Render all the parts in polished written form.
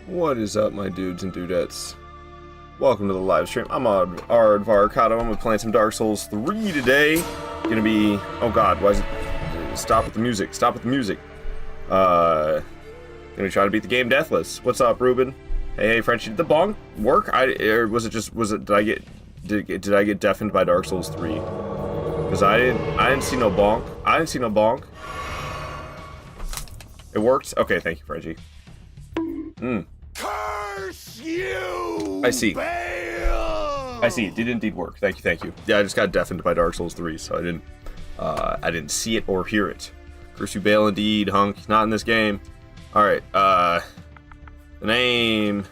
What is up, my dudes and dudettes? Welcome to the live stream. I'm Aardvarkado. I'm gonna be playing some Dark Souls 3 today. Gonna be... Oh god, why is it... Stop with the music. Stop with the music. Gonna try to beat the game Deathless. What's up, Ruben? Hey, Frenchie. Did the bonk work? Or was it just... Did I get deafened by Dark Souls 3? Because I didn't see no bonk. I didn't see no bonk. It worked? Okay, thank you, Frenchie. Curse you! I see. Bale! I see. It did indeed work. Thank you, thank you. Yeah, I just got deafened by Dark Souls 3, so I didn't see it or hear it. Curse you, Bale, indeed, hunk. Not in this game. Alright, the names...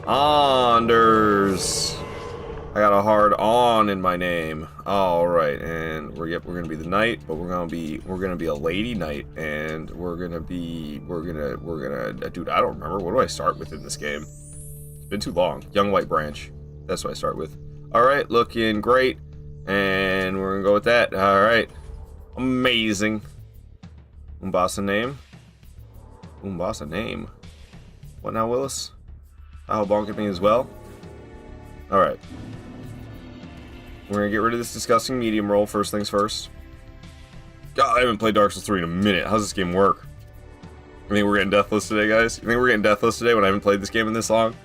Anders. I got a hard on in my name. All right, and we're gonna be the knight, but we're gonna be a lady knight, and we're gonna dude, I don't remember. What do I start with in this game? It's been too long. Young White Branch. That's what I start with. All right, looking great, and we're gonna go with that. All right, amazing. Umbasa name. Umbasa name. What now, Willis? I'll bonk at me as well. All right. We're gonna get rid of this disgusting medium roll first things first. God, I haven't played Dark Souls 3 in a minute. How's this game work? You think we're getting Deathless today, guys? You think we're getting Deathless today when I haven't played this game in this long?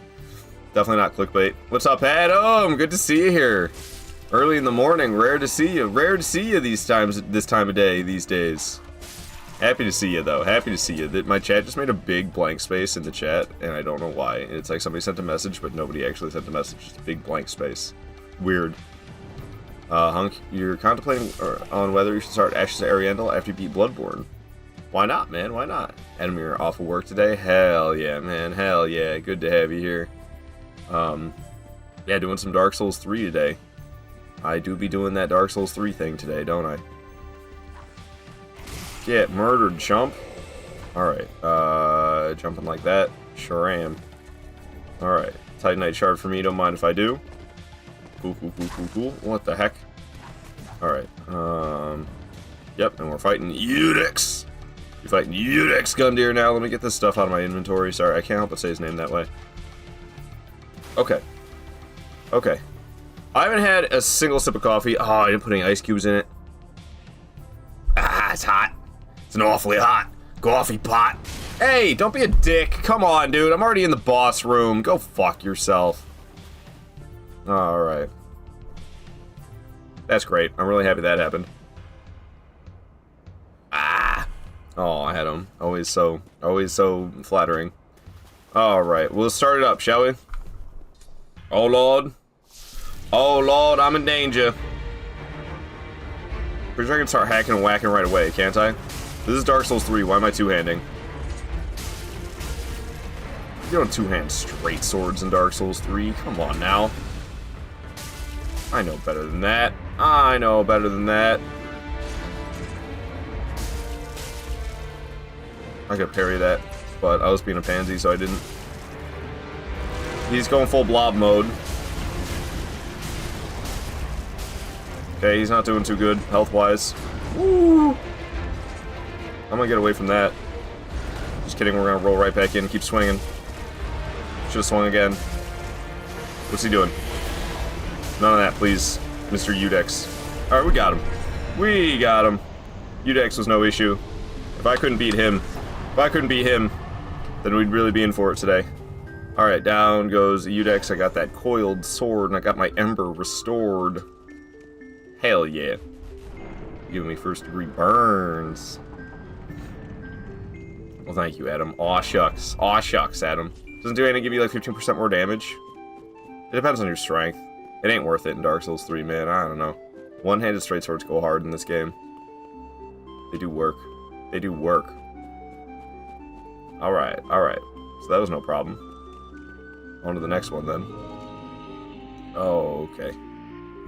Definitely not clickbait. What's up, Adam? Good to see you here. Early in the morning. Rare to see you. Rare to see you this time of day, these days. Happy to see you, though. Happy to see you. My chat just made a big blank space in the chat, and I don't know why. It's like somebody sent a message, but nobody actually sent a message. Just a big blank space. Weird. Hunk, you're contemplating on whether you should start Ashes of Ariandel after you beat Bloodborne. Why not, man? Why not? Adam, you're off of work today? Hell yeah, man. Hell yeah. Good to have you here. Yeah, doing some Dark Souls 3 today. I do be doing that Dark Souls 3 thing today, don't I? Get murdered, chump. Alright, jumping like that. Sure am. Alright, Titanite shard for me, don't mind if I do. Cool. What the heck? Alright, yep, and we're fighting Eudex. You're fighting Eudex Gundyr now. Let me get this stuff out of my inventory. Sorry, I can't help but say his name that way. Okay. Okay. I haven't had a single sip of coffee. Oh, I didn't put any ice cubes in it. Ah, it's hot. It's an awfully hot coffee pot. Hey, don't be a dick. Come on, dude. I'm already in the boss room. Go fuck yourself. Alright. That's great. I'm really happy that happened. Ah! Oh, I had him. Always so flattering. Alright, we'll start it up, shall we? Oh, Lord. Oh, Lord, I'm in danger. Pretty sure I can start hacking and whacking right away, can't I? This is Dark Souls 3. Why am I two-handing? You don't two-hand straight swords in Dark Souls 3. Come on now. I know better than that. I know better than that. I could parry that, but I was being a pansy, so I didn't. He's going full blob mode. Okay, he's not doing too good, health-wise. Woo! I'm gonna get away from that. Just kidding, we're gonna roll right back in, keep swinging. Should've swung again. What's he doing? None of that, please, Mr. Eudex. Alright, we got him. We got him. Eudex was no issue. If I couldn't beat him, then we'd really be in for it today. Alright, down goes Eudex. I got that coiled sword, and I got my ember restored. Hell yeah. Giving me first degree burns. Well, thank you, Adam. Aw, shucks. Aw, shucks, Adam. Doesn't do anything to give you like 15% more damage. It depends on your strength. It ain't worth it in Dark Souls 3, man. I don't know. One-handed straight swords go hard in this game. They do work. They do work. Alright, alright. So that was no problem. On to the next one, then. Oh, okay.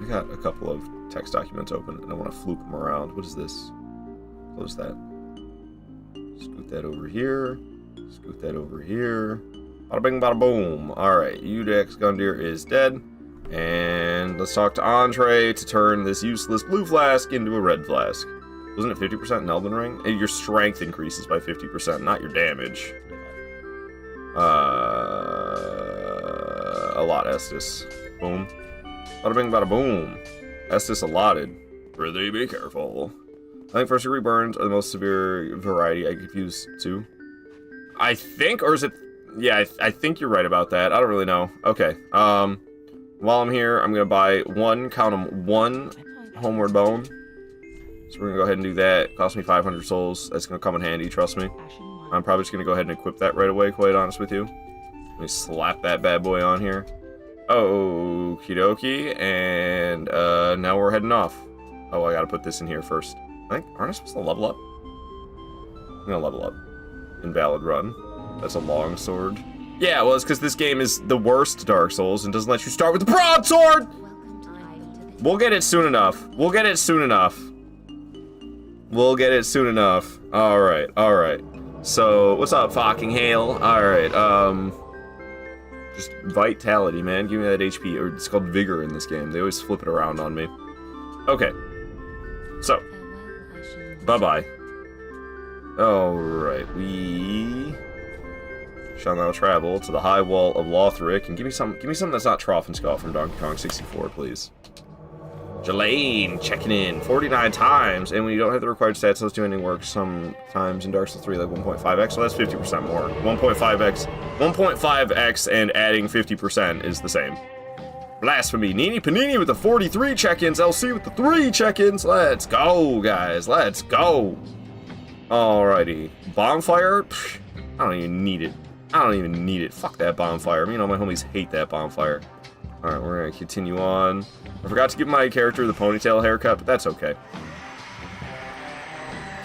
I got a couple of text documents open, and I want to fluke them around. What is this? Close that. Scoot that over here. Scoot that over here. Bada bing, bada boom. Alright, Eudex Gundyr is dead. And let's talk to Andre to turn this useless blue flask into a red flask. Wasn't it 50% in Elden Ring? Your strength increases by 50%, not your damage. A lot, Estus. Boom. Bada bing, bada boom. Estus allotted. Really be careful. I think first degree burns are the most severe variety. I confuse two. I think, or is it? Yeah, I think you're right about that. I don't really know. Okay. While I'm here, I'm gonna buy one homeward bone. So we're gonna go ahead and do that. Cost me 500 souls. That's gonna come in handy, trust me. I'm probably just gonna go ahead and equip that right away, quite honest with you. Let me slap that bad boy on here. Okie dokie. And now we're heading off. Oh, I gotta put this in here first. Aren't I supposed to level up? I'm gonna level up. Invalid run. That's a long sword. Yeah, well, it's because this game is the worst Dark Souls and doesn't let you start with the Broadsword! We'll get it soon enough. We'll get it soon enough. We'll get it soon enough. Alright, alright. So, what's up, fucking hail? Alright, just vitality, man. Give me that HP. Or it's called vigor in this game. They always flip it around on me. Okay. So. Bye-bye. Alright, we shall now travel to the high wall of Lothric, and give me something that's not Troffenskull from Donkey Kong 64, please. Jelaine, checking in 49 times, and when you don't have the required stats, those do ending work sometimes in Dark Souls 3, like 1.5x, so that's 50% more. 1.5x and adding 50% is the same. Blasphemy. Nini Panini with the 43 check-ins, LC with the 3 check-ins. Let's go, guys. Let's go. Alrighty. Bonfire? Psh, I don't even need it. I don't even need it. Fuck that bonfire. Me and all my homies hate that bonfire. Alright, we're gonna continue on. I forgot to give my character the ponytail haircut, but that's okay.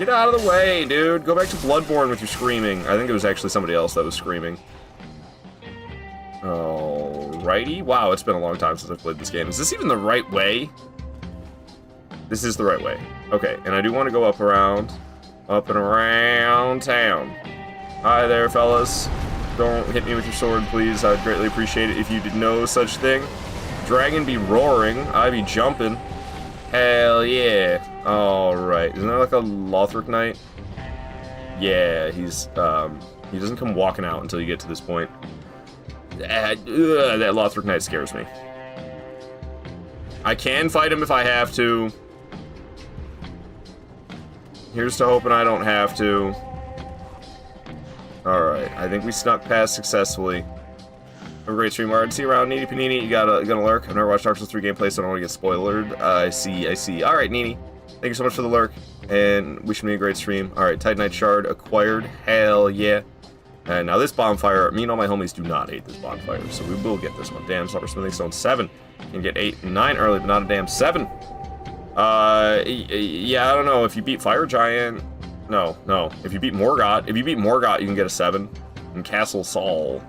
Get out of the way, dude. Go back to Bloodborne with your screaming. I think it was actually somebody else that was screaming. Alrighty. Wow, it's been a long time since I've played this game. Is this even the right way? This is the right way. Okay, and I do want to go up and around town. Hi there, fellas. Don't hit me with your sword, please. I'd greatly appreciate it if you did no such thing. Dragon be roaring. I be jumping. Hell yeah. Alright. Isn't there like a Lothric Knight? Yeah, he's, he doesn't come walking out until you get to this point. That Lothric Knight scares me. I can fight him if I have to. Here's to hoping I don't have to. Alright, I think we snuck past successfully. Have a great stream, Ard. See you around, Nini Panini. You gonna lurk? I've never watched Dark Souls 3 gameplay, so I don't want to get spoilered. I see. Alright, Nini. Thank you so much for the lurk, and wishing me a great stream. Alright, Titanite Shard acquired. Hell yeah. And now this bonfire, me and all my homies do not hate this bonfire, so we will get this one. Damn, Silver Smithing Stone 7. Can get 8 and 9 early, but not a damn 7. Yeah, I don't know. If you beat Fire Giant... No. If you beat Morgott, you can get a 7. And Castle Saul.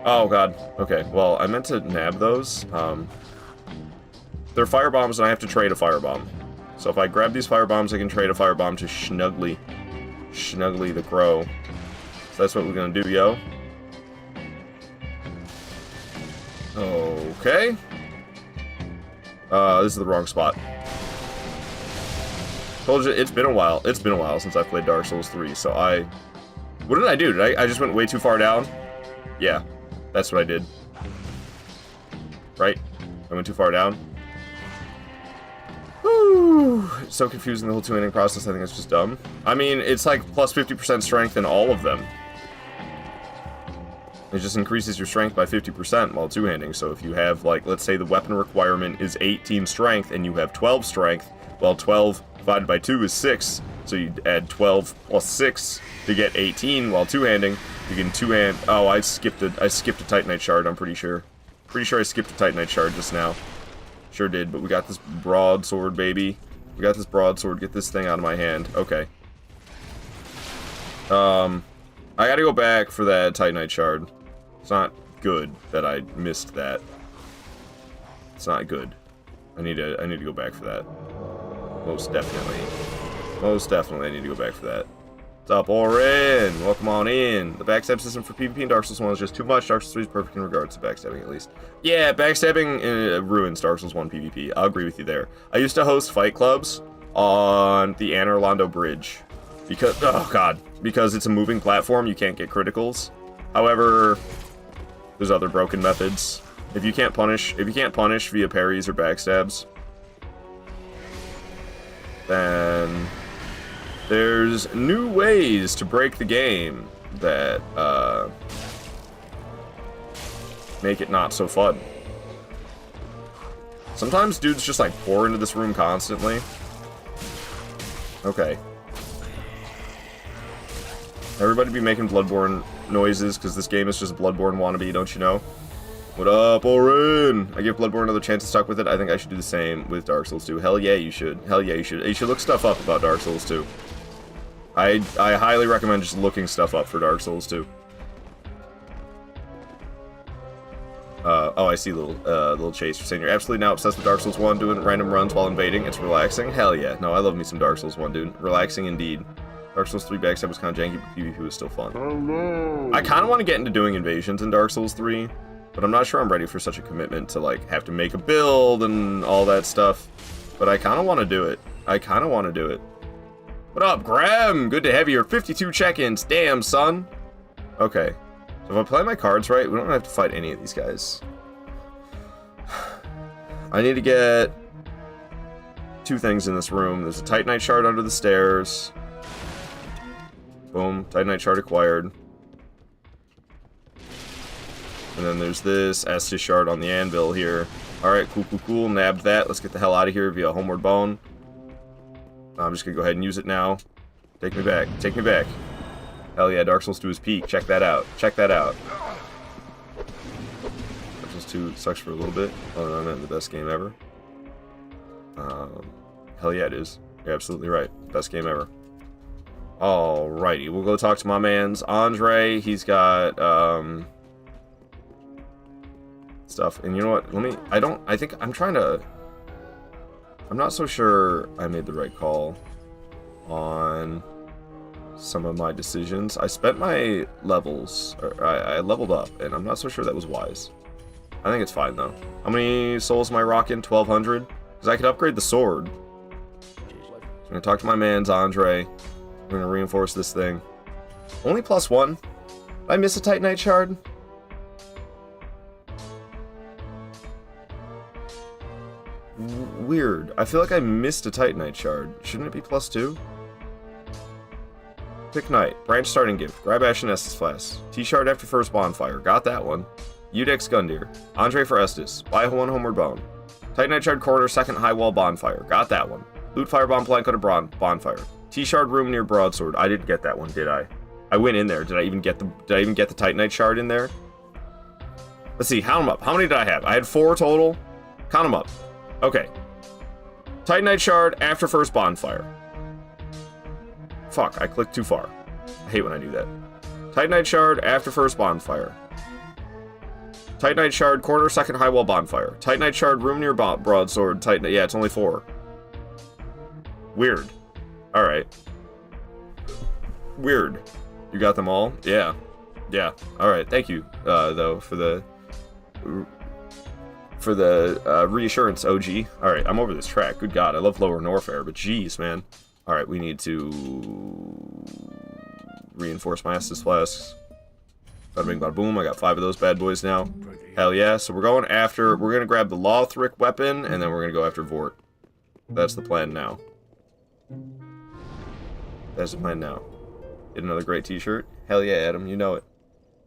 Oh, God. Okay, well, I meant to nab those. They're fire bombs, and I have to trade a firebomb. So if I grab these fire bombs, I can trade a firebomb to Snuggly the Crow. So that's what we're gonna do, yo. Okay. This is the wrong spot. Told you, it's been a while. It's been a while since I've played Dark Souls 3, so What did I do? I just went way too far down? Yeah, that's what I did. Right? I went too far down? Whew. It's so confusing, the whole two-handing process. I think it's just dumb. I mean, it's like plus 50% strength in all of them. It just increases your strength by 50% while two-handing. So if you have, like, let's say the weapon requirement is 18 strength and you have 12 strength, well, 12 divided by 2 is 6. So you add 12 plus 6 to get 18 while two-handing. You can two-hand... Oh, I skipped a Titanite Shard, I'm pretty sure. Pretty sure I skipped a Titanite Shard just now. Sure did, but we got this Broadsword, baby. We got this Broadsword. Get this thing out of my hand. Okay. I gotta go back for that Titanite Shard. It's not good that I missed that. It's not good. I need to go back for that. Most definitely. Most definitely I need to go back for that. What's up, Orin? Welcome on in. The backstab system for PvP in Dark Souls 1 is just too much. Dark Souls 3 is perfect in regards to backstabbing, at least. Yeah, backstabbing ruins Dark Souls 1 PvP. I'll agree with you there. I used to host fight clubs on the Anne Orlando Bridge. Because, oh god, because it's a moving platform, you can't get criticals. However, there's other broken methods. If you can't punish via parries or backstabs, then there's new ways to break the game that make it not so fun. Sometimes dudes just like pour into this room constantly. Okay. Everybody be making Bloodborne noises because this game is just Bloodborne wannabe, don't you know? What up, Orin? I give Bloodborne another chance to stuck with it. I think I should do the same with Dark Souls 2. Hell yeah, you should. Hell yeah, you should. You should look stuff up about Dark Souls 2. I highly recommend just looking stuff up for Dark Souls 2. Oh, I see little Chase. You're saying you're absolutely now obsessed with Dark Souls 1, doing random runs while invading. It's relaxing. Hell yeah. No, I love me some Dark Souls 1, dude. Relaxing indeed. Dark Souls 3 backstab was kind of janky, but PvP was still fun. Hello. I kind of want to get into doing invasions in Dark Souls 3, but I'm not sure I'm ready for such a commitment to, like, have to make a build and all that stuff. But I kind of want to do it. What up, Graham? Good to have you here. 52 check-ins. Damn, son. Okay. So if I play my cards right, we don't have to fight any of these guys. I need to get 2 things in this room. There's a Titanite shard under the stairs. Boom. Titanite shard acquired. And then there's this Estus shard on the anvil here. Alright, cool. Nabbed that. Let's get the hell out of here via Homeward Bone. I'm just gonna go ahead and use it now. Take me back. Hell yeah, Dark Souls 2 is peak. Check that out. Dark Souls 2 sucks for a little bit. Other than that, the best game ever. Hell yeah, it is. You're absolutely right. Best game ever. Alrighty, we'll go talk to my man's Andre. He's got, stuff. And you know what? I'm not so sure I made the right call on some of my decisions. I spent my levels, or I leveled up, and I'm not so sure that was wise. I think it's fine, though. How many souls am I rocking? 1,200? Because I could upgrade the sword. So I'm going to talk to my man's Andre. We're going to reinforce this thing. Only +1? Did I miss a Titanite shard? Weird. I feel like I missed a Titanite shard. Shouldn't it be +2? Pick Knight. Branch starting gift. Grab Ashen Estus Flask. T-shard after first bonfire. Got that one. Udex Gundyr. Andre for Estus. Buy 1 Homeward Bone. Titanite shard corner second high wall bonfire. Got that one. Loot firebomb plank on a bonfire. T-shard room near Broadsword. I didn't get that one, did I? I went in there. Did I even get the Titanite shard in there? Let's see. Count them up. How many did I have? I had 4 total. Count them up. Okay. Titanite shard after first bonfire. Fuck, I clicked too far. I hate when I do that. Titanite shard after first bonfire. Titanite shard corner second high wall bonfire. Titanite shard room near Broadsword. Titanite. Yeah, it's only 4. Weird. Alright. Weird. You got them all? Yeah. Yeah. Alright, thank you, though, for the reassurance, OG. Alright, I'm over this track. Good God, I love Lower Norfair, but jeez, man. Alright, we need to reinforce my Estus Flasks. Bada bing, bada boom. I got 5 of those bad boys now. Hell yeah. So we're going to grab the Lothric weapon, and then we're going to go after Vort. That's the plan now. Get another great t-shirt. Hell yeah, Adam, you know it.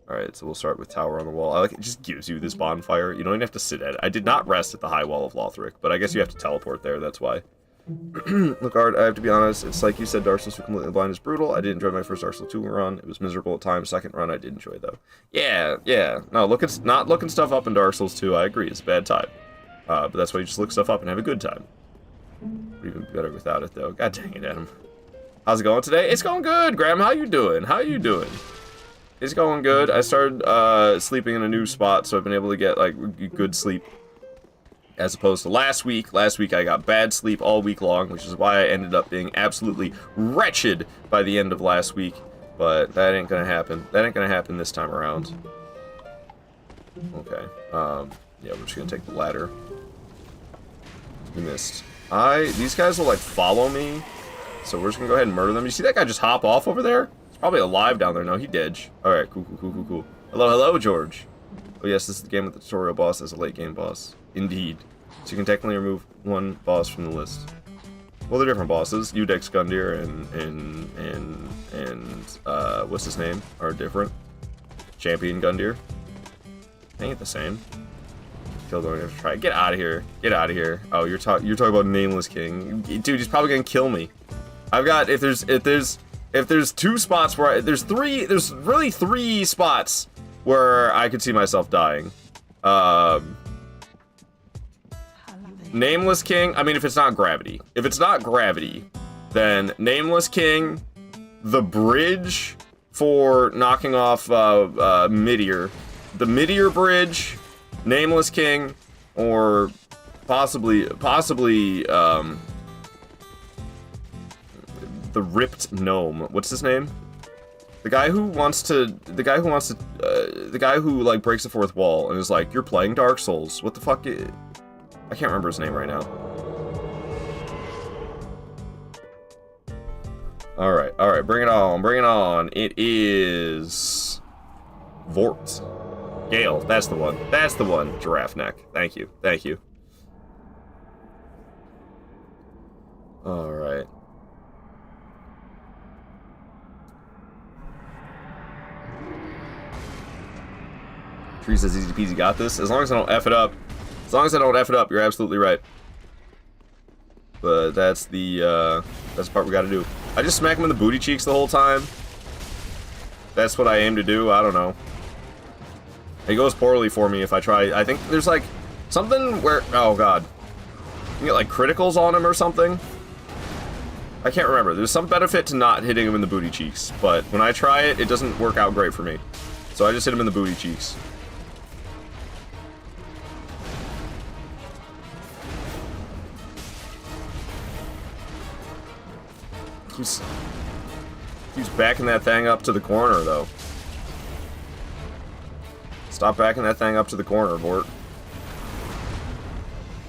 Alright, so we'll start with Tower on the Wall. I like it just gives you this bonfire. You don't even have to sit at it. I did not rest at the high wall of Lothric, but I guess you have to teleport there, that's why. Look, Art, I have to be honest, it's like you said, Dark Souls 2 Completely Blind is brutal. I did enjoy my first Dark Souls 2 run. It was miserable at times. Second run I did enjoy, though. Yeah. No, not looking stuff up in Dark Souls 2, I agree, it's a bad time. But that's why you just look stuff up and have a good time. Even better without it, though. God dang it, Adam. How's it going today? It's going good, Graham. How you doing? It's going good. I started sleeping in a new spot, so I've been able to get, like, good sleep. as opposed to last week. Last week I got bad sleep all week long, which is why I ended up being absolutely wretched by the end of last week. But that ain't gonna happen. That ain't gonna happen this time around. Okay. Yeah, we're just gonna take the ladder. We missed. These guys will, like, follow me. So we're just gonna go ahead and murder them. You see that guy just hop off over there? He's probably alive down there. No, he dead. Alright, cool. Hello, George. Oh yes, this is the game with the tutorial boss as a late game boss. Indeed. So you can technically remove one boss from the list. Well, they're different bosses. Udex Gundyr and what's his name are different. Champion Gundyr. They ain't the same. Still going to have to try. Get out of here. Get out of here. Oh, you're talking about Nameless King. Dude, he's probably gonna kill me. I've got if there's 2 spots where there's really 3 spots where I could see myself dying. Nameless King, I mean, if it's not gravity. If it's not gravity, then Nameless King, the bridge for knocking off Midier, the Midier bridge, Nameless King, or possibly the Ripped Gnome. What's his name? The guy who like breaks the 4th wall and is like, "You're playing Dark Souls. What the fuck?" I can't remember his name right now. All right, bring it on. It is Vort. Gale, that's the one. Giraffe neck. Thank you. All right. Tree says easy peasy got this. As long as I don't F it up. You're absolutely right. But that's the part we gotta do. I just smack him in the booty cheeks the whole time. That's what I aim to do. I don't know. It goes poorly for me if I try. I think there's like something where, oh god, you can get like criticals on him or something. I can't remember. There's some benefit to not hitting him in the booty cheeks, but when I try it, it doesn't work out great for me. So I just hit him in the booty cheeks. Keeps backing that thing up to the corner, though. Stop backing that thing up to the corner, Vort.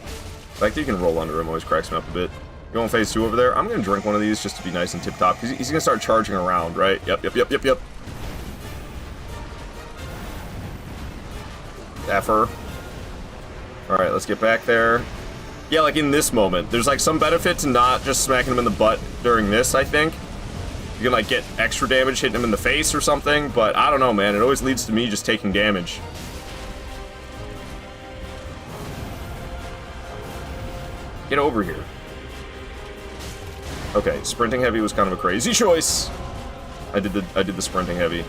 The fact that you can roll under him always cracks me up a bit. You going phase 2 over there? I'm gonna drink one of these just to be nice and tip-top, because he's gonna start charging around, right? Yep. Effer. Alright, let's get back there. Yeah, like in this moment, there's like some benefit to not just smacking him in the butt during this, I think. You can like get extra damage hitting him in the face or something, but I don't know, man. It always leads to me just taking damage. Get over here. Okay, sprinting heavy was kind of a crazy choice. I did the sprinting heavy.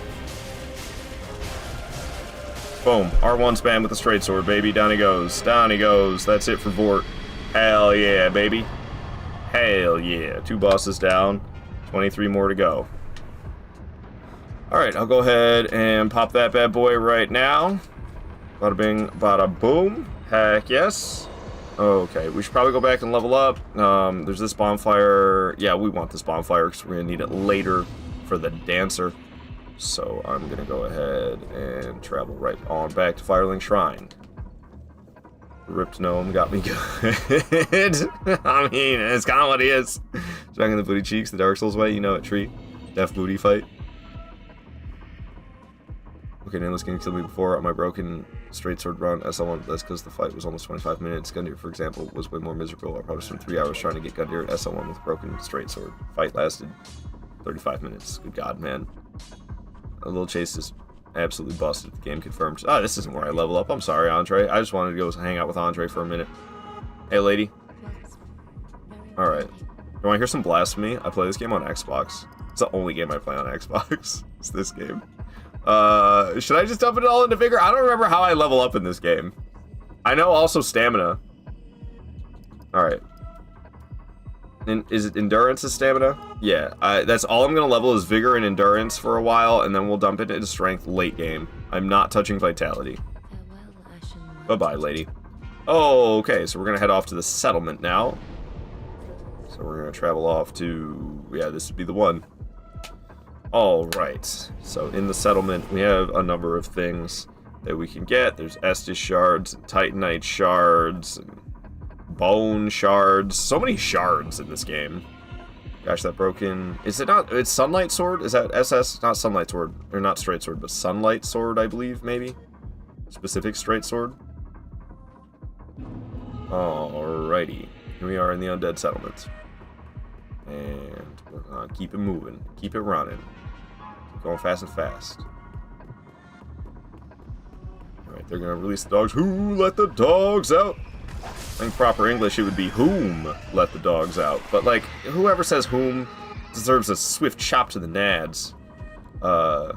Boom. R1 spam with the straight sword, baby. Down he goes. That's it for Vort. Hell yeah, baby. Hell yeah. 2 bosses down. 23 more to go. Alright, I'll go ahead and pop that bad boy right now. Bada bing, bada boom. Heck yes. Okay, we should probably go back and level up. There's this bonfire. Yeah, we want this bonfire because we're going to need it later for the dancer. So I'm going to go ahead and travel right on back to Firelink Shrine. Ripped Gnome got me good. I mean, it's kind of what he is. Smacking the booty cheeks the Dark Souls way, you know it, treat. Death booty fight. Okay, Nameless King killed me before on my broken straight sword run. As someone, that's because the fight was almost 25 minutes. Gundyr, for example, was way more miserable. I probably spent 3 hours trying to get Gundyr at SL1 with broken straight sword. Fight lasted 35 minutes. Good god, man. A little chase is absolutely busted. The game confirmed. Ah, this isn't where I level up. I'm sorry, Andre. I just wanted to go hang out with Andre for a minute. Hey, lady. Alright. You want to hear some blasphemy? I play this game on Xbox. It's the only game I play on Xbox. It's this game. Should I just dump it all into Vigor? I don't remember how I level up in this game. I know also stamina. Alright. Is it endurance and stamina? Yeah, that's all I'm gonna level is vigor and endurance for a while, and then we'll dump it into strength late game. I'm not touching vitality. Bye-bye, lady. Oh, okay, so we're gonna head off to the settlement now. So we're gonna travel off to... Yeah, this would be the one. Alright, so in the settlement, we have a number of things that we can get. There's Estus shards, Titanite shards, and bone shards. So many shards in this game. Gosh, that broken... Is it not... It's Sunlight Sword? Is that SS? Not Sunlight Sword. Or not Straight Sword, but Sunlight Sword, I believe, maybe? Specific Straight Sword? Alrighty. Here we are in the Undead Settlement. And we're gonna keep it moving. Keep it running. Keep going fast and fast. Alright, they're gonna release the dogs. Who let the dogs out? In proper English, it would be whom let the dogs out. But, like, whoever says whom deserves a swift chop to the nads. Oh,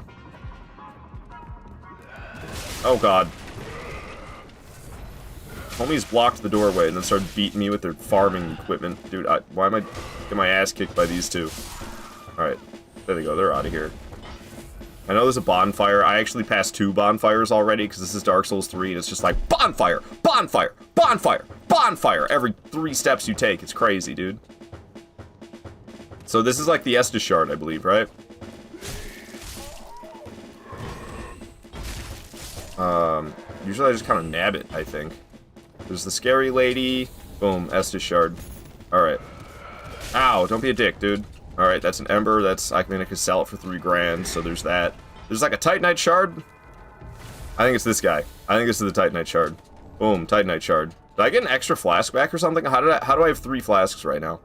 God. Homies blocked the doorway and then started beating me with their farming equipment. Dude, why am I getting my ass kicked by these two? Alright, there they go. They're out of here. I know there's a bonfire. I actually passed 2 bonfires already because this is Dark Souls 3 and it's just like bonfire, bonfire, bonfire, bonfire every 3 steps you take. It's crazy, dude. So this is like the Estus shard, I believe, right? Usually I just kind of nab it, I think. There's the scary lady. Boom, Estus shard. Alright. Ow, don't be a dick, dude. Alright, that's an ember. I mean, I could sell it for 3 grand, so there's that. There's like a Titanite shard. I think it's this guy. I think this is the Titanite shard. Boom, Titanite shard. Did I get an extra flask back or something? How do I have 3 flasks right now?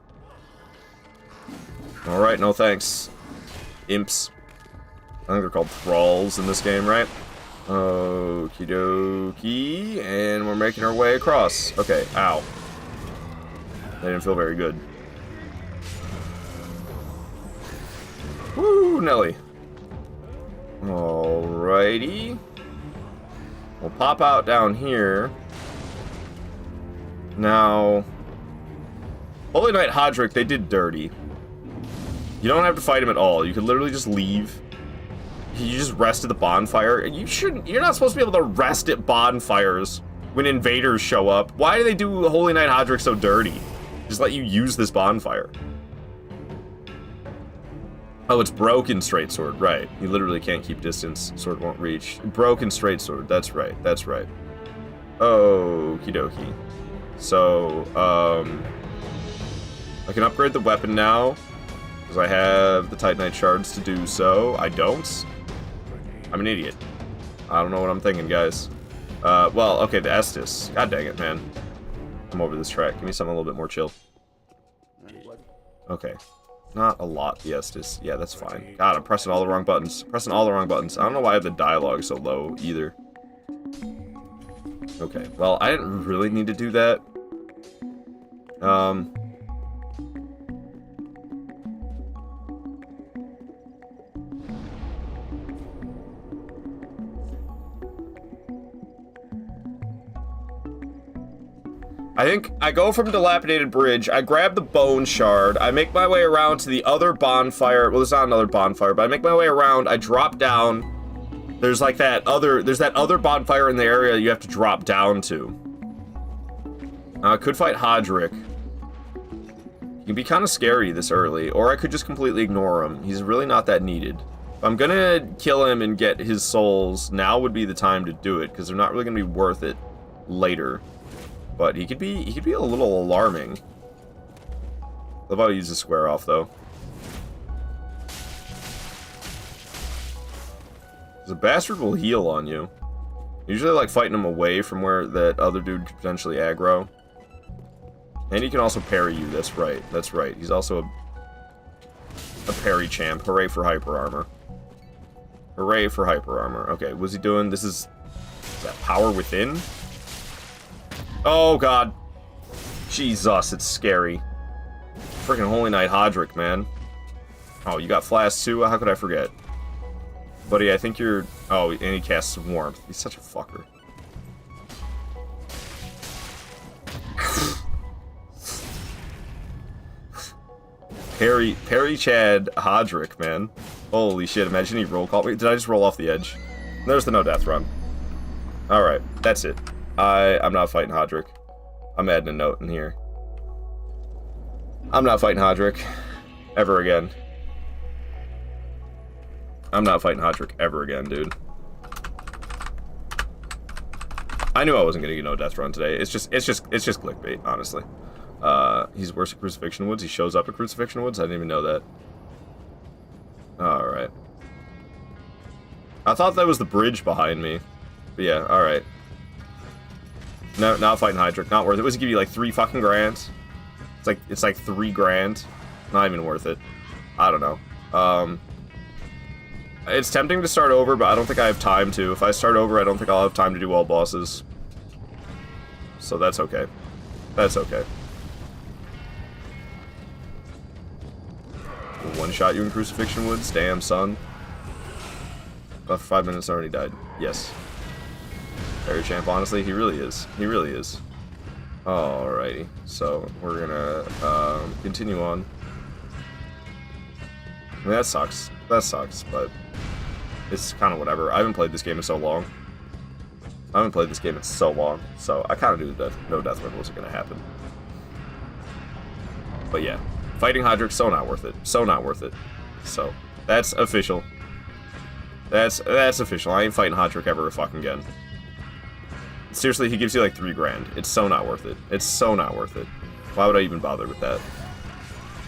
Alright, no thanks. Imps. I think they're called thralls in this game, right? Okie dokie. And we're making our way across. Okay, ow. That didn't feel very good. Woo, Nelly. Alrighty. We'll pop out down here. Now, Holy Knight Hodrick, they did dirty. You don't have to fight him at all. You could literally just leave. You just rest at the bonfire. You're not supposed to be able to rest at bonfires when invaders show up. Why do they do Holy Knight Hodrick so dirty? Just let you use this bonfire. Oh, it's broken straight sword, right. You literally can't keep distance, sword won't reach. Broken straight sword, that's right, that's right. Okie dokie. So, I can upgrade the weapon now, because I have the Titanite shards to do so. I don't. I'm an idiot. I don't know what I'm thinking, guys. Well, okay, the Estus. God dang it, man. I'm over this track. Give me something a little bit more chill. Okay. Not a lot, the Estus. Yeah, that's fine. God, I'm pressing all the wrong buttons. Pressing all the wrong buttons. I don't know why I have the dialogue so low, either. Okay, well, I didn't really need to do that. I think I go from Dilapidated Bridge, I grab the bone shard, I make my way around to the other bonfire. Well, there's not another bonfire, but I make my way around, I drop down. There's like that other bonfire in the area you have to drop down to. I could fight Hodrick. He can be kind of scary this early, or I could just completely ignore him. He's really not that needed. If I'm gonna kill him and get his souls, now would be the time to do it, because they're not really gonna be worth it later. But he could be a little alarming. Love how he uses square off though. The bastard will heal on you. Usually like fighting him away from where that other dude could potentially aggro. And he can also parry you, that's right, that's right. He's also a parry champ. Hooray for hyper armor. Hooray for hyper armor. Okay, what's he doing? Is that power within? Oh, God. Jesus, it's scary. Freaking Holy Knight Hodrick, man. Oh, you got flasks too? How could I forget? Buddy, I think you're... Oh, and he casts Warmth. He's such a fucker. Parry Chad Hodrick, man. Holy shit, imagine he roll called me. Did I just roll off the edge? There's the no death run. Alright, that's it. I'm not fighting Hodrick. I'm adding a note in here. I'm not fighting Hodrick ever again. I'm not fighting Hodrick ever again, dude. I knew I wasn't gonna get no death run today. It's just clickbait, honestly. He's worse at Crucifixion Woods. He shows up at Crucifixion Woods. I didn't even know that. All right. I thought that was the bridge behind me. But yeah, all right. No, not fighting Hydric. Not worth it. Was it give you like 3 fucking grand? It's like 3 grand. Not even worth it. I don't know. It's tempting to start over, but I don't think I have time to. If I start over, I don't think I'll have time to do all bosses. So that's okay. That's okay. One-shot you in Crucifixion Woods? Damn, son. About 5 minutes already died. Yes. Fairy Champ, honestly, he really is. He really is. Alrighty. So, we're gonna continue on. I mean, that sucks. That sucks, but it's kind of whatever. I haven't played this game in so long. So I kind of knew that no death run wasn't going to happen. But yeah, fighting Hydric, so not worth it. So not worth it. So, that's official. That's official. I ain't fighting Hydric ever fucking again. Seriously, he gives you like 3 grand. It's so not worth it. It's so not worth it. Why would I even bother with that?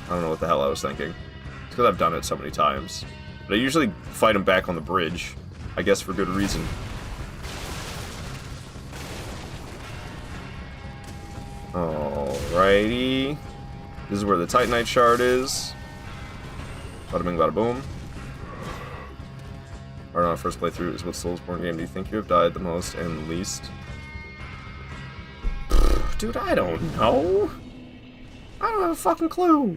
I don't know what the hell I was thinking. It's because I've done it so many times. But I usually fight him back on the bridge. I guess for good reason. Alrighty. This is where the Titanite shard is. Bada bing, bada boom. Our on first playthrough is what Soulsborne game do you think you have died the most and least? Dude, I don't know. I don't have a fucking clue.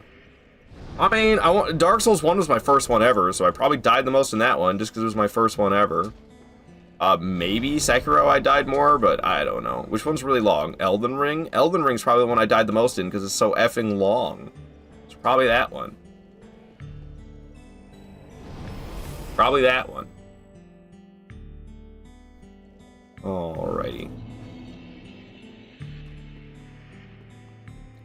I mean, Dark Souls 1 was my first one ever, so I probably died the most in that one just because it was my first one ever. Maybe Sekiro I died more, but I don't know. Which one's really long? Elden Ring? Elden Ring's probably the one I died the most in because it's so effing long. It's probably that one. Probably that one. Alrighty.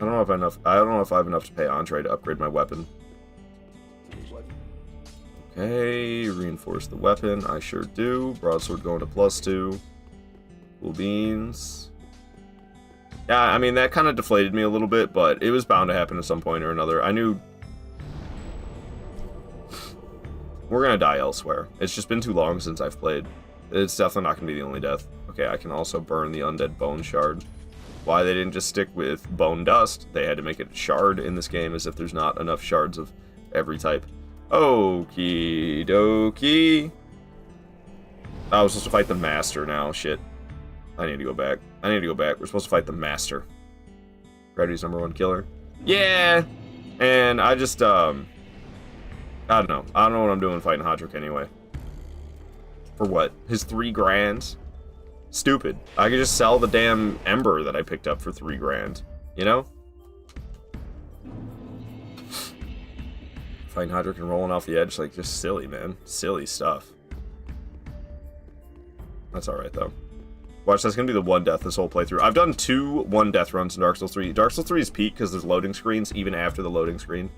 I don't know if I have enough to pay Entree to upgrade my weapon. Okay, reinforce the weapon. I sure do. Broadsword going to +2. Cool beans. Yeah, I mean, that kind of deflated me a little bit, but it was bound to happen at some point or another. I knew we're gonna die elsewhere. It's just been too long since I've played. It's definitely not gonna be the only death. Okay, I can also burn the undead bone shard. Why they didn't just stick with bone dust? They had to make it a shard in this game, as if there's not enough shards of every type. Okie dokie. I was supposed to fight the master now. Shit. I need to go back. We're supposed to fight the master. Gravity's #1 killer. Yeah! And I just, I don't know. I don't know what I'm doing fighting Hodric anyway. For what? His 3 grand? Stupid. I could just sell the damn ember that I picked up for 3 grand. You know? Fighting Hydric and rolling off the edge, like, just silly, man. Silly stuff. That's alright, though. Watch, that's gonna be the 1 death this whole playthrough. I've done 2 1 death runs in Dark Souls 3. Dark Souls 3 is peak because there's loading screens even after the loading screen.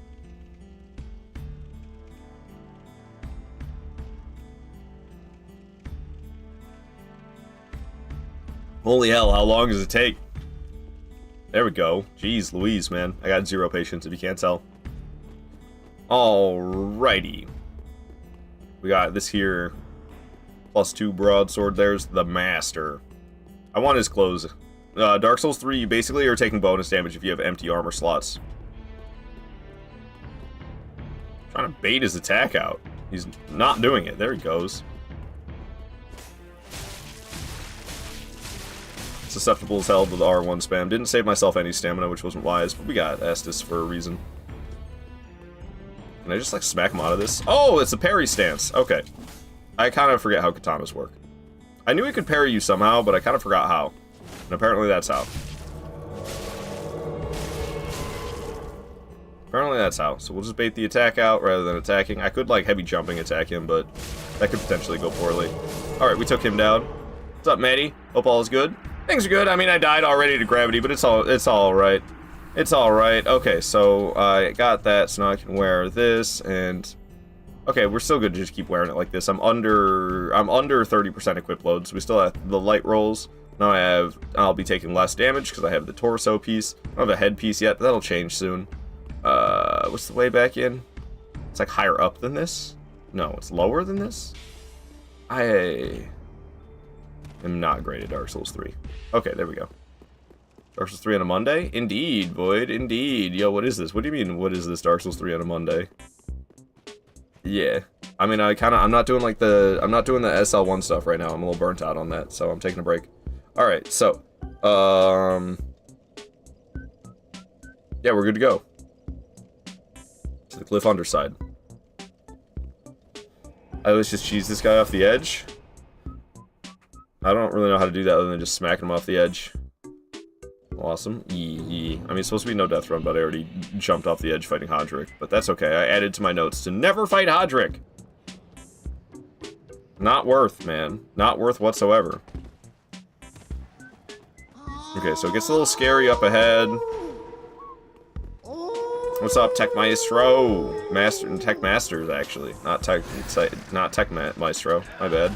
Holy hell, how long does it take? There we go. Jeez Louise, man. I got 0 patience if you can't tell. Alrighty. We got this here. +2 broadsword. There's the master. I want his clothes. Dark Souls 3, you basically are taking bonus damage if you have empty armor slots. Trying to bait his attack out. He's not doing it. There he goes. Susceptible as hell to the R1 spam. Didn't save myself any stamina, which wasn't wise, but we got Estus for a reason. Can I just, like, smack him out of this? Oh, it's a parry stance. Okay. I kind of forget how katanas work. I knew he could parry you somehow, but I kind of forgot how. And apparently that's how. Apparently that's how. So we'll just bait the attack out rather than attacking. I could, like, heavy jumping attack him, but that could potentially go poorly. Alright, we took him down. What's up, Maddie? Hope all is good. Things are good. I mean, I died already to gravity, but it's all right. It's all right. Okay, so I got that, so now I can wear this, and okay, we're still good to just keep wearing it like this. I'm under 30% equip load, so we still have the light rolls. Now I'll be taking less damage because I have the torso piece. I don't have a head piece yet, but that'll change soon. What's the way back in? It's like higher up than this? No, it's lower than this? I am not great at Dark Souls 3. Okay, there we go. Dark Souls 3 on a Monday? Indeed, Void, indeed. Yo, what is this? What do you mean, what is this Dark Souls 3 on a Monday? Yeah. I mean, I'm not doing like I'm not doing the SL1 stuff right now. I'm a little burnt out on that, so I'm taking a break. Alright, so, yeah, we're good to go. To the cliff underside. I always just cheese this guy off the edge. I don't really know how to do that other than just smacking him off the edge. Awesome. Yee. I mean, it's supposed to be no death run, but I already jumped off the edge fighting Hodrick. But that's okay. I added to my notes to never fight Hodrick. Not worth, man. Not worth whatsoever. Okay, so it gets a little scary up ahead. What's up, Tech Maestro? Tech Masters, actually. Not Tech Maestro. My bad.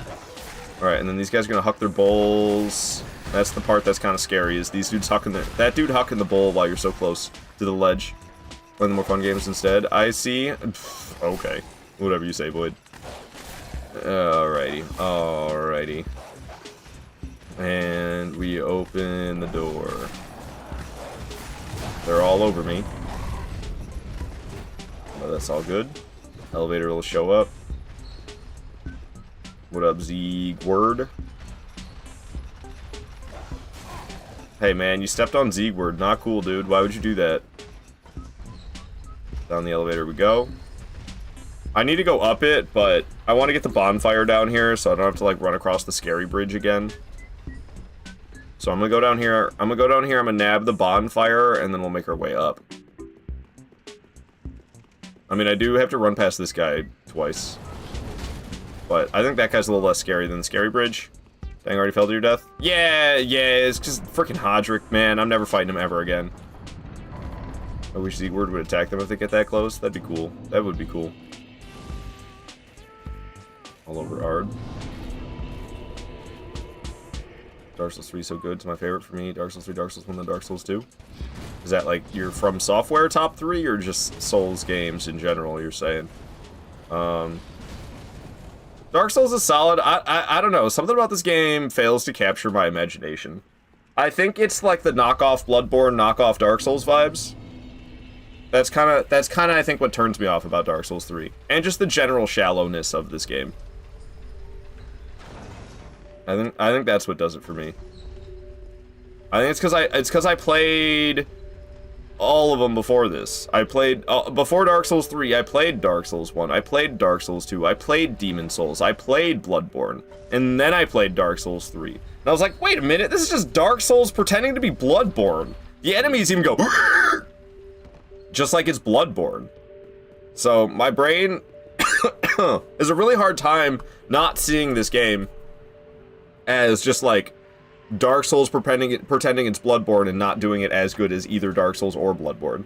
Alright, and then these guys are gonna huck their bowls. That's the part that's kind of scary, is these dudes hucking that dude hucking the bowl while you're so close to the ledge. Playing the more fun games instead. I see. Pff, okay. Whatever you say, Void. Alrighty. And we open the door. They're all over me. Oh, that's all good. Elevator will show up. What up, Ziegward? Hey man, you stepped on Ziegward. Not cool, dude. Why would you do that? Down the elevator we go. I need to go up it, but I want to get the bonfire down here so I don't have to like run across the scary bridge again. So I'm gonna go down here. I'm gonna nab the bonfire, and then we'll make our way up. I mean, I do have to run past this guy twice. But I think that guy's a little less scary than the scary bridge. Dang, already fell to your death? Yeah, it's just freaking Hodrick, man. I'm never fighting him ever again. I wish Ziegward would attack them if they get that close. That'd be cool. That would be cool. All over Ard. Dark Souls 3 is so good. It's my favorite for me. Dark Souls 3, Dark Souls 1, and Dark Souls 2. Is that like your From Software top 3 or just Souls games in general, you're saying? Dark Souls is solid. I don't know. Something about this game fails to capture my imagination. I think it's like the knockoff Bloodborne, knockoff Dark Souls vibes. That's kind of I think what turns me off about Dark Souls 3, and just the general shallowness of this game. I think that's what does it for me. I think it's because I played all of them before this. I played before Dark Souls 3. I played Dark Souls 1. I played Dark Souls 2. I played Demon Souls. I played Bloodborne, and then I played Dark Souls 3. And I was like, wait a minute, this is just Dark Souls pretending to be Bloodborne. The enemies even go just like it's Bloodborne. So my brain is a really hard time not seeing this game as just like Dark Souls pretending it's Bloodborne and not doing it as good as either Dark Souls or Bloodborne.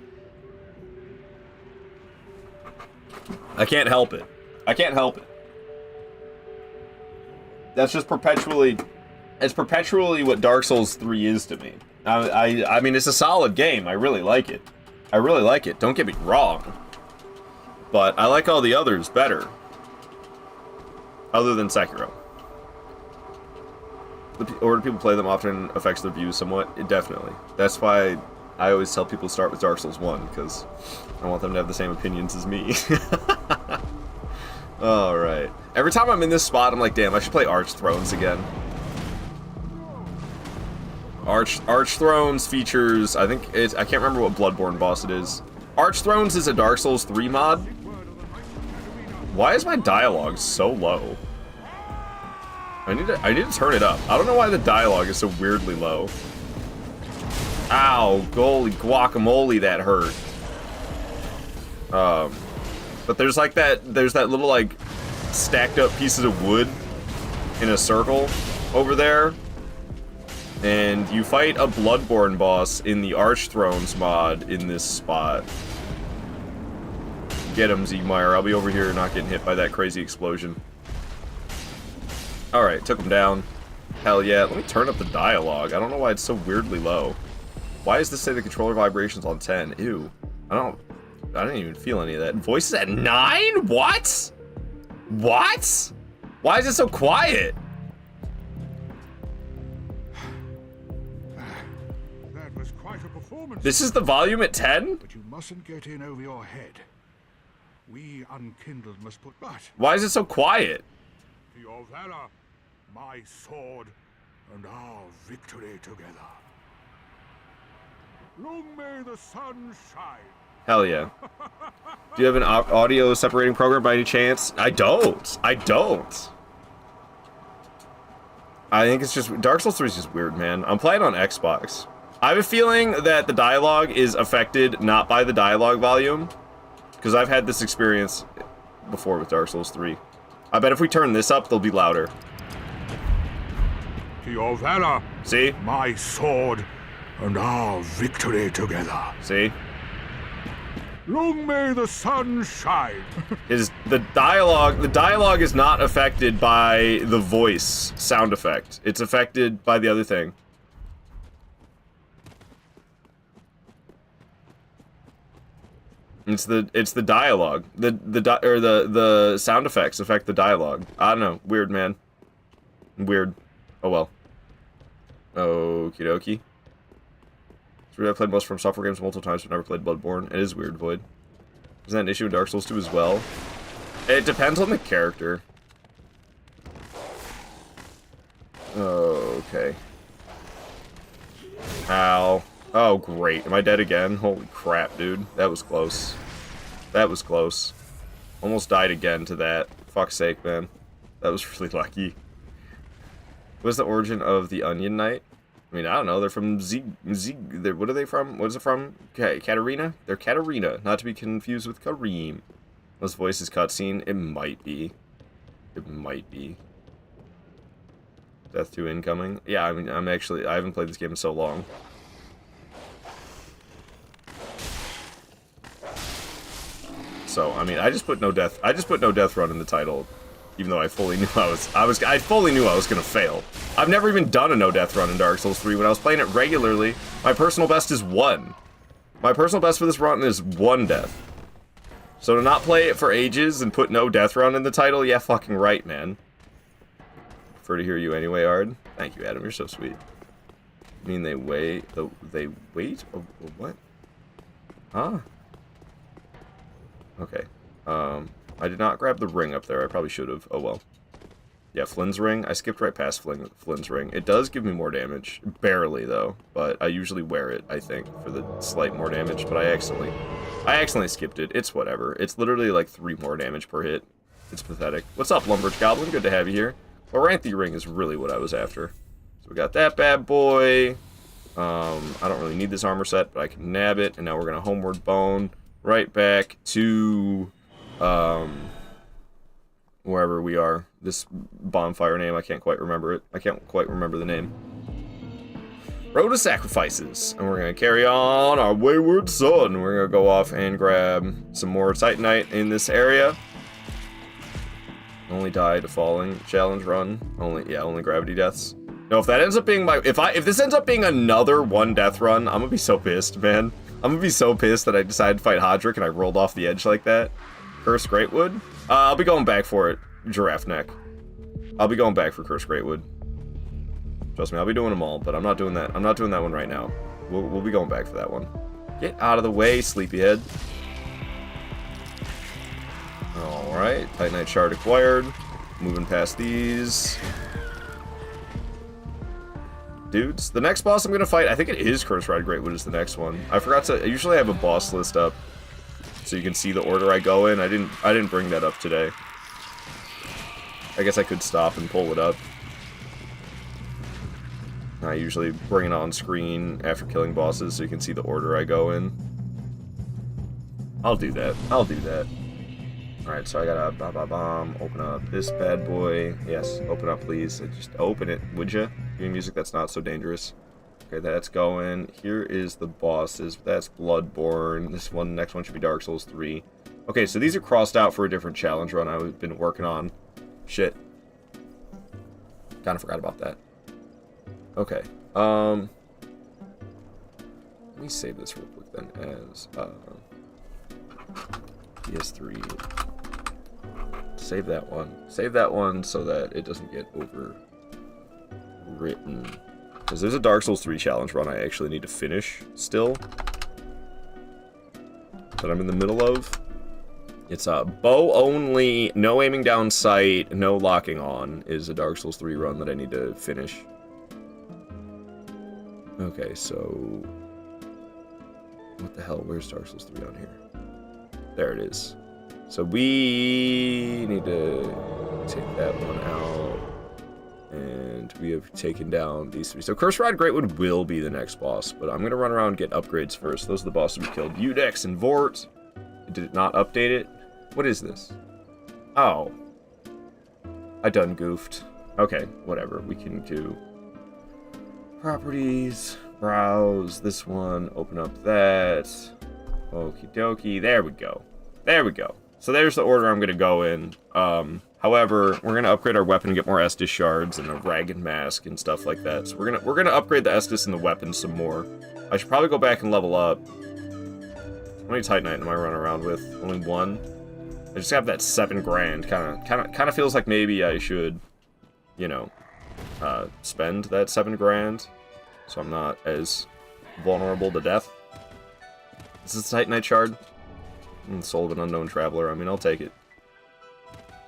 I can't help it. I can't help it. That's just perpetually... It's perpetually what Dark Souls 3 is to me. I mean, it's a solid game. I really like it. I really like it. Don't get me wrong. But I like all the others better. Other than Sekiro. The order people play them often affects their views somewhat. Definitely. That's why I always tell people to start with Dark Souls 1, because I want them to have the same opinions as me. Alright. Every time I'm in this spot, I'm like, damn, I should play Arch Thrones again. Arch Thrones features, I can't remember what Bloodborne boss it is. Arch Thrones is a Dark Souls 3 mod. Why is my dialogue so low? I need to turn it up. I don't know why the dialogue is so weirdly low. Ow, holy guacamole, that hurt. But there's that little like stacked up pieces of wood in a circle over there. And you fight a Bloodborne boss in the Archthrones mod in this spot. Get him, Ziegmeyer. I'll be over here not getting hit by that crazy explosion. Alright, took him down. Hell yeah. Let me turn up the dialogue. I don't know why it's so weirdly low. Why does this say the controller vibrations on 10? Ew. I didn't even feel any of that. Voices at 9? What? What? Why is it so quiet? That was quite a performance. This is the volume at 10? But you mustn't get in over your head. We unkindled must put Why is it so quiet? to your valor, my sword, and our victory together. Long may the sun shine. Hell yeah. Do you have an audio separating program by any chance? I don't. I think it's just... Dark Souls 3 is just weird, man. I'm playing on Xbox. I have a feeling that the dialogue is affected not by the dialogue volume. Because I've had this experience before with Dark Souls 3. I bet if we turn this up, they'll be louder. To your valor, See? my sword, and our victory together. See? Long may the sun shine. The dialogue is not affected by the voice sound effect. It's affected by the other thing. It's the dialogue. The sound effects affect the dialogue. I don't know. Weird, man. Weird. Oh well. Okie dokie. It's weird. I've played most From Software games multiple times, but never played Bloodborne. It is weird, Void. Is that an issue in Dark Souls 2 as well? It depends on the character. Okay. Ow. Oh, great. Am I dead again? Holy crap, dude. That was close. That was close. Almost died again to that. Fuck's sake, man. That was really lucky. What is the origin of the Onion Knight? I mean, I don't know. They're from what are they from? What is it from? Katarina? They're Katarina, not to be confused with Kareem. This voice is cutscene. It might be. It might be. Death 2 incoming. Yeah, I mean, I haven't played this game in so long. So, I mean, I just put no death run in the title, even though I fully knew I fully knew I was gonna fail. I've never even done a no death run in Dark Souls 3. When I was playing it regularly, my personal best is 1. My personal best for this run is 1 death. So to not play it for ages and put no death run in the title, yeah, fucking right, man. Prefer to hear you anyway, Ard. Thank you, Adam. You're so sweet. I mean, they wait? They wait? Oh, what? Huh? Okay. I did not grab the ring up there. I probably should have. Oh, well. Yeah, Flynn's ring. I skipped right past Flynn's ring. It does give me more damage. Barely, though. But I usually wear it, I think, for the slight more damage. But I accidentally skipped it. It's whatever. It's literally like 3 more damage per hit. It's pathetic. What's up, Lumberch Goblin? Good to have you here. Oranthe ring is really what I was after. So we got that bad boy. I don't really need this armor set, but I can nab it. And now we're going to homeward bone right back to... wherever we are. This bonfire name, I can't quite remember it. I can't quite remember the name. Road of Sacrifices. And we're going to carry on our wayward son. We're going to go off and grab some more Titanite in this area. Only die to falling. Challenge run. Only gravity deaths. No, if that ends up being my... If this ends up being another 1 death run, I'm going to be so pissed, man. I'm going to be so pissed that I decided to fight Hodrick and I rolled off the edge like that. Cursed Greatwood? I'll be going back for it. Giraffe Neck. I'll be going back for Cursed Greatwood. Trust me, I'll be doing them all, but I'm not doing that. I'm not doing that one right now. We'll be going back for that one. Get out of the way, sleepyhead. Alright, Titanite Shard acquired. Moving past these dudes. The next boss I'm gonna fight, I think it is Cursed Ride Greatwood is the next one. I forgot to... I usually have a boss list up, so you can see the order I go in. I didn't bring that up today. I guess I could stop and pull it up. I usually bring it on screen after killing bosses so you can see the order I go in. I'll do that. I'll do that. Alright, so I gotta open up this bad boy. Yes, open up please. Just open it, would ya? Game music that's not so dangerous. Okay, that's going. Here is the bosses. That's Bloodborne. This one, next one should be Dark Souls 3. Okay, so these are crossed out for a different challenge run I've been working on. Shit. Kind of forgot about that. Okay. Let me save this real quick then as PS3. Save that one. Save that one so that it doesn't get overwritten. Because there's a Dark Souls 3 challenge run I actually need to finish still. That I'm in the middle of. It's a bow only, no aiming down sight, no locking on, is a Dark Souls 3 run that I need to finish. Okay, so... What the hell? Where's Dark Souls 3 on here? There it is. So we need to take that one out. And we have taken down these 3. So Curse Rod Greatwood will be the next boss, but I'm going to run around and get upgrades first. Those are the bosses we killed. Udex and Vort. Did it not update it? What is this? Oh. I done goofed. Okay, whatever. We can do properties, browse this one, open up that. Okie dokie. There we go. There we go. So there's the order I'm going to go in. However, we're going to upgrade our weapon and get more Estus shards and a ragged mask and stuff like that. So we're gonna upgrade the Estus and the weapon some more. I should probably go back and level up. How many Titanite am I running around with? Only 1? I just have that 7 grand. Kind of feels like maybe I should, you know, spend that 7 grand so I'm not as vulnerable to death. Is this a Titanite shard? Soul of an Unknown Traveler. I mean, I'll take it.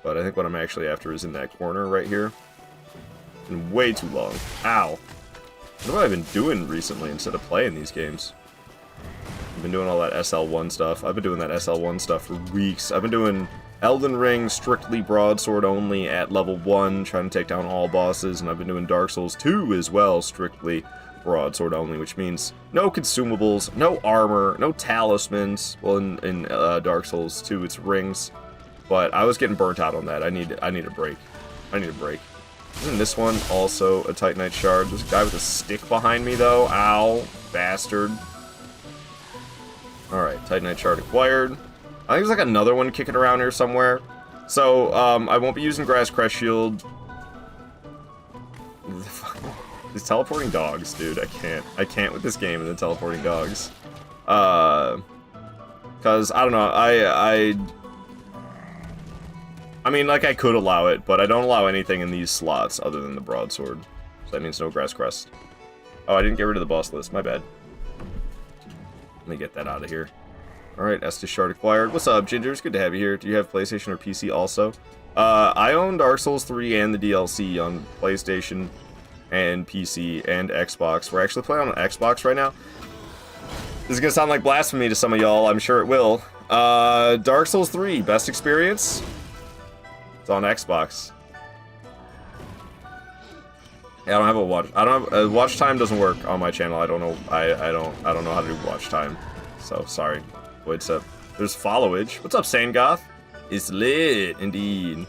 But I think what I'm actually after is in that corner right here. It's been way too long. Ow. What have I been doing recently instead of playing these games? I've been doing all that SL1 stuff. I've been doing that SL1 stuff for weeks. I've been doing Elden Ring, strictly broadsword only at level 1, trying to take down all bosses. And I've been doing Dark Souls 2 as well, strictly broadsword only, which means no consumables, no armor, no talismans. Well, in Dark Souls 2, it's rings. But I was getting burnt out on that. I need a break. I need a break. Isn't this one also a Titanite shard? There's a guy with a stick behind me, though. Ow. Bastard. Alright, Titanite shard acquired. I think there's like another one kicking around here somewhere. So, I won't be using Grass Crest Shield. These teleporting dogs, dude. I can't with this game and the teleporting dogs. Cause, I don't know, I mean, like, I could allow it, but I don't allow anything in these slots other than the broadsword. So that means no Grass Crest. Oh, I didn't get rid of the boss list. My bad. Let me get that out of here. Alright, Estus Shard acquired. What's up, Ginger? It's good to have you here. Do you have PlayStation or PC also? I own Dark Souls 3 and the DLC on PlayStation and PC and Xbox. We're actually playing on Xbox right now. This is gonna sound like blasphemy to some of y'all. I'm sure it will. Dark Souls 3, best experience? It's on Xbox. Yeah, I don't have a watch. I don't have watch time doesn't work on my channel. I don't know. I don't know how to do watch time. So sorry. What's up? There's followage. What's up, Sangoth? It's lit indeed.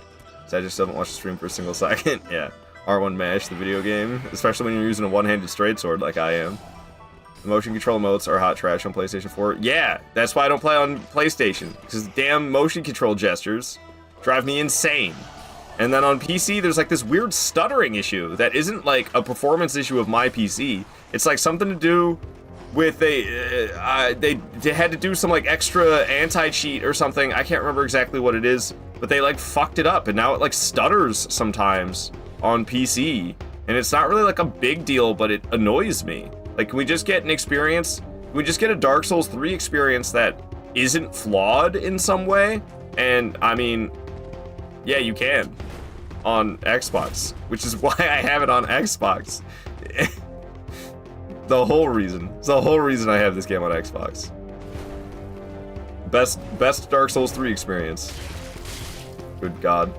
So I just haven't watched the stream for a single second. Yeah. R1 Mash, the video game, especially when you're using a one-handed straight sword like I am. The motion control emotes are hot trash on PlayStation 4. Yeah, that's why I don't play on PlayStation, because damn motion control gestures drive me insane. And then on PC, there's like this weird stuttering issue that isn't like a performance issue of my PC. It's like something to do with they had to do some like extra anti-cheat or something. I can't remember exactly what it is, but they like fucked it up and now it like stutters sometimes on PC. And it's not really like a big deal, but it annoys me. Like, can we just get an experience? Can we just get a Dark Souls 3 experience that isn't flawed in some way? And I mean, yeah, you can on Xbox, which is why I have it on Xbox. The whole reason. It's the whole reason I have this game on Xbox. Best Dark Souls 3 experience. Good God.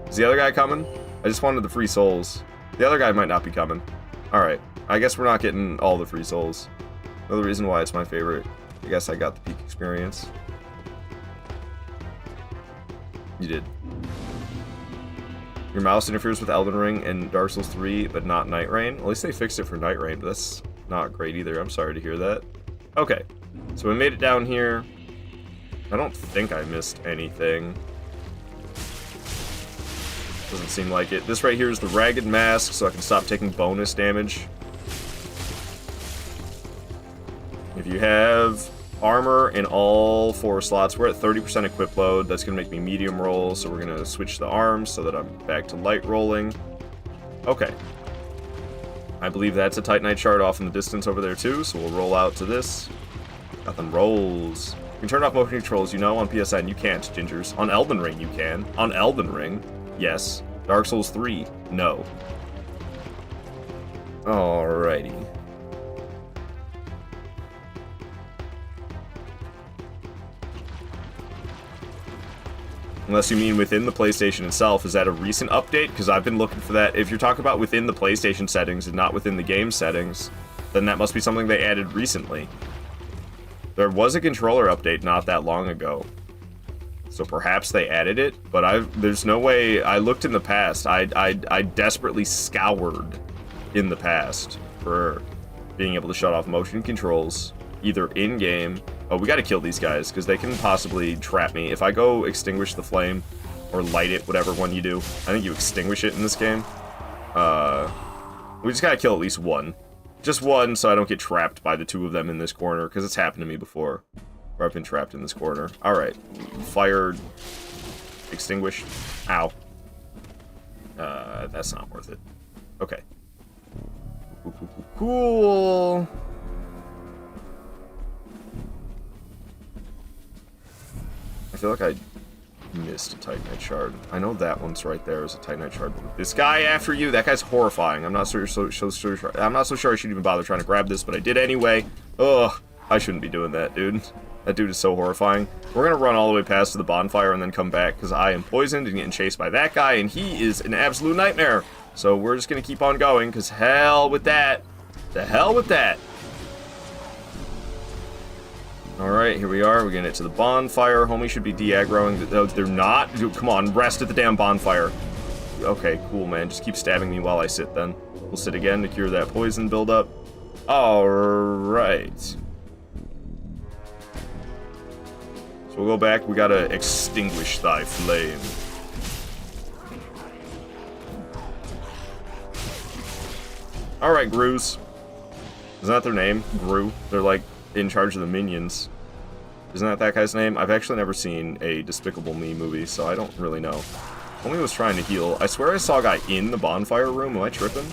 Is the other guy coming? I just wanted the free souls. The other guy might not be coming. Alright. I guess we're not getting all the free souls. Another reason why it's my favorite. I guess I got the peak experience. You did. Your mouse interferes with Elden Ring and Dark Souls 3, but not Night Rain. At least they fixed it for Night Rain, but that's not great either. I'm sorry to hear that. Okay, so we made it down here. I don't think I missed anything. Doesn't seem like it. This right here is the Ragged Mask, so I can stop taking bonus damage. If you have armor in all 4 slots, we're at 30% equip load. That's going to make me medium roll, so we're going to switch the arms so that I'm back to light rolling. Okay. I believe that's a Titanite shard off in the distance over there too, so we'll roll out to this. Got them rolls. You can turn off motion controls, you know, on PSN. You can't, Gingers. On Elden Ring, you can. On Elden Ring, yes. Dark Souls 3, no. Alrighty. Unless you mean within the PlayStation itself. Is that a recent update? Because I've been looking for that. If you're talking about within the PlayStation settings and not within the game settings, then that must be something they added recently. There was a controller update not that long ago. So perhaps they added it, but there's no way. I looked in the past. I desperately scoured in the past for being able to shut off motion controls, either in-game. Oh, we gotta kill these guys, because they can possibly trap me. If I go extinguish the flame, or light it, whatever one you do. I think you extinguish it in this game. We just gotta kill at least one. Just one, so I don't get trapped by the 2 of them in this corner, because it's happened to me before, where I've been trapped in this corner. Alright. Fire. Extinguish. Ow. That's not worth it. Okay. Cool. I feel like I missed a Titanite shard. I know that one's right there is a Titanite shard. This guy after you, that guy's horrifying. I'm not so sure I should even bother trying to grab this, but I did anyway. Ugh, I shouldn't be doing that, dude. That dude is so horrifying. We're gonna run all the way past to the bonfire and then come back, because I am poisoned and getting chased by that guy, and he is an absolute nightmare. So we're just gonna keep on going, because hell with that. The hell with that. Alright, here we are. We're getting it to the bonfire. Homie should be de-aggroing. No, they're not. Dude, come on, rest at the damn bonfire. Okay, cool, man. Just keep stabbing me while I sit, then. We'll sit again to cure that poison buildup. Alright. So we'll go back. We gotta extinguish thy flame. Alright, Grues. Isn't that their name? Gru. They're like in charge of the minions. Isn't that guy's name? I've actually never seen a Despicable Me movie, so I don't really know. Homie was trying to heal. I swear I saw a guy in the bonfire room. Am I tripping?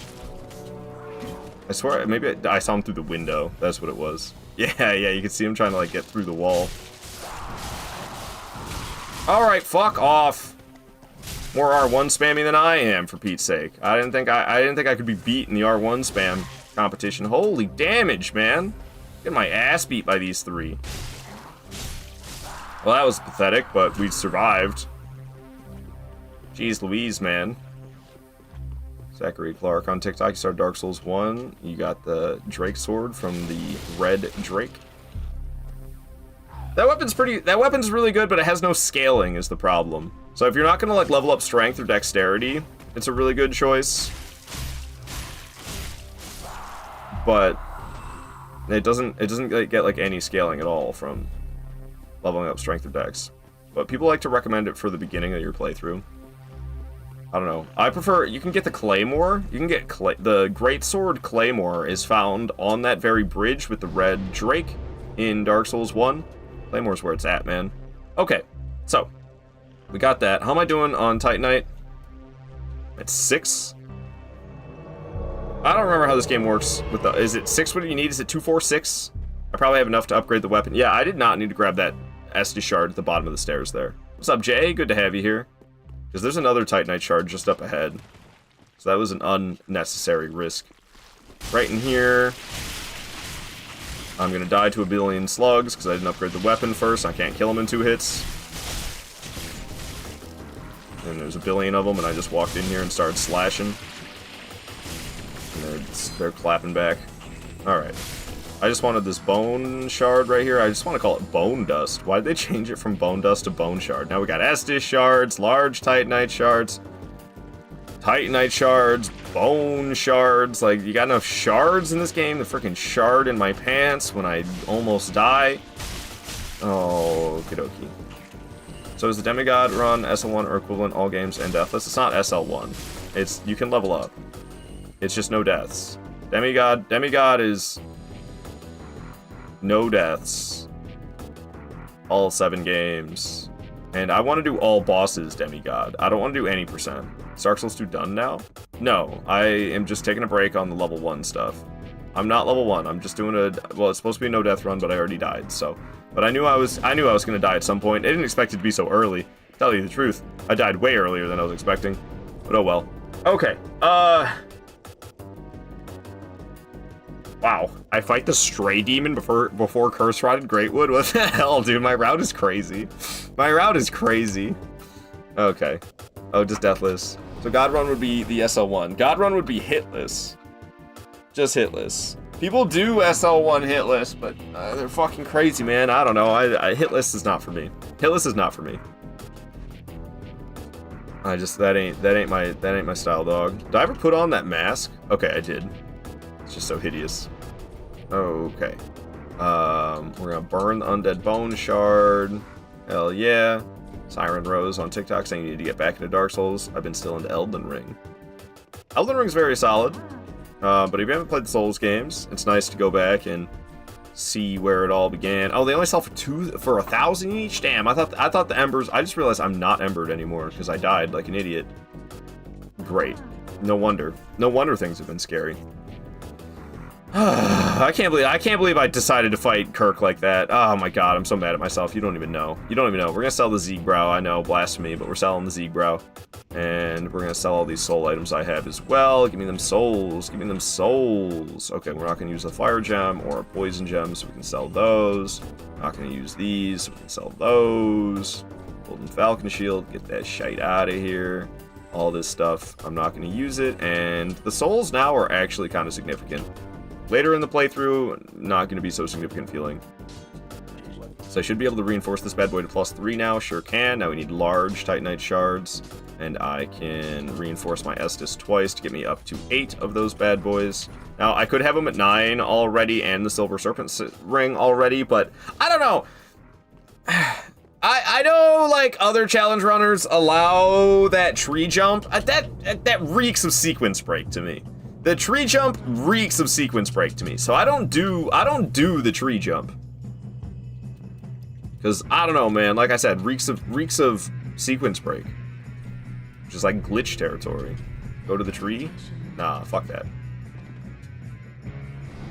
I swear, maybe I saw him through the window. That's what it was. Yeah, you can see him trying to, like, get through the wall. Alright, fuck off. More R1 spammy than I am, for Pete's sake. I didn't think I could be beat in the R1 spam competition. Holy damage, man. Getting my ass beat by these 3. Well, that was pathetic, but we survived. Jeez Louise, man. Zachary Clark on TikTok. You started Dark Souls 1. You got the Drake sword from the Red Drake. That weapon's really good, but it has no scaling is the problem. So if you're not gonna like level up strength or dexterity, it's a really good choice. But it doesn't get like any scaling at all from leveling up strength or dex. But people like to recommend it for the beginning of your playthrough. I don't know. I prefer, you can get the Claymore. You can get the Greatsword Claymore is found on that very bridge with the Red Drake in Dark Souls 1. Claymore's where it's at, man. Okay, so we got that. How am I doing on Titanite? At 6? I don't remember how this game works with the, is it 6 what do you need? Is it 2, 4, 6? I probably have enough to upgrade the weapon. Yeah, I did not need to grab that Estus shard at the bottom of the stairs there. What's up, Jay? Good to have you here. Because there's another Titanite shard just up ahead. So that was an unnecessary risk. Right in here. I'm going to die to a billion slugs because I didn't upgrade the weapon first. I can't kill him in 2 hits. And there's a billion of them, and I just walked in here and started slashing. And they're clapping back. Alright. I just wanted this bone shard right here. I just want to call it bone dust. Why'd they change it from bone dust to bone shard? Now we got Estus shards, large Titanite shards. Titanite shards, bone shards. Like, you got enough shards in this game to freaking shard in my pants when I almost die. Oh, okie dokie. So is the Demigod run SL1 or equivalent all games and Deathless? It's not SL1. It's, you can level up. It's just no deaths. Demigod is no deaths. All 7 games. And I want to do all bosses Demigod. I don't want to do any percent. Is Dark Souls 2 done now? No, I am just taking a break on the level 1 stuff. I'm not level 1. I'm just doing a, well, it's supposed to be a no death run, but I already died, so. But I knew I was gonna die at some point. I didn't expect it to be so early. Tell you the truth, I died way earlier than I was expecting. But oh well. Okay. Wow. I fight the Stray Demon before Curse Rotted Greatwood? What the hell, dude? My route is crazy. My route is crazy. Okay. Oh, just Deathless. So God Run would be the SL1. God Run would be hitless. Just hitless. People do SL1 hitless, but they're fucking crazy, man. I don't know. Hitless is not for me. Hitless is not for me. I just that ain't my style, dog. Did I ever put on that mask? Okay, I did. It's just so hideous. Okay. We're gonna burn the Undead Bone Shard. Hell yeah. Siren Rose on TikTok saying you need to get back into Dark Souls. I've been still into Elden Ring. Elden Ring's very solid. But if you haven't played the Souls games, it's nice to go back and see where it all began. Oh, they only sell for 1,000 each? Damn, I thought the embers, I just realized I'm not embered anymore because I died like an idiot. Great. No wonder. No wonder things have been scary. I can't believe I decided to fight Kirk like that. Oh my god, I'm so mad at myself. You don't even know. You don't even know. We're gonna sell the Zeegbrow. I know, blasphemy, but we're selling the Zeegbrow. And we're gonna sell all these soul items I have as well. Give me them souls. Give me them souls. Okay, we're not gonna use a fire gem or a poison gem, so we can sell those. Not gonna use these, so we can sell those. Golden Falcon Shield, get that shite out of here. All this stuff, I'm not gonna use it. And the souls now are actually kind of significant. Later in the playthrough, not going to be so significant feeling. So I should be able to reinforce this bad boy to +3 now. Sure can. Now we need large Titanite shards. And I can reinforce my Estus twice to get me up to 8 of those bad boys. Now, I could have them at 9 already and the Silver Serpent Ring already, but I don't know. I know, like, other challenge runners allow that tree jump. That reeks of sequence break to me. The tree jump reeks of sequence break to me, so I don't do the tree jump. Cause I don't know, man. Like I said, reeks of sequence break, which is like glitch territory. Go to the tree? Nah, fuck that.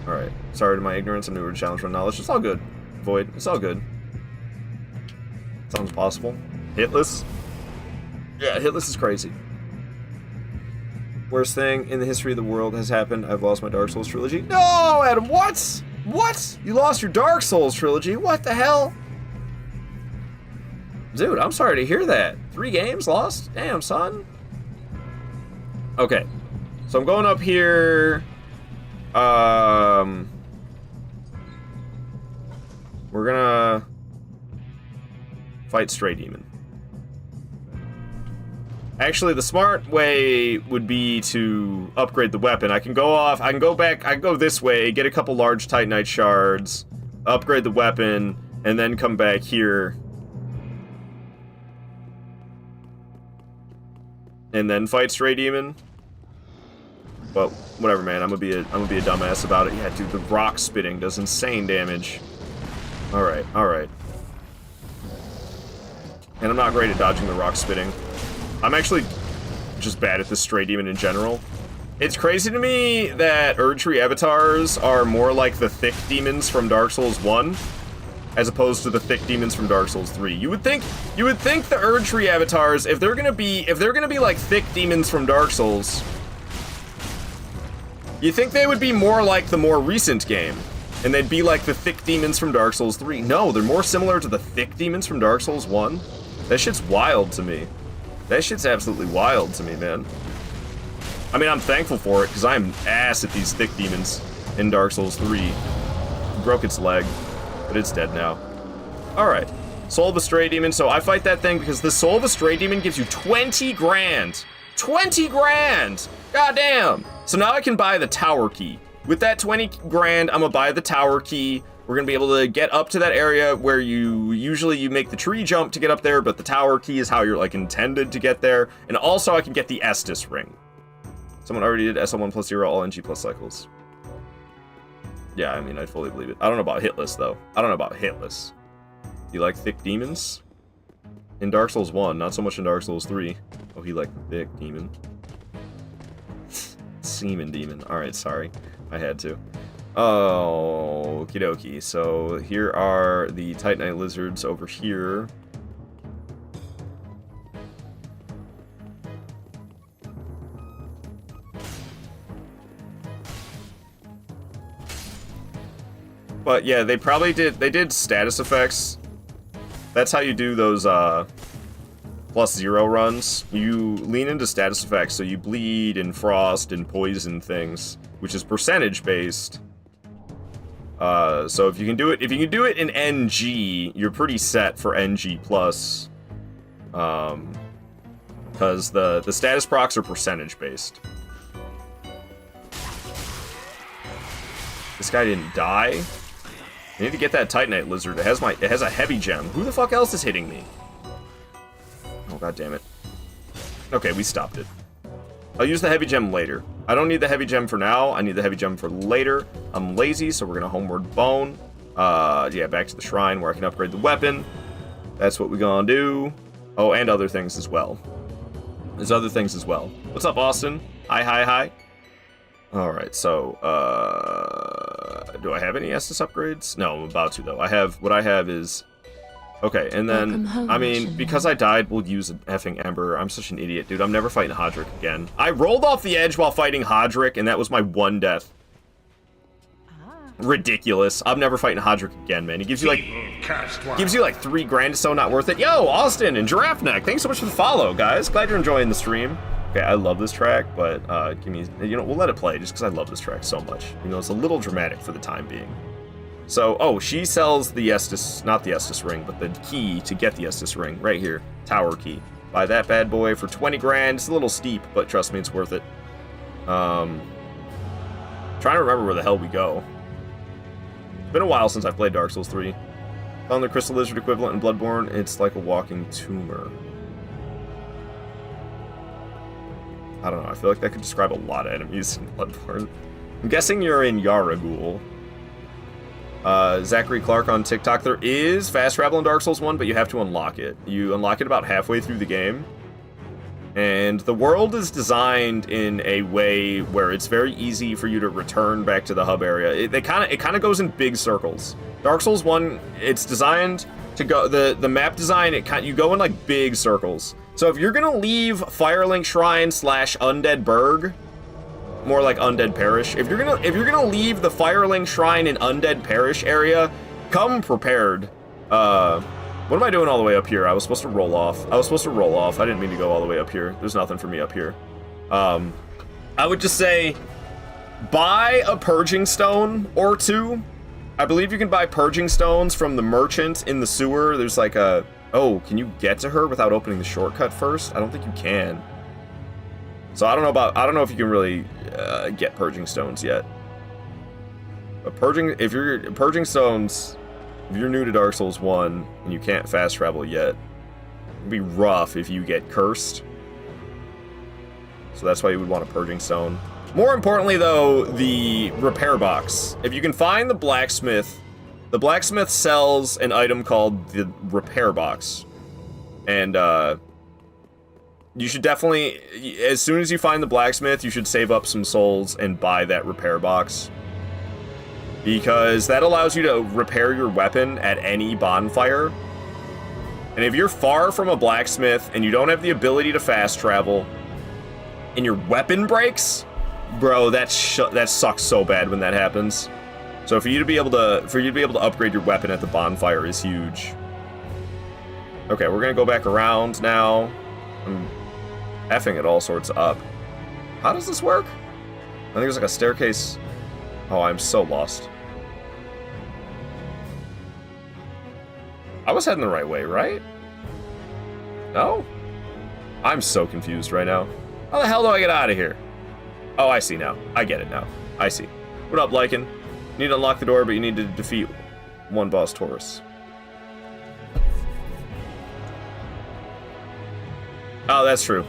All right, sorry to my ignorance. I'm newer to challenge run knowledge. It's all good, Void. It's all good. Sounds possible. Hitless? Yeah, hitless is crazy. Worst thing in the history of the world has happened. I've lost my Dark Souls trilogy. No, Adam, what? What? You lost your Dark Souls trilogy? What the hell? Dude, I'm sorry to hear that. 3 games lost? Damn, son. Okay. So I'm going up here. We're gonna fight Stray Demon. Actually, the smart way would be to upgrade the weapon. I can go off, I can go back, I can go this way, get a couple large Titanite shards, upgrade the weapon, and then come back here. And then fight Stray Demon. But whatever, man, I'm gonna be a dumbass about it. Yeah, dude, the rock spitting does insane damage. Alright, alright. And I'm not great at dodging the rock spitting. I'm actually just bad at this Stray Demon in general. It's crazy to me that Erdtree avatars are more like the thick demons from Dark Souls 1, as opposed to the thick demons from Dark Souls 3. You would think the Erdtree avatars, if they're gonna be like thick demons from Dark Souls, you think they would be more like the more recent game, and they'd be like the thick demons from Dark Souls 3. No, they're more similar to the thick demons from Dark Souls 1. That shit's wild to me. That shit's absolutely wild to me, man. I mean, I'm thankful for it, because I'm ass at these thick demons in Dark Souls 3. Broke its leg, but it's dead now. Alright. Soul of a Stray Demon. So I fight that thing because the Soul of a Stray Demon gives you 20 grand. 20 grand! Goddamn! So now I can buy the tower key. With that 20 grand, I'm gonna buy the tower key. We're gonna be able to get up to that area where you make the tree jump to get up there, but the tower key is how you're like intended to get there. And also I can get the Estus ring. Someone already did SL1 plus 0, all NG plus cycles. Yeah, I mean, I fully believe it. I don't know about hitless, though. I don't know about hitless. You like thick demons? In Dark Souls 1, not so much in Dark Souls 3. Oh, he liked the thick demon. Semen demon. Alright, sorry. I had to. Oh, okie dokie. So, here are the Titanite lizards over here. But yeah, they did status effects. That's how you do those plus 0 runs. You lean into status effects, so you bleed and frost and poison things, which is percentage based. So if you can do it in NG, you're pretty set for NG plus. Because the status procs are percentage based. This guy didn't die. I need to get that Titanite lizard. It has a heavy gem. Who the fuck else is hitting me? Oh, god damn it. Okay, we stopped it. I'll use the heavy gem later. I don't need the heavy gem for now. I need the heavy gem for later. I'm lazy, so we're gonna homeward bone. Yeah, back to the shrine where I can upgrade the weapon. That's what we're gonna do. Oh, and other things as well. There's other things as well. What's up, Austin? Hi. Alright, so, do I have any Estus upgrades? No, I'm about to, though. What I have is... Okay, and then, I mean, because I died, we'll use an effing Ember. I'm such an idiot, dude. I'm never fighting Hodrick again. I rolled off the edge while fighting Hodrick, and that was my one death. Ridiculous. I'm never fighting Hodrick again, man. He gives you, like 3 grand, so not worth it. Yo, Austin and Giraffe Neck, thanks so much for the follow, guys. Glad you're enjoying the stream. Okay, I love this track, but give me, we'll let it play just because I love this track so much. It's a little dramatic for the time being. So, oh, she sells the Estus, not the Estus ring, but the key to get the Estus ring right here, tower key. Buy that bad boy for 20 grand. It's a little steep, but trust me, it's worth it. Trying to remember where the hell we go. It's been a while since I've played Dark Souls 3. Found the Crystal Lizard equivalent in Bloodborne. It's like a walking tumor. I don't know, I feel like that could describe a lot of enemies in Bloodborne. I'm guessing you're in Yaragul. Zachary Clark on TikTok. There is fast travel in Dark Souls 1, but you have to unlock it. You unlock it about halfway through the game. And the world is designed in a way where it's very easy for you to return back to the hub area. It kind of goes in big circles. Dark Souls 1, it's designed to go, the map design, you go in like big circles. So if you're gonna leave Firelink Shrine / Undead Burg, more like Undead Parish, if you're gonna leave the Firelink Shrine in Undead Parish area, come prepared. What am I doing all the way up here? I was supposed to roll off. I didn't mean to go all the way up here. There's nothing for me up here. I would just say, buy a Purging Stone or 2. I believe you can buy Purging Stones from the merchant in the sewer. There's like a... Oh, can you get to her without opening the shortcut first? I don't think you can. So I don't know if you can really get Purging Stones yet. But Purging Stones, if you're new to Dark Souls 1 and you can't fast travel yet, it'd be rough if you get cursed. So that's why you would want a Purging Stone. More importantly though, the repair box. If you can find the blacksmith sells an item called the repair box. And you should definitely, as soon as you find the blacksmith, you should save up some souls and buy that repair box. Because that allows you to repair your weapon at any bonfire. And if you're far from a blacksmith and you don't have the ability to fast travel, and your weapon breaks, bro, that sucks so bad when that happens. So for you to be able to upgrade your weapon at the bonfire is huge. Okay, we're gonna go back around now. I'm effing it all sorts up. How does this work? I think there's like a staircase. Oh, I'm so lost. I was heading the right way, right? No? I'm so confused right now. How the hell do I get out of here? Oh, I see now. I get it now. I see. What up, Lycan? You need to unlock the door, but you need to defeat one boss Taurus. Oh, that's true.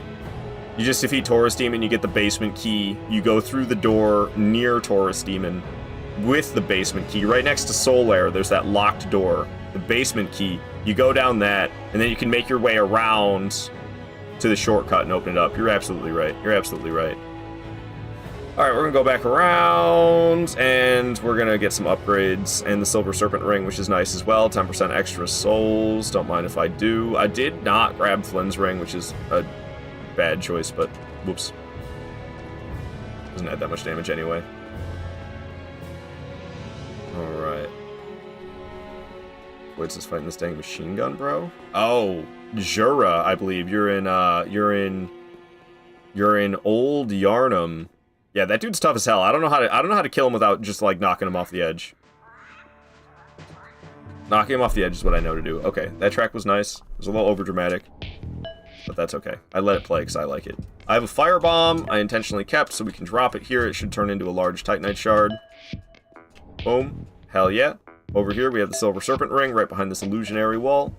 You just defeat Taurus Demon, you get the basement key, you go through the door near Taurus Demon with the basement key. Right next to Solaire, there's that locked door, the basement key. You go down that, and then you can make your way around to the shortcut and open it up. You're absolutely right. You're absolutely right. Alright, we're gonna go back around, and we're gonna get some upgrades, and the Silver Serpent Ring, which is nice as well. 10% extra souls, don't mind if I do. I did not grab Flynn's Ring, which is a bad choice, but whoops. Doesn't add that much damage anyway. Alright. What's this fighting this dang machine gun, bro? Oh, Jura, I believe. You're in Old Yarnum. Yeah, that dude's tough as hell. I don't know how to kill him without just like knocking him off the edge. Knocking him off the edge is what I know to do. Okay, that track was nice. It was a little overdramatic, but that's okay. I let it play because I like it. I have a firebomb I intentionally kept so we can drop it here. It should turn into a large Titanite shard. Boom. Hell yeah. Over here we have the Silver Serpent Ring right behind this illusionary wall.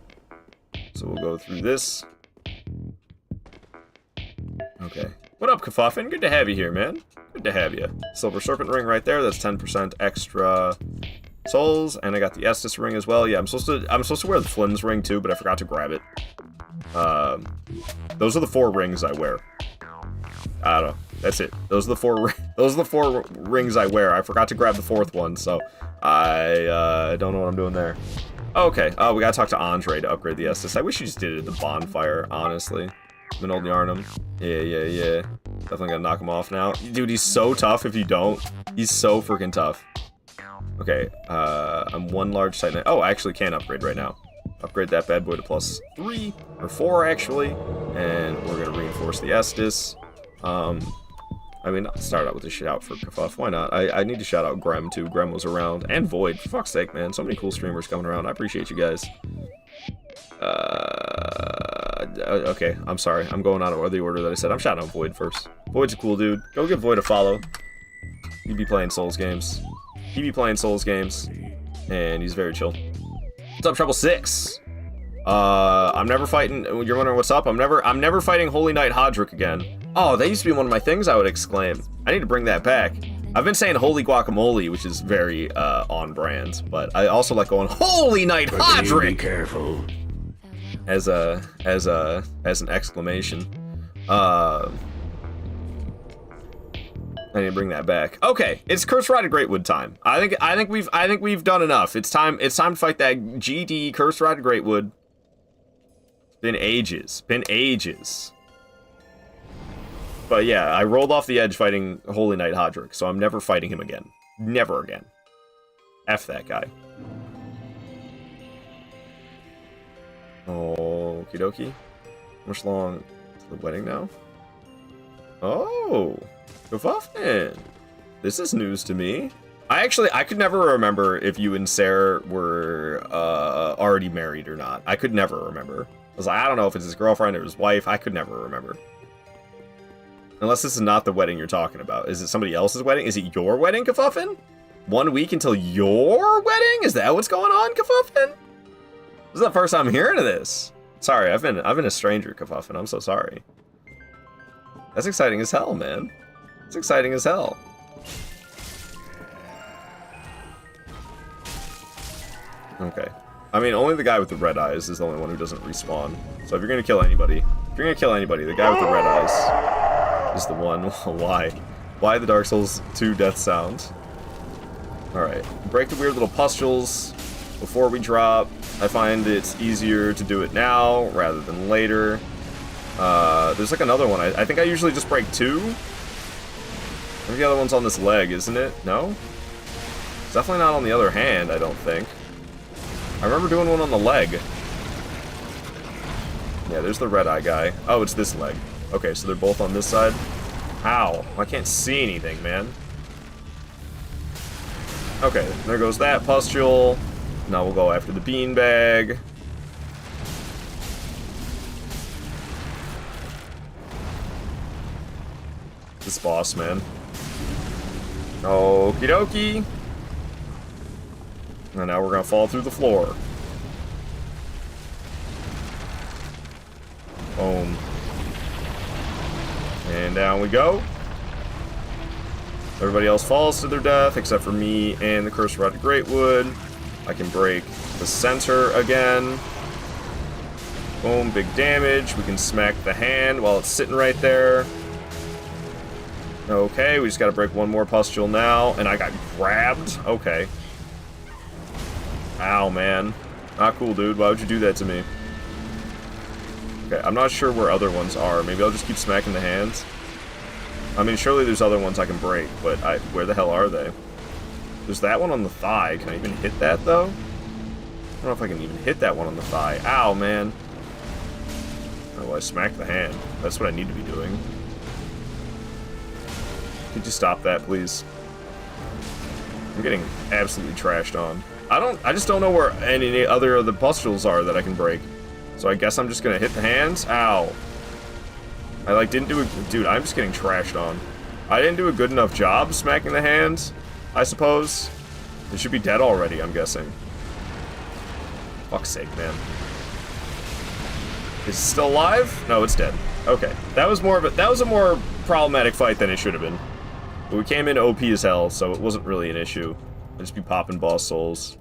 So we'll go through this. Okay. What up, Kafuffin? Good to have you here, man. Good to have you. Silver Serpent Ring right there. That's 10% extra souls, and I got the Estus Ring as well. Yeah, I'm supposed to wear the Flynn's Ring too, but I forgot to grab it. Those are the 4 rings I wear. I don't know. That's it. Those are the 4 rings I wear. I forgot to grab the 4th one, so I don't know what I'm doing there. Okay. We gotta talk to Andre to upgrade the Estus. I wish you just did it at the bonfire, honestly. An Old Yarnum. Yeah. Definitely gonna knock him off now. Dude, he's so tough if you don't. He's so freaking tough. Okay, I'm 1 large Titanite. Oh, I actually can upgrade right now. Upgrade that bad boy to +3, or 4 actually. And we're gonna reinforce the Estus. I mean, I'll start out with a shout for Kafuff. Why not? I need to shout out Grem too. Grem was around. And Void. For fuck's sake, man. So many cool streamers coming around. I appreciate you guys. Okay, I'm sorry. I'm going out of the order that I said. I'm shouting out Void first. Void's a cool dude. Go give Void a follow. He'd be playing Souls games. And he's very chill. What's up, Trouble 6? I'm never fighting. You're wondering what's up? I'm never fighting Holy Knight Hodrick again. Oh, that used to be one of my things I would exclaim. I need to bring that back. I've been saying Holy Guacamole, which is very on brand, but I also like going Holy Knight Hodrick. Be careful. As an exclamation. I need to bring that back. Okay, it's Curse Ride of Greatwood time. I think we've done enough. It's time to fight that GD Curse Ride of Greatwood. Been ages. But yeah, I rolled off the edge fighting Holy Knight Hodrick, so I'm never fighting him again. Never again. F that guy. Okie dokie. How much long to the wedding now? Oh, Kafuffin. This is news to me. I could never remember if you and Sarah were already married or not. I could never remember. I was like, I don't know if it's his girlfriend or his wife. I could never remember. Unless this is not the wedding you're talking about. Is it somebody else's wedding? Is it your wedding, Kafuffin? 1 week until your wedding? Is that what's going on, Kafuffin? This is the first time I'm hearing of this. Sorry, I've been a stranger, Kafuffin. I'm so sorry. That's exciting as hell, man. It's exciting as hell. Okay. I mean, only the guy with the red eyes is the only one who doesn't respawn. So if you're gonna kill anybody, the guy with the red eyes is the one. Why? Why the Dark Souls 2 death sound? Alright. Break the weird little pustules before we drop. I find it's easier to do it now rather than later. There's like another one. I think I usually just break 2. I think the other one's on this leg, isn't it? No? It's definitely not on the other hand, I don't think. I remember doing one on the leg. Yeah, there's the red eye guy. Oh, it's this leg. Okay, so they're both on this side. Ow. I can't see anything, man. Okay, there goes that pustule. Now we'll go after the beanbag. this boss, man. Okie dokie. And now we're gonna fall through the floor. Boom. And down we go. Everybody else falls to their death, except for me and the Cursed Rod of Greatwood. I can break the center again. Boom, big damage. We can smack the hand while it's sitting right there. Okay, we just gotta break one more pustule now, and I got grabbed? Okay. Ow, man. Not cool, dude. Why would you do that to me? Okay, I'm not sure where other ones are. Maybe I'll just keep smacking the hands. I mean, surely there's other ones I can break, but where the hell are they? There's that one on the thigh. Can I even hit that, though? I don't know if I can even hit that one on the thigh. Ow, man. Oh, I smacked the hand. That's what I need to be doing. Could you stop that, please? I'm getting absolutely trashed on. I just don't know where any other of the pustules are that I can break. So I guess I'm just gonna hit the hands. Ow. I like didn't do a dude, I'm just getting trashed on. I didn't do a good enough job smacking the hands, I suppose. It should be dead already, I'm guessing. Fuck's sake, man. Is it still alive? No, it's dead. Okay. That was a more problematic fight than it should have been. But we came in OP as hell, so it wasn't really an issue. I'd just be popping boss souls.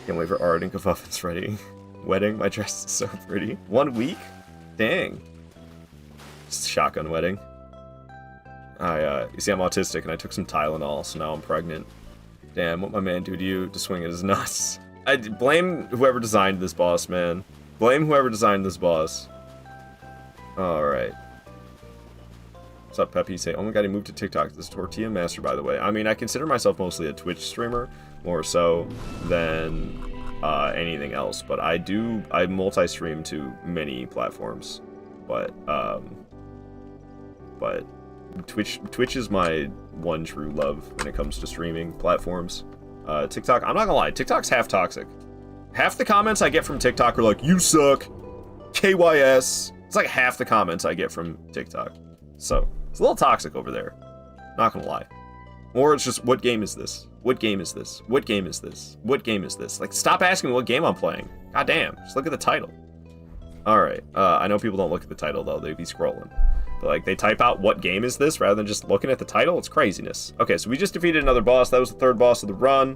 Can't wait for Art and Kafuffin's ready. Wedding, my dress is so pretty. 1 week? Dang. Just a shotgun wedding. You see, I'm autistic and I took some Tylenol, so now I'm pregnant. Damn, what my man do to you to swing at his nuts? I blame whoever designed this boss, man. Blame whoever designed this boss. Alright. What's up, Peppy? Say, oh my god, he moved to TikTok. This tortilla master, by the way. I mean, I consider myself mostly a Twitch streamer, more so than anything else. But I multi-stream to many platforms. But Twitch is my one true love when it comes to streaming platforms. TikTok, I'm not gonna lie, TikTok's half toxic. Half the comments I get from TikTok are like, you suck, KYS. It's like half the comments I get from TikTok. So, it's a little toxic over there. Not gonna lie. Or it's just, what game is this? What game is this? What game is this? What game is this? Like, stop asking me what game I'm playing. God damn, just look at the title. Alright, I know people don't look at the title though, they'd be scrolling. But like, they type out what game is this rather than just looking at the title, it's craziness. Okay, so we just defeated another boss, that was the third boss of the run.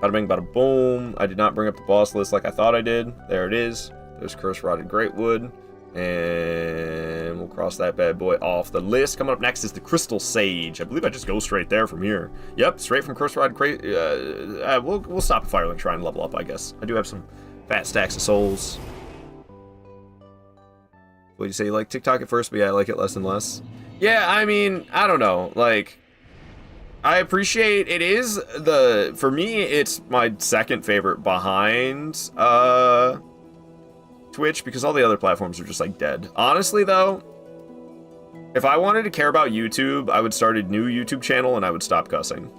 Bada bing, bada boom. I did not bring up the boss list like I thought I did. There it is. There's Cursed Rod of Greatwood. And we'll cross that bad boy off the list. Coming up next is the Crystal Sage. I believe I just go straight there from here. Yep, straight from Cursed Rod. We'll stop at Firelink Shrine and level up, I guess. I do have some fat stacks of souls. What do you say? You like TikTok at first, but yeah, I like it less and less. Yeah, I mean, I don't know. Like, I appreciate it is for me, it's my second favorite behind Twitch, because all the other platforms are just like dead. Honestly though, if I wanted to care about YouTube, I would start a new YouTube channel and I would stop cussing.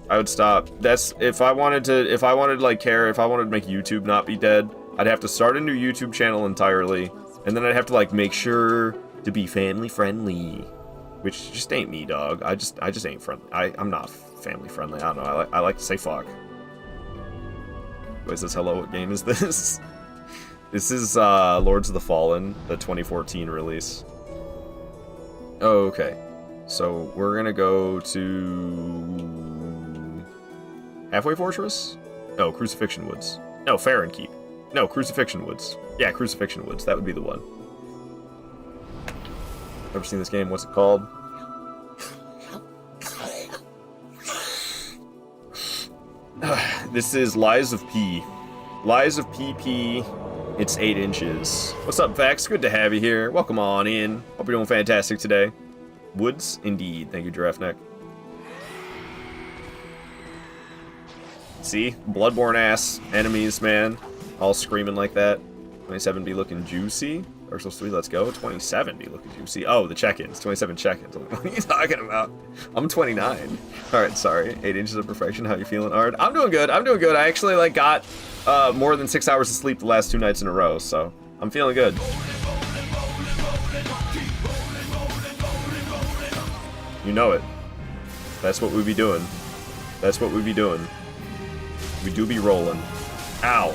I would stop. That's if I wanted to like care, if I wanted to make YouTube not be dead, I'd have to start a new YouTube channel entirely, and then I'd have to like make sure to be family friendly, which just ain't me, dog. I just ain't friendly. I'm not family friendly. I don't know. I like to say fuck. Wait, says hello. What game is this? This is Lords of the Fallen, the 2014 release. Oh, okay. So we're gonna go to Halfway Fortress? No, Crucifixion Woods. No, Farron Keep. No, Crucifixion Woods. Yeah, Crucifixion Woods. That would be the one. Ever seen this game? What's it called? This is Lies of P. Lies of PP. It's 8 inches. What's up, Vex? Good to have you here. Welcome on in. Hope you're doing fantastic today. Woods? Indeed. Thank you, Giraffe Neck. See? Bloodborne-ass enemies, man. All screaming like that. 27 be looking juicy. Dark Souls 3, let's go. 27 be looking juicy. Oh, the check-ins. 27 check-ins. What are you talking about? I'm 29. Alright, sorry. 8 inches of perfection. How you feeling, Ard? I'm doing good. I'm doing good. I actually, like, got more than 6 hours of sleep the last 2 nights in a row, so I'm feeling good. You know it. That's what we be doing. That's what we be doing. We do be rolling. Ow.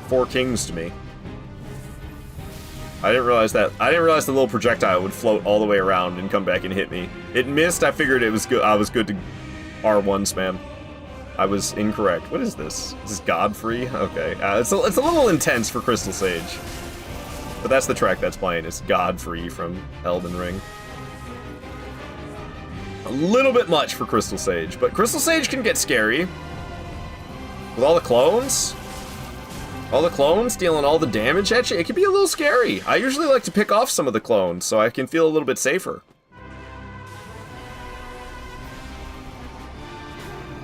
4 kings to me. I didn't realize that. I didn't realize the little projectile would float all the way around and come back and hit me. It missed. I figured it was good. I was good to R1 spam. I was incorrect. What is this? Is this Godfrey? Okay. It's a little intense for Crystal Sage. But that's the track that's playing. It's Godfrey from Elden Ring. A little bit much for Crystal Sage, but Crystal Sage can get scary. With all the clones? All the clones dealing all the damage at you? It can be a little scary. I usually like to pick off some of the clones so I can feel a little bit safer.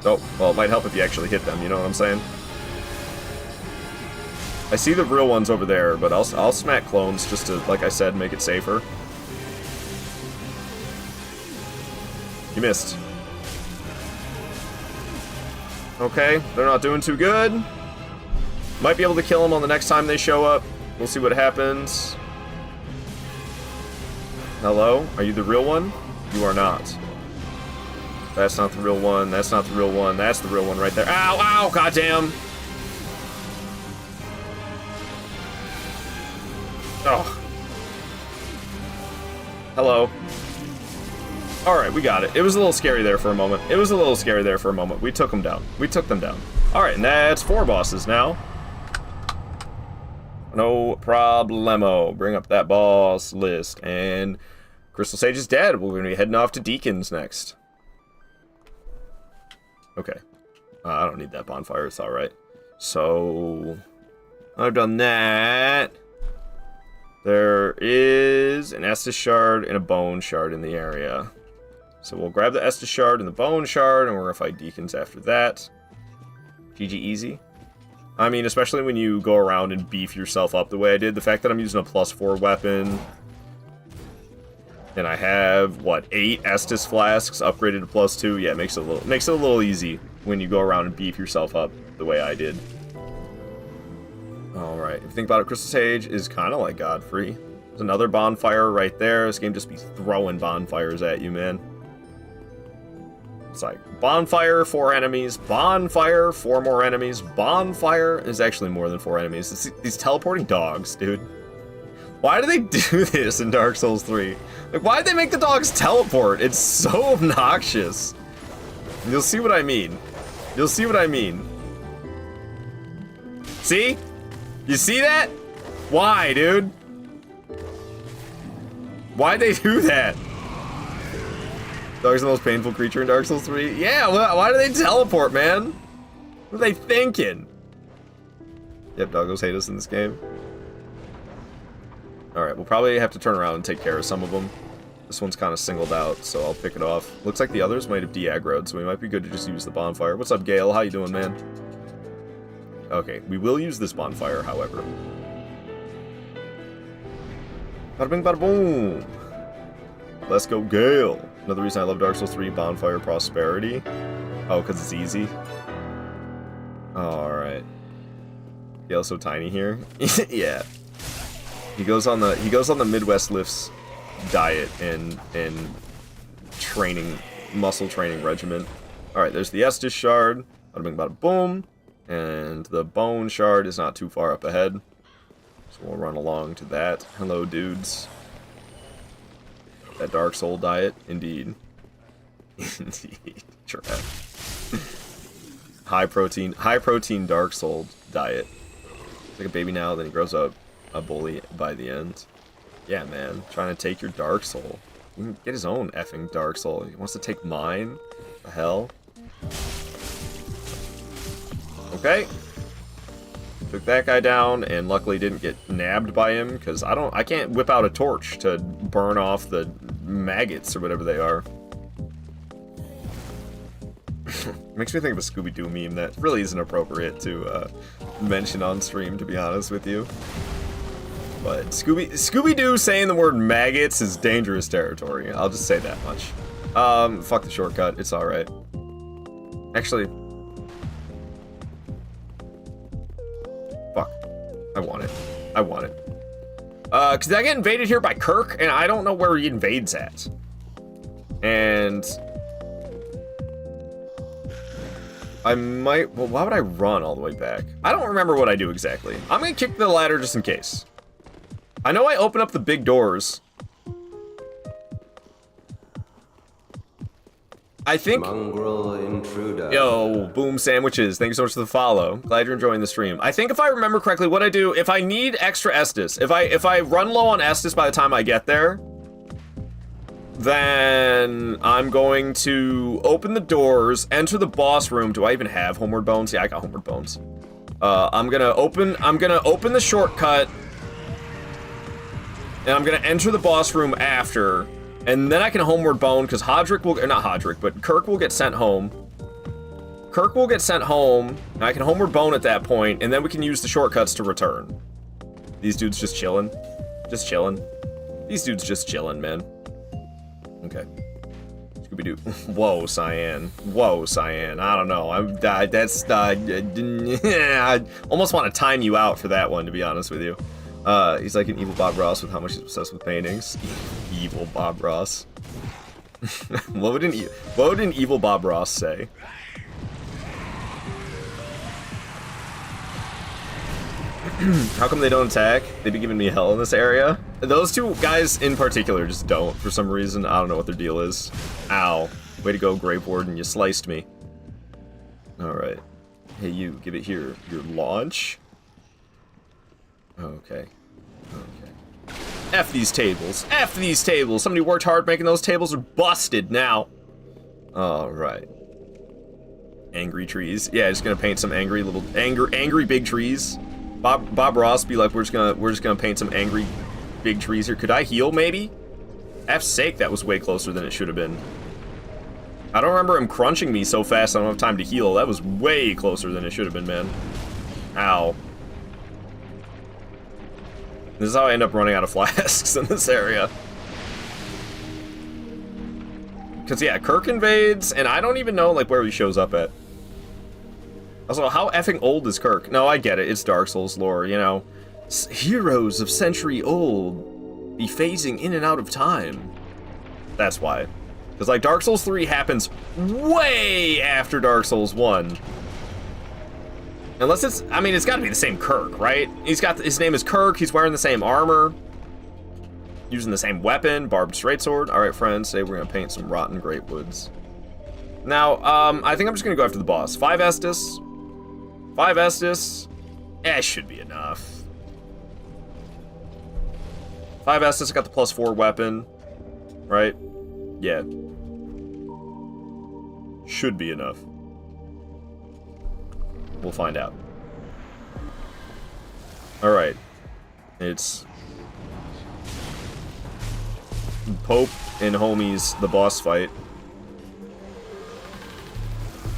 Oh, well, it might help if you actually hit them, you know what I'm saying? I see the real ones over there, but I'll smack clones just to, like I said, make it safer. You missed. Okay, they're not doing too good. Might be able to kill them on the next time they show up. We'll see what happens. Hello? Are you the real one? You are not. That's not the real one. That's not the real one. That's the real one right there. Ow! Ow! Goddamn! Oh. Hello. Alright, we got it. It was a little scary there for a moment. It was a little scary there for a moment. We took them down. We took them down. Alright, and that's 4 bosses now. No problemo. Bring up that boss list. And Crystal Sage is dead. We're going to be heading off to Deacons next. Okay. I don't need that bonfire. It's alright. So, I've done that. There is an Estus Shard and a Bone Shard in the area. So we'll grab the Estus Shard and the Bone Shard, and we're going to fight Deacons after that. GG easy. I mean, especially when you go around and beef yourself up the way I did. The fact that I'm using a +4 weapon, and I have, what, 8 Estus Flasks upgraded to +2? Yeah, it makes it a little easy when you go around and beef yourself up the way I did. Alright, if you think about it, Crystal Sage is kind of like Godfrey. There's another bonfire right there. This game just be throwing bonfires at you, man. It's like, bonfire, 4 enemies, bonfire, 4 more enemies, bonfire is actually more than 4 enemies. It's these teleporting dogs, dude. Why do they do this in Dark Souls 3? Like, why did they make the dogs teleport? It's so obnoxious. You'll see what I mean. You'll see what I mean. See? You see that? Why, dude? Why'd they do that? Dog's the most painful creature in Dark Souls 3? Yeah, why do they teleport, man? What are they thinking? Yep, doggos hate us in this game. Alright, we'll probably have to turn around and take care of some of them. This one's kind of singled out, so I'll pick it off. Looks like the others might have de-aggroed, so we might be good to just use the bonfire. What's up, Gale? How you doing, man? Okay, we will use this bonfire, however. Bada bing, bada boom! Let's go, Gale! Another reason I love Dark Souls 3, Bonfire Prosperity. Oh, because it's easy? Alright. Gale's so tiny here. Yeah. He goes on the Midwest Lifts diet and training, muscle training regimen. Alright, there's the Estus Shard. Bada bing, bada boom. And the Bone Shard is not too far up ahead. So we'll run along to that. Hello, dudes. That Dark Soul diet, indeed. Indeed. Trap. High protein Dark Soul diet. Like a baby now, then he grows up a bully by the end. Yeah, man. Trying to take your Dark Soul. He can get his own effing Dark Soul. He wants to take mine? The hell? Okay. Took that guy down, and luckily didn't get nabbed by him, because I can't whip out a torch to burn off the maggots or whatever they are. Makes me think of a Scooby-Doo meme that really isn't appropriate to mention on stream, to be honest with you. But Scooby-Doo saying the word maggots is dangerous territory. I'll just say that much. Fuck the shortcut. It's alright. Actually... Fuck. I want it. I want it. Because I get invaded here by Kirk, and I don't know where he invades at. And I might, well, why would I run all the way back? I don't remember what I do exactly. I'm gonna kick the ladder just in case. I know I open up the big doors. I think... Mongrel intruder. Yo, boom sandwiches. Thank you so much for the follow. Glad you're enjoying the stream. I think if I remember correctly, what I do, if I need extra Estus, if I run low on Estus by the time I get there, then I'm going to open the doors, enter the boss room. Do I even have Homeward Bones? Yeah, I got Homeward Bones. I'm gonna open the shortcut, and I'm gonna enter the boss room after, and then I can Homeward Bone, because Hodrick will, or not Hodrick, but Kirk will get sent home. Kirk will get sent home, and I can Homeward Bone at that point, and then we can use the shortcuts to return. These dudes just chilling. Just chilling. These dudes just chilling, man. Okay. Scooby-Doo. Whoa, Cyan. Whoa, Cyan. I don't know. I almost want to time you out for that one, to be honest with you. He's like an evil Bob Ross with how much he's obsessed with paintings. Evil Bob Ross. What would an evil Bob Ross say? How come they don't attack? They be giving me hell in this area. Those two guys in particular just don't, for some reason. I don't know what their deal is. Ow. Way to go, Grave Warden. You sliced me. Alright. Hey, you. Give it here. Your launch? Okay. Okay. F these tables. F these tables. Somebody worked hard making those tables are busted now. Alright. Angry trees. Yeah, just gonna paint some angry little... Angry big trees. Bob Ross be like, we're just gonna paint some angry big trees here. Could I heal, maybe? F's sake, that was way closer than it should have been. I don't remember him crunching me so fast I don't have time to heal. That was way closer than it should have been, man. Ow. This is how I end up running out of flasks in this area. Because, yeah, Kirk invades, and I don't even know, like, where he shows up at. Also, how effing old is Kirk? No, I get it. It's Dark Souls lore, you know. Heroes of century old be phasing in and out of time. That's why. Because, like, Dark Souls 3 happens way after Dark Souls 1. Unless it's, I mean, it's got to be the same Kirk, right? His name is Kirk, he's wearing the same armor. Using the same weapon, barbed straightsword. Alright, friends, today we're going to paint some rotten grapewoods. Now, I think I'm just going to go after the boss. 5 Estus. 5 Estus. Should be enough. 5 Estus, I got the +4 weapon. Right? Yeah. Should be enough. We'll find out. Alright. It's Pope and homies, the boss fight.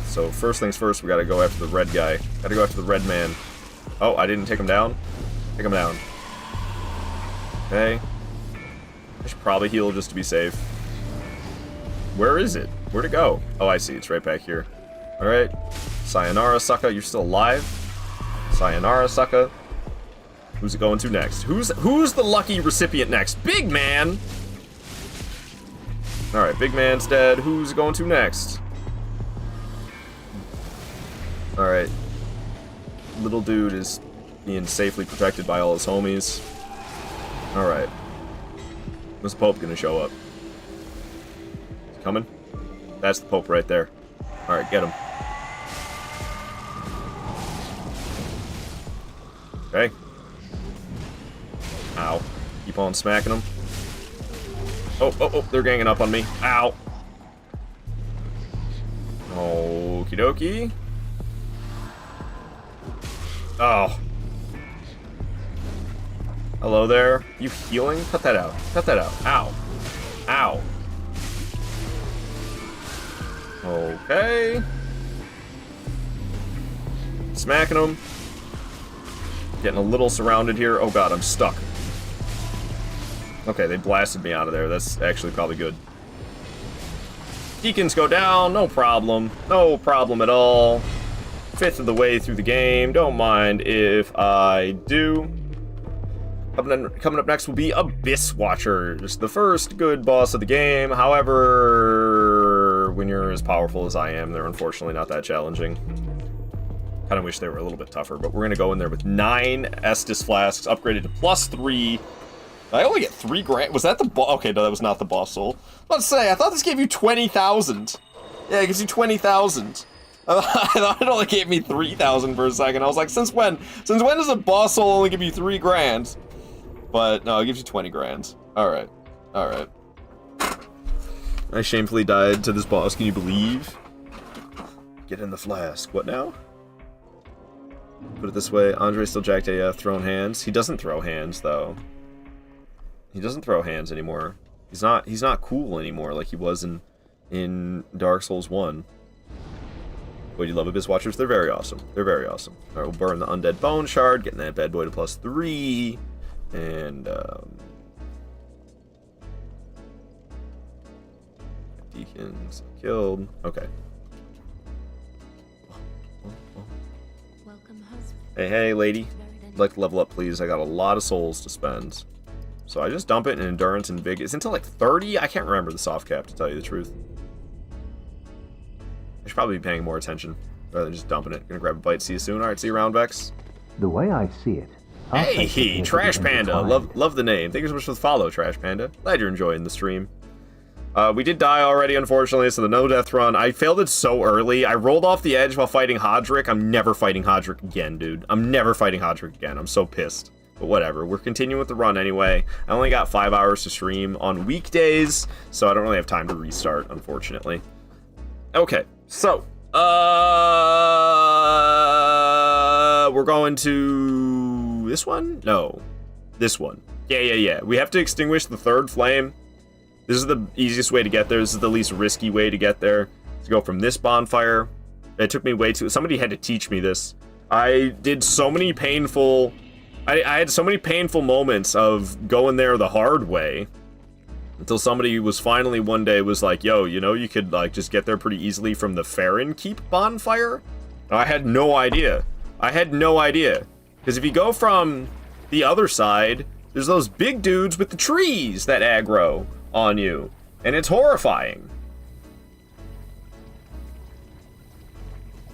So first things first, we gotta go after the red guy. Gotta go after the red man. Oh, I didn't take him down? Take him down. Okay. I should probably heal just to be safe. Where is it? Where'd it go? Oh, I see. It's right back here. Alright. Sayonara, sucker. You're still alive. Sayonara, sucker. Who's it going to next? Who's the lucky recipient next? Big man! Alright, big man's dead. Who's it going to next? Alright. Little dude is being safely protected by all his homies. Alright. When's the Pope gonna show up? Is he coming? That's the Pope right there. Alright, get him. Okay. Ow. Keep on smacking them. Oh, they're ganging up on me. Ow. Okie dokie. Oh. Hello there. You healing? Cut that out. Cut that out. Ow. Ow. Okay. Smacking them. Getting a little surrounded here. Oh god, I'm stuck. Okay, they blasted me out of there. That's actually probably good. Deacons go down. No problem. No problem at all. 5th of the way through the game. Don't mind if I do. Coming up next will be Abyss Watchers, the first good boss of the game. However, when you're as powerful as I am, they're unfortunately not that challenging. Kind of wish they were a little bit tougher, but we're going to go in there with 9 Estus Flasks, upgraded to +3. I only get 3 grand. Was that the boss? Okay, no, that was not the boss soul. Let's say, I thought this gave you 20,000. Yeah, it gives you 20,000. I thought it only gave me 3,000 for a second. I was like, since when? Since when does a boss soul only give you 3 grand? But no, it gives you 20 grand. Alright. Alright. I shamefully died to this boss, can you believe? Get in the flask. What now? Put it this way, Andre's still jacked AF, throwing hands. He doesn't throw hands, though. He doesn't throw hands anymore. He's not cool anymore like he was in Dark Souls 1. Boy, do you love Abyss Watchers? They're very awesome. They're very awesome. Alright, we'll burn the Undead Bone Shard, getting that bad boy to +3. And, Deacons killed. Okay. Welcome, husband. Hey, lady. I'd like to level up, please. I got a lot of souls to spend. So I just dump it in endurance and vigor. It's until like 30? I can't remember the soft cap, to tell you the truth. I should probably be paying more attention rather than just dumping it. Gonna grab a bite. See you soon. Alright, see you around, Vex. The way I see it. Hey, Trash Panda. Love the name. Thank you so much for the follow, Trash Panda. Glad you're enjoying the stream. We did die already, unfortunately, so the no death run. I failed it so early. I rolled off the edge while fighting Hodrick. I'm never fighting Hodrick again, dude. I'm never fighting Hodrick again. I'm so pissed. But whatever. We're continuing with the run anyway. I only got 5 hours to stream on weekdays, so I don't really have time to restart, unfortunately. Okay, so, we're going to this one? No, this one. Yeah. We have to extinguish the 3rd flame. This is the easiest way to get there. This is the least risky way to get there. To go from this bonfire. It took me way too... Somebody had to teach me this. I did so many painful... I had so many painful moments of going there the hard way. Until somebody was finally one day was like, yo, you know, you could like just get there pretty easily from the Farron Keep bonfire? I had no idea. Because if you go from the other side, there's those big dudes with the trees that aggro on you. And it's horrifying.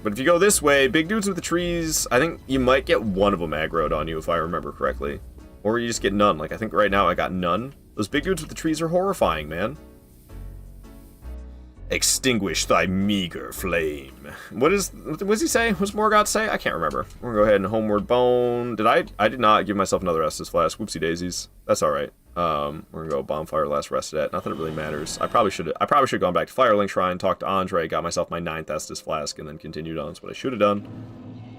But if you go this way, big dudes with the trees, I think you might get one of them aggroed on you if I remember correctly. Or you just get none. Like, I think right now I got none. Those big dudes with the trees are horrifying, man. Extinguish thy meager flame. What does he say? What's Morgoth say? I can't remember. We're gonna go ahead and Homeward Bone. I did not give myself another Estus Flask. Whoopsie daisies. That's alright. We're gonna go Bonfire last rested at. Not that it really matters. I probably should have gone back to Firelink Shrine, talked to Andre, got myself my 9th Estus Flask, and then continued on. That's what I should have done.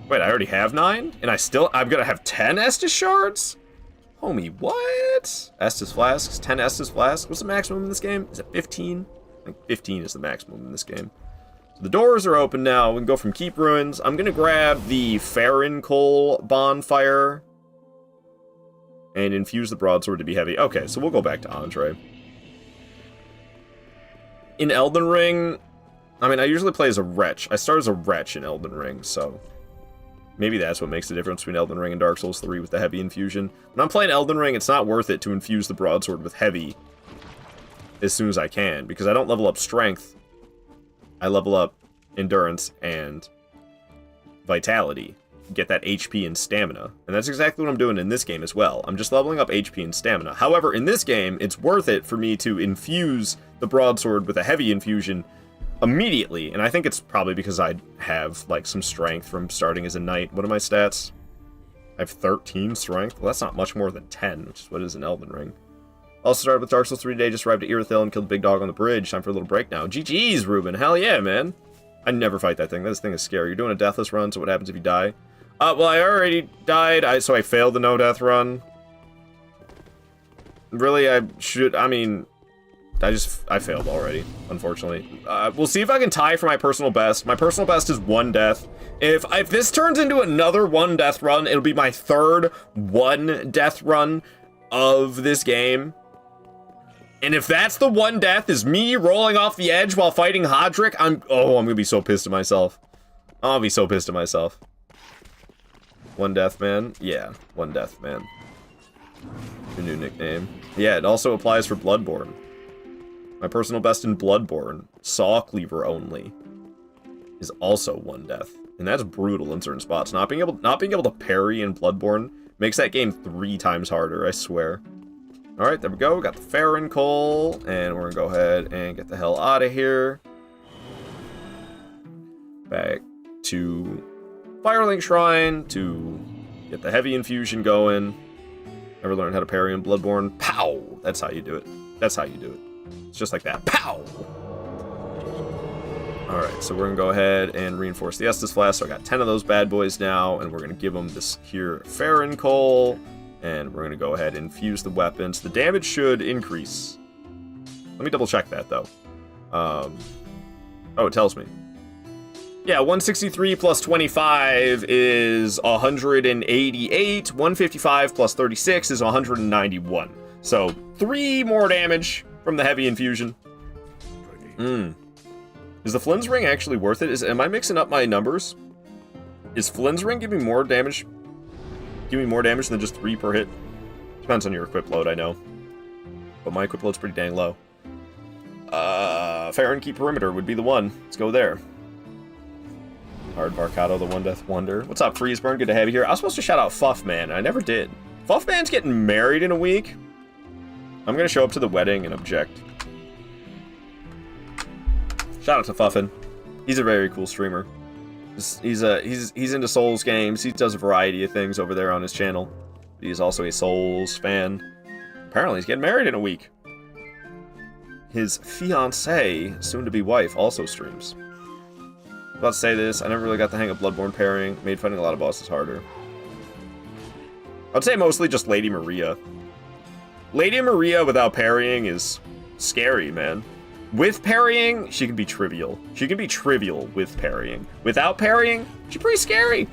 Wait, I already have 9? And I'm gonna have 10 Estus Shards? Homie, what? Estus Flasks? 10 Estus Flasks? What's the maximum in this game? Is it 15? I think 15 is the maximum in this game. So the doors are open now. We can go from Keep Ruins. I'm gonna grab the Farron Coal Bonfire and infuse the Broadsword to be heavy. Okay, so we'll go back to Andre. In Elden Ring, I mean, I usually play as a Wretch. I start as a Wretch in Elden Ring, so maybe that's what makes the difference between Elden Ring and Dark Souls 3 with the heavy infusion. When I'm playing Elden Ring, it's not worth it to infuse the Broadsword with heavy as soon as I can, because I don't level up strength. I level up endurance and vitality. Get that HP and stamina. And that's exactly what I'm doing in this game as well. I'm just leveling up HP and stamina. However, in this game, it's worth it for me to infuse the Broadsword with a heavy infusion immediately. And I think it's probably because I have, like, some strength from starting as a knight. What are my stats? I have 13 strength. Well, that's not much more than 10, which is what is in Elden Ring. Also started with Dark Souls 3 today, just arrived at Irithyll and killed the big dog on the bridge. Time for a little break now. GG's, Ruben. Hell yeah, man. I never fight that thing. This thing is scary. You're doing a Deathless run, so what happens if you die? Well, I already died, so I failed the no-death run. Really, I failed already, unfortunately. We'll see if I can tie for my personal best. My personal best is 1 death. If this turns into another 1 death run, it'll be my 3rd 1 death run of this game. And if that's the 1 death is me rolling off the edge while fighting Hodrick, I'm gonna be so pissed at myself. I'll be so pissed at myself. 1 death, man? Yeah, 1 death, man. Your new nickname. Yeah, it also applies for Bloodborne. My personal best in Bloodborne, Saw Cleaver only, is also 1 death. And that's brutal in certain spots. Not being able to parry in Bloodborne makes that game 3 times harder, I swear. Alright, there we go. We got the Farron Coal, and we're gonna go ahead and get the hell out of here. Back to Firelink Shrine to get the heavy infusion going. Never learned how to parry in Bloodborne. Pow! That's how you do it. That's how you do it. It's just like that. Pow! Alright, so we're gonna go ahead and reinforce the Estus Flask. So I got 10 of those bad boys now, and we're gonna give them this here Farron Coal. And we're gonna go ahead and infuse the weapons. The damage should increase. Let me double check that, though. Oh, it tells me. Yeah, 163 plus 25 is 188. 155 plus 36 is 191. So, 3 more damage from the heavy infusion. Is the Flynn's Ring actually worth it? Am I mixing up my numbers? Is Flynn's Ring giving more damage? Give me more damage than just 3 per hit? Depends on your equip load, I know. But my equip load's pretty dang low. Farron Key Perimeter would be the one. Let's go there. Hard Barcado, the 1 Death Wonder. What's up, Freezeburn? Good to have you here. I was supposed to shout out Fuffman. I never did. Fuffman's getting married in a week. I'm gonna show up to the wedding and object. Shout out to Fuffin. He's a very cool streamer. He's into Souls games. He does a variety of things over there on his channel. He's also a Souls fan. Apparently, he's getting married in a week. His fiancée, soon-to-be wife, also streams. About to say this, I never really got the hang of Bloodborne parrying. Made fighting a lot of bosses harder. I'd say mostly just Lady Maria. Lady Maria without parrying is scary, man. With parrying, she can be trivial. She can be trivial with parrying. Without parrying, she's pretty scary.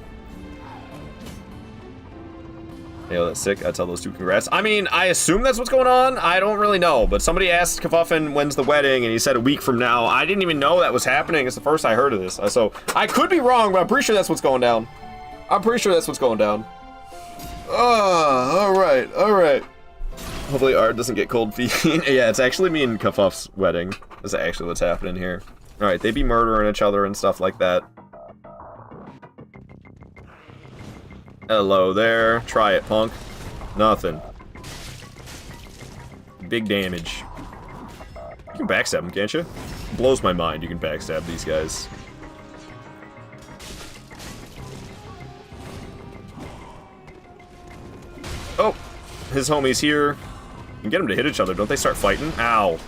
Yo, that's sick. I tell those 2 congrats. I mean, I assume that's what's going on. I don't really know. But somebody asked Kafuffin when's the wedding, and he said a week from now. I didn't even know that was happening. It's the first I heard of this. So, I could be wrong, but I'm pretty sure that's what's going down. I'm pretty sure that's what's going down. Alright, alright. Hopefully Art doesn't get cold feet. Yeah, it's actually me and Kafuff's wedding. That's actually what's happening here. Alright, they be murdering each other and stuff like that. Hello there. Try it, punk. Nothing. Big damage. You can backstab them, can't you? Blows my mind you can backstab these guys. Oh! His homie's here. You can get them to hit each other. Don't they start fighting? Ow.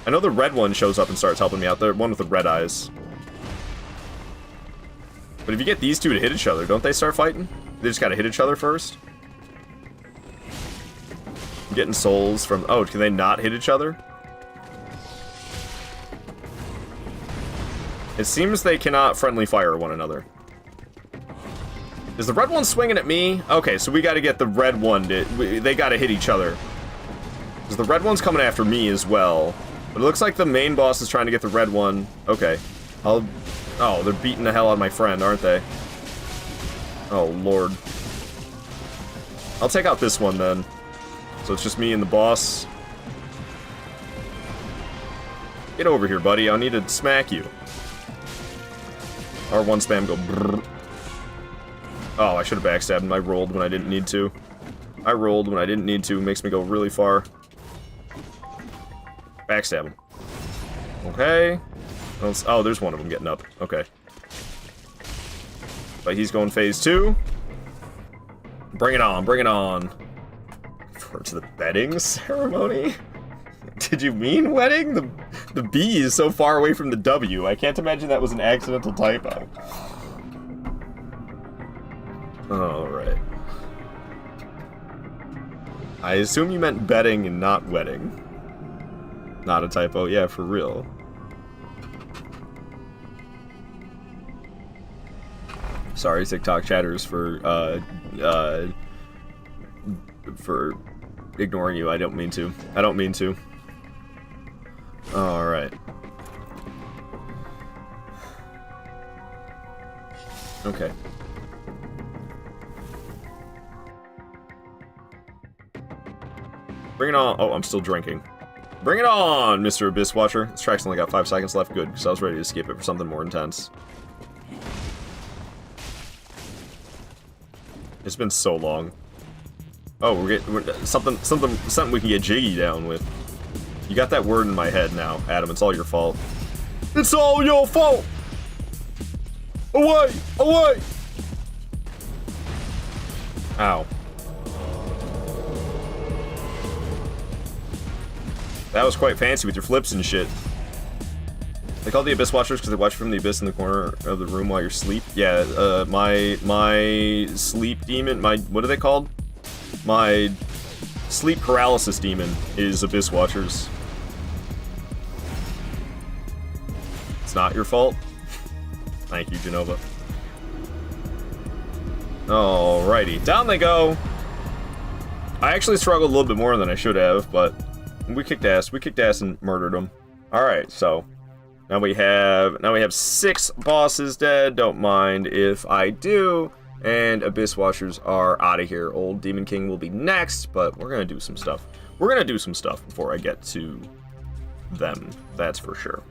I know the red one shows up and starts helping me out. The one with the red eyes. But if you get these 2 to hit each other, don't they start fighting? They just gotta hit each other first? I'm getting souls from... Oh, can they not hit each other? It seems they cannot friendly fire one another. Is the red one swinging at me? Okay, so we gotta get the red one to... They gotta hit each other. Because the red one's coming after me as well. But it looks like the main boss is trying to get the red one. Okay. Oh, they're beating the hell out of my friend, aren't they? Oh, Lord. I'll take out this one, then. So it's just me and the boss. Get over here, buddy. I need to smack you. R1 spam, go brrr. Oh, I should have backstabbed him. I rolled when I didn't need to. I rolled when I didn't need to. Makes me go really far. Backstab him. Okay. Oh, there's one of them getting up. Okay. But he's going phase 2. Bring it on, bring it on. Refer to the bedding ceremony? Did you mean wedding? The B is so far away from the W. I can't imagine that was an accidental typo. Alright. I assume you meant bedding and not wedding. Not a typo, yeah, for real. Sorry, TikTok chatters, for ignoring you. I don't mean to. I don't mean to. Alright. Okay. Bring it on. Oh, I'm still drinking. Bring it on, Mr. Abyss Watcher. This track's only got 5 seconds left. Good, because I was ready to skip it for something more intense. It's been so long. Oh, we're something we can get jiggy down with. You got that word in my head now, Adam. It's all your fault. It's all your fault! Away! Away! Ow. That was quite fancy with your flips and shit. They call the Abyss Watchers because they watch from the abyss in the corner of the room while you're asleep. Yeah, my sleep demon, what are they called? My sleep paralysis demon is Abyss Watchers. It's not your fault. Thank you, Genova. Alrighty, down they go. I actually struggled a little bit more than I should have, but we kicked ass. We kicked ass and murdered them. Alright, so now we have 6 bosses dead. Don't mind if I do. And Abyss Watchers are out of here. Old Demon King will be next, but we're gonna do some stuff. We're gonna do some stuff before I get to them. That's for sure.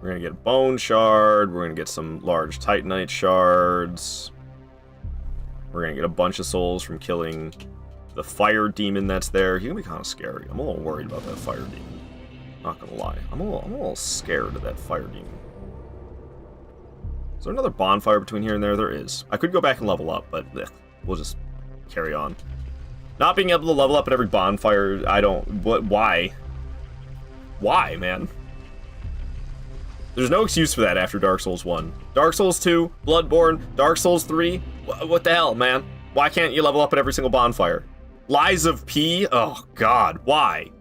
We're gonna get a bone shard. We're gonna get some large titanite shards. We're gonna get a bunch of souls from killing the fire demon that's there. He's gonna be kind of scary. I'm a little worried about that fire demon. Not gonna lie. I'm a little scared of that fire demon. Is there another bonfire between here and there? There is. I could go back and level up, but we'll just carry on. Not being able to level up at every bonfire, I don't... Why? Why, man? There's no excuse for that after Dark Souls 1. Dark Souls 2, Bloodborne, Dark Souls 3, what the hell, man? Why can't you level up at every single bonfire? Lies of P? Oh, God, why?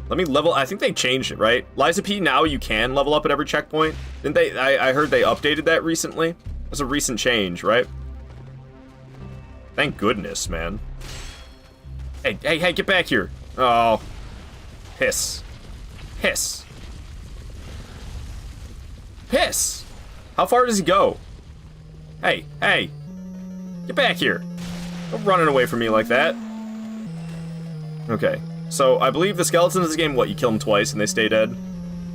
Let me level... I think they changed it, right? Lies of P, now you can level up at every checkpoint. Didn't they... I heard they updated that recently. That's a recent change, right? Thank goodness, man. Hey, get back here. Oh. Piss. Piss. Piss! How far does he go? Hey. Get back here. Don't running away from me like that. Okay. So, I believe the skeletons in this game, what, you kill them twice and they stay dead?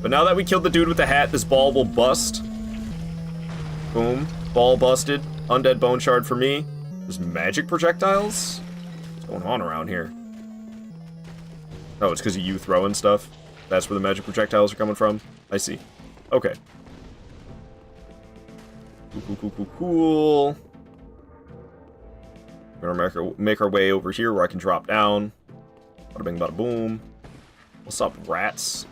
But now that we killed the dude with the hat, this ball will bust. Boom. Ball busted. Undead bone shard for me. There's magic projectiles? What's going on around here? Oh, it's because of you throwing stuff? That's where the magic projectiles are coming from? I see. Okay. Cool. We're gonna make our way over here where I can drop down. Bada bing, bada boom. What's up, rats?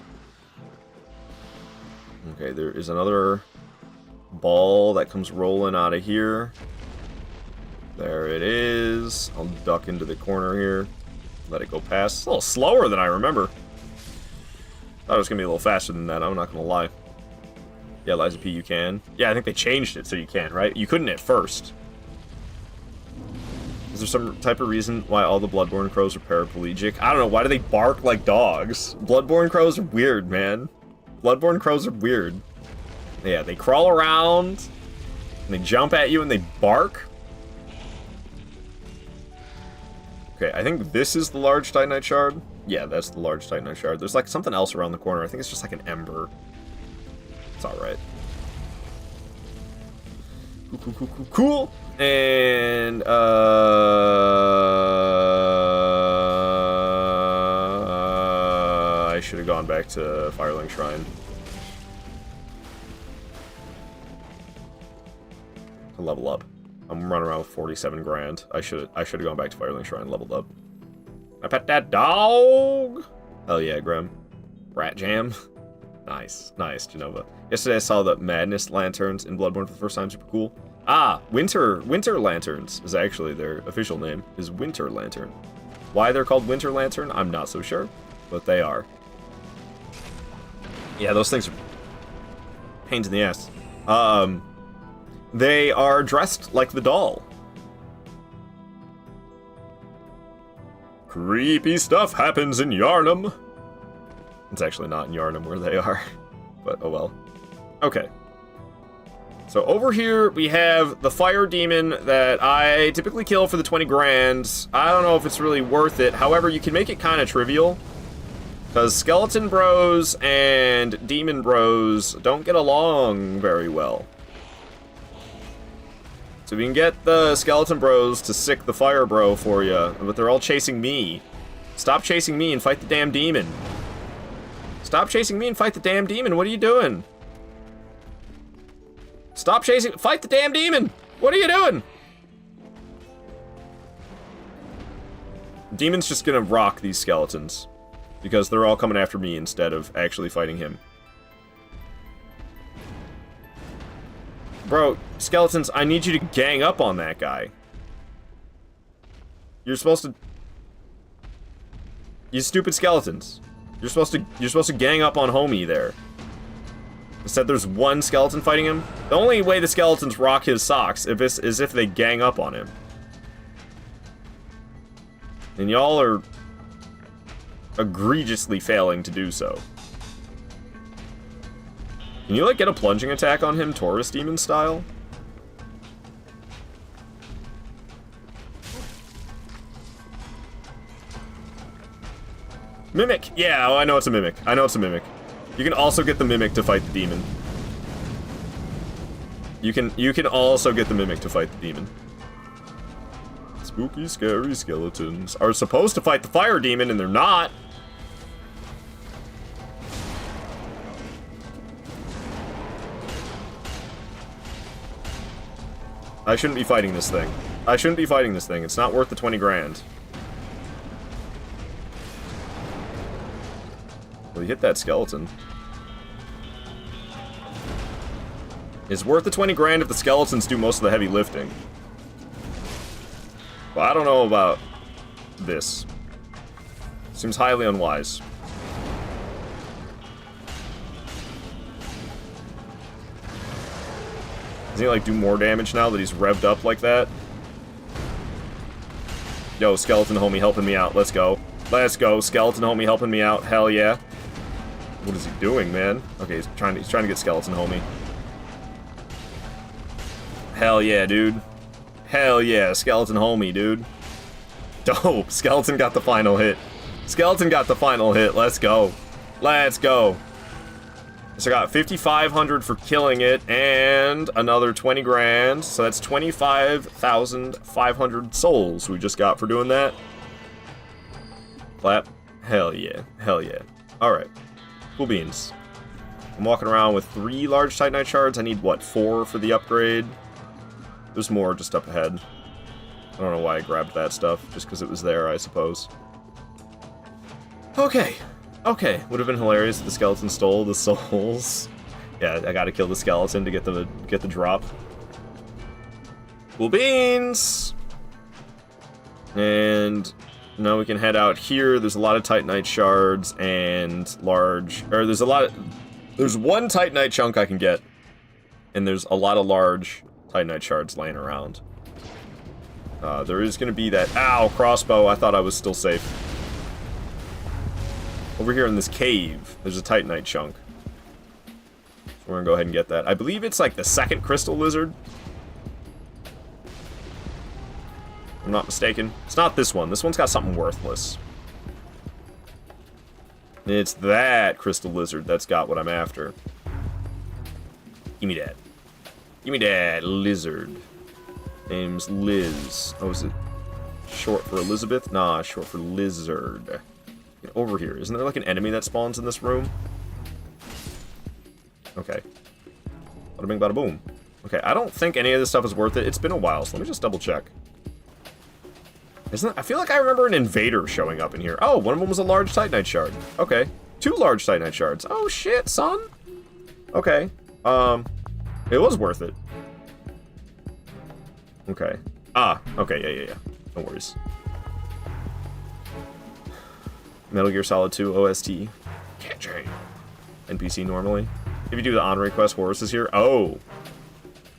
Okay, there is another ball that comes rolling out of here. There it is. I'll duck into the corner here. Let it go past. It's a little slower than I remember. Thought it was gonna be a little faster than that, I'm not gonna lie. Yeah, Liza P, you can. Yeah, I think they changed it so you can, right? You couldn't at first. Is there some type of reason why all the Bloodborne crows are paraplegic? I don't know, why do they bark like dogs? Bloodborne crows are weird, man. Bloodborne crows are weird. Yeah, they crawl around, and they jump at you, and they bark. Okay, I think this is the large titanite shard. Yeah, that's the large titanite shard. There's like something else around the corner. I think it's just like an ember. It's alright. Cool. And, I should have gone back to Firelink Shrine. To level up. I'm running around with 47 grand. I should have gone back to Firelink Shrine and leveled up. I pet that dog! Hell yeah, Graham. Rat Jam. Nice, Genova. Yesterday I saw the Madness Lanterns in Bloodborne for the first time. Super cool. Ah, Winter Lanterns is actually their official name, is Winter Lantern. Why they're called Winter Lantern, I'm not so sure, but they are. Yeah, those things are pains in the ass. They are dressed like the doll. Creepy stuff happens in Yharnam. It's actually not in Yharnam where they are, but oh well. Okay. So over here, we have the fire demon that I typically kill for the 20 grand. I don't know if it's really worth it. However, you can make it kind of trivial. Because skeleton bros and demon bros don't get along very well. So we can get the skeleton bros to sick the fire bro for you, but they're all chasing me. Stop chasing me and fight the damn demon. Stop chasing me and fight the damn demon. What are you doing? Stop chasing. Fight the damn demon. What are you doing? Demon's just gonna rock these skeletons. Because they're all coming after me instead of actually fighting him. Bro, skeletons, I need you to gang up on that guy. You're supposed to... You stupid skeletons. You're supposed to gang up on homie there. Instead, there's one skeleton fighting him. The only way the skeletons rock his socks is if they gang up on him. And y'all are egregiously failing to do so. Can you, like, get a plunging attack on him, Taurus Demon style? Mimic! Yeah, oh, I know it's a mimic. I know it's a mimic. You can also get the mimic to fight the demon. You can also get the mimic to fight the demon. Spooky, scary skeletons are supposed to fight the fire demon, and they're not. I shouldn't be fighting this thing. I shouldn't be fighting this thing. It's not worth the 20 grand. Well, you hit that skeleton. It's worth the 20 grand if the skeletons do most of the heavy lifting. Well, I don't know about this. Seems highly unwise. Does he, like, do more damage now that he's revved up like that? Yo, skeleton homie helping me out. Let's go. Let's go. Skeleton homie helping me out. Hell yeah. What is he doing, man? Okay, he's trying to get skeleton homie. Hell yeah, dude. Hell yeah, skeleton homie, dude. Dope. Skeleton got the final hit. Skeleton got the final hit. Let's go. Let's go. So I got 5,500 for killing it, and another 20 grand. So that's 25,500 souls we just got for doing that. Clap. Hell yeah. Hell yeah. Alright. Cool beans. I'm walking around with 3 large Titanite shards. I need, what, 4 for the upgrade? There's more just up ahead. I don't know why I grabbed that stuff. Just because it was there, I suppose. Okay. Okay, would have been hilarious if the skeleton stole the souls. Yeah, I gotta kill the skeleton to get the drop. Cool beans! And now we can head out here. There's a lot of Titanite shards and large... Or there's one Titanite chunk I can get. And there's a lot of large Titanite shards laying around. There is gonna be that... Ow, crossbow. I thought I was still safe. Over here in this cave, there's a Titanite chunk. So we're gonna go ahead and get that. I believe it's like the second crystal lizard. If I'm not mistaken. It's not this one. This one's got something worthless. It's that crystal lizard that's got what I'm after. Give me that. Give me that lizard. Name's Liz. Oh, is it short for Elizabeth? Nah, short for lizard. Get over here. Isn't there like an enemy that spawns in this room? Okay. Bada bing, bada boom. Okay, I don't think any of this stuff is worth it. It's been a while, so let me just double check. I feel like I remember an invader showing up in here. Oh, one of them was a large Titanite shard. Okay. 2 large Titanite shards. Oh shit, son. Okay. It was worth it. Okay. Ah, okay, yeah. No worries. Metal Gear Solid 2 OST. Can't NPC normally. If you do the honorary quest, Horus is here. Oh.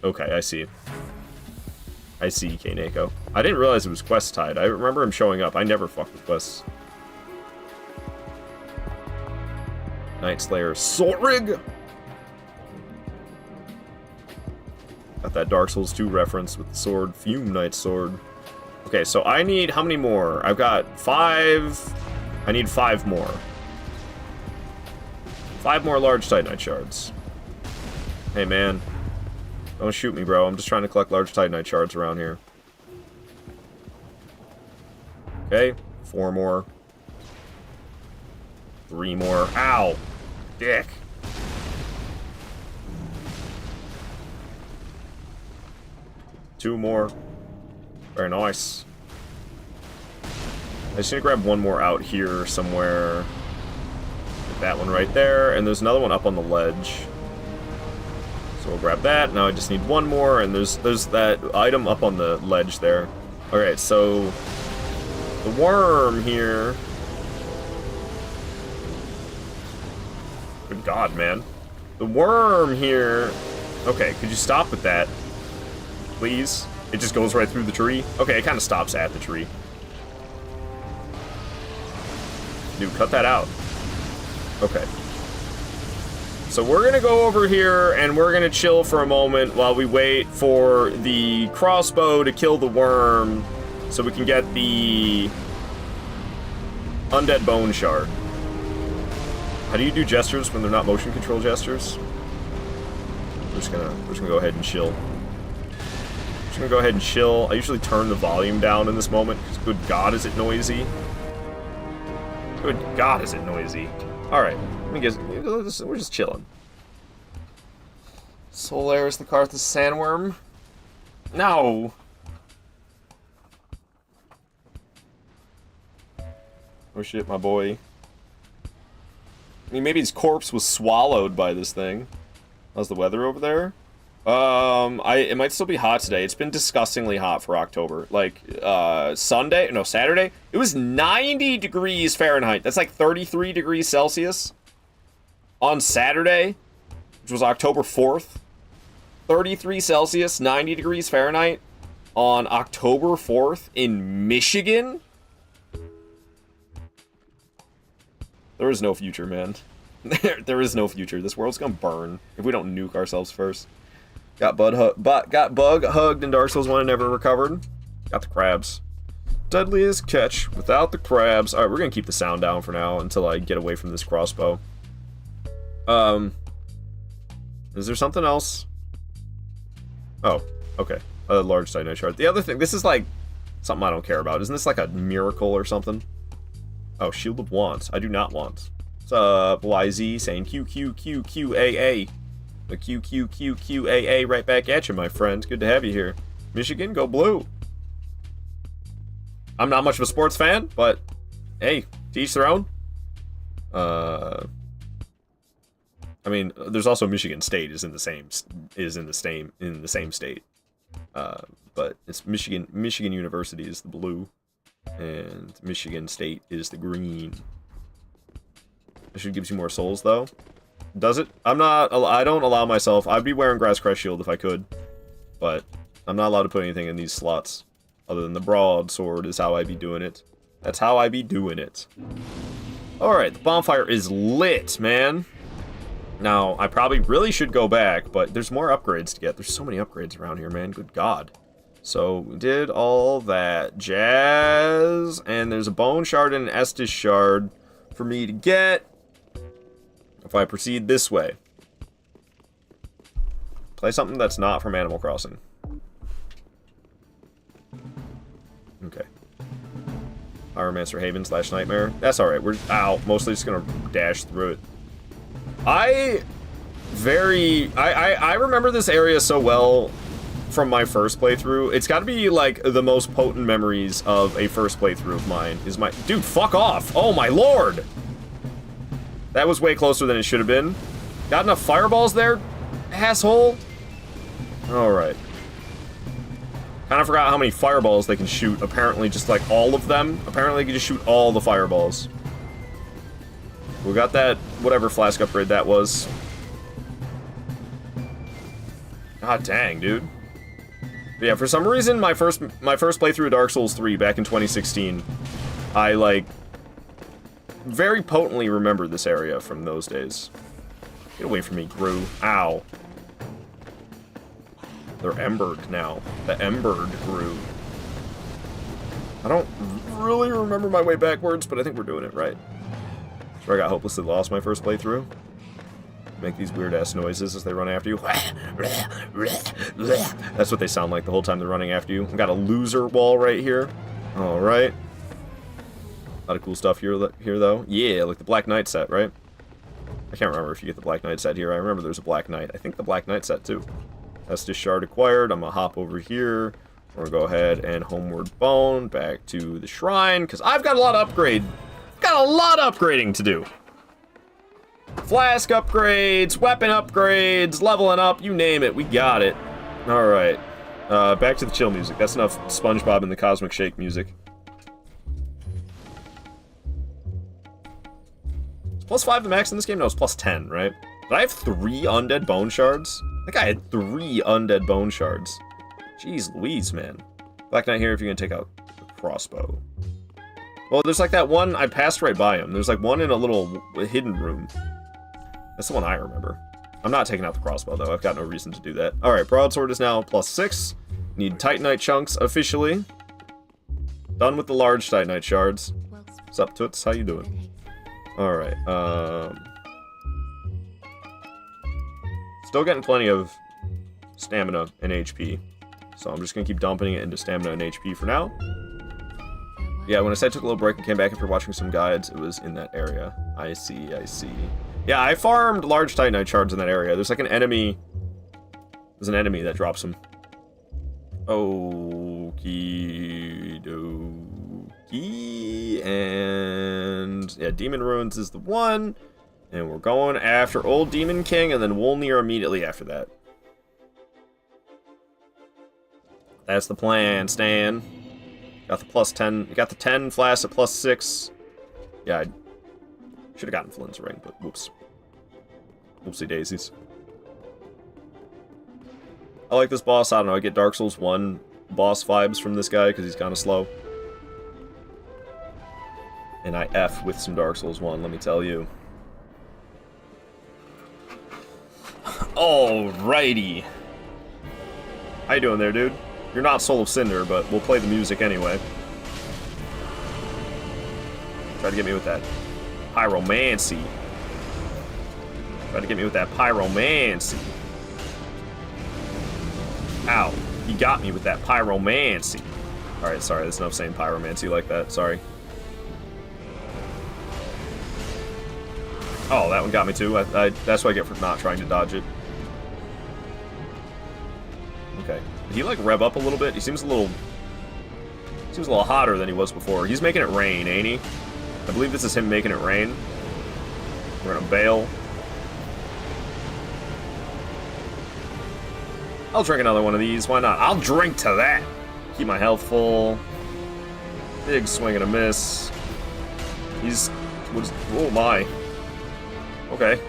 Okay, I see. I see, Kaneko. I didn't realize it was quest tied. I remember him showing up. I never fuck with quests. Night Slayer Sword Rig. Got that Dark Souls 2 reference with the sword, Fume Knight sword. Okay, so I need how many more? I've got 5. I need 5 more. 5 more large Titanite shards. Hey, man. Don't shoot me, bro. I'm just trying to collect large Titanite shards around here. Okay, 4 more. 3 more. Ow! Dick! Two more. Very nice. I just need to grab one more out here somewhere. Get that one right there, and there's another one up on the ledge. So we'll grab that. Now I just need one more, and there's that item up on the ledge there. Alright, so the worm here. Good God, man. The worm here. Okay, could you stop with that? Please? It just goes right through the tree? Okay, it kind of stops at the tree. Dude, cut that out. Okay. So we're gonna go over here and we're gonna chill for a moment while we wait for the crossbow to kill the worm so we can get the undead bone shard. How do you do gestures when they're not motion control gestures? We're just gonna go ahead and chill. Just gonna go ahead and chill. I usually turn the volume down in this moment because good God is it noisy. Good God is it noisy. Alright, let me guess. We're just chilling. Solaris the Karthus Sandworm? No! Oh shit, my boy. I mean, maybe his corpse was swallowed by this thing. How's the weather over there? It might still be hot today. It's been disgustingly hot for October. Like, Saturday, it was 90 degrees Fahrenheit. That's like 33 degrees Celsius. On Saturday, which was October 4th, 33 Celsius, 90 degrees Fahrenheit on October 4th in Michigan? There is no future, man. There is no future. This world's gonna burn if we don't nuke ourselves first. Got bug hugged in Dark Souls 1 and never recovered. Got the crabs. Deadliest catch without the crabs. Alright, we're gonna keep the sound down for now until I get away from this crossbow. Is there something else? Oh, okay. A large Titanite shard. The other thing, this is like something I don't care about. Isn't this like a miracle or something? Oh, Shield of Want. I do not want. What's up, YZ saying QQQQAA. The QQQQAA right back at you, my friend. Good to have you here. Michigan, go blue. I'm not much of a sports fan, but hey, to each their own. I mean, there's also Michigan State is in the same state. But it's Michigan University is the blue, and Michigan State is the green. It should give you more souls though. Does it? I don't allow myself. I'd be wearing Grasscrest Shield if I could, but I'm not allowed to put anything in these slots other than the Broadsword is how I be doing it. That's how I be doing it. Alright, the bonfire is lit, man. Now, I probably really should go back, but there's more upgrades to get. There's so many upgrades around here, man. Good God. So, we did all that jazz, and there's a bone shard and an Estus shard for me to get if I proceed this way. Play something that's not from Animal Crossing. Okay. Pyromancer Haven / Nightmare. That's alright. We're mostly just gonna dash through it. I remember this area so well from my first playthrough. It's gotta be like the most potent memories of a first playthrough of mine. Dude, fuck off! Oh my lord! That was way closer than it should have been. Got enough fireballs there, asshole? Alright. Kinda forgot how many fireballs they can shoot. Apparently just like all of them. Apparently they can just shoot all the fireballs. We got that, whatever flask upgrade that was. God dang, dude. But yeah, for some reason, my first playthrough of Dark Souls 3 back in 2016, I, like, very potently remember this area from those days. Get away from me, Gru. Ow. They're embered now. The embered grew. I don't really remember my way backwards, but I think we're doing it right. Sure, I got hopelessly lost my first playthrough. Make these weird-ass noises as they run after you. That's what they sound like the whole time they're running after you. I've got a loser wall right here. Alright. A lot of cool stuff here, though. Yeah, like the Black Knight set, right? I can't remember if you get the Black Knight set here. I remember there's a Black Knight. I think the Black Knight set, too. That's just shard acquired. I'm gonna hop over here. We're gonna go ahead and homeward bone back to the shrine, because I've got a lot of upgrade. Got a lot of upgrading to do. Flask upgrades, weapon upgrades, leveling up, you name it, we got it. Alright. Back to the chill music. That's enough SpongeBob and the Cosmic Shake music. Is +5 the max in this game? No, it's +10, right? Did I have 3 undead bone shards? I think I had 3 undead bone shards. Jeez Louise, man. Black Knight here if you're gonna take out the crossbow. Well, there's like that one, I passed right by him. There's like one in a little hidden room. That's the one I remember. I'm not taking out the crossbow, though. I've got no reason to do that. Alright, Broadsword is now +6. Need Titanite chunks officially. Done with the large Titanite shards. What's up, Toots? How you doing? Alright, still getting plenty of stamina and HP. So I'm just gonna keep dumping it into stamina and HP for now. Yeah, when I said I took a little break and came back after watching some guides, it was in that area. I see, I see. Yeah, I farmed large Titanite shards in that area. There's like an enemy... There's an enemy that drops them. Okie dokie. And... yeah, Demon Ruins is the one. And we're going after Old Demon King and then Wolnir immediately after that. That's the plan, Stan. Got the +10. You got the 10 flasks at +6. Yeah, I should have gotten Flynn's ring, but whoops. Whoopsie daisies. I like this boss. I don't know. I get Dark Souls 1 boss vibes from this guy because he's kind of slow. And I F with some Dark Souls 1, let me tell you. Alrighty. How you doing there, dude? You're not Soul of Cinder, but we'll play the music anyway. Try to get me with that pyromancy. Try to get me with that pyromancy. Ow. He got me with that pyromancy. Alright, sorry, there's enough saying pyromancy like that. Sorry. Oh, that one got me too. That's what I get for not trying to dodge it. Okay. Did he, like, rev up a little bit? He seems a little hotter than he was before. He's making it rain, ain't he? I believe this is him making it rain. We're gonna bail. I'll drink another one of these. Why not? I'll drink to that. Keep my health full. Big swing and a miss. Oh my. Okay.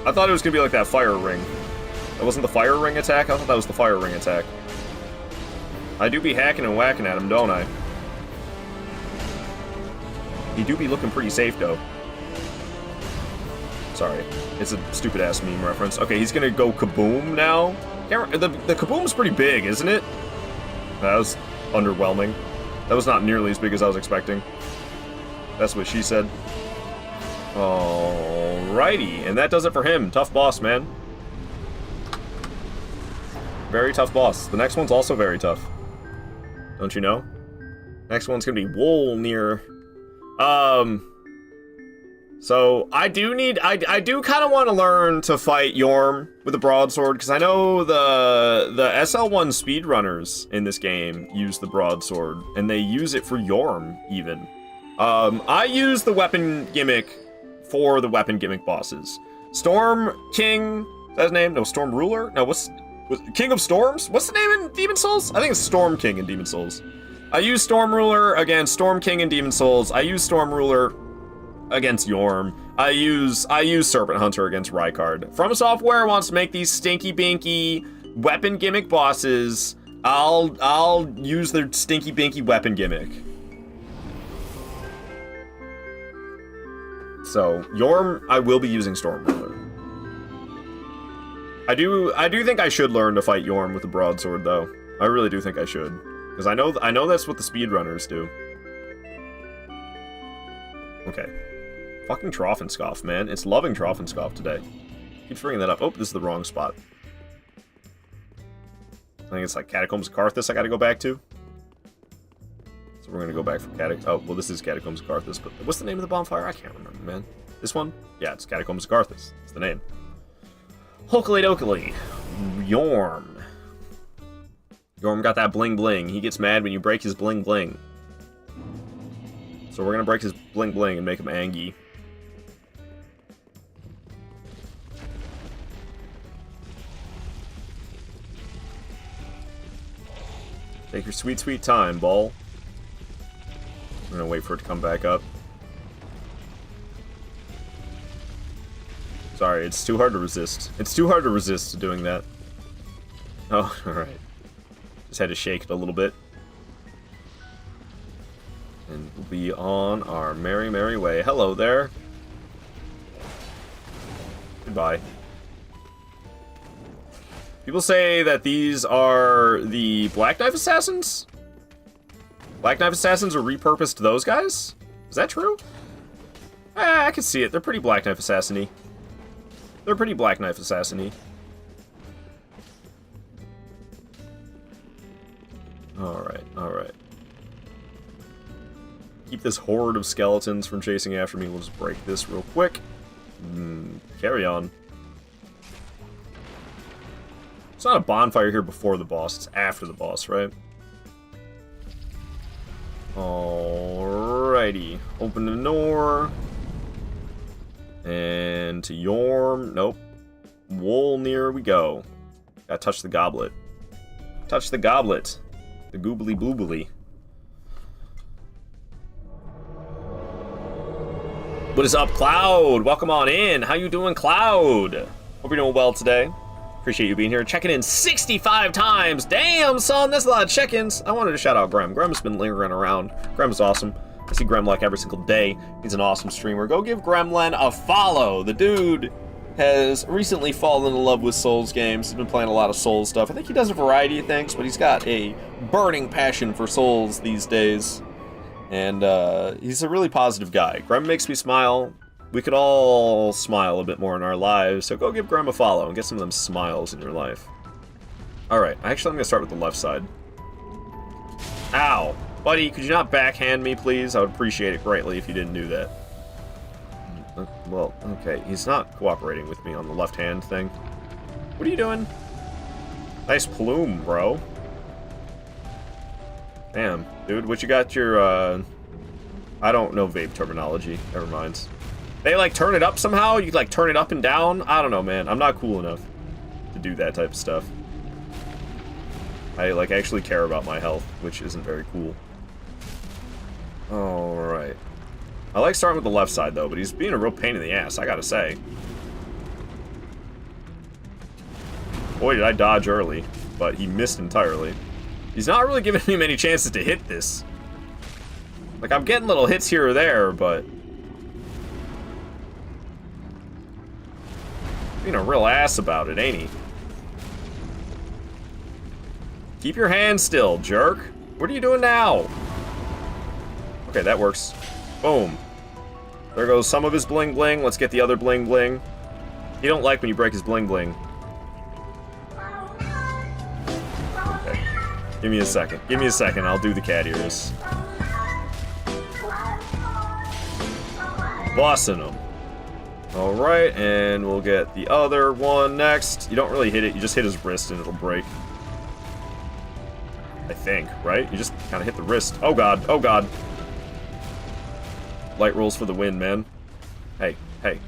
I thought it was gonna be like that fire ring. That wasn't the fire ring attack? I thought that was the fire ring attack. I do be hacking and whacking at him, don't I? He do be looking pretty safe, though. Sorry. It's a stupid-ass meme reference. Okay, he's gonna go kaboom now. The kaboom's pretty big, isn't it? That was underwhelming. That was not nearly as big as I was expecting. That's what she said. Alrighty, and that does it for him. Tough boss, man. Very tough boss. The next one's also very tough. Don't you know? Next one's gonna be Wolnir. So I do kind of want to learn to fight Yorm with a broadsword, because I know the SL1 speedrunners in this game use the broadsword, and they use it for Yorm, even. I use the weapon gimmick for the weapon gimmick bosses. Storm King, is that his name? No, Storm Ruler? No, King of Storms? What's the name in Demon Souls? I think it's Storm King in Demon Souls. I use Storm Ruler against Storm King in Demon Souls. I use Storm Ruler against Yorm. I use Serpent Hunter against Rykard. From Software wants to make these stinky binky weapon gimmick bosses. I'll use their stinky binky weapon gimmick. So, Yorm, I will be using Storm Ruler. I do think I should learn to fight Yorm with the broadsword, though. I really do think I should. Because I know that's what the speedrunners do. Okay. Fucking Troffenscoff, man. It's loving Troffenscoff today. Keeps bringing that up. Oh, this is the wrong spot. I think it's like Catacombs of Karthus I gotta go back to. So we're gonna go back from Oh, well, this is Catacombs of Karthus, but what's the name of the bonfire? I can't remember, man. This one? Yeah, it's Catacombs of Karthus. That's the name. Hokley dokley. Yorm. Yorm got that bling bling. He gets mad when you break his bling bling. So we're gonna break his bling bling and make him angry. Take your sweet, sweet time, ball. I'm gonna wait for it to come back up. Sorry, it's too hard to resist. It's too hard to resist doing that. Oh, alright. Just had to shake it a little bit. And we'll be on our merry, merry way. Hello there. Goodbye. People say that these are the Black Knife Assassins? Black Knife Assassins are repurposed those guys? Is that true? I can see it. They're pretty Black Knife Assassin-y. They're pretty Black Knife Assassin-y. Alright, alright. Keep this horde of skeletons from chasing after me. We'll just break this real quick. Carry on. It's not a bonfire here before the boss, it's after the boss, right? Alrighty. Open the door. And to Yorm. Nope. Wolnir we go. Gotta touch the goblet. Touch the goblet. The goobly bloobly. What is up, Cloud? Welcome on in. How you doing, Cloud? Hope you're doing well today. Appreciate you being here. Checking in 65 times. Damn, son, that's a lot of check-ins. I wanted to shout out Grem. Grem's been lingering around. Grem's awesome. I see Grem like every single day. He's an awesome streamer. Go give Gremlin a follow. The dude has recently fallen in love with Souls games. He's been playing a lot of Souls stuff. I think he does a variety of things, but he's got a burning passion for Souls these days. And he's a really positive guy. Grem makes me smile. We could all smile a bit more in our lives, so go give Grem a follow and get some of them smiles in your life. Alright, actually I'm going to start with the left side. Ow! Buddy, could you not backhand me, please? I would appreciate it greatly if you didn't do that. Well, okay, he's not cooperating with me on the left-hand thing. What are you doing? Nice plume, bro. Damn, dude, what you got your, I don't know vape terminology. Never mind. They, like, turn it up somehow? You, like, turn it up and down? I don't know, man. I'm not cool enough to do that type of stuff. I, like, actually care about my health, which isn't very cool. Alright. I like starting with the left side, though, but he's being a real pain in the ass, I gotta say. Boy, did I dodge early, but he missed entirely. He's not really giving me many chances to hit this. Like, I'm getting little hits here or there, but... being a real ass about it, ain't he? Keep your hand still, jerk. What are you doing now? Okay, that works. Boom. There goes some of his bling bling. Let's get the other bling bling. He don't like when you break his bling bling. Okay. Give me a second. Give me a second. I'll do the cat ears. Bossing him. Alright, and we'll get the other one next. You don't really hit it. You just hit his wrist and it'll break. I think, right? You just kind of hit the wrist. Oh god. Oh god. Light rolls for the win, man. Hey, hey.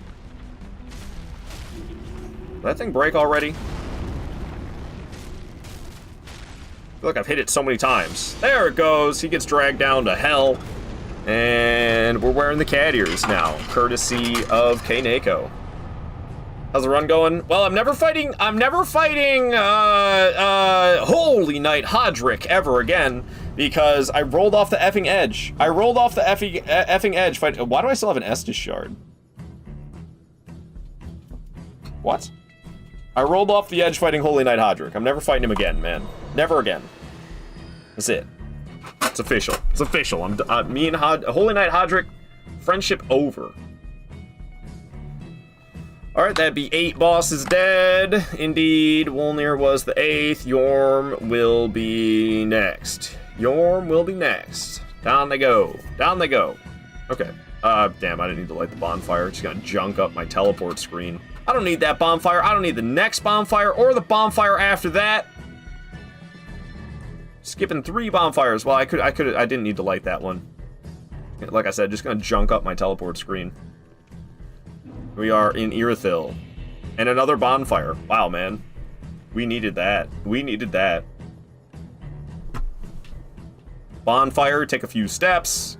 Did that thing break already? I feel like I've hit it so many times. There it goes. He gets dragged down to hell. And we're wearing the cat ears now, courtesy of K-Nako. How's the run going? Well, I'm never fighting Holy Knight Hodrick ever again, because I rolled off the effing edge. I rolled off the effing edge. Why do I still have an Estus shard? What? I rolled off the edge fighting Holy Knight Hodrick. I'm never fighting him again, man. Never again. That's it. It's official. It's official. Me and Holy Knight Hodrick, friendship over. Alright, that'd be 8 bosses dead. Indeed, Wolnir was the 8th. Yorm will be next. Yorm will be next. Down they go. Down they go. Okay. Damn, I didn't need to light the bonfire. Just gonna junk up my teleport screen. I don't need that bonfire. I don't need the next bonfire or the bonfire after that. Skipping 3 bonfires. Well, I didn't need to light that one. Like I said, just gonna junk up my teleport screen. We are in Irithyll. And another bonfire. Wow, man. We needed that. We needed that. Bonfire, take a few steps.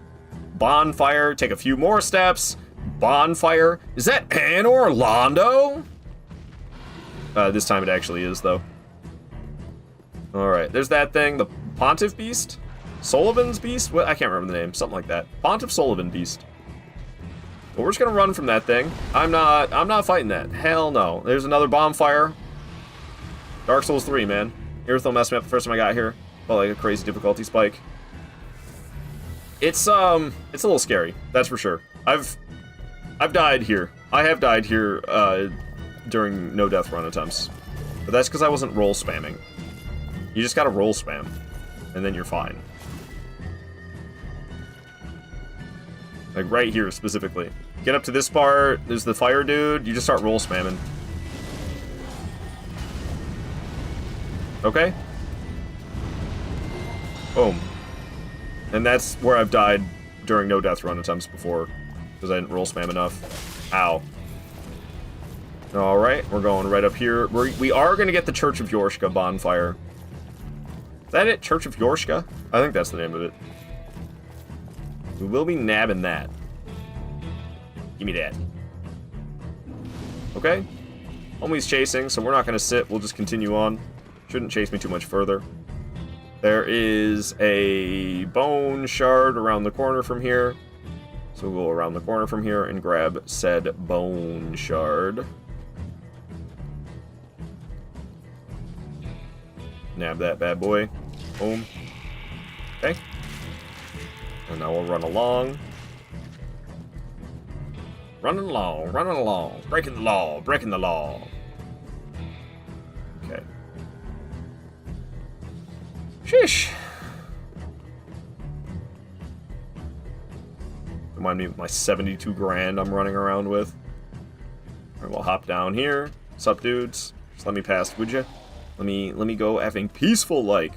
Bonfire, take a few more steps. Bonfire. Is that Anor Londo? This time it actually is, though. Alright, there's that thing. The Pontiff Beast? Sullivan's Beast? What? I can't remember the name. Something like that. Pontiff Sullivan Beast. But we're just gonna run from that thing. I'm not fighting that. Hell no. There's another bonfire. Dark Souls 3, man. Irithyll messed me up the first time I got here. Felt like a crazy difficulty spike. It's a little scary, that's for sure. I've died here. I have died here during no death run attempts. But that's because I wasn't roll spamming. You just gotta roll spam, and then you're fine. Like right here specifically. Get up to this part, there's the fire dude, you just start roll spamming. Okay? Boom. And that's where I've died during no death run attempts before, because I didn't roll spam enough. Ow. Alright, we're going right up here. We are going to get the Church of Yorshka bonfire. Is that it? Church of Yorshka? I think that's the name of it. We will be nabbing that. Give me that. Okay. Homie's chasing, so we're not going to sit. We'll just continue on. Shouldn't chase me too much further. There is a bone shard around the corner from here. So we'll go around the corner from here and grab said bone shard. Nab that bad boy. Boom. Okay. And now we'll run along. Running along. Breaking the law, breaking the law. Okay. Sheesh. Remind me of my 72 grand I'm running around with. Alright, we'll hop down here. What's up, dudes? Just let me pass, would you? Let me go effing peaceful like.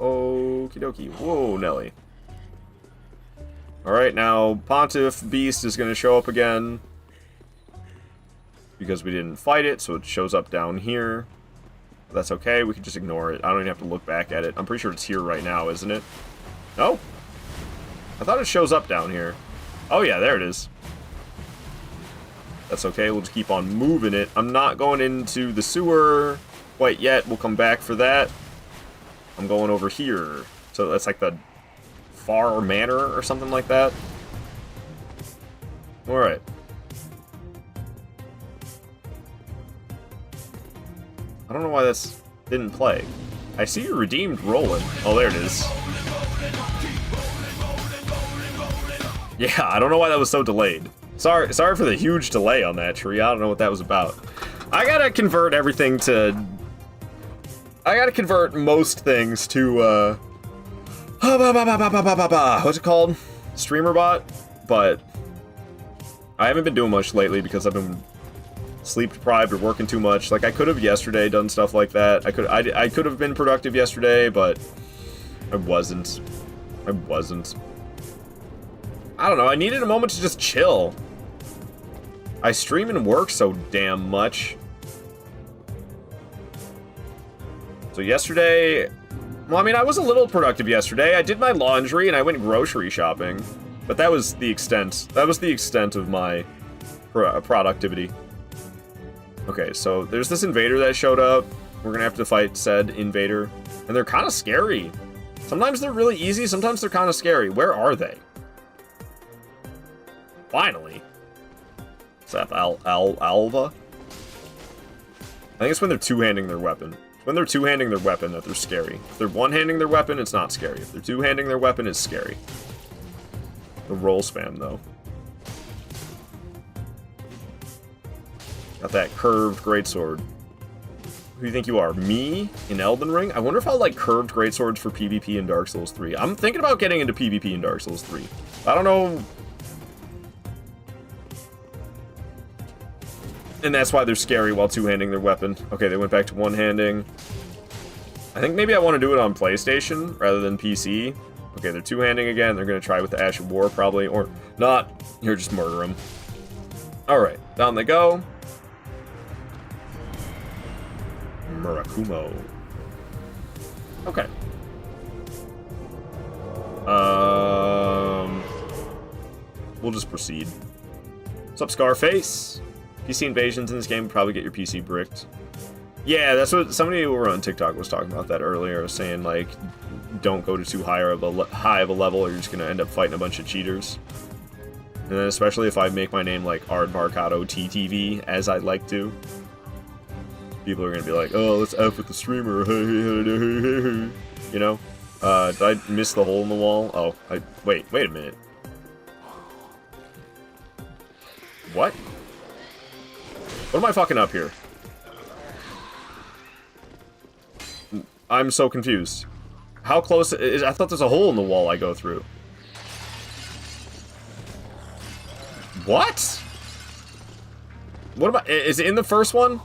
Okie dokie. Whoa, Nelly. Alright, now Pontiff Beast is gonna show up again. Because we didn't fight it, so it shows up down here. That's okay, we can just ignore it. I don't even have to look back at it. I'm pretty sure it's here right now, isn't it? No? I thought it shows up down here. Oh yeah, there it is. That's okay, we'll just keep on moving it. I'm not going into the sewer quite yet. We'll come back for that. I'm going over here. So that's like the Far Manor or something like that. Alright. I don't know why this didn't play. I see you redeemed rolling. Oh, there it is. Yeah, I don't know why that was so delayed. Sorry for the huge delay on that tree. I don't know what that was about. I gotta convert everything to... I gotta convert most things to, what's it called? Streamer bot? But I haven't been doing much lately because I've been sleep deprived or working too much. Like, I could have yesterday done stuff like that. I could have been productive yesterday, but I wasn't. I don't know, I needed a moment to just chill. I stream and work so damn much. So yesterday, well, I mean, I was a little productive yesterday. I did my laundry and I went grocery shopping. But that was the extent. That was the extent of my productivity. Okay, so there's this invader that showed up. We're gonna have to fight said invader. And they're kind of scary. Sometimes they're really easy, sometimes they're kind of scary. Where are they? Finally. What's that? Alva? I think it's when they're two-handing their weapon. When they're two-handing their weapon that they're scary. If they're one-handing their weapon, it's not scary. If they're two-handing their weapon, it's scary. The roll spam, though. Got that curved greatsword. Who do you think you are? Me in Elden Ring? I wonder if I'll like curved greatswords for PvP in Dark Souls 3. I'm thinking about getting into PvP in Dark Souls 3. I don't know. And that's why they're scary while two-handing their weapon. Okay, they went back to one-handing. I think maybe I want to do it on PlayStation rather than PC. Okay, they're two-handing again. They're going to try with the Ash of War, probably. Or not. Here, just murder them. Alright, down they go. Murakumo. Okay. We'll just proceed. What's up, Scarface? PC invasions in this game would probably get your PC bricked. Yeah, that's what somebody over on TikTok was talking about that earlier, saying like, don't go to too high of a level, or you're just gonna end up fighting a bunch of cheaters. And then especially if I make my name like Ardmarcado TTV, as I'd like to. People are gonna be like, oh, let's F with the streamer, you know? Did I miss the hole in the wall? Oh, wait a minute. What? What am I fucking up here? I'm so confused. How close is... I thought there's a hole in the wall I go through. What? What am I... Is it in the first one?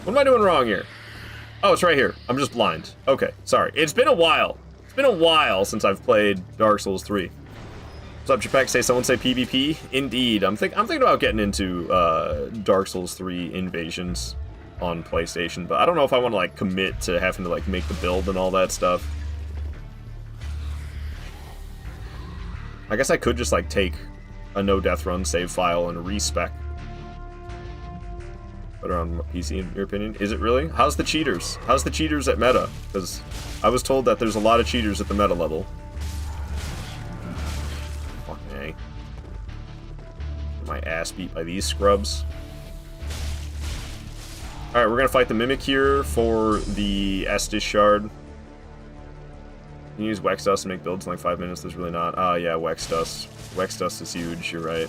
What am I doing wrong here? Oh, it's right here. I'm just blind. Okay, sorry. It's been a while. It's been a while since I've played Dark Souls 3. What's up, Japek? Someone say PvP? Indeed. I'm thinking about getting into Dark Souls 3 invasions on PlayStation, but I don't know if I want to like commit to having to like make the build and all that stuff. I guess I could just like take a no death run save file and respec. Better on PC in your opinion? Is it really? How's the cheaters? How's the cheaters at meta? Because I was told that there's a lot of cheaters at the meta level. Fucking A. My ass beat by these scrubs. Alright, we're gonna fight the Mimic here for the Estus Shard. You can use Wex Dust to make builds in like 5 minutes. There's really not. Ah, yeah, Wex Dust. Wex Dust is huge, you're right.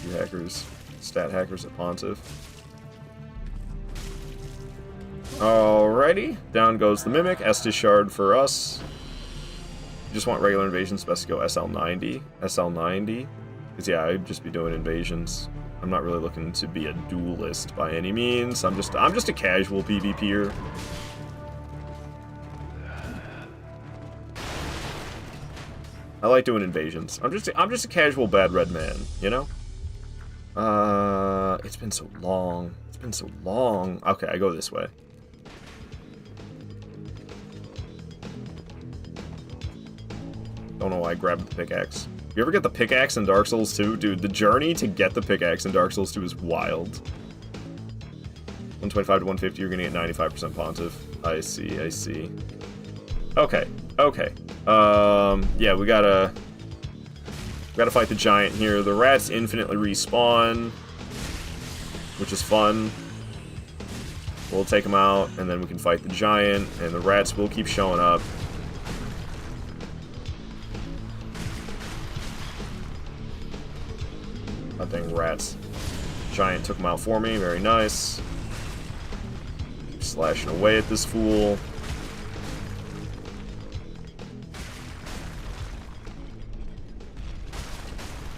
You hackers. Stat hackers at Pontiff. Alrighty. Down goes the Mimic. Estus Shard for us. You just want regular invasions, best to go SL90. SL90. Because, yeah, I'd just be doing invasions. I'm not really looking to be a duelist by any means. I'm just a casual PvPer. I like doing invasions. I'm just a casual bad red man, you know? It's been so long. It's been so long. Okay, I go this way. Don't know why I grabbed the pickaxe. You ever get the pickaxe in Dark Souls 2? Dude, the journey to get the pickaxe in Dark Souls 2 is wild. 125 to 150, you're gonna get 95% Pontiff. I see, I see. Okay, okay. Yeah, we gotta fight the giant here. The rats infinitely respawn, which is fun. We'll take them out, and then we can fight the giant, and the rats will keep showing up. That thing, rats. Giant took them out for me, very nice. Keep slashing away at this fool.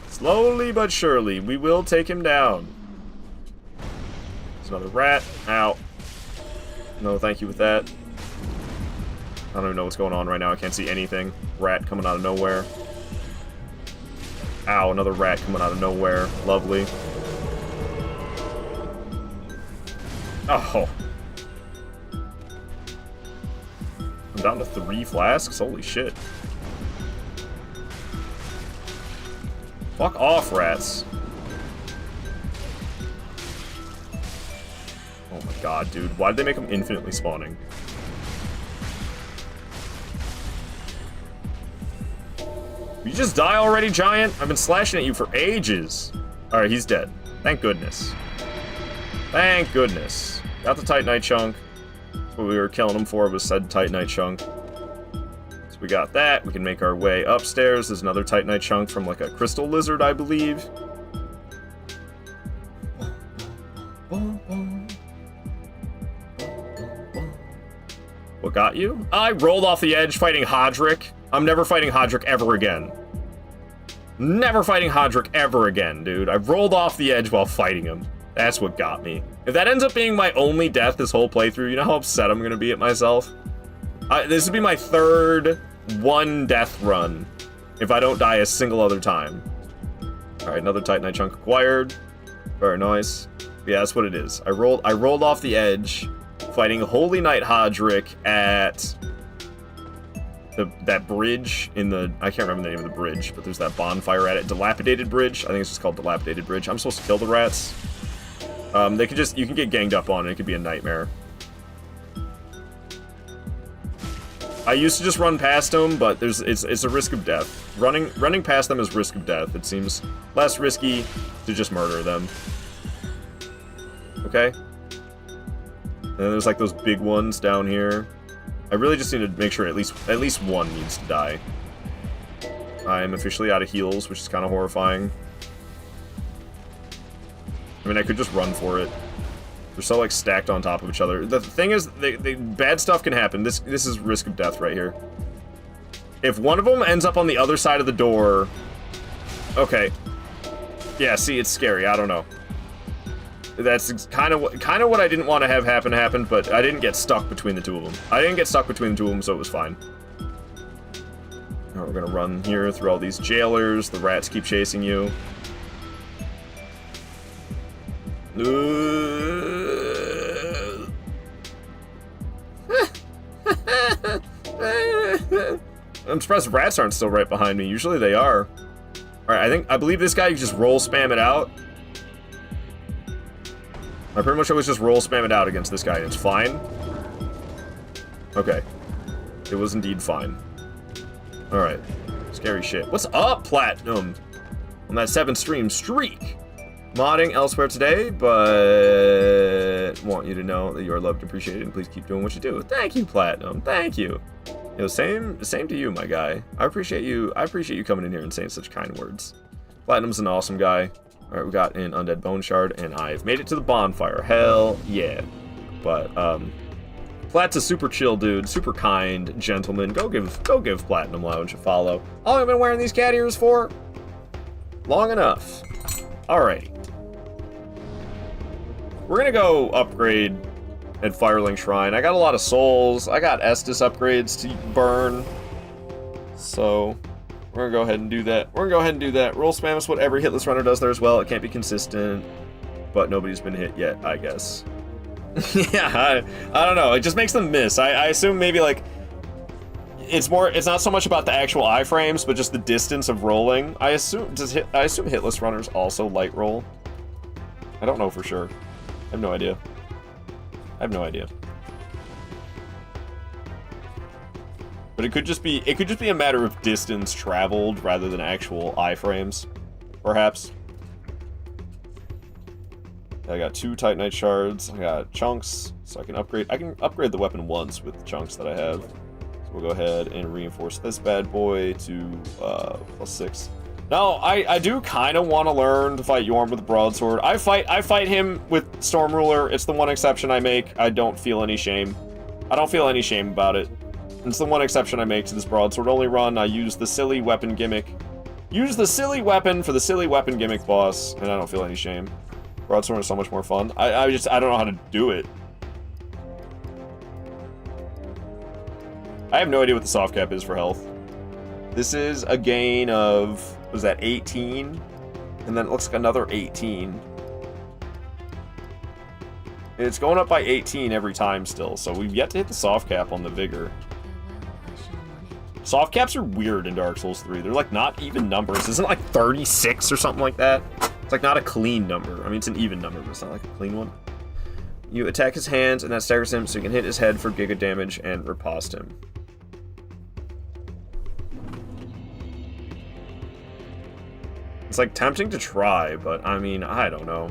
Slowly but surely, we will take him down. There's another rat. Ow. No, thank you with that. I don't even know what's going on right now. I can't see anything. Rat coming out of nowhere. Ow, another rat coming out of nowhere. Lovely. Oh. I'm down to 3 flasks? Holy shit. Fuck off, rats. Oh my god, dude. Why did they make them infinitely spawning? You just die already, Giant? I've been slashing at you for ages. Alright, he's dead. Thank goodness. Thank goodness. Got the Titanite chunk. That's what we were killing him for, was said Titanite chunk. So we got that. We can make our way upstairs. There's another Titanite chunk from like a crystal lizard, I believe. What got you? I rolled off the edge fighting Hodrick. I'm never fighting Hodrick ever again. Never fighting Hodrick ever again, dude. I rolled off the edge while fighting him. That's what got me. If that ends up being my only death this whole playthrough, you know how upset I'm gonna be at myself? This would be my third one death run if I don't die a single other time. Alright, another Titanite chunk acquired. Very nice. Yeah, that's what it is. I rolled off the edge fighting Holy Knight Hodrick at that bridge in the, I can't remember the name of the bridge, but there's that bonfire at it. Dilapidated Bridge. I think it's just called Dilapidated Bridge. I'm supposed to kill the rats. They could just, you can get ganged up on and it could be a nightmare. I used to just run past them, but it's a risk of death. Running past them is risk of death. It seems less risky to just murder them. Okay? And then there's like those big ones down here. I really just need to make sure at least one needs to die. I am officially out of heals, which is kind of horrifying. I mean, I could just run for it. They're so like stacked on top of each other. The thing is, bad stuff can happen. This is risk of death right here. If one of them ends up on the other side of the door, okay. Yeah, see, it's scary. I don't know. That's kind of what I didn't want to have happen, but I didn't get stuck between the two of them. I didn't get stuck between the two of them, so it was fine. Now we're gonna run here through all these jailers. The rats keep chasing you. I'm surprised rats aren't still right behind me. Usually they are. Alright, I believe this guy, you just roll spam it out. I pretty much always just roll spam it out against this guy, and it's fine. Okay. It was indeed fine. Alright. Scary shit. What's up, Platinum? On that 7-stream streak. Modding elsewhere today, but want you to know that you are loved and appreciated, and please keep doing what you do. Thank you, Platinum. Thank you. You know, same to you, my guy. I appreciate you coming in here and saying such kind words. Platinum's an awesome guy. Alright, we got an Undead Bone Shard, and I've made it to the bonfire. Hell yeah. But, Plat's a super chill dude, super kind gentleman. Go give Platinum Lounge a follow. How long have I been wearing these cat ears for? Long enough. Alrighty. We're gonna go upgrade at Firelink Shrine. I got a lot of souls. I got Estus upgrades to burn. So, we're gonna go ahead and do that. Roll spam is what every hitless runner does there as well. It can't be consistent, but nobody's been hit yet, I guess. Yeah, I don't know. It just makes them miss. I assume maybe like it's not so much about the actual iframes, but just the distance of rolling. I assume hitless runners also light roll. I don't know for sure. I have no idea. But it could just be a matter of distance traveled rather than actual iframes, perhaps. I got 2 Titanite shards. I got chunks, so I can upgrade the weapon once with the chunks that I have. So we'll go ahead and reinforce this bad boy to +6. Now, I do kind of want to learn to fight Yorm with the Broadsword. I fight him with Storm Ruler. It's the one exception I make. I don't feel any shame. I don't feel any shame about it. It's the one exception I make to this Broadsword only run. I use the silly weapon gimmick. Use the silly weapon for the silly weapon gimmick boss, and I don't feel any shame. Broadsword is so much more fun. I don't know how to do it. I have no idea what the soft cap is for health. This is a gain of, was that 18? And then it looks like another 18. It's going up by 18 every time still, so we've yet to hit the soft cap on the vigor. Soft caps are weird in Dark Souls 3. They're like not even numbers. Isn't it like 36 or something like that? It's like not a clean number. I mean, it's an even number, but it's not like a clean one. You attack his hands, and that staggers him, so you can hit his head for giga damage and riposte him. It's like tempting to try, but I mean, I don't know.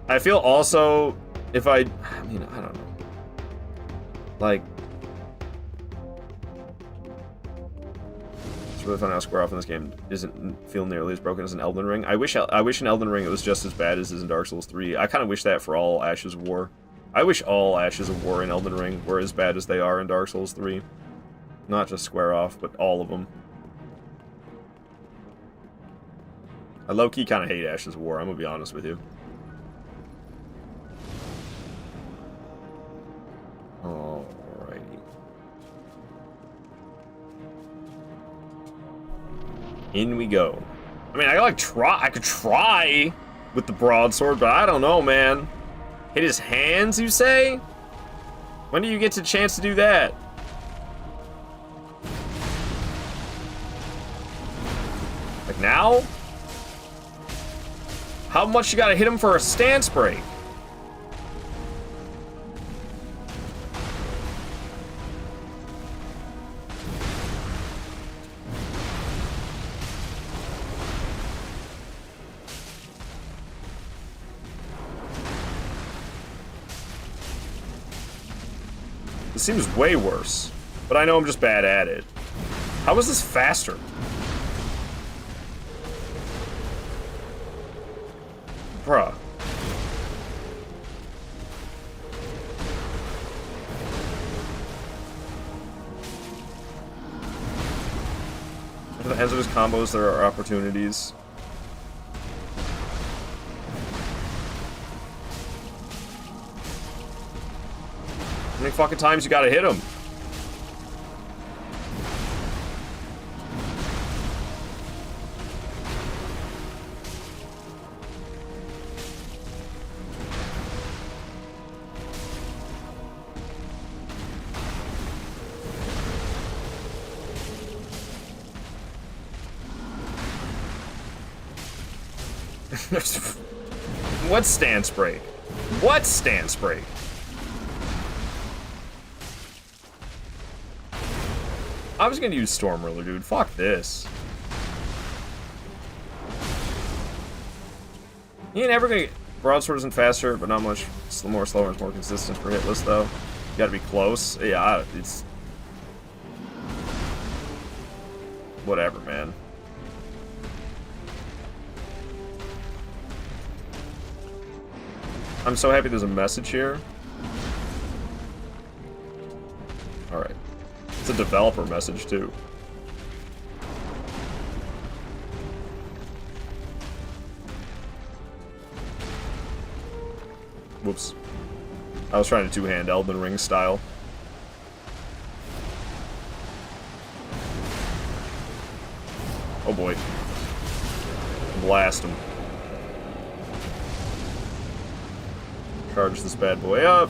I feel also, if I mean, I don't know. Like, it's really fun how Square Off in this game doesn't feel nearly as broken as an Elden Ring. I wish in Elden Ring it was just as bad as it is in Dark Souls 3. I kind of wish that for all Ashes of War. I wish all Ashes of War in Elden Ring were as bad as they are in Dark Souls 3. Not just Square Off, but all of them. I low-key kind of hate Ashes of War, I'm gonna be honest with you. Alrighty. In we go. I mean, I could try with the broadsword, but I don't know, man. Hit his hands, you say? When do you get the chance to do that? Like now? How much you gotta hit him for a stance break? This seems way worse, but I know I'm just bad at it. How is this faster? Bruh. At the ends of his combos, there are opportunities. How many fucking times you gotta hit him? What stance break? What stance break? I was gonna use Storm Ruler, dude. Fuck this. You ain't ever gonna get... Broadsword isn't faster, but not much more slower and more consistent for hitless, though. You gotta be close. Yeah, it's... whatever, man. I'm so happy there's a message here. Alright. It's a developer message, too. Whoops. I was trying to two-hand Elden Ring style. Oh boy. Blast him. Charge this bad boy up.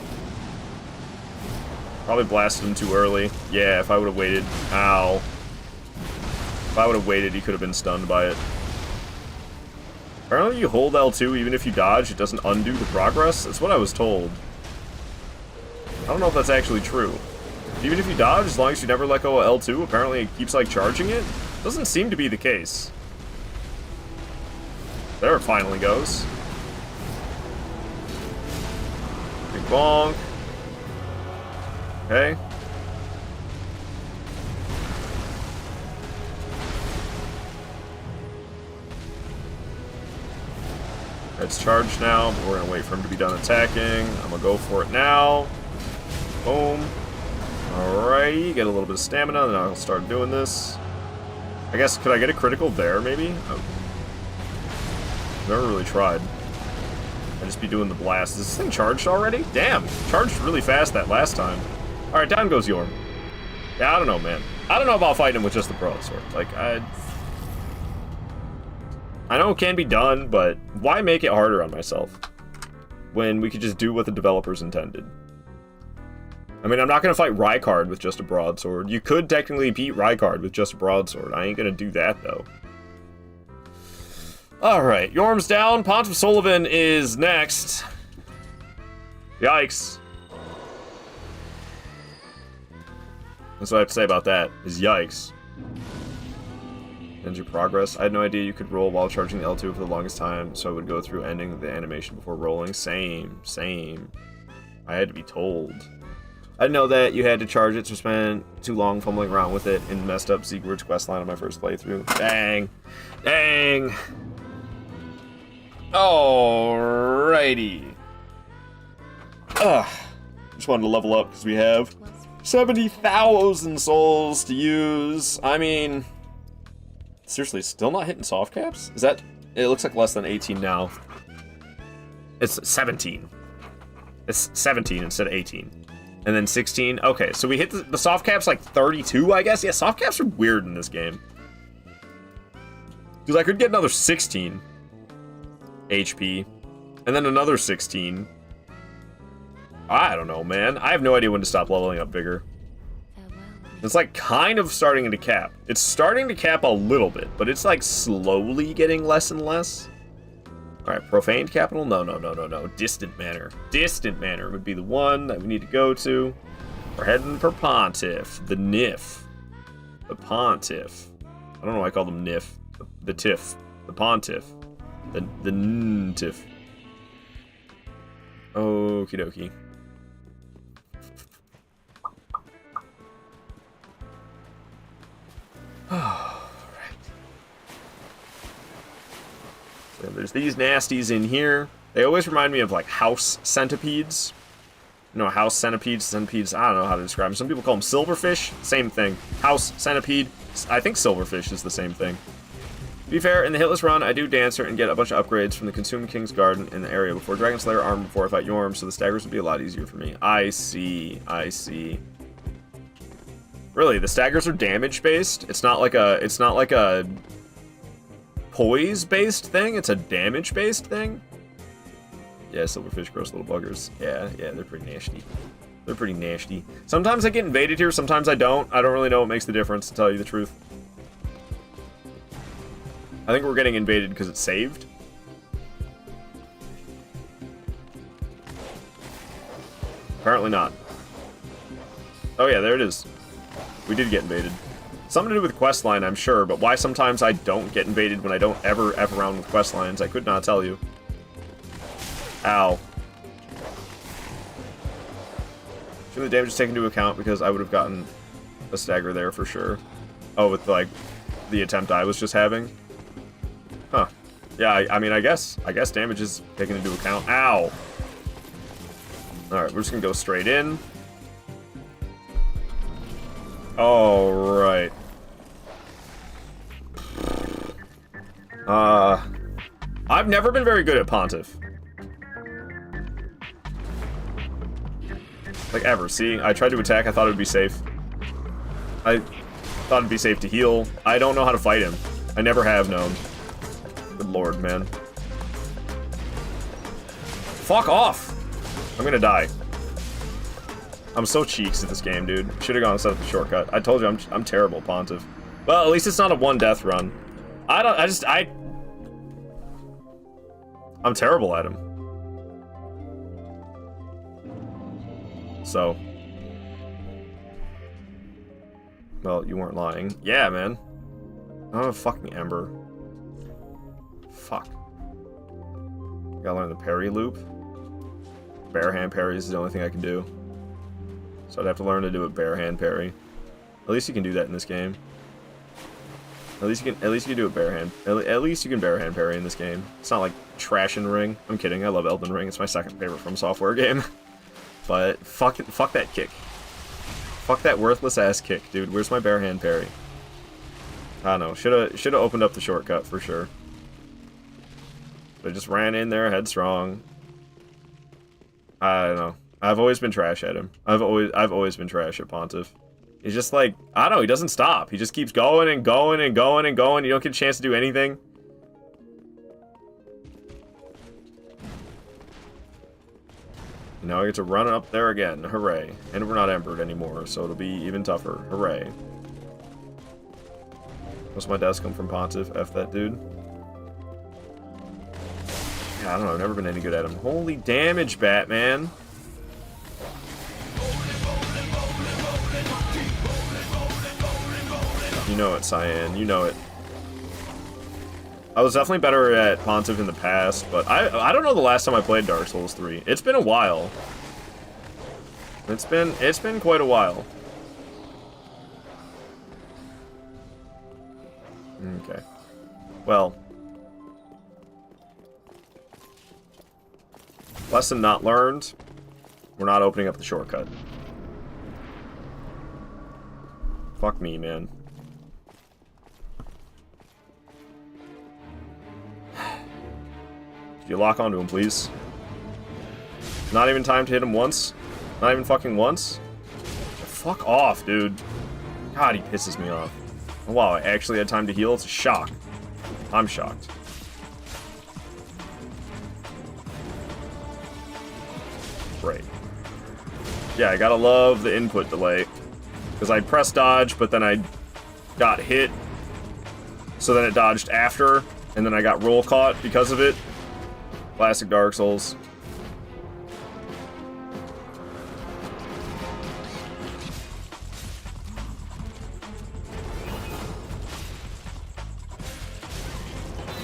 Probably blasted him too early. Yeah, if I would have waited. Ow. If I would have waited, he could have been stunned by it. Apparently you hold L2 even if you dodge, it doesn't undo the progress. That's what I was told. I don't know if that's actually true. Even if you dodge, as long as you never let go of L2, apparently it keeps, like, charging it. Doesn't seem to be the case. There it finally goes. Big bonk. Okay. It's charged now, but we're gonna wait for him to be done attacking. I'm gonna go for it now. Boom. Alrighty, get a little bit of stamina, then I'll start doing this. I guess, could I get a critical there, maybe? Oh. Never really tried. I'd just be doing the blast. Is this thing charged already? Damn, charged really fast that last time. Alright, down goes Yorm. Yeah, I don't know, man. I don't know about fighting him with just the broadsword. Like, I know it can be done, but why make it harder on myself? When we could just do what the developers intended. I mean, I'm not gonna fight Rykard with just a broadsword. You could technically beat Rykard with just a broadsword. I ain't gonna do that, though. Alright, Yorm's down. Pontiff Sullivan is next. Yikes. That's what I have to say about that, is yikes. Ends your progress. I had no idea you could roll while charging L2 for the longest time, so I would go through ending the animation before rolling. Same. I had to be told. I didn't know that you had to charge it, so spend too long fumbling around with it and messed up Siegward's questline on my first playthrough. Dang. Alrighty. Just wanted to level up because we have 70,000 souls to use. I mean, seriously, still not hitting soft caps? Is that... It looks like less than 18 now. It's 17. It's 17 instead of 18. And then 16. Okay, so we hit the soft caps like 32, I guess? Yeah, soft caps are weird in this game. Because I could get another 16 HP. And then another 16. I don't know, man. I have no idea when to stop leveling up Vigor. It's like kind of starting to cap. It's starting to cap a little bit, but it's like slowly getting less and less. Alright, Profaned Capital? No. Distant Manor. Distant Manor would be the one that we need to go to. We're heading for Pontiff. The Nif. The Pontiff. I don't know why I call them Nif. The Tiff. The Pontiff. The Ntiff. Okie dokie. So there's these nasties in here. They always remind me of like house centipedes. You know, house centipedes, I don't know how to describe them. Some people call them silverfish. Same thing. House centipede. I think silverfish is the same thing. To be fair, in the Hitless run, I do Dancer and get a bunch of upgrades from the Consumed King's Garden in the area before Dragon Slayer armor before I fight Yorm, so the staggers would be a lot easier for me. I see. Really, the staggers are damage based. It's not like a poise based thing. It's a damage based thing. Yeah, silverfish, gross little buggers. Yeah, they're pretty nasty. Sometimes I get invaded here, sometimes I don't. I don't really know what makes the difference, to tell you the truth. I think we're getting invaded because it's saved. Apparently not. Oh yeah, there it is. We did get invaded. Something to do with questline, I'm sure, but why sometimes I don't get invaded when I don't ever F around with questlines, I could not tell you. Ow. Should the damage is taken into account because I would have gotten a stagger there for sure. Oh, with like the attempt I was just having. Huh. Yeah, I mean, I guess damage is taken into account. Ow. Alright, we're just gonna go straight in. Alright. I've never been very good at Pontiff. Like, ever. See? I tried to attack, I thought it would be safe. I thought it'd be safe to heal. I don't know how to fight him. I never have known. Good lord, man. Fuck off! I'm gonna die. I'm so cheeks at this game, dude. Should've gone and set up the shortcut. I told you, I'm terrible at Pontiff. Well, at least it's not a one death run. I'm terrible at him. So. Well, you weren't lying. Yeah, man. Oh, fucking Ember. Fuck. Gotta learn the parry loop. Bare hand parry is the only thing I can do. So I'd have to learn to do a bare hand parry. At least you can do that in this game. At least you can do a bare hand. At least you can bare hand parry in this game. It's not like trash in Ring. I'm kidding. I love Elden Ring. It's my second favorite From Software game. But fuck that kick. Fuck that worthless ass kick, dude. Where's my bare hand parry? I don't know. Shoulda opened up the shortcut for sure. But I just ran in there headstrong. I don't know. I've always been trash at him. I've always been trash at Pontiff. He's just like, I don't know, he doesn't stop. He just keeps going and going and going and going. You don't get a chance to do anything. Now I get to run up there again. Hooray. And we're not embered anymore, so it'll be even tougher. Hooray. Most of my deaths come from Pontiff. F that dude. Yeah, I don't know. I've never been any good at him. Holy damage, Batman. know it, Cyan. You know it. I was definitely better at Pontiff in the past, but I don't know the last time I played Dark Souls 3. It's been a while. It's been quite a while. Okay. Well. Lesson not learned. We're not opening up the shortcut. Fuck me, man. Could you lock onto him, please? Not even time to hit him once? Not even fucking once? Fuck off, dude. God, he pisses me off. Oh, wow, I actually had time to heal? It's a shock. I'm shocked. Great. Yeah, I gotta love the input delay. Because I pressed dodge, but then I got hit. So then it dodged after, and then I got roll caught because of it. Classic Dark Souls.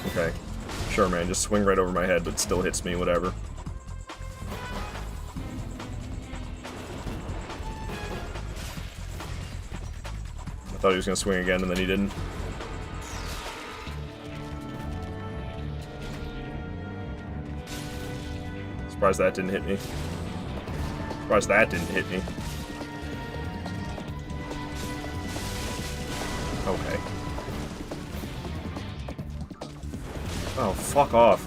Okay. Sure, man, just swing right over my head, but still hits me, whatever. I thought he was gonna swing again, and then he didn't. Surprised that didn't hit me. Surprised that didn't hit me. Okay. Oh, fuck off.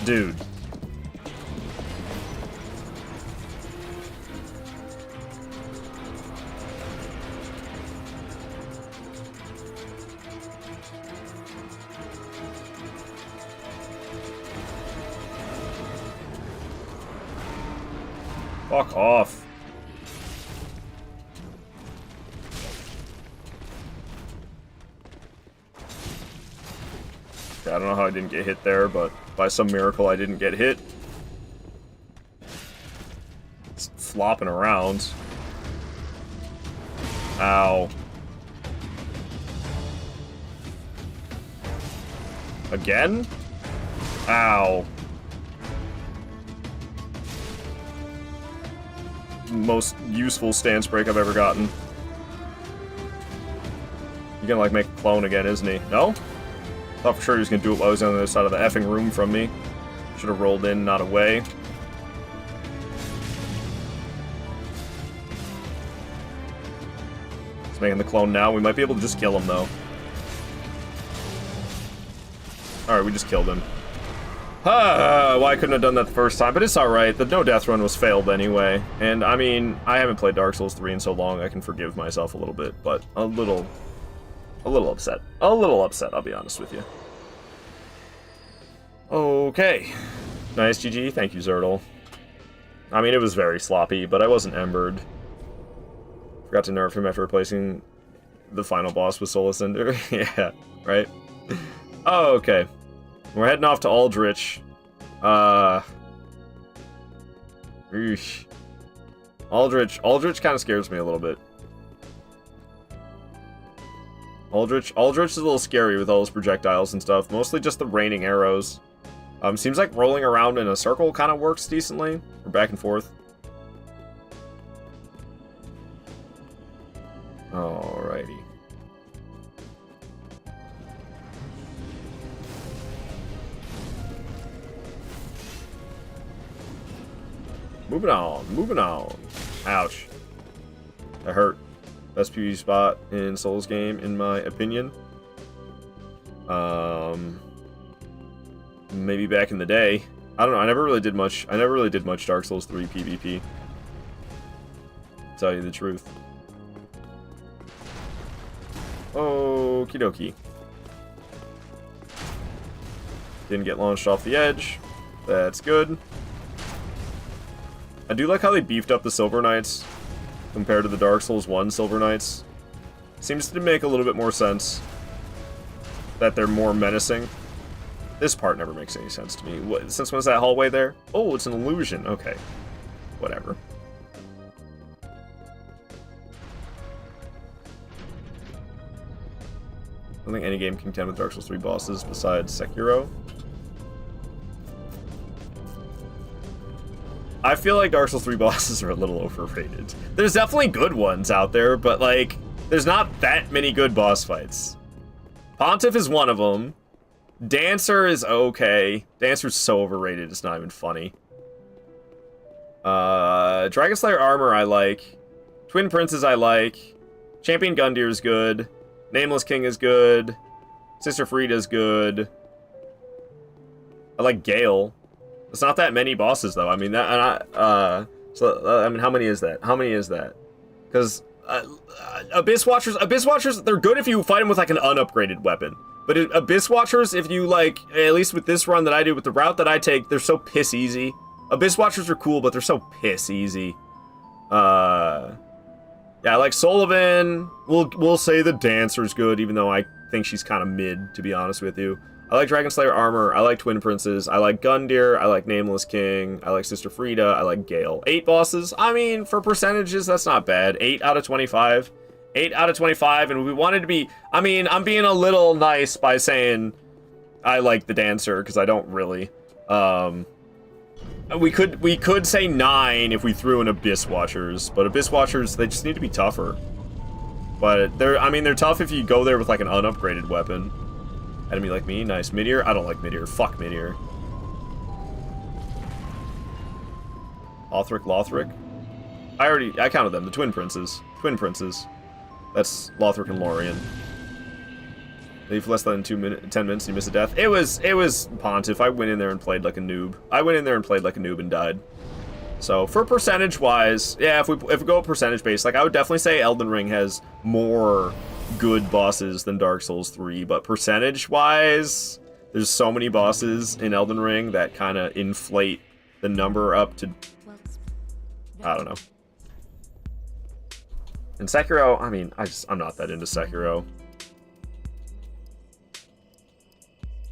Dude. Fuck off. Okay, I don't know how I didn't get hit there, but by some miracle I didn't get hit. It's flopping around. Ow. Again? Ow. Most useful stance break I've ever gotten. He's gonna, like, make a clone again, isn't he? No? Thought for sure he was gonna do it while I was on the other side of the effing room from me. Should have rolled in, not away. He's making the clone now. We might be able to just kill him, though. Alright, we just killed him. Well, I couldn't have done that the first time, but it's alright. The no death run was failed anyway. And, I mean, I haven't played Dark Souls 3 in so long, I can forgive myself a little bit, but a little upset. A little upset, I'll be honest with you. Okay. Nice GG, thank you, Zertle. I mean, it was very sloppy, but I wasn't embered. Forgot to nerf him after replacing the final boss with Soul Ascender. Yeah, right? Oh, okay. We're heading off to Aldrich. Eesh. Aldrich kind of scares me a little bit. Aldrich is a little scary with all those projectiles and stuff. Mostly just the raining arrows. Seems like rolling around in a circle kind of works decently. Or back and forth. Alrighty. Moving on. Ouch. That hurt. Best PvP spot in Souls game, in my opinion. Maybe back in the day. I don't know, I never really did much Dark Souls 3 PvP. To tell you the truth. Okie dokie. Didn't get launched off the edge. That's good. I do like how they beefed up the Silver Knights compared to the Dark Souls 1 Silver Knights. Seems to make a little bit more sense that they're more menacing. This part never makes any sense to me. What, since when's that hallway there? Oh, it's an illusion. Okay. Whatever. I don't think any game can contend with Dark Souls 3 bosses besides Sekiro. I feel like Dark Souls 3 bosses are a little overrated. There's definitely good ones out there, but like, there's not that many good boss fights. Pontiff is one of them. Dancer is okay. Dancer's so overrated, it's not even funny. Dragon Slayer Armor I like. Twin Princes I like. Champion Gundyr is good. Nameless King is good. Sister Frida's good. I like Gale. It's not that many bosses though. I mean that. I mean, how many is that? How many is that? Because Abyss Watchers, they're good if you fight them with like an unupgraded weapon. But Abyss Watchers, if you like, at least with this run that I do, with the route that I take, they're so piss easy. Abyss Watchers are cool, but they're so piss easy. Yeah, I like Sullivan. We'll say the Dancer's good, even though I think she's kind of mid, to be honest with you. I like Dragon Slayer Armor. I like Twin Princes. I like Gundyr. I like Nameless King. I like Sister Frida. I like Gale. 8 bosses. I mean, for percentages, that's not bad. 8 out of 25. 8 out of 25, and we wanted to be... I mean, I'm being a little nice by saying I like the Dancer, because I don't really. We could say 9 if we threw in Abyss Watchers, but Abyss Watchers, they just need to be tougher. But they're tough if you go there with like an unupgraded weapon. Enemy like me, nice. Meteor? I don't like Meteor. Fuck Meteor. Lothric? I counted them, the Twin Princes. Twin Princes. That's Lothric and Lorien. Leave less than 10 minutes and you miss a death. It was Pontiff. I went in there and played like a noob. And died. So for percentage wise, yeah, if we go percentage based, like I would definitely say Elden Ring has more good bosses than Dark Souls 3, but percentage wise, there's so many bosses in Elden Ring that kind of inflate the number up to, I don't know. And Sekiro, I mean, I'm not that into Sekiro.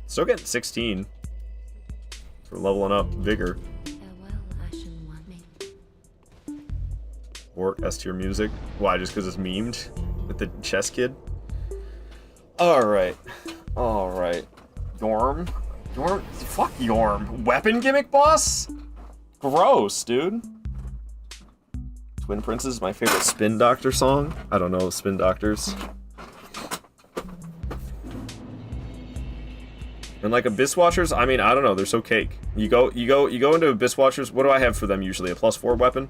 Still getting 16 for leveling up Vigor. Or S tier music. Why? Just because it's memed with the chess kid? Alright. Yorm? Fuck Yorm. Weapon gimmick boss? Gross, dude. Twin Princes is my favorite Spin Doctor song. I don't know Spin Doctors. And like Abyss Watchers, I mean, I don't know, they're so cake. You go into Abyss Watchers, what do I have for them usually? A +4 weapon?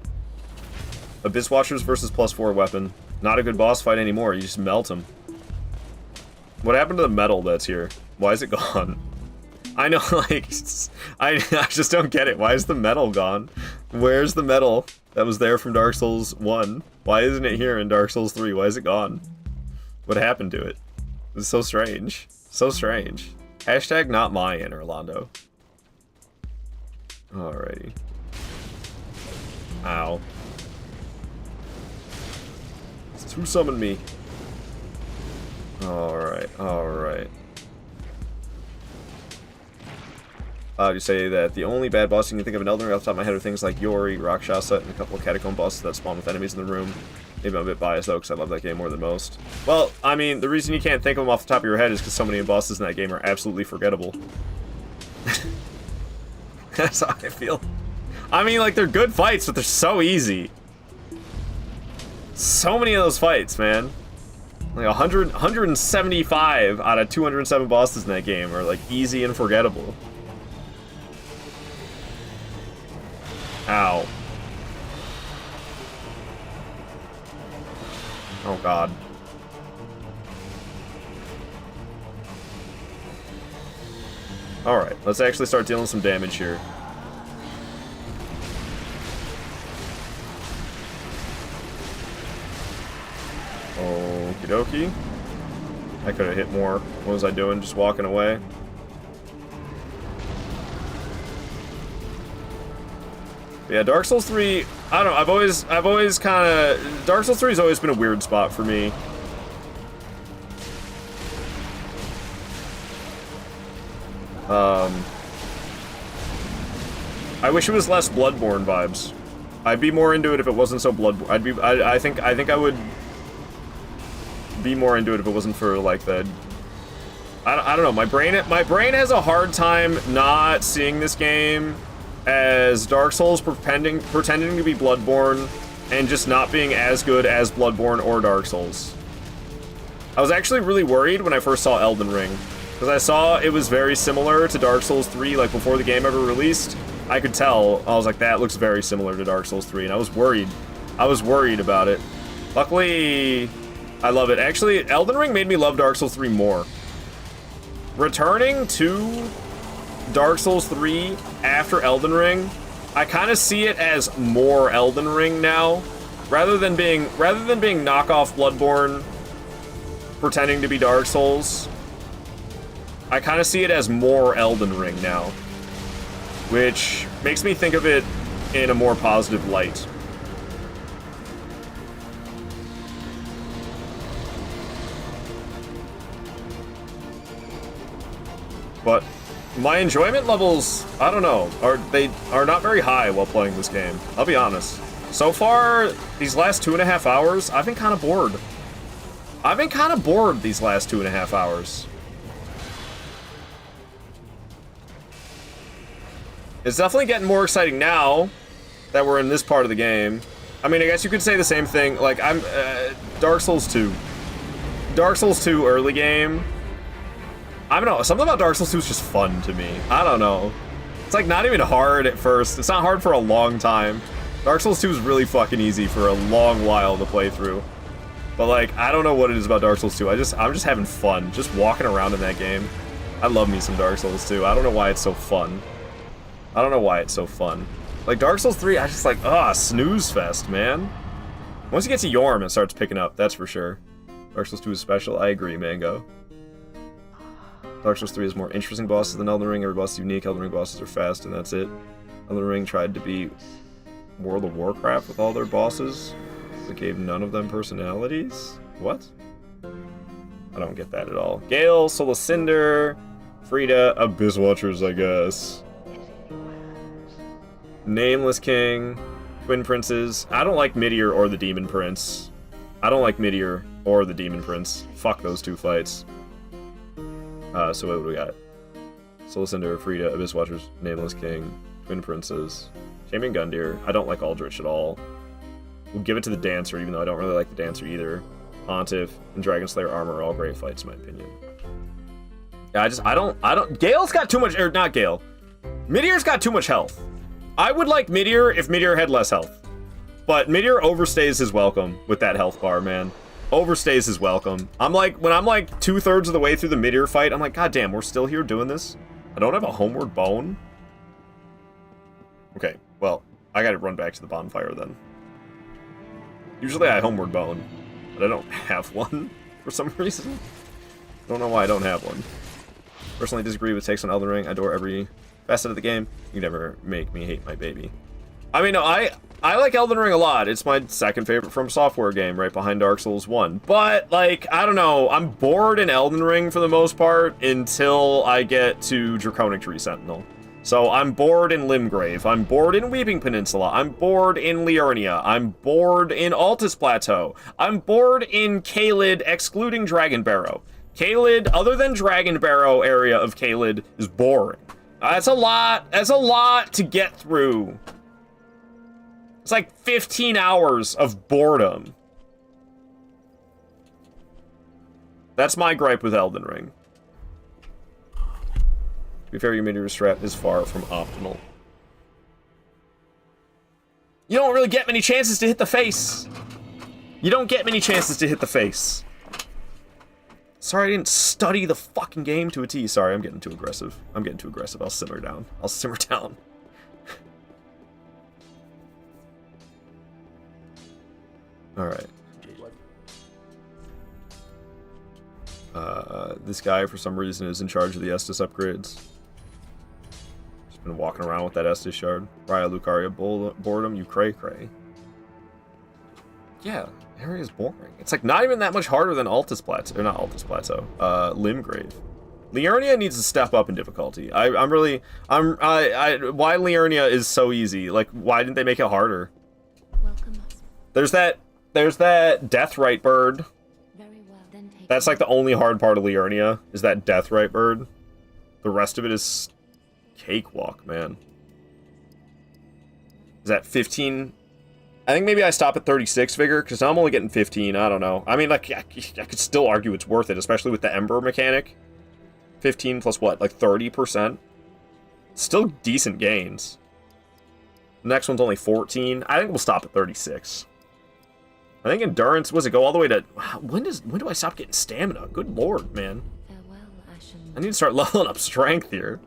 Abyss Watchers versus +4 weapon. Not a good boss fight anymore, you just melt them. What happened to the metal that's here? Why is it gone? I know, like, I just don't get it. Why is the metal gone? Where's the metal that was there from Dark Souls 1? Why isn't it here in Dark Souls 3? Why is it gone? What happened to it? It's so strange. So strange. Hashtag not my Orlando. Alrighty. Ow. Who summoned me? Alright. You say that the only bad boss you can think of in Elden Ring off the top of my head are things like Yori, Rakshasa, and a couple of catacomb bosses that spawn with enemies in the room. Maybe I'm a bit biased though, because I love that game more than most. Well, I mean, the reason you can't think of them off the top of your head is because so many bosses in that game are absolutely forgettable. That's how I feel. I mean, like, they're good fights, but they're so easy. So many of those fights, man. Like 175 out of 207 bosses in that game are like easy and forgettable. Ow. Oh god. Alright, let's actually start dealing some damage here. Okie dokie. I could have hit more. What was I doing? Just walking away? Yeah, Dark Souls 3, I don't know, I've always kind of, Dark Souls 3 has always been a weird spot for me. I wish it was less Bloodborne vibes. I'd be more into it if it wasn't so Bloodborne. I think I would be more into it if it wasn't for, like, the... I don't know, my brain has a hard time not seeing this game as Dark Souls pretending to be Bloodborne and just not being as good as Bloodborne or Dark Souls. I was actually really worried when I first saw Elden Ring, because I saw it was very similar to Dark Souls 3, like, before the game ever released. I could tell. I was like, that looks very similar to Dark Souls 3, and I was worried. I was worried about it. Luckily, I love it. Actually, Elden Ring made me love Dark Souls 3 more. Returning to Dark Souls 3 after Elden Ring, I kind of see it as more Elden Ring now, rather than being knockoff Bloodborne pretending to be Dark Souls. I kind of see it as more Elden Ring now, which makes me think of it in a more positive light. But my enjoyment levels, I don't know, are not very high while playing this game. I'll be honest. So far, these last 2.5 hours, I've been kind of bored. I've been kind of bored these last 2.5 hours. It's definitely getting more exciting now that we're in this part of the game. I mean, I guess you could say the same thing. Like, Dark Souls 2. Dark Souls 2 early game. I don't know, something about Dark Souls 2 is just fun to me. I don't know. It's like not even hard at first. It's not hard for a long time. Dark Souls 2 is really fucking easy for a long while to play through. But like, I don't know what it is about Dark Souls 2. I'm just having fun, just walking around in that game. I love me some Dark Souls 2. I don't know why it's so fun. I don't know why it's so fun. Like, Dark Souls 3, I just like, snooze fest, man. Once you get to Yorm, it starts picking up, that's for sure. Dark Souls 2 is special, I agree, Mango. Dark Souls 3 has more interesting bosses than Elden Ring. Every boss is unique. Elden Ring bosses are fast, and that's it. Elden Ring tried to be World of Warcraft with all their bosses, but gave none of them personalities? What? I don't get that at all. Gale, Soul of Cinder, Frida, Abyss Watchers, I guess. Nameless King, Twin Princes. I don't like Meteor or the Demon Prince. I don't like Meteor or the Demon Prince. Fuck those two fights. So what do we got? Soul Cinder, Frida, Abyss Watchers, Nameless King, Twin Princes, Champion Gundyr. I don't like Aldrich at all. We'll give it to the Dancer, even though I don't really like the Dancer either. Pontiff and Dragon Slayer Armor are all great fights, in my opinion. Yeah, I don't... Gale's got too much... Or not Gale. Meteor's got too much health. I would like Meteor if Meteor had less health. But Meteor overstays his welcome with that health bar, man. Overstays his welcome. When I'm like 2/3 of the way through the Meteor fight, I'm like, God damn, we're still here doing this? I don't have a homeward bone? Okay, well, I gotta run back to the bonfire then. Usually I homeward bone, but I don't have one for some reason. I don't know why I don't have one. Personally disagree with takes on Elden Ring. I adore every facet of the game. You never make me hate my baby. I mean, no, I like Elden Ring a lot. It's my second favorite From Software game, right behind Dark Souls 1. But, like, I don't know. I'm bored in Elden Ring for the most part until I get to Draconic Tree Sentinel. So I'm bored in Limgrave. I'm bored in Weeping Peninsula. I'm bored in Liurnia. I'm bored in Altus Plateau. I'm bored in Caelid, excluding Dragon Barrow. Caelid, other than Dragon Barrow area of Caelid, is boring. That's a lot. That's a lot to get through. It's like 15 hours of boredom. That's my gripe with Elden Ring. To be fair, your Meteor strat is far from optimal. You don't really get many chances to hit the face. You don't get many chances to hit the face. Sorry I didn't study the fucking game to a T. Sorry, I'm getting too aggressive. I'll simmer down. Alright. This guy, for some reason, is in charge of the Estus upgrades. Just been walking walking around with that Estus shard. Raya Lucaria boredom, you cray. Yeah, area is boring. It's like not even that much harder than Altus Plateau, or not Altus Plateau, Limgrave. Liurnia needs to step up in difficulty. Why Liurnia is so easy? Like, why didn't they make it harder? There's that Deathrite bird. That's like the only hard part of Liurnia, is that Deathrite bird. The rest of it is cakewalk, man. Is that 15? I think maybe I stop at 36 vigor, because I'm only getting 15. I don't know. I mean, like, I could still argue it's worth it, especially with the Ember mechanic. 15 plus what? Like 30%? Still decent gains. The next one's only 14. I think we'll stop at 36. I think endurance, was it go all the way to... When do I stop getting stamina? Good lord, man. I need to start leveling up strength here.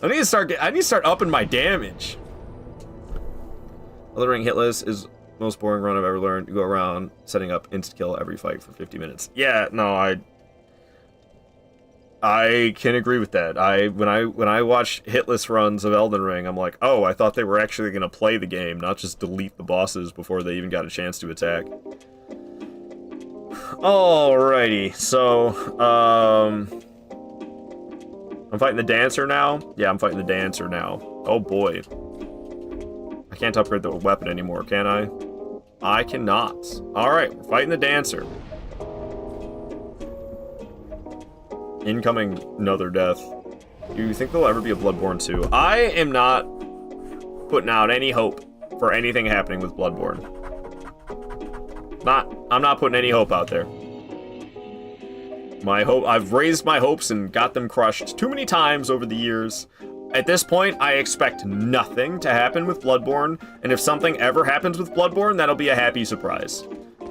I need to start upping my damage. Elden Ring hitless is the most boring run I've ever learned. You go around setting up insta kill every fight for 50 minutes. Yeah, no, I can agree with that. When I watch hitless runs of Elden Ring, I'm like, oh, I thought they were actually gonna play the game, not just delete the bosses before they even got a chance to attack. Alrighty, so I'm fighting the dancer now? Yeah, I'm fighting the dancer now. Oh boy. I can't upgrade the weapon anymore, can I? I cannot. Alright, we're fighting the dancer. Incoming another death. Do you think there'll ever be a Bloodborne 2? I am not putting out any hope for anything happening with Bloodborne. I'm not putting any hope out there. I've raised my hopes and got them crushed too many times over the years. At this point, I expect nothing to happen with Bloodborne, and if something ever happens with Bloodborne, that'll be a happy surprise.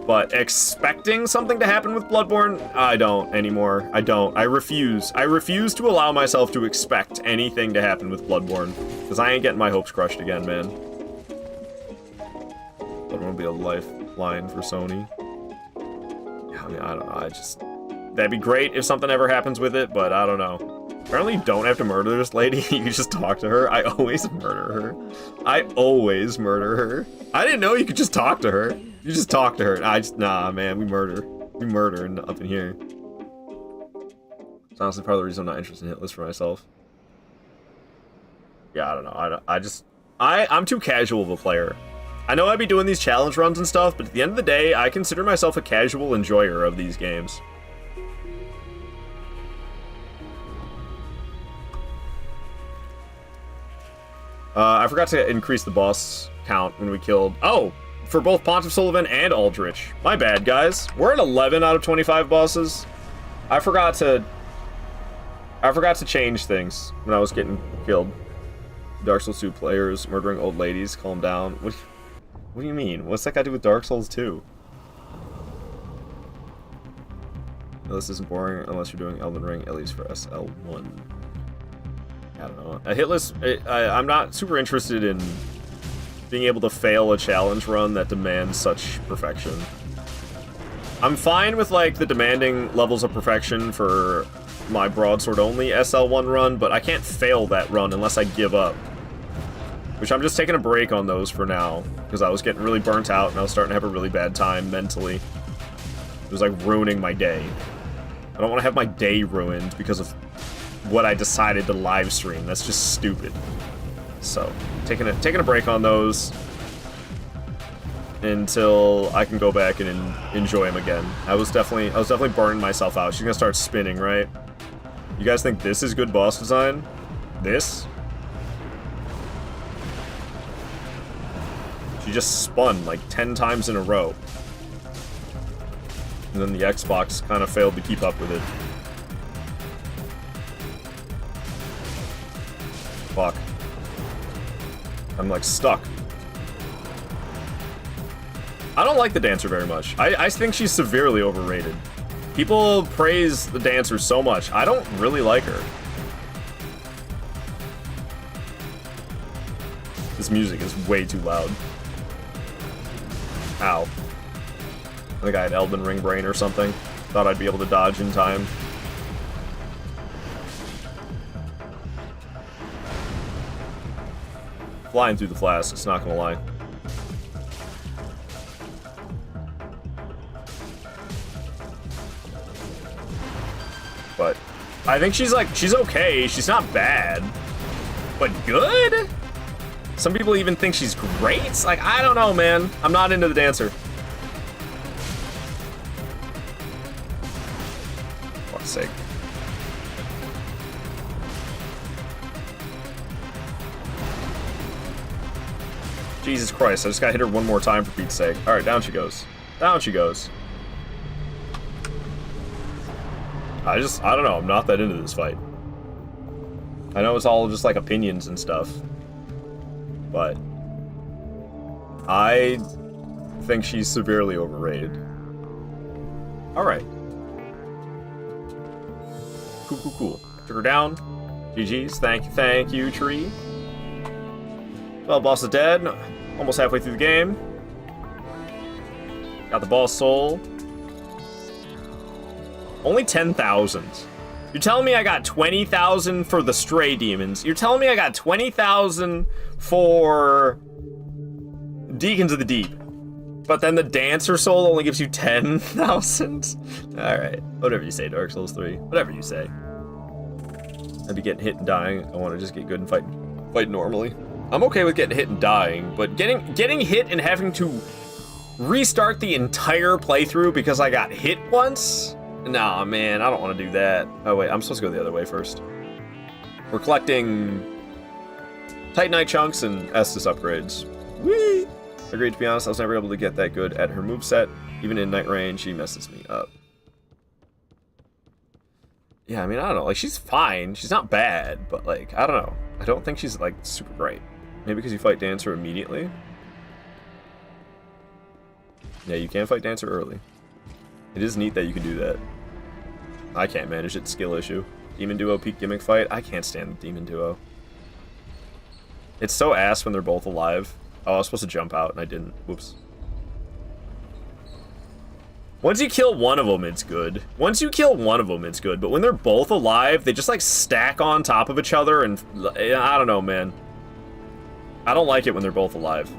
But expecting something to happen with Bloodborne, I don't anymore. I don't. I refuse. I refuse to allow myself to expect anything to happen with Bloodborne, because I ain't getting my hopes crushed again, man. Bloodborne will be a lifeline for Sony. Yeah, I mean, I don't know. That'd be great if something ever happens with it, but I don't know. Apparently you don't have to murder this lady. You can just talk to her. I always murder her. I always murder her. I didn't know you could just talk to her. You just talk to her. Nah, man, we murder. We murder up in here. It's honestly part of the reason I'm not interested in hitless for myself. Yeah, I don't know. I'm too casual of a player. I know I'd be doing these challenge runs and stuff, but at the end of the day, I consider myself a casual enjoyer of these games. I forgot to increase the boss count when we killed... Oh! For both Pontiff Sullivan and Aldrich. My bad, guys. We're at 11 out of 25 bosses. I forgot to change things when I was getting killed. Dark Souls 2 players murdering old ladies. Calm down. What do you mean? What's that got to do with Dark Souls 2? No, this isn't boring unless you're doing Elden Ring, at least for SL1. I don't know. A hitless... I'm not super interested in being able to fail a challenge run that demands such perfection. I'm fine with, like, the demanding levels of perfection for my Broadsword only SL1 run, but I can't fail that run unless I give up. Which I'm just taking a break on those for now, because I was getting really burnt out and I was starting to have a really bad time mentally. It was, like, ruining my day. I don't want to have my day ruined because of what I decided to live stream. That's just stupid. So, taking a break on those until I can go back and enjoy them again. I was definitely burning myself out. She's gonna start spinning, right? You guys think this is good boss design? This? She just spun like 10 times in a row. And then the Xbox kind of failed to keep up with it. Fuck. I'm like stuck. I don't like the dancer very much. I think she's severely overrated. People praise the dancer so much. I don't really like her. This music is way too loud. Ow. I think I had Elden Ring brain or something. Thought I'd be able to dodge in time. flying through the flasks, not gonna lie. But I think she's okay. She's not bad, but good? Some people even think she's great. Like, I don't know, man. I'm not into the dancer. For fuck's sake. Jesus Christ, I just gotta hit her one more time for Pete's sake. Alright, down she goes. Down she goes. I don't know, I'm not that into this fight. I know it's all just like opinions and stuff, but I think she's severely overrated. Alright. Cool. Took her down. GG's, thank you, tree. Well, boss is dead. Almost halfway through the game. Got the boss soul. Only 10,000. You're telling me I got 20,000 for the stray demons. You're telling me I got 20,000 for Deacons of the Deep. But then the dancer soul only gives you 10,000? Alright. Whatever you say, Dark Souls 3. Whatever you say. I'd be getting hit and dying. I want to just get good and fight normally. I'm okay with getting hit and dying, but getting hit and having to restart the entire playthrough because I got hit once? Nah, man, I don't want to do that. Oh, wait, I'm supposed to go the other way first. We're collecting Titanite chunks and Estus upgrades. Whee! Agreed, to be honest, I was never able to get that good at her moveset. Even in night range, she messes me up. Yeah, I mean, I don't know. Like, she's fine. She's not bad, but, like, I don't know. I don't think she's, like, super great. Maybe because you fight Dancer immediately? Yeah, you can fight Dancer early. It is neat that you can do that. I can't manage it, skill issue. Demon Duo peak gimmick fight? I can't stand the Demon Duo. It's so ass when they're both alive. Oh, I was supposed to jump out and I didn't. Whoops. Once you kill one of them, it's good. Once you kill one of them, it's good. But when they're both alive, they just like stack on top of each other and I don't know, man. I don't like it when they're both alive.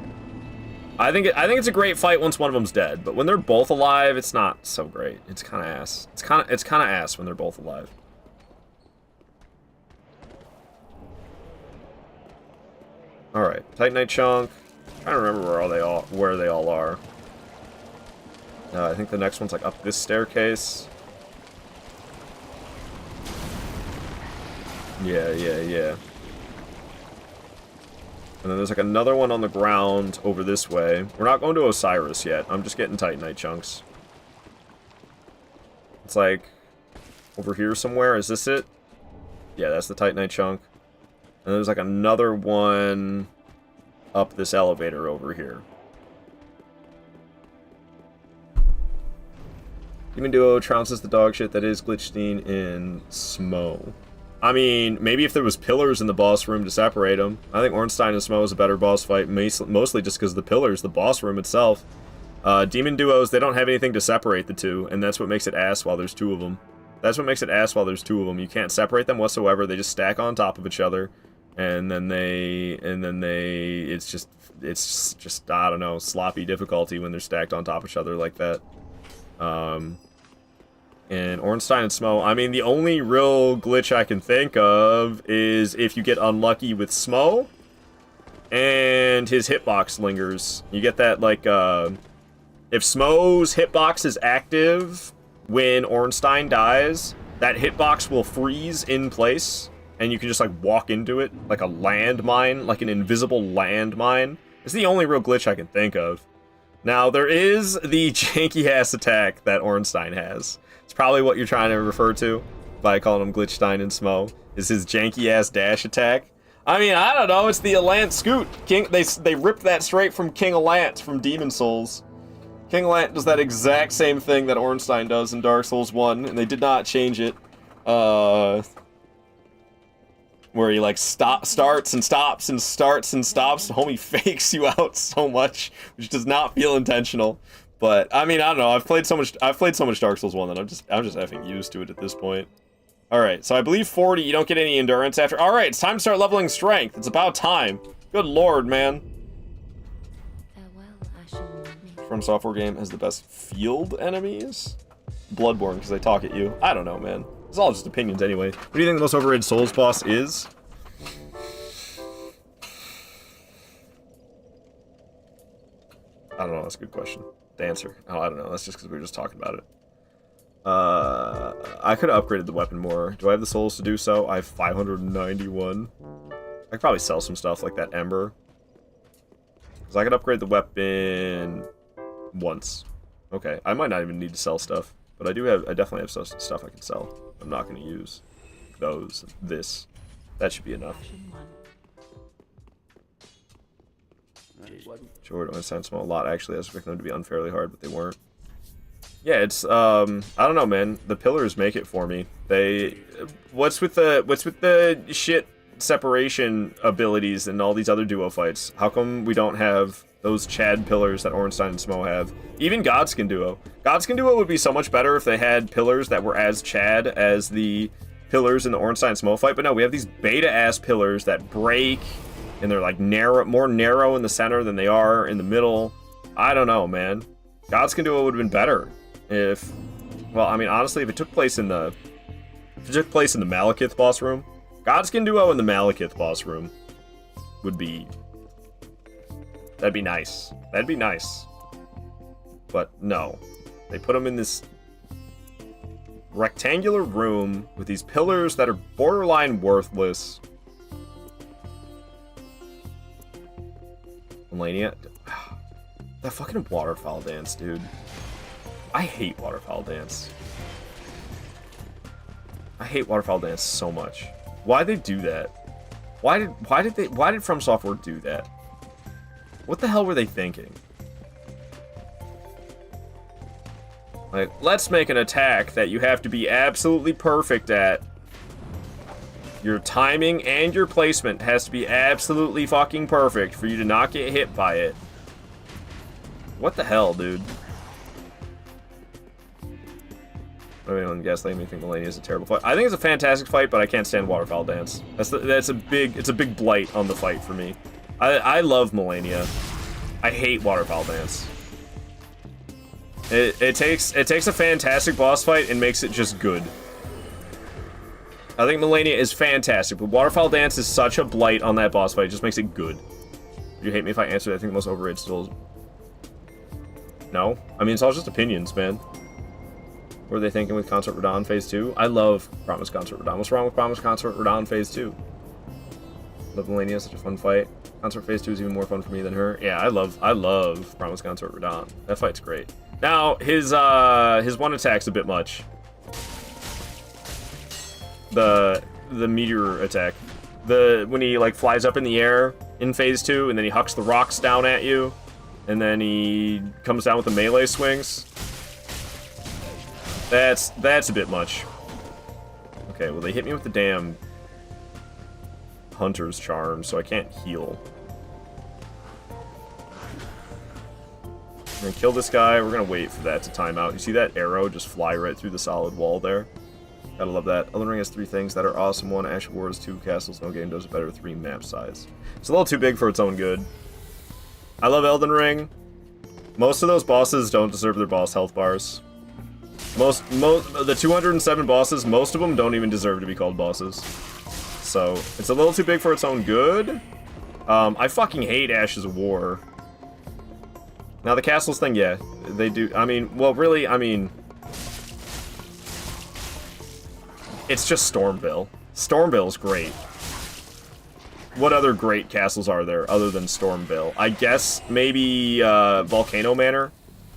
I think it's a great fight once one of them's dead, but when they're both alive, it's not so great. It's kind of ass. It's kind of ass when they're both alive. All right, Titanite chunk. I'm trying to remember where they all are. I think the next one's like up this staircase. Yeah. And then there's like another one on the ground over this way. We're not going to Osiris yet. I'm just getting Titanite chunks. It's like over here somewhere. Is this it? Yeah, that's the Titanite chunk. And there's like another one up this elevator over here. Demon Duo trounces the dog shit that is Glitchstein in Smo. I mean, maybe if there was pillars in the boss room to separate them. I think Ornstein and Smo is a better boss fight, mostly just because the pillars, the boss room itself. Demon Duos, they don't have anything to separate the two, and that's what makes it ass while there's two of them. That's what makes it ass while there's two of them. You can't separate them whatsoever. They just stack on top of each other, and then it's just I don't know, sloppy difficulty when they're stacked on top of each other like that. And Ornstein and Smo, I mean, the only real glitch I can think of is if you get unlucky with Smo and his hitbox lingers. You get that, like, if Smo's hitbox is active when Ornstein dies, that hitbox will freeze in place, and you can just, like, walk into it like a landmine, like an invisible landmine. It's the only real glitch I can think of. Now, there is the janky-ass attack that Ornstein has. It's probably what you're trying to refer to by calling him Glitchstein and Smo, is his janky-ass dash attack. I mean, I don't know, it's the Alant Scoot. They ripped that straight from King Alant from Demon Souls. King Alant does that exact same thing that Ornstein does in Dark Souls 1, and they did not change it. Where he, like, starts and stops and starts and stops. Homie fakes you out so much, which does not feel intentional. But I mean, I don't know. I've played so much Dark Souls 1 that I'm just effing used to it at this point. All right, so I believe 40. You don't get any endurance after. All right, it's time to start leveling strength. It's about time. Good lord, man. Farewell, Ashen Maiden. From Software game has the best field enemies? Bloodborne, because they talk at you. I don't know, man. It's all just opinions anyway. What do you think the most overrated Souls boss is? I don't know, that's a good question. The answer. Oh, I don't know. That's just because we were just talking about it. I could have upgraded the weapon more. Do I have the souls to do so? I have 591. I could probably sell some stuff like that Ember. Because I could upgrade the weapon once. Okay, I might not even need to sell stuff. But I definitely have stuff I can sell. I'm not going to use this. That should be enough. Sure, don't sound small a lot. Actually, I was expecting them to be unfairly hard, but they weren't. Yeah, it's I don't know, man. The pillars make it for me. What's with the shit separation abilities and all these other duo fights? How come we don't have those Chad pillars that Ornstein and Smo have? Even Godskin Duo. Godskin Duo would be so much better if they had pillars that were as Chad as the pillars in the Ornstein and Smo fight, but no, we have these beta-ass pillars that break, and they're like more narrow in the center than they are in the middle. I don't know, man. Godskin Duo would have been better if, well, I mean, honestly, if it took place in the Malekith boss room, Godskin Duo in the Malekith boss room would be, that'd be nice. That'd be nice. But no, they put them in this rectangular room with these pillars that are borderline worthless. Melania, that fucking waterfowl dance, dude. I hate waterfowl dance. I hate waterfowl dance so much. Why'd they do that? Why did From Software do that? What the hell were they thinking? Like, let's make an attack that you have to be absolutely perfect at. Your timing and your placement has to be absolutely fucking perfect for you to not get hit by it. What the hell, dude? I mean, when gaslighting me think Melania is a terrible fight. I think it's a fantastic fight, but I can't stand Waterfowl Dance. It's a big blight on the fight for me. I love Melania. I hate Waterfowl Dance. It takes a fantastic boss fight and makes it just good. I think Melania is fantastic, but Waterfowl Dance is such a blight on that boss fight. It just makes it good. Would you hate me if I answered? I think the most overrated Souls. No? I mean, it's all just opinions, man. What are they thinking with Consort Radahn Phase 2? I love Promise Consort Radahn. What's wrong with Promise Consort Radahn Phase 2? Love Melania, such a fun fight. Consort Phase 2 is even more fun for me than her. Yeah, I love Promise Consort Radahn. That fight's great. Now, his one attack's a bit much. The meteor attack. When he like flies up in the air in Phase 2 and then he hucks the rocks down at you and then he comes down with the melee swings. That's a bit much. Okay, well they hit me with the damn Hunter's Charm, so I can't heal. I'm gonna kill this guy. We're gonna wait for that to time out. You see that arrow just fly right through the solid wall there? Gotta love that. Elden Ring has 3 things that are awesome. 1, Ash of Wars, 2, Castles. No game does it better. 3, map size. It's a little too big for its own good. I love Elden Ring. Most of those bosses don't deserve their boss health bars. The 207 bosses, most of them don't even deserve to be called bosses. So, it's a little too big for its own good. I fucking hate Ashes of War. Now, the Castles thing, yeah, they do. I mean, well, really, I mean, it's just Stormville. Stormville's great. What other great castles are there other than Stormville? I guess maybe Volcano Manor.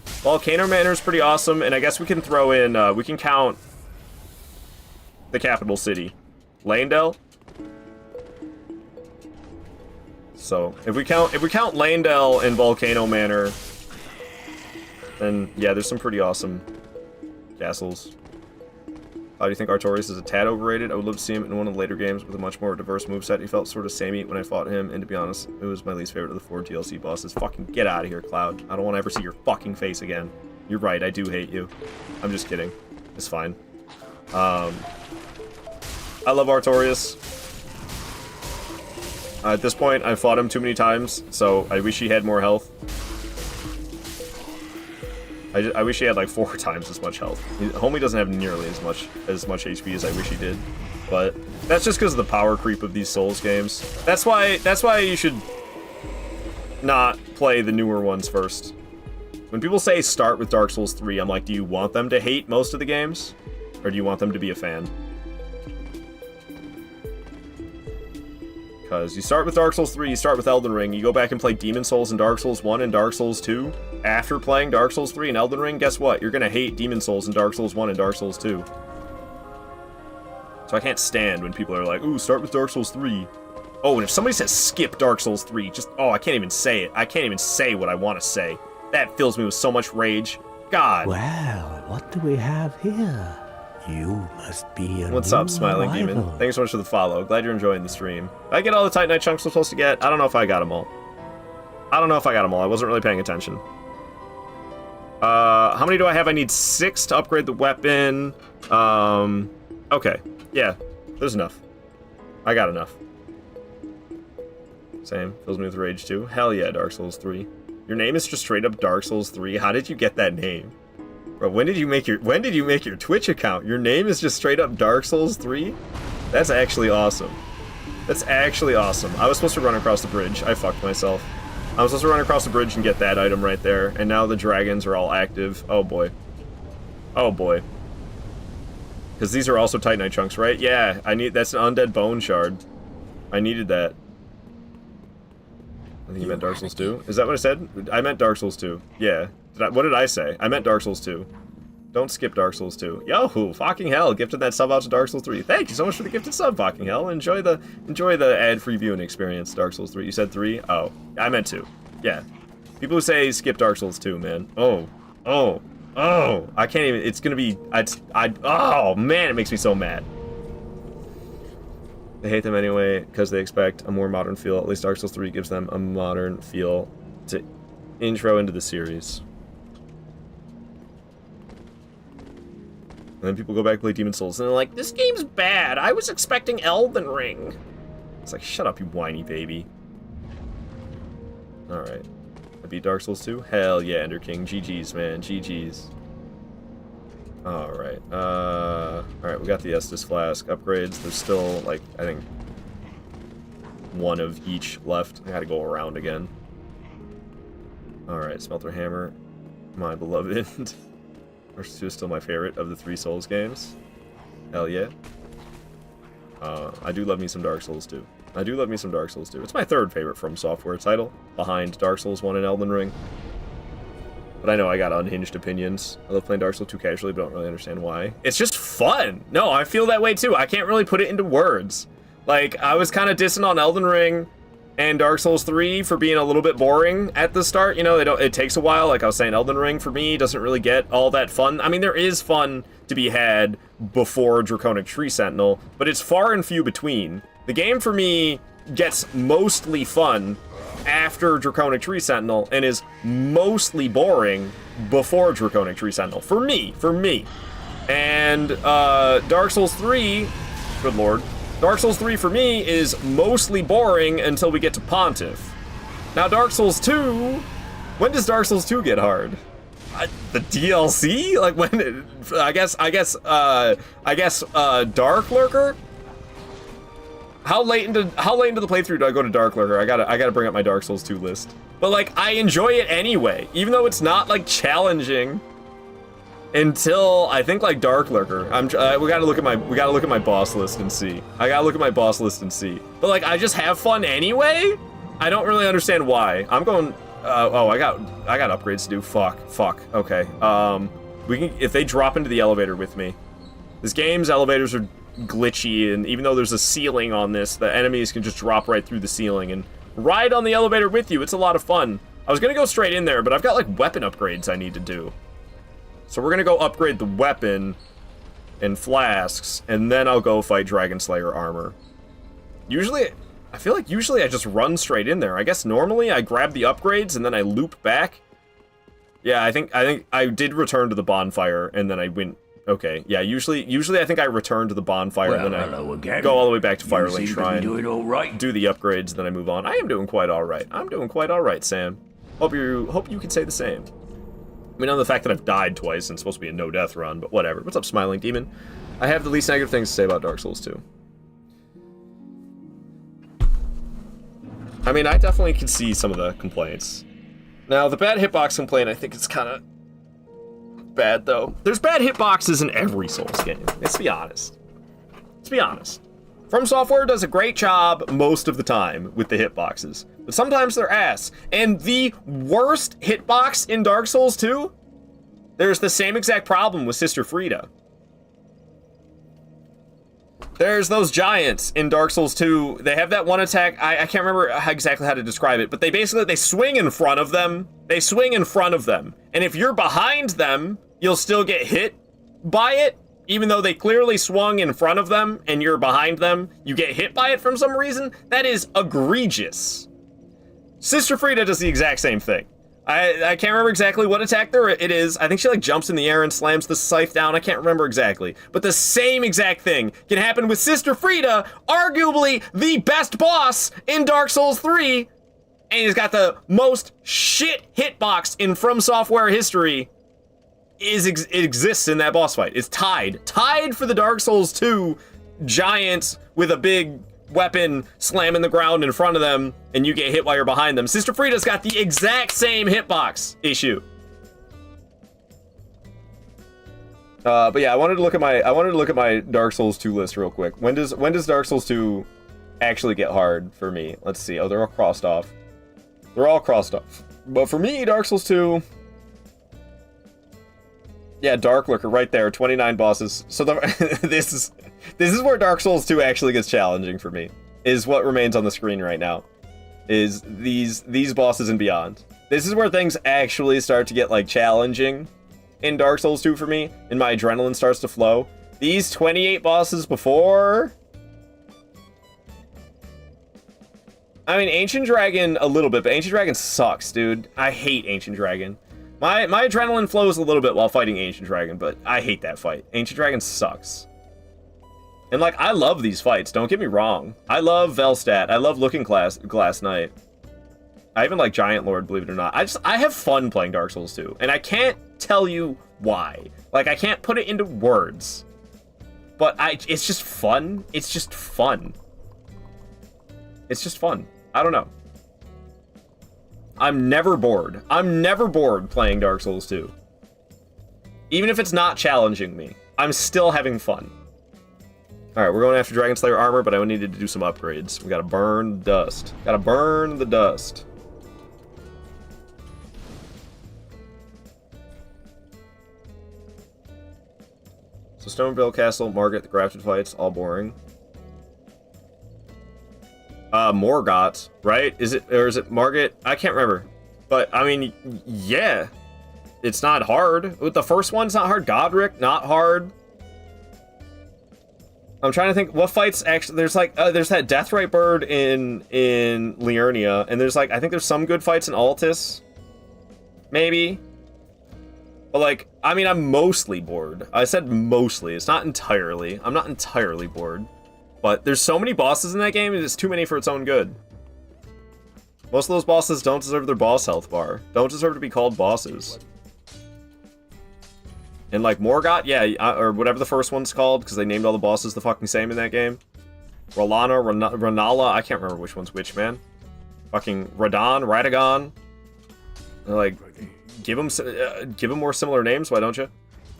Volcano Manor is pretty awesome, and I guess we can throw in, we can count the capital city, Leyndell. So if we count Leyndell and Volcano Manor, then yeah, there's some pretty awesome castles. How do you think Artorias is a tad overrated? I would love to see him in one of the later games with a much more diverse moveset. He felt sort of samey when I fought him, and to be honest, it was my least favorite of the 4 DLC bosses. Fucking get out of here, Cloud. I don't want to ever see your fucking face again. You're right, I do hate you. I'm just kidding. It's fine. I love Artorias. At this point, I've fought him too many times, so I wish he had more health. I wish he had like 4 times as much health. Homie doesn't have nearly as much HP as I wish he did, but that's just because of the power creep of these Souls games. That's why you should not play the newer ones first. When people say start with Dark Souls 3, I'm like, do you want them to hate most of the games, or do you want them to be a fan? Because you start with Dark Souls 3, you start with Elden Ring, you go back and play Demon Souls and Dark Souls 1 and Dark Souls 2. After playing Dark Souls 3 and Elden Ring, guess what? You're gonna hate Demon Souls and Dark Souls 1 and Dark Souls 2. So I can't stand when people are like, ooh, start with Dark Souls 3. Oh, and if somebody says skip Dark Souls 3, just, oh, I can't even say it. I can't even say what I want to say. That fills me with so much rage. God. Well, what do we have here? You must be a What's up, Smiling Demon? Thank you so much for the follow. Glad you're enjoying the stream. Did I get all the Titanite chunks I'm supposed to get? I don't know if I got them all. I wasn't really paying attention. How many do I have? I need 6 to upgrade the weapon. Okay. Yeah, there's enough. I got enough. Same. Fills me with rage too. Hell yeah, Dark Souls 3. Your name is just straight up Dark Souls 3. How did you get that name? Bro, when did you make your Twitch account? Your name is just straight up Dark Souls 3? That's actually awesome. That's actually awesome. I was supposed to run across the bridge. I fucked myself. I was supposed to run across the bridge and get that item right there, and now the dragons are all active. Oh boy. Oh boy. Because these are also Titanite chunks, right? Yeah, that's an undead bone shard. I needed that. I think you meant Dark Souls 2. Is that what I said? I meant Dark Souls 2. Yeah. What did I say? I meant Dark Souls 2. Don't skip Dark Souls 2. Yo, fucking hell, gifted that sub out to Dark Souls 3. Thank you so much for the gifted sub, fucking hell. Enjoy the ad-free viewing experience, Dark Souls 3. You said 3? Oh, I meant 2. Yeah. People who say skip Dark Souls 2, man. Oh. I can't even, it's gonna be, oh man, it makes me so mad. They hate them anyway, because they expect a more modern feel. At least Dark Souls 3 gives them a modern feel to intro into the series. And then people go back and play Demon Souls, and they're like, this game's bad. I was expecting Elden Ring. It's like, shut up, you whiny baby. Alright. I beat Dark Souls 2? Hell yeah, Ender King. GG's, man. GG's. Alright. Alright, we got the Estus Flask upgrades. There's still, like, I think, 1 of each left. I gotta go around again. Alright, Smelter Hammer. My beloved. Dark Souls 2 is still my favorite of the 3 Souls games. Hell yeah. I do love me some Dark Souls 2. It's my 3rd favorite From Software title, behind Dark Souls 1 and Elden Ring. But I know I got unhinged opinions. I love playing Dark Souls 2 casually, but don't really understand why. It's just fun! No, I feel that way too. I can't really put it into words. Like, I was kind of dissing on Elden Ring and Dark Souls 3 for being a little bit boring at the start. You know, it takes a while. Like I was saying, Elden Ring, for me, doesn't really get all that fun. I mean, there is fun to be had before Draconic Tree Sentinel, but it's far and few between. The game, for me, gets mostly fun after Draconic Tree Sentinel and is mostly boring before Draconic Tree Sentinel. For me. And Dark Souls 3, good lord, Dark Souls 3 for me is mostly boring until we get to Pontiff. Now Dark Souls 2, when does Dark Souls 2 get hard? The DLC? Like when? I guess Dark Lurker. How late into the playthrough do I go to Dark Lurker? I gotta bring up my Dark Souls 2 list. But like, I enjoy it anyway, even though it's not like challenging. Until I think like Dark Lurker. We gotta look at my boss list and see. But like, I just have fun anyway. I don't really understand why. I'm going. Oh, I got upgrades to do. Fuck. Okay. We can, if they drop into the elevator with me. This game's elevators are glitchy, and even though there's a ceiling on this, the enemies can just drop right through the ceiling and ride on the elevator with you. It's a lot of fun. I was gonna go straight in there, but I've got like weapon upgrades I need to do. So we're gonna go upgrade the weapon and flasks, and then I'll go fight Dragon Slayer armor. I feel like usually I just run straight in there. I guess normally I grab the upgrades and then I loop back. Yeah, I think I did return to the bonfire, and then I went Okay, yeah, usually I think I return to the bonfire and then hello again. I go all the way back to You Firelink seem to be Shrine, doing all right. do the upgrades, then I move on. I am doing quite alright. I'm doing quite alright, Sam. Hope you can say the same. I mean, on the fact that I've died twice and it's supposed to be a no-death run, but whatever. What's up, Smiling Demon? I have the least negative things to say about Dark Souls 2. I mean, I definitely can see some of the complaints. Now, the bad hitbox complaint, I think it's kind of bad, though. There's bad hitboxes in every Souls game. Let's be honest. Let's be honest. From Software does a great job most of the time with the hitboxes, but sometimes they're ass. And the worst hitbox in Dark Souls 2, there's the same exact problem with Sister Frida. There's those giants in Dark Souls 2. They have that one attack. I can't remember exactly how to describe it, but they swing in front of them. They swing in front of them. And if you're behind them, you'll still get hit by it. Even though they clearly swung in front of them and you're behind them, you get hit by it from some reason. That is egregious. Sister Frida does the exact same thing. I can't remember exactly what attack it is. I think she like jumps in the air and slams the scythe down. I can't remember exactly. But the same exact thing can happen with Sister Frida, arguably the best boss in Dark Souls 3. And he's got the most shit hitbox in From Software history. It exists in that boss fight. It's tied for the Dark Souls 2 giant with a big weapon slamming the ground in front of them, and you get hit while you're behind them. Sister Frida's got the exact same hitbox issue. But yeah, I wanted to look at my Dark Souls 2 list real quick. When does Dark Souls 2 actually get hard for me? Let's see. Oh, they're all crossed off. They're all crossed off. But for me, Dark Souls 2. Yeah, Dark Lurker right there, 29 bosses. So this is where Dark Souls 2 actually gets challenging for me. Is what remains on the screen right now. Is these bosses and beyond. This is where things actually start to get like challenging in Dark Souls 2 for me, and my adrenaline starts to flow. These 28 bosses before, I mean, Ancient Dragon a little bit, but Ancient Dragon sucks, dude. I hate Ancient Dragon. My adrenaline flows a little bit while fighting Ancient Dragon, but I hate that fight. Ancient Dragon sucks. And like, I love these fights, don't get me wrong. I love Velstadt, I love Looking Glass Knight. I even like Giant Lord, believe it or not. I have fun playing Dark Souls 2, and I can't tell you why. Like, I can't put it into words. But it's just fun. It's just fun. It's just fun. I don't know. I'm never bored. I'm never bored playing Dark Souls 2. Even if it's not challenging me, I'm still having fun. Alright, we're going after Dragon Slayer armor, but I needed to do some upgrades. We gotta burn the dust. Gotta burn the dust. So Stoneville Castle, Margit, the Grafted fights, all boring. Morgott, right? Is it Margit? I can't remember. But, I mean, yeah. It's not hard. With the first one, it's not hard. Godric, not hard. I'm trying to think, what fights actually... There's, like, there's that Deathrite Bird in Liurnia, and there's, like, I think there's some good fights in Altus. Maybe. But, like, I mean, I'm mostly bored. I said mostly. It's not entirely. I'm not entirely bored. But there's so many bosses in that game, it's too many for its own good. Most of those bosses don't deserve their boss health bar. Don't deserve to be called bosses. And like Morgott, yeah, or whatever the first one's called, because they named all the bosses the fucking same in that game. Ranala, I can't remember which one's which, man. Fucking Radagon. Like, give them more similar names, why don't you?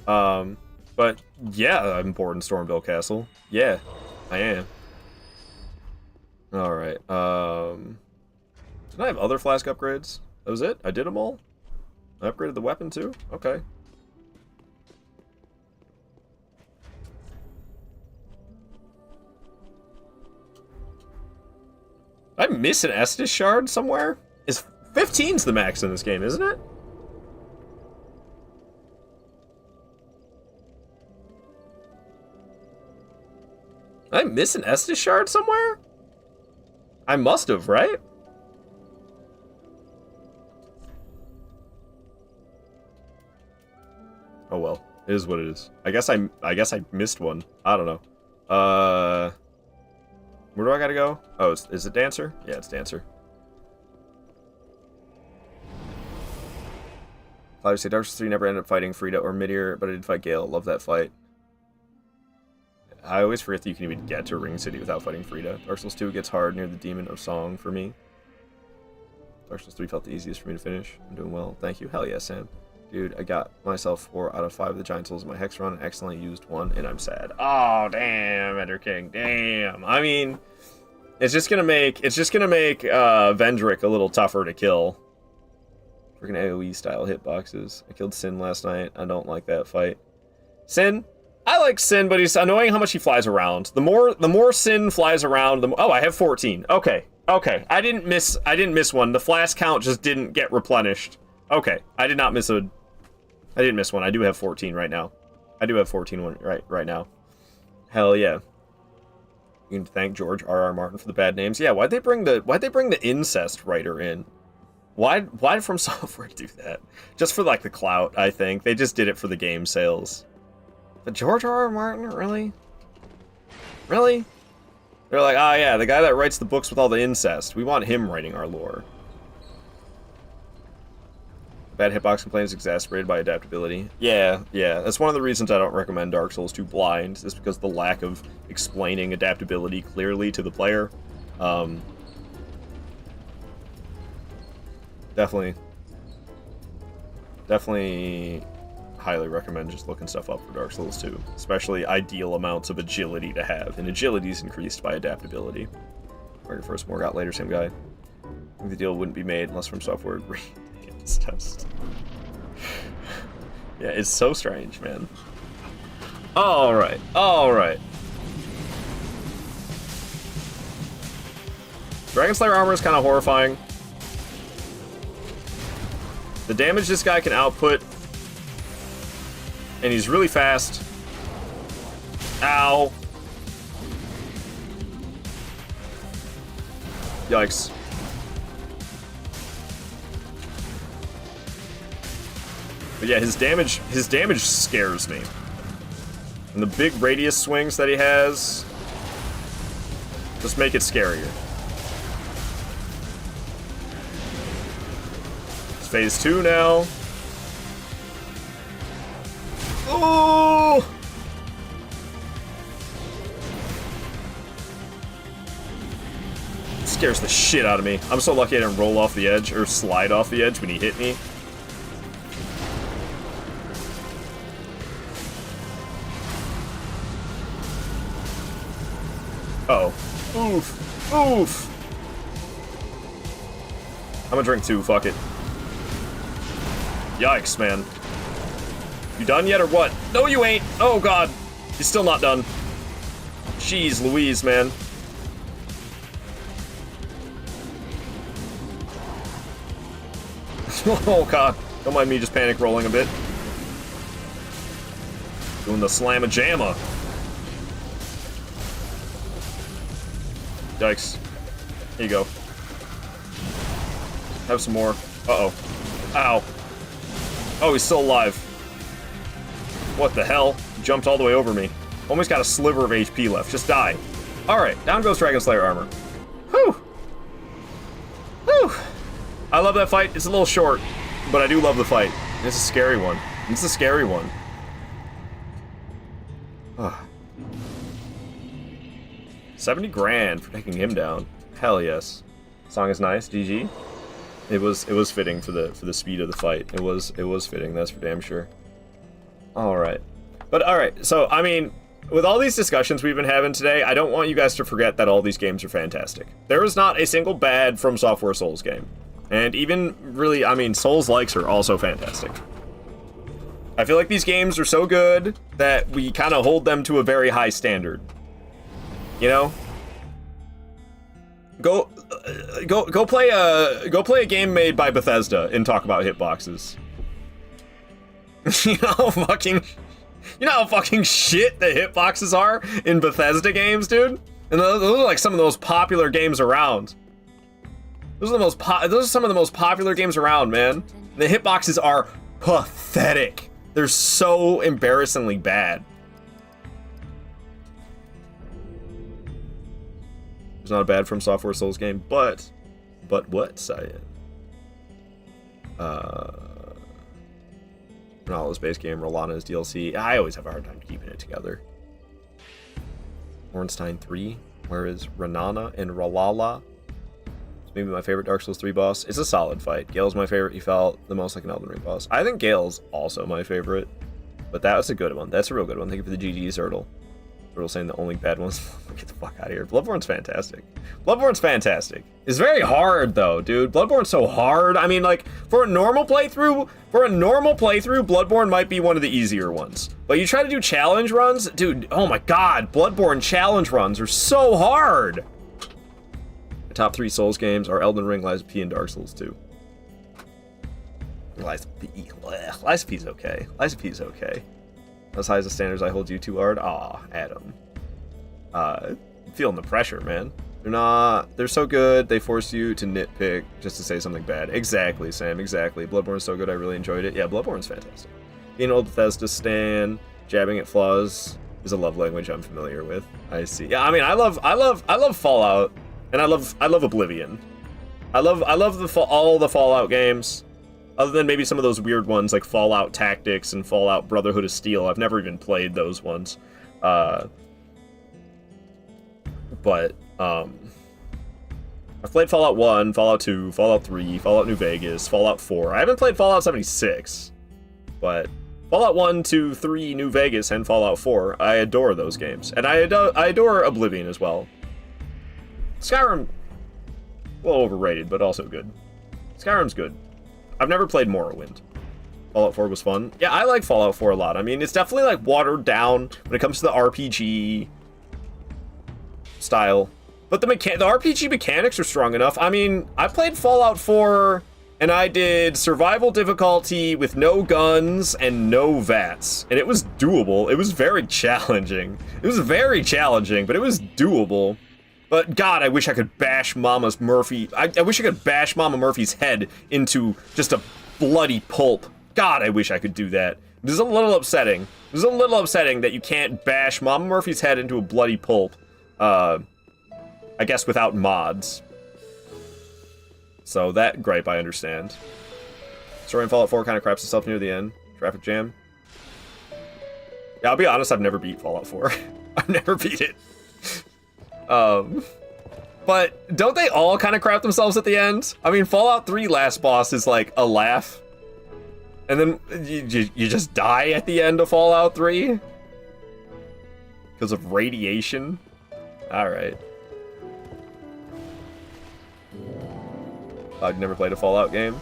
But yeah, I'm bored in Stormville Castle. Yeah. I am. Alright, did I have other flask upgrades? That was it? I did them all? I upgraded the weapon too? Okay. Did I miss an Estus shard somewhere? 15's the max in this game, isn't it? Did I miss an Estus shard somewhere? I must have, right? Oh well. It is what it is. I guess I missed one. I don't know. Where do I gotta go? Oh, is it Dancer? Yeah, it's Dancer. Cloud say Dark Souls 3 never ended up fighting Frida or Midir, but I did fight Gale. Love that fight. I always forget that you can even get to Ring City without fighting Frida. Dark Souls 2 gets hard near the Demon of Song for me. Dark Souls 3 felt the easiest for me to finish. I'm doing well. Thank you. Hell yeah, Sam. Dude, I got myself 4 out of 5 of the Giant Souls in my Hex run. I accidentally used 1, and I'm sad. Oh, damn, Ender King. Damn. I mean, it's just gonna make Vendrick a little tougher to kill. Freaking AoE style hitboxes. I killed Sin last night. I don't like that fight. Sin? I like Sin, but he's annoying how much he flies around. The more Sin flies around, the more... Oh, I have 14. Okay. Okay. I didn't miss one. The flash count just didn't get replenished. Okay. I didn't miss one. I do have 14 right now. I do have 14 right now. Hell yeah. You can thank George R.R. Martin for the bad names. Yeah, why'd they bring the incest writer in? Why From Software do that? Just for like the clout, I think. They just did it for the game sales. But George R.R. Martin, really? Really? They're like, oh yeah, the guy that writes the books with all the incest. We want him writing our lore. Bad hitbox complaints exasperated by adaptability. Yeah. That's one of the reasons I don't recommend Dark Souls 2 blind, is because of the lack of explaining adaptability clearly to the player. Definitely highly recommend just looking stuff up for Dark Souls 2. Especially ideal amounts of agility to have, and agility is increased by adaptability. Market first, more got later, same guy. I think the deal wouldn't be made unless From Software agreed. It's test. Yeah, it's so strange, man. Alright. Dragon Slayer armor is kind of horrifying. The damage this guy can output, and he's really fast. Ow. Yikes. But yeah, his damage scares me. And the big radius swings that he has just make it scarier. It's phase 2 now. Oh! It scares the shit out of me. I'm so lucky I didn't roll off the edge or slide off the edge when he hit me. Uh-oh. Oof. Oof. I'm gonna drink 2, fuck it. Yikes, man. You done yet or what? No, you ain't. Oh, God. He's still not done. Jeez Louise, man. Oh, God. Don't mind me just panic rolling a bit. Doing the slamma-jamma. Yikes. Here you go. Have some more. Uh-oh. Ow. Oh, he's still alive. What the hell? He jumped all the way over me. Almost got a sliver of HP left. Just die. Alright, down goes Dragon Slayer armor. Whew. Whew. I love that fight. It's a little short, but I do love the fight. It's a scary one. It's a scary one. Ugh. 70 grand for taking him down. Hell yes. Song is nice. GG. It was fitting for the speed of the fight. It was fitting. That's for damn sure. All right. But all right. So I mean, with all these discussions we've been having today, I don't want you guys to forget that all these games are fantastic. There is not a single bad From Software Souls game, and even really, I mean, Souls-likes are also fantastic. I feel like these games are so good that we kind of hold them to a very high standard. You know, go play a game made by Bethesda and talk about hitboxes. You know how fucking shit the hitboxes are in Bethesda games, dude. And those are like some of the most popular games around. Those are some of the most popular games around, man. The hitboxes are pathetic. They're so embarrassingly bad. It's not a bad From Software Souls game, but what, Cyan? Ronaldo's base game, Rolana's DLC. I always have a hard time keeping it together. Ornstein 3, where is Renana and Ralala? It's maybe my favorite Dark Souls 3 boss. It's a solid fight. Gale's my favorite. He felt the most like an Elden Ring boss. I think Gale's also my favorite, but that was a good one. That's a real good one. Thank you for the GG's, Ertl. Ertl saying the only bad ones. Get the fuck out of here. Bloodborne's fantastic. Bloodborne's fantastic. It's very hard though, dude. Bloodborne's so hard. I mean, like, for a normal playthrough, Bloodborne might be one of the easier ones. But you try to do challenge runs, dude, oh my god, Bloodborne challenge runs are so hard. The top 3 Souls games are Elden Ring, Lies of P, and Dark Souls 2. Lies of P. Lies of P is okay. Lies of P is okay. As high as the standards I hold you too hard. Aw, Adam. Feeling the pressure, man. They're so good, they force you to nitpick just to say something bad. Exactly, Sam, exactly. Bloodborne's so good, I really enjoyed it. Yeah, Bloodborne's fantastic. Being an old Bethesda stan, jabbing at flaws is a love language I'm familiar with. I see. Yeah, I mean, I love Fallout, and I love Oblivion. I love all the Fallout games. Other than maybe some of those weird ones like Fallout Tactics and Fallout Brotherhood of Steel. I've never even played those ones. But I've played Fallout 1, Fallout 2, Fallout 3, Fallout New Vegas, Fallout 4. I haven't played Fallout 76, but Fallout 1, 2, 3, New Vegas, and Fallout 4, I adore those games. And I adore Oblivion as well. Skyrim, a little overrated, but also good. Skyrim's good. I've never played Morrowind. Fallout 4 was fun. Yeah, I like Fallout 4 a lot. I mean, it's definitely like watered down when it comes to the RPG style. But the RPG mechanics are strong enough. I mean, I played Fallout 4 and I did survival difficulty with no guns and no VATS. And it was doable. It was very challenging. It was very challenging, but it was doable. But God, I wish I could bash Mama Murphy's head into just a bloody pulp. God, I wish I could do that. This is a little upsetting. This is a little upsetting that you can't bash Mama Murphy's head into a bloody pulp. I guess without mods. So that gripe I understand. Story in Fallout 4 kind of craps itself near the end. Traffic jam. Yeah, I'll be honest, I've never beat Fallout 4. I've never beat it. But don't they all kind of crap themselves at the end? I mean, Fallout 3 last boss is like a laugh. And then you just die at the end of Fallout 3? Because of radiation? Alright. I've never played a Fallout game.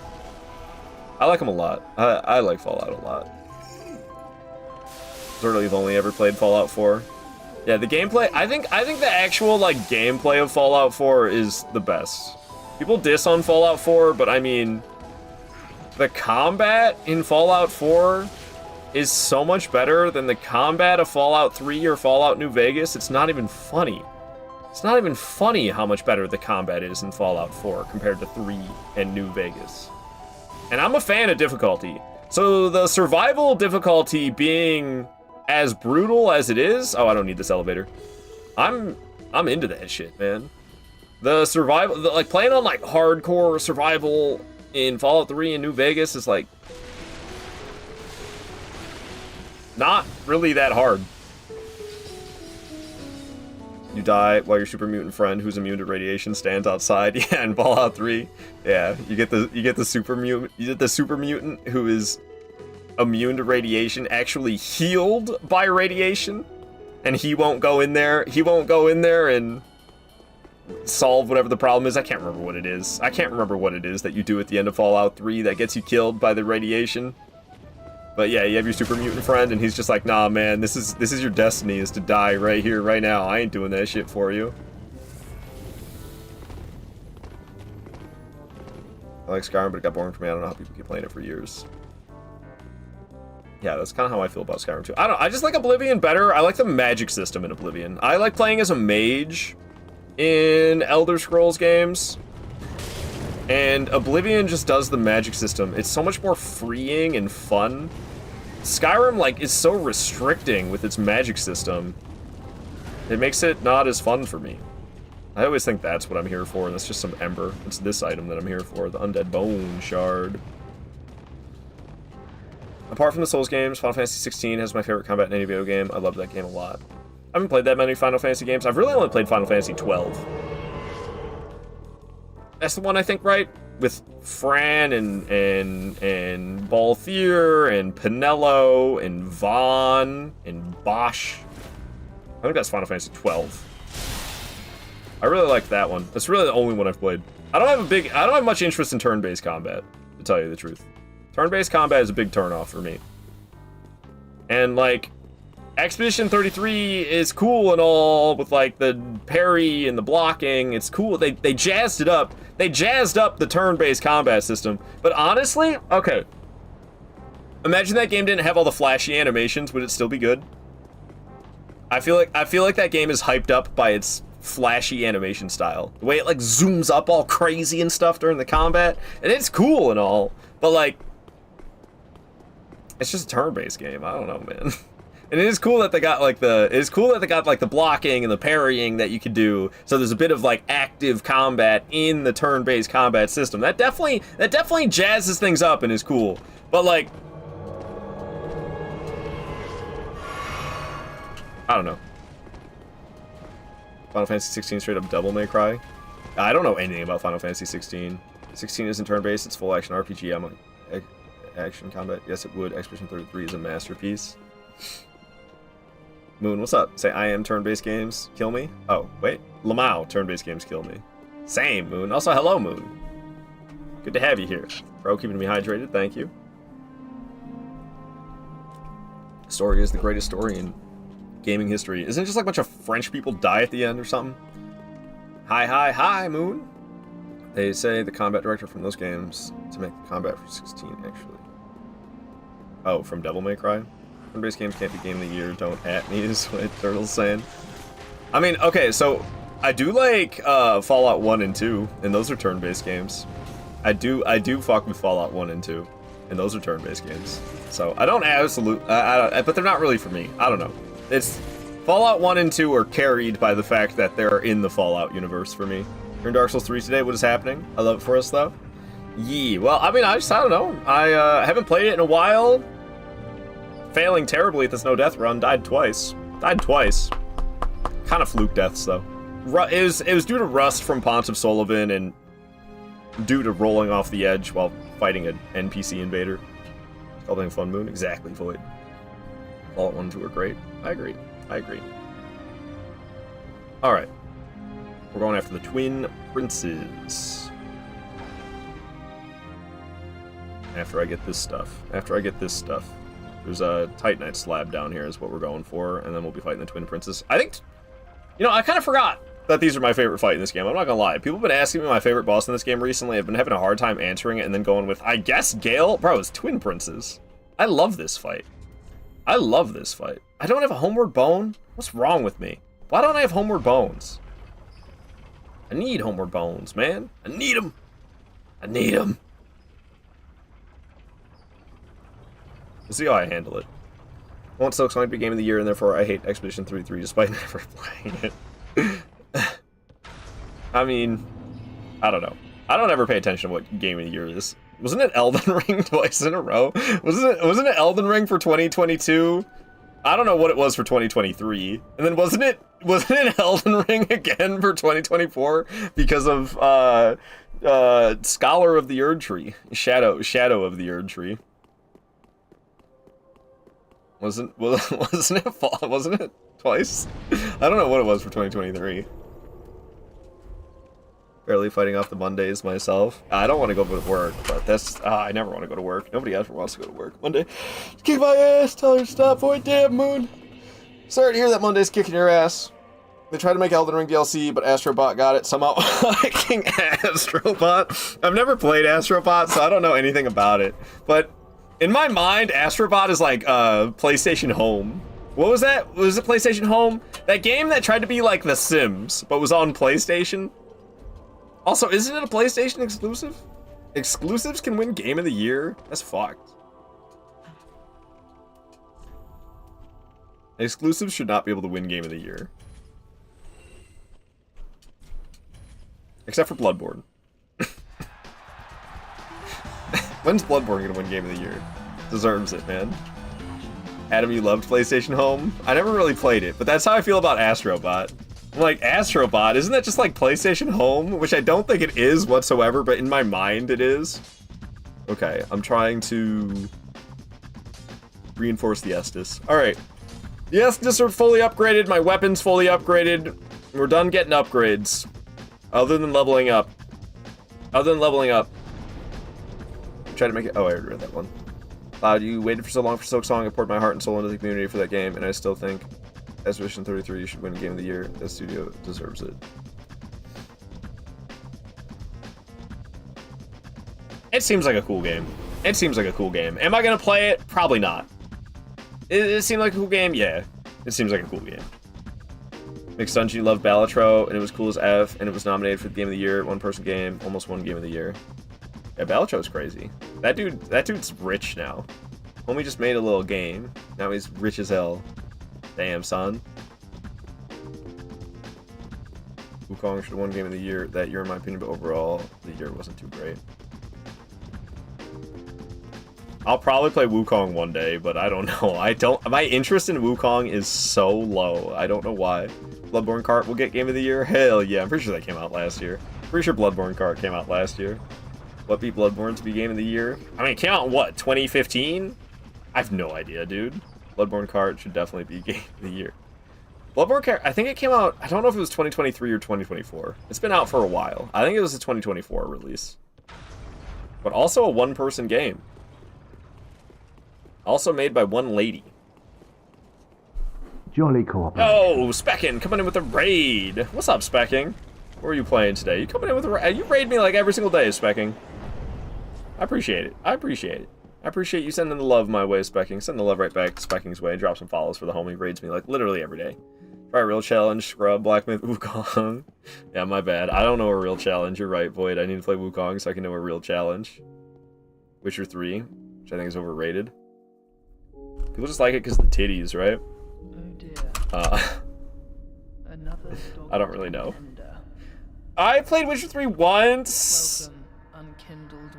I like them a lot. I like Fallout a lot. Certainly you've only ever played Fallout 4. Yeah, the gameplay, I think the actual, like, gameplay of Fallout 4 is the best. People diss on Fallout 4, but I mean, the combat in Fallout 4 is so much better than the combat of Fallout 3 or Fallout New Vegas. It's not even funny. It's not even funny how much better the combat is in Fallout 4 compared to 3 and New Vegas. And I'm a fan of difficulty. So the survival difficulty being as brutal as it is, oh, I don't need this elevator. I'm into that shit, man. The survival, like playing on like hardcore survival in Fallout 3 and New Vegas is like not really that hard. You die while your super mutant friend who's immune to radiation stands outside. Yeah, in Fallout 3. Yeah, you get the super mutant who is immune to radiation actually healed by radiation, and he won't go in there and solve whatever the problem is. I can't remember what it is. I can't remember what it is that you do at the end of Fallout 3 that gets you killed by the radiation. But yeah, you have your super mutant friend, and he's just like, nah, man, this is your destiny, is to die right here, right now. I ain't doing that shit for you. I like Skyrim, but it got boring for me. I don't know how people keep playing it for years. Yeah, that's kind of how I feel about Skyrim too. I just like Oblivion better. I like the magic system in Oblivion. I like playing as a mage in Elder Scrolls games. And Oblivion just does the magic system. It's so much more freeing and fun. Skyrim, like, is so restricting with its magic system. It makes it not as fun for me. I always think that's what I'm here for, and that's just some ember. It's this item that I'm here for, the Undead Bone Shard. Apart from the Souls games, Final Fantasy 16 has my favorite combat in any video game. I love that game a lot. I haven't played that many Final Fantasy games. I've really only played Final Fantasy 12. That's the one, I think, right? With Fran and Balthier and Pinello and Vaughn and Bosch. I think that's Final Fantasy 12. I really like that one. That's really the only one I've played. I don't have much interest in turn-based combat, to tell you the truth. Turn-based combat is a big turn-off for me. And, like, Expedition 33 is cool and all, with, like, the parry and the blocking. It's cool. They jazzed it up. They jazzed up the turn-based combat system. But honestly, okay. Imagine that game didn't have all the flashy animations. Would it still be good? I feel like that game is hyped up by its flashy animation style. The way it, like, zooms up all crazy and stuff during the combat. And it's cool and all. But, like, it's just a turn-based game. I don't know, man. And it is cool that they got like the blocking and the parrying that you could do. So there's a bit of like active combat in the turn-based combat system. That definitely jazzes things up and is cool. But like, I don't know. Final Fantasy 16 straight up Devil May Cry. I don't know anything about Final Fantasy 16. 16 isn't turn-based, it's full action RPG. I'm like, action combat. Yes, it would. Expedition 33 is a masterpiece. Moon, what's up? Say, I am turn-based games, kill me? Oh, wait. Lamau, turn-based games, kill me. Same, Moon. Also, hello, Moon. Good to have you here. Bro, keeping me hydrated, thank you. Story is the greatest story in gaming history. Isn't it just like a bunch of French people die at the end or something? Hi, Moon. They say the combat director from those games to make the combat for 16, actually. Oh, from Devil May Cry? Turn-based games can't be game of the year, don't at me, is what Turtle's saying. I mean, okay, so I do like Fallout 1 and 2, and those are turn-based games. I do fuck with Fallout 1 and 2, and those are turn-based games. So I don't but they're not really for me. I don't know. It's Fallout 1 and 2 are carried by the fact that they're in the Fallout universe for me. You're in Dark Souls 3 today, what is happening? I love it for us though. Yee, well, I mean, I don't know. I haven't played it in a while. Failing terribly at this no death run, died twice. Kind of fluke deaths though. It was due to rust from Ponce of Sullivan and due to rolling off the edge while fighting an NPC invader. It's called having fun, Moon. Exactly, Void. Fallout 1 and 2 are great. I agree. Alright. We're going after the Twin Princes. After I get this stuff. There's a Titanite slab down here is what we're going for, and then we'll be fighting the Twin Princes. I think, you know, I kind of forgot that these are my favorite fight in this game. I'm not gonna lie. People have been asking me my favorite boss in this game recently. I've been having a hard time answering it and then going with, I guess, Gale? Bro, it's Twin Princes. I love this fight. I don't have a Homeward Bone? What's wrong with me? Why don't I have Homeward Bones? I need Homeward Bones, man. I need them. We'll see how I handle it. I want Silk Sonic to be game of the year, and therefore I hate Expedition 33 despite never playing it. I mean, I don't know. I don't ever pay attention to what game of the year is. Wasn't it Elden Ring twice in a row? Wasn't it Elden Ring for 2022? I don't know what it was for 2023. And then wasn't it Elden Ring again for 2024 because of Scholar of the Erd Tree, Shadow of the Erd Tree. Wasn't it twice? I don't know what it was for 2023. Barely fighting off the Mondays myself. I don't want to go to work, but that's I never want to go to work. Nobody ever wants to go to work. Monday, kick my ass. Tell her to stop. Void, damn Moon. Sorry to hear that Monday's kicking your ass. They tried to make Elden Ring DLC, but Astrobot got it somehow. King Astrobot. I've never played Astrobot, so I don't know anything about it. But in my mind, Astrobot is like PlayStation Home. What was that? Was it PlayStation Home? That game that tried to be like The Sims, but was on PlayStation? Also, isn't it a PlayStation exclusive? Exclusives can win Game of the Year? That's fucked. Exclusives should not be able to win Game of the Year. Except for Bloodborne. When's Bloodborne gonna win Game of the Year? Deserves it, man. Adam, you loved PlayStation Home? I never really played it, but that's how I feel about Astrobot. I'm like, Astrobot, isn't that just like PlayStation Home? Which I don't think it is whatsoever, but in my mind it is. Okay, I'm trying to reinforce the Estus. Alright. The Estus are fully upgraded, my weapon's fully upgraded. We're done getting upgrades. Other than leveling up. Other than leveling up. Try to make it. Oh, I already read that one. Cloud, you waited for so long for Silksong. I poured my heart and soul into the community for that game, and I still think Expedition 33 should win Game of the Year. The studio deserves it. It seems like a cool game. It seems like a cool game. Am I gonna play it? Probably not. It seemed like a cool game? Yeah. It seems like a cool game. McStungy loved Balatro, and it was cool as F, and it was nominated for the Game of the Year. One-person game, almost won Game of the Year. Yeah, Balatro's crazy. That dude's rich now. Homie just made a little game. Now he's rich as hell. Damn, son. Wukong should have won Game of the Year that year, in my opinion, but overall, the year wasn't too great. I'll probably play Wukong one day, but I don't know. My interest in Wukong is so low. I don't know why. Bloodborne Kart will get Game of the Year? Hell yeah, I'm pretty sure that came out last year. Pretty sure Bloodborne Kart came out last year. What beat Bloodborne to be Game of the Year? I mean, it came out in what, 2015? I have no idea, dude. Bloodborne Kart should definitely be Game of the Year. Bloodborne Kart, I think it came out, I don't know if it was 2023 or 2024. It's been out for a while. I think it was a 2024 release. But also a one-person game. Also made by one lady. Jolly cooperation. Oh, Speckin, coming in with a raid. What's up, Specking? What are you playing today? You coming in with a raid? You raid me like every single day, Specking. I appreciate it. I appreciate it. I appreciate you sending the love my way, Specking. Send the love right back Specking's way. Drop some follows for the homie. Raids me like literally every day. Try a real challenge. Scrub. Black Myth. Wukong. Yeah, my bad. I don't know a real challenge. You're right, Void. I need to play Wukong so I can know a real challenge. Witcher 3, which I think is overrated. People just like it because of the titties, right? Oh dear. I don't really know. I played Witcher 3 once.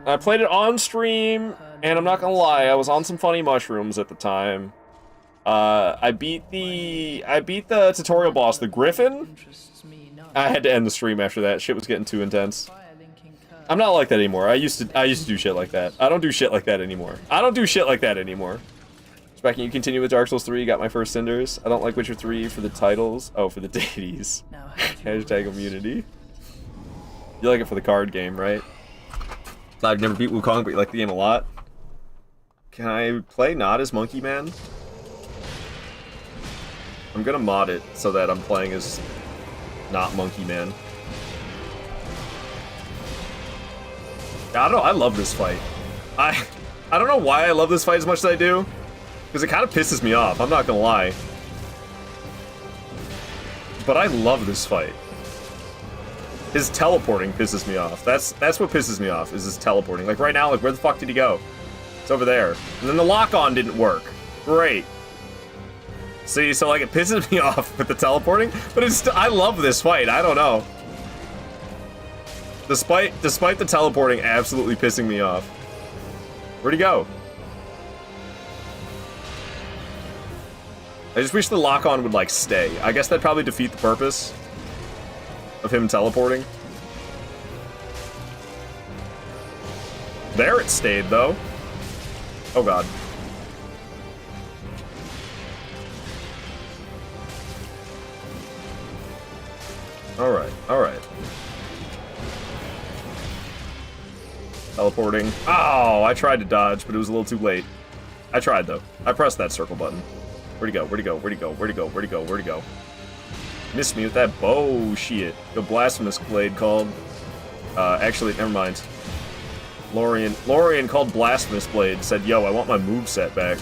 I played it on stream, and I'm not gonna lie, I was on some funny mushrooms at the time. I beat the tutorial boss, the Griffin. I had to end the stream after that. Shit was getting too intense. I'm not like that anymore. I used to do shit like that. I don't do shit like that anymore. Specky, you continue with Dark Souls 3, got my first cinders. I don't like Witcher 3 for the titles. Oh, for the deities. Hashtag immunity. You like it for the card game, right? I've never beat Wukong, but you like the game a lot. Can I play not as Monkey Man? I'm gonna mod it so that I'm playing as not Monkey Man. I don't know, I love this fight. I don't know why I love this fight as much as I do. Because it kind of pisses me off, I'm not gonna lie. But I love this fight. His teleporting pisses me off. That's what pisses me off, is his teleporting. Like right now, like where the fuck did he go? It's over there. And then the lock-on didn't work. Great. See, so like it pisses me off with the teleporting, but it's I love this fight, I don't know. Despite the teleporting absolutely pissing me off. Where'd he go? I just wish the lock-on would, like, stay. I guess that'd probably defeat the purpose of him teleporting. There it stayed, though. Oh, God. Alright, alright. Teleporting. Oh, I tried to dodge, but it was a little too late. I tried, though. I pressed that circle button. Where'd he go? Where'd he go? Where'd he go? Where'd he go? Where'd he go? Where'd he go? Missed me with that bow shit. The blasphemous blade called... actually, never mind. Lorian called blasphemous blade, said, yo, I want my moveset back.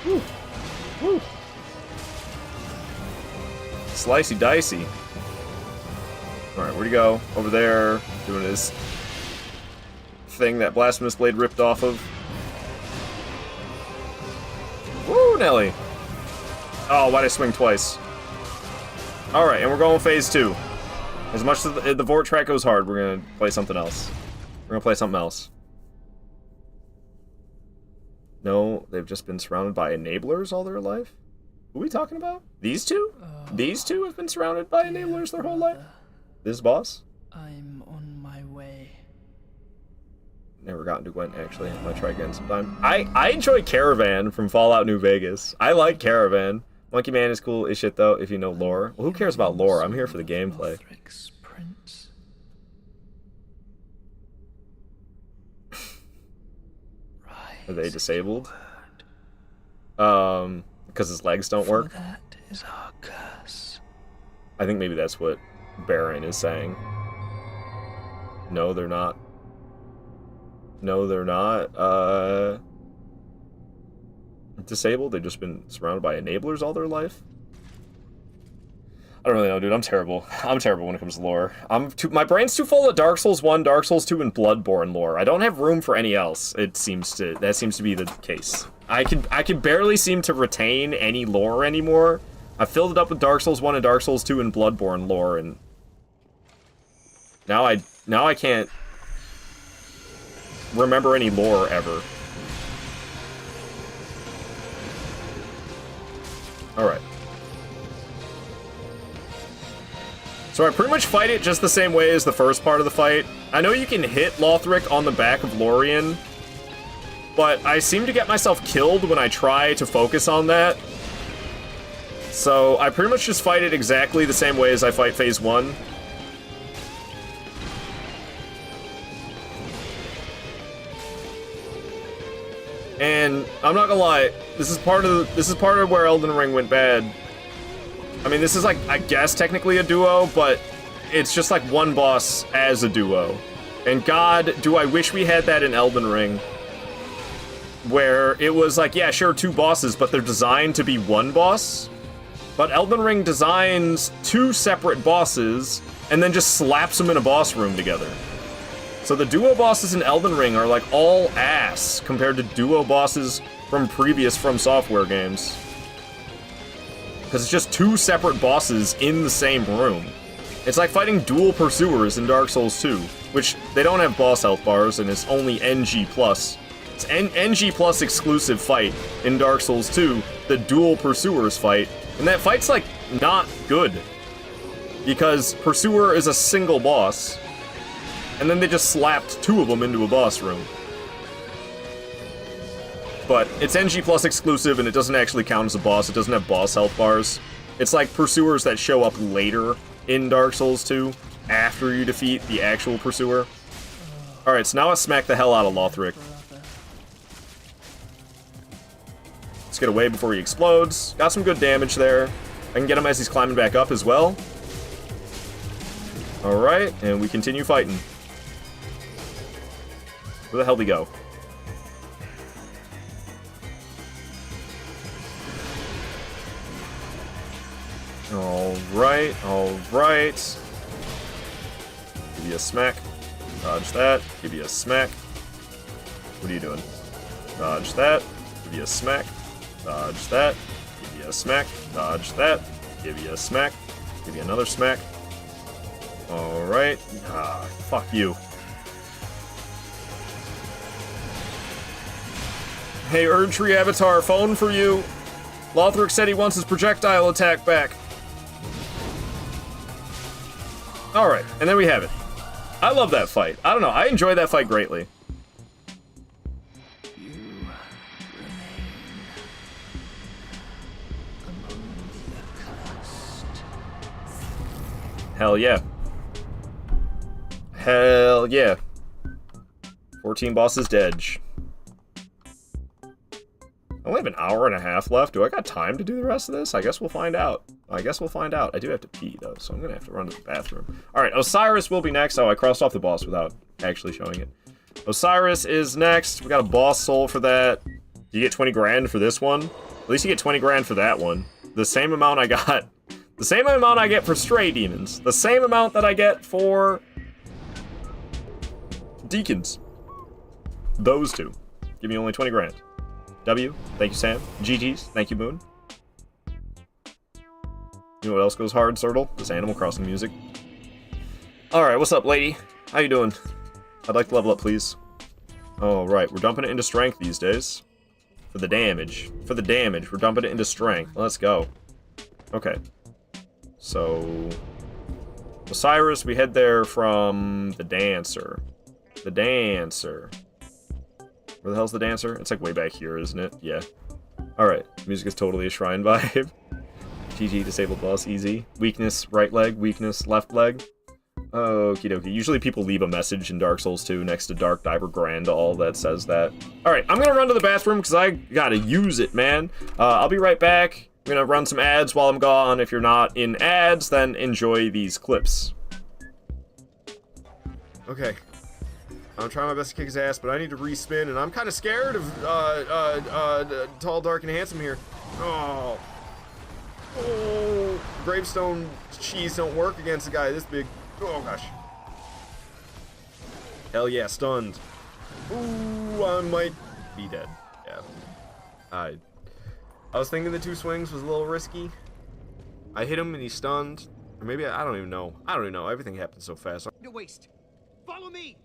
Woo. Woo. Slicey dicey. Alright, where'd he go? Over there, doing his thing that blasphemous blade ripped off of. Nelly. Oh, why'd I swing twice? Alright, and we're going phase 2. As much as the Vort track goes hard, we're gonna play something else. We're gonna play something else. No, they've just been surrounded by enablers all their life? Who are we talking about? These two? These two have been surrounded by enablers their whole life? This boss? I'm on my way. Never gotten to Gwent, actually. I might try again sometime. I enjoy Caravan from Fallout New Vegas. I like Caravan. Monkey Man is cool as shit, though, if you know lore. Well, who cares about lore? I'm here for the gameplay. Are they disabled? Because his legs don't work? That is our curse. I think maybe that's what Baron is saying. No, they're not. No, they're not. Disabled? They've just been surrounded by enablers all their life? I don't really know, dude. I'm terrible. I'm terrible when it comes to lore. My brain's too full of Dark Souls 1, Dark Souls 2, and Bloodborne lore. I don't have room for any else. That seems to be the case. I can barely seem to retain any lore anymore. I filled it up with Dark Souls 1 and Dark Souls 2 and Bloodborne lore, and now I can't remember any lore ever. Alright. So I pretty much fight it just the same way as the first part of the fight. I know you can hit Lothric on the back of Lorien, but I seem to get myself killed when I try to focus on that. So I pretty much just fight it exactly the same way as I fight Phase 1. And I'm not gonna lie, this is part of where Elden Ring went bad. I mean, this is like, I guess technically a duo, but it's just like one boss as a duo. And God, do I wish we had that in Elden Ring, where it was like, yeah, sure, 2 bosses, but they're designed to be one boss. But Elden Ring designs 2 separate bosses and then just slaps them in a boss room together. So the duo bosses in Elden Ring are like all ass compared to duo bosses from previous From Software games. Because it's just 2 separate bosses in the same room. It's like fighting dual pursuers in Dark Souls 2, which they don't have boss health bars and it's only NG+. It's NG plus exclusive fight in Dark Souls 2, the dual pursuers fight, and that fight's like not good. Because Pursuer is a single boss, and then they just slapped 2 of them into a boss room. But it's NG plus exclusive, and it doesn't actually count as a boss. It doesn't have boss health bars. It's like Pursuers that show up later in Dark Souls 2, after you defeat the actual Pursuer. Alright, so now let's smack the hell out of Lothric. Let's get away before he explodes. Got some good damage there. I can get him as he's climbing back up as well. Alright, and we continue fighting. Where the hell did he go? Alright, alright. Give you a smack. Dodge that. Give you a smack. What are you doing? Dodge that. Give you a smack. Dodge that. Give you a smack. Dodge that. Give you a smack. Give you another smack. Alright. Ah, fuck you. Hey, Erdtree Avatar, phone for you. Lothric said he wants his projectile attack back. Alright, and then we have it. I love that fight. I don't know, I enjoy that fight greatly. Hell yeah. Hell yeah. 14 bosses dead. I only have an hour and a half left. Do I got time to do the rest of this? I guess we'll find out. I guess we'll find out. I do have to pee, though, so I'm going to have to run to the bathroom. Alright, Osiris will be next. Oh, I crossed off the boss without actually showing it. Osiris is next. We got a boss soul for that. You get 20 grand for this one. At least you get 20 grand for that one. The same amount I got. The same amount I get for Stray Demons. The same amount that I get for Deacons. Those two. Give me only 20 grand. W. Thank you, Sam. GG's. Thank you, Moon. You know what else goes hard, Sertle? This Animal Crossing music. Alright, what's up, lady? How you doing? I'd like to level up, please. Alright, we're dumping it into strength these days. For the damage. For the damage, we're dumping it into strength. Let's go. Okay. So... Osiris, we head there from the Dancer. The Dancer. Where the hell's the Dancer? It's like way back here, isn't it? Yeah. Alright, music is totally a shrine vibe. GG, disabled boss, easy. Weakness, right leg. Weakness, left leg. Okie dokie. Usually people leave a message in Dark Souls 2 next to Dark Diver Grandal that says that. Alright, I'm gonna run to the bathroom because I gotta use it, man. I'll be right back. I'm gonna run some ads while I'm gone. If you're not in ads, then enjoy these clips. Okay. I'm trying my best to kick his ass, but I need to respin, and I'm kind of scared of Tall, Dark, and Handsome here. Oh. Oh, gravestone cheese don't work against a guy this big. Oh gosh. Hell yeah, stunned. Ooh, I might be dead. Yeah. I was thinking the 2 swings was a little risky. I hit him and he's stunned. Or maybe I don't even know. I don't even know. Everything happened so fast. To waste. Follow me.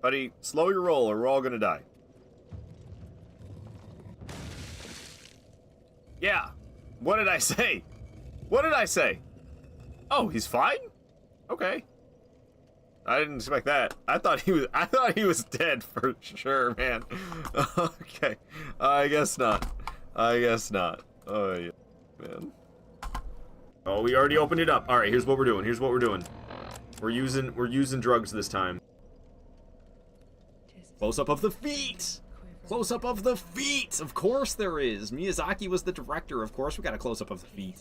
Buddy, slow your roll or we're all gonna die. Yeah. What did I say? What did I say? Oh, he's fine? Okay. I didn't expect that. I thought he was dead for sure, man. Okay. I guess not. I guess not. Oh yeah, man. Oh, we already opened it up. All right, here's what we're doing. Here's what we're doing. We're using drugs this time. Close up of the feet. Close up of the feet! Of course there is! Miyazaki was the director, of course we got a close up of the feet.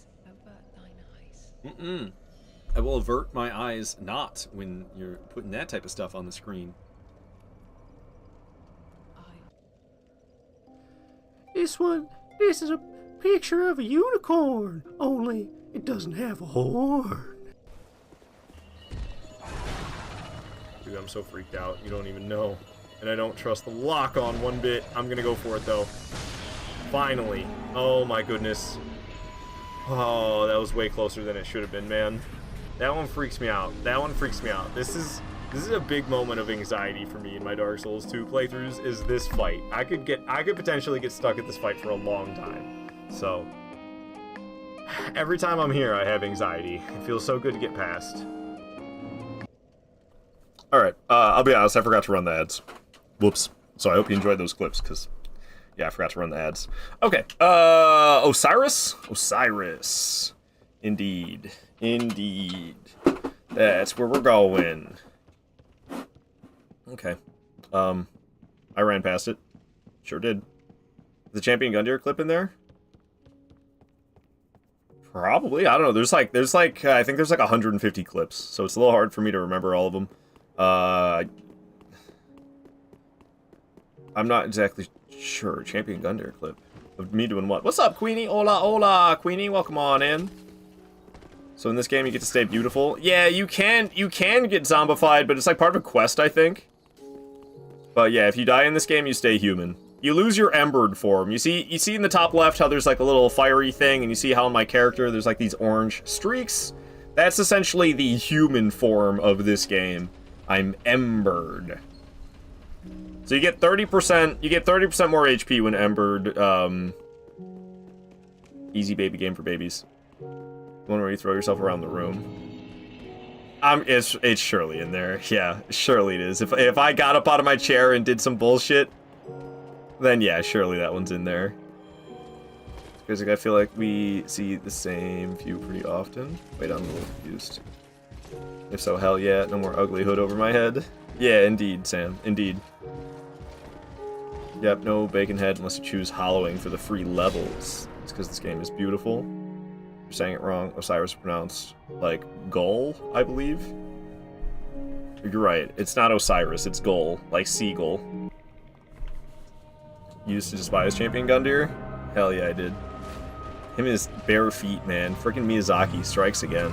I will avert my eyes not when you're putting that type of stuff on the screen. This is a picture of a unicorn, only it doesn't have a horn. Dude, I'm so freaked out, you don't even know. And I don't trust the lock-on one bit. I'm gonna go for it, though. Finally. Oh, my goodness. Oh, that was way closer than it should have been, man. That one freaks me out. That one freaks me out. This is a big moment of anxiety for me in my Dark Souls 2 playthroughs, is this fight. I could potentially get stuck at this fight for a long time. So, every time I'm here, I have anxiety. It feels so good to get past. Alright, I'll be honest, I forgot to run the ads. Whoops. So I hope you enjoyed those clips, because, yeah, I forgot to run the ads. Okay, Osiris? Osiris. Indeed. Indeed. That's where we're going. Okay. I ran past it. Sure did. The Champion Gundyr clip in there? Probably. I don't know. There's like, I think there's like 150 clips, so it's a little hard for me to remember all of them. I'm not exactly sure. Champion Gundyr clip of me doing what? What's up, Queenie? Hola, hola, Queenie. Welcome on in. So in this game, you get to stay beautiful. Yeah, you can get zombified, but it's like part of a quest, I think. But yeah, if you die in this game, you stay human. You lose your embered form. You see in the top left how there's like a little fiery thing, and you see how in my character there's like these orange streaks. That's essentially the human form of this game. I'm embered. So you get 30% more HP when embered. Easy baby game for babies. One where you throw yourself around the room. It's surely in there. Yeah, surely it is. If I got up out of my chair and did some bullshit, then yeah, surely that one's in there. Because like, I feel like we see the same view pretty often. Wait, I'm a little confused. If so, hell yeah, no more ugly hood over my head. Yeah, indeed, Sam, indeed. Yep, no bacon head unless you choose hollowing for the free levels. It's because this game is beautiful. You're saying it wrong. Osiris pronounced like gull, I believe. You're right. It's not Osiris. It's gull, like seagull. You used to despise Champion Gundyr? Hell yeah, I did. Him and his bare feet, man. Freaking Miyazaki strikes again.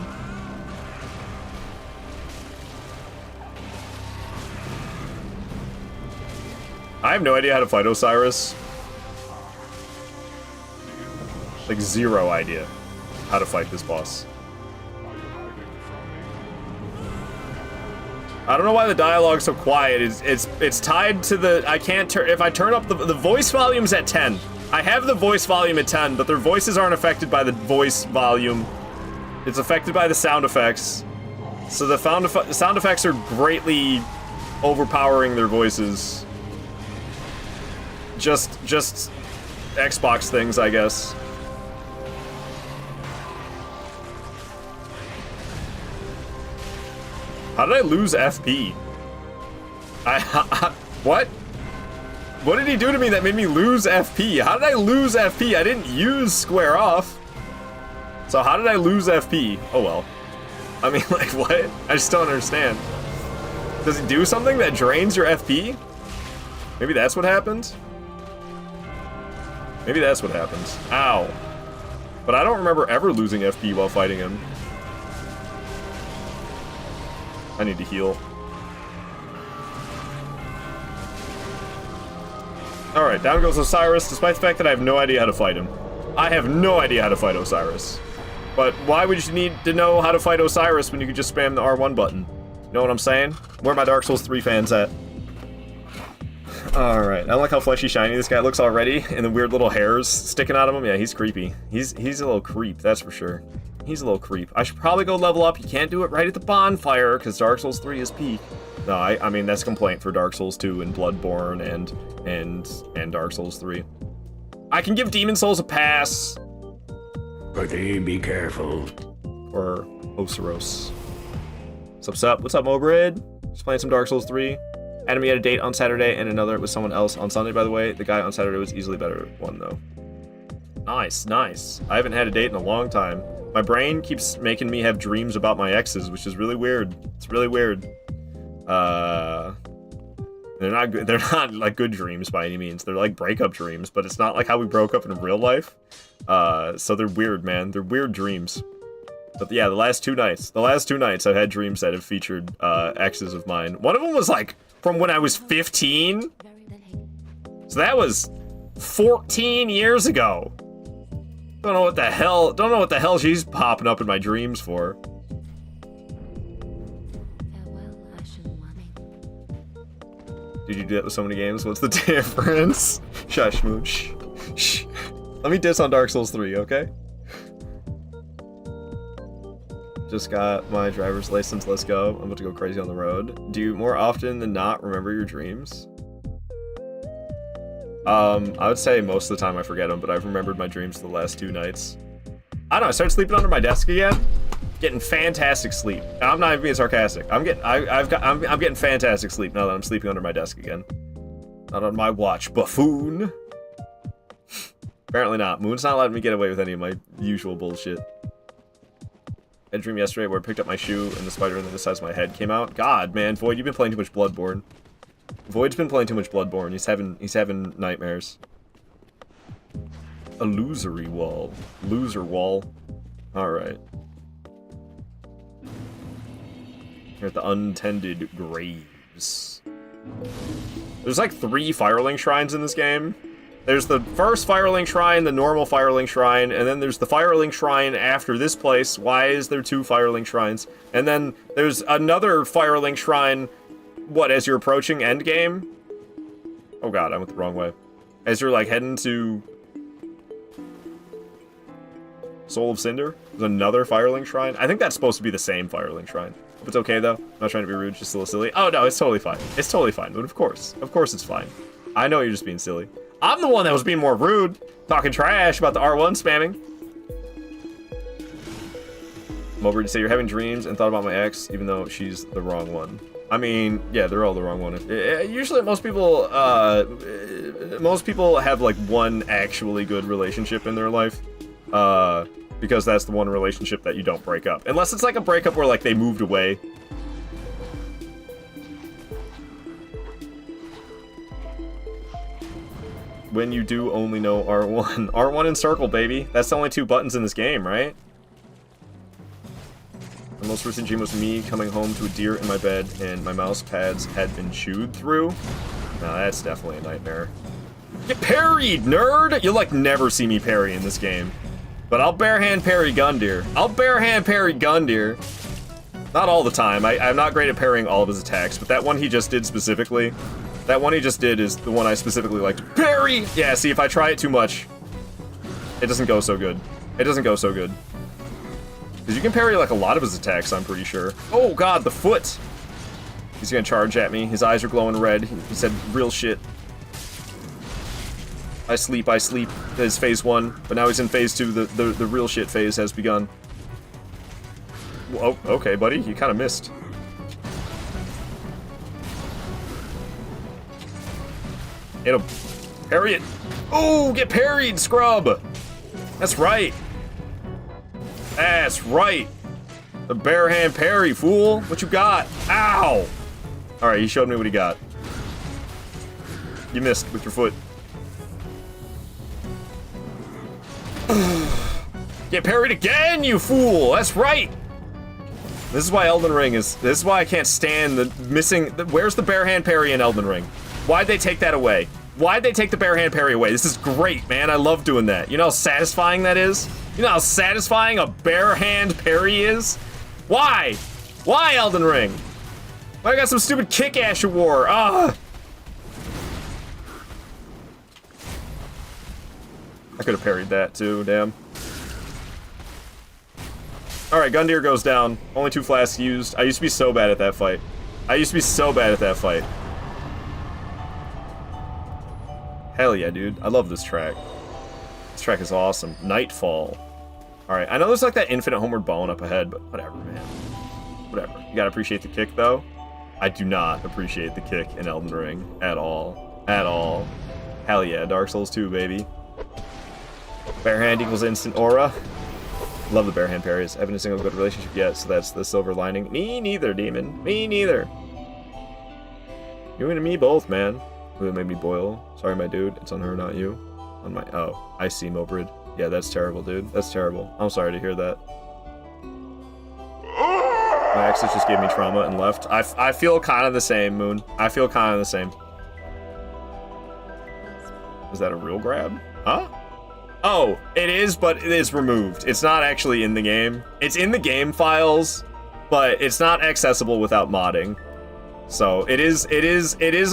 I have no idea how to fight Osiris. Like, zero idea how to fight this boss. I don't know why the dialogue's so quiet. It's tied to the, I can't turn, if I turn up the voice volume's at 10. I have the voice volume at 10, but their voices aren't affected by the voice volume. It's affected by the sound effects. So the sound effects are greatly overpowering their voices. Just Xbox things, I guess. How did I lose FP? What? What did he do to me that made me lose FP? How did I lose FP? I didn't use square off. So how did I lose FP? Oh well. I mean, like, what? I just don't understand. Does it do something that drains your FP? Maybe that's what happens? Maybe that's what happens. Ow. But I don't remember ever losing FP while fighting him. I need to heal. Alright, down goes Osiris, despite the fact that I have no idea how to fight him. I have no idea how to fight Osiris. But why would you need to know how to fight Osiris when you could just spam the R1 button? You know what I'm saying? Where are my Dark Souls 3 fans at? Alright, I don't like how fleshy shiny this guy looks already, and the weird little hairs sticking out of him. Yeah, he's creepy. He's a little creep, that's for sure. He's a little creep. I should probably go level up. You can't do it right at the bonfire, because Dark Souls 3 is peak. No, I mean, that's a complaint for Dark Souls 2 and Bloodborne and Dark Souls 3. I can give Demon Souls a pass. But be careful. Or Osiros. What's up? What's up, Mobrid? Just playing some Dark Souls 3. Enemy had a date on Saturday and another with someone else on Sunday, by the way. The guy on Saturday was easily better one, though. Nice, nice. I haven't had a date in a long time. My brain keeps making me have dreams about my exes, which is really weird. It's really weird. They're not good. They're not like good dreams by any means. They're like breakup dreams, but it's not like how we broke up in real life. So they're weird, man. They're weird dreams. But yeah, the last two nights I've had dreams that have featured exes of mine. One of them was like from when I was 15. So that was 14 years ago. Don't know what the hell she's popping up in my dreams for. Did you do that with so many games? What's the difference? Shush, mooch. Shh. Let me diss on Dark Souls 3, okay? Just got my driver's license, let's go. I'm about to go crazy on the road. Do you more often than not remember your dreams? I would say most of the time I forget them, but I've remembered my dreams the last 2 nights. I don't know, I started sleeping under my desk again. Getting fantastic sleep. I'm not even being sarcastic. I'm getting fantastic sleep now that I'm sleeping under my desk again. Not on my watch, buffoon. Apparently not. Moon's not letting me get away with any of my usual bullshit. I had a dream yesterday where I picked up my shoe and the spider on the size of my head came out. God, man, Void, you've been playing too much Bloodborne. Void's been playing too much Bloodborne. He's having nightmares. Illusory wall. Loser wall. Alright. Here at the untended graves. There's like 3 Firelink shrines in this game. There's the first Firelink shrine, the normal Firelink shrine, and then there's the Firelink shrine after this place. Why is there 2 Firelink shrines? And then there's another Firelink shrine, what, as you're approaching endgame? Oh god, I went the wrong way. As you're like heading to Soul of Cinder, there's another Firelink shrine. I think that's supposed to be the same Firelink shrine. Hope it's okay though. I'm not trying to be rude, just a little silly. Oh no, it's totally fine. It's totally fine, but of course it's fine. I know you're just being silly. I'm the one that was being more rude, talking trash about the R1 spamming. I'm over to say you're having dreams and thought about my ex, even though she's the wrong one. I mean, yeah, they're all the wrong one. Usually most people have like one actually good relationship in their life. Because that's the one relationship that you don't break up. Unless it's like a breakup where like they moved away. When you do only know R1. R1 and circle, baby. That's the only 2 buttons in this game, right? The most recent dream was me coming home to a deer in my bed and my mouse pads had been chewed through. Now that's definitely a nightmare. Get parried, nerd! You'll like never see me parry in this game. But I'll barehand parry Gundyr. I'll barehand parry Gundyr. Not all the time. I'm not great at parrying all of his attacks, but that one he just did specifically, that one he just did is the one I specifically like to parry. Yeah, see, if I try it too much, it doesn't go so good. It doesn't go so good. Because you can parry like a lot of his attacks, I'm pretty sure. Oh god, the foot! He's gonna charge at me. His eyes are glowing red. He said real shit. I sleep. That is phase 1, but now he's in phase 2. The real shit phase has begun. Oh, okay, buddy. You kind of missed. Hit him. Parry it. Oh, get parried, scrub. That's right. That's right. The barehand parry, fool. What you got? Ow. All right, he showed me what he got. You missed with your foot. Get parried again, you fool! That's right! This is why Elden Ring is... This is why I can't stand the missing... Where's the barehand parry in Elden Ring? Why'd they take that away? Why'd they take the barehand parry away? This is great, man. I love doing that. You know how satisfying that is? You know how satisfying a barehand parry is? Why? Why, Elden Ring? Why I got some stupid kick-ass you wore? Ah! I could have parried that too, damn. Alright, Gundyr goes down. Only 2 flasks used. I used to be so bad at that fight. Hell yeah, dude. I love this track. This track is awesome. Nightfall. Alright, I know there's like that infinite homeward bone up ahead, but whatever, man. Whatever. You gotta appreciate the kick, though. I do not appreciate the kick in Elden Ring. At all. At all. Hell yeah, Dark Souls 2, baby. Barehand equals instant aura. Love the barehand parries. Haven't a single good relationship yet, so that's the silver lining. Me neither, demon. Me neither. You and me both, man. Ooh, that made me boil. Sorry, my dude. It's on her, not you. On my... Oh, I see, Mobrid. Yeah, that's terrible, dude. That's terrible. I'm sorry to hear that. My exes just gave me trauma and left. I feel kind of the same, Moon. I feel kind of the same. Is that a real grab? Huh? Oh, it is, but it is removed. It's not actually in the game. It's in the game files, but it's not accessible without modding. So it is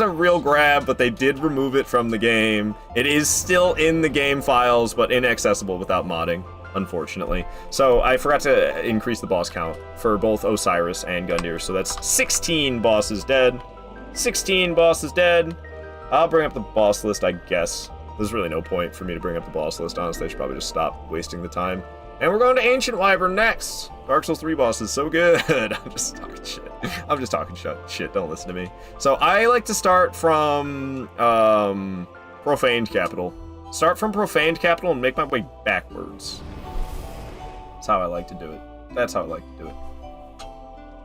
a real grab, but they did remove it from the game. It is still in the game files, but inaccessible without modding, unfortunately. So I forgot to increase the boss count for both Osiris and Gundyr. So that's 16 bosses dead. 16 bosses dead. I'll bring up the boss list, I guess. There's really no point for me to bring up the boss list, honestly. I should probably just stop wasting the time. And we're going to Ancient Wyvern next. Dark Souls 3 boss is so good. I'm just talking shit. I'm just talking shit. Don't listen to me. So I like to start from Profaned Capital. Start from Profaned Capital and make my way backwards. That's how I like to do it. That's how I like to do it.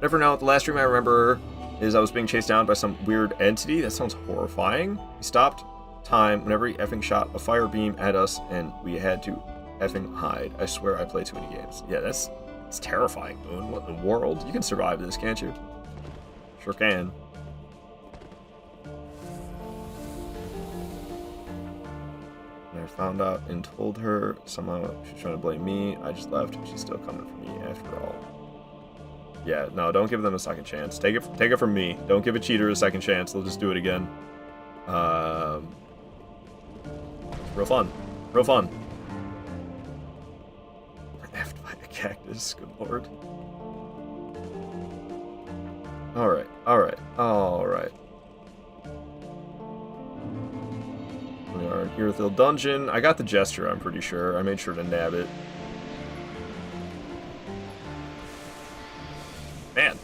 Never know. The last stream I remember is I was being chased down by some weird entity. That sounds horrifying. He stopped time whenever he effing shot a fire beam at us and we had to effing hide. I swear I play too many games. Yeah, it's terrifying, Moon. What in the world? You can survive this, can't you? Sure can. And I found out and told her somehow she's trying to blame me. I just left and she's still coming for me after all. Yeah, no, don't give them a second chance. Take it from me. Don't give a cheater a second chance. They'll just do it again. Real fun. Real fun. Effed by the cactus, good lord. Alright, alright, alright. We are in Irithil Dungeon. I got the gesture, I'm pretty sure. I made sure to nab it. Man,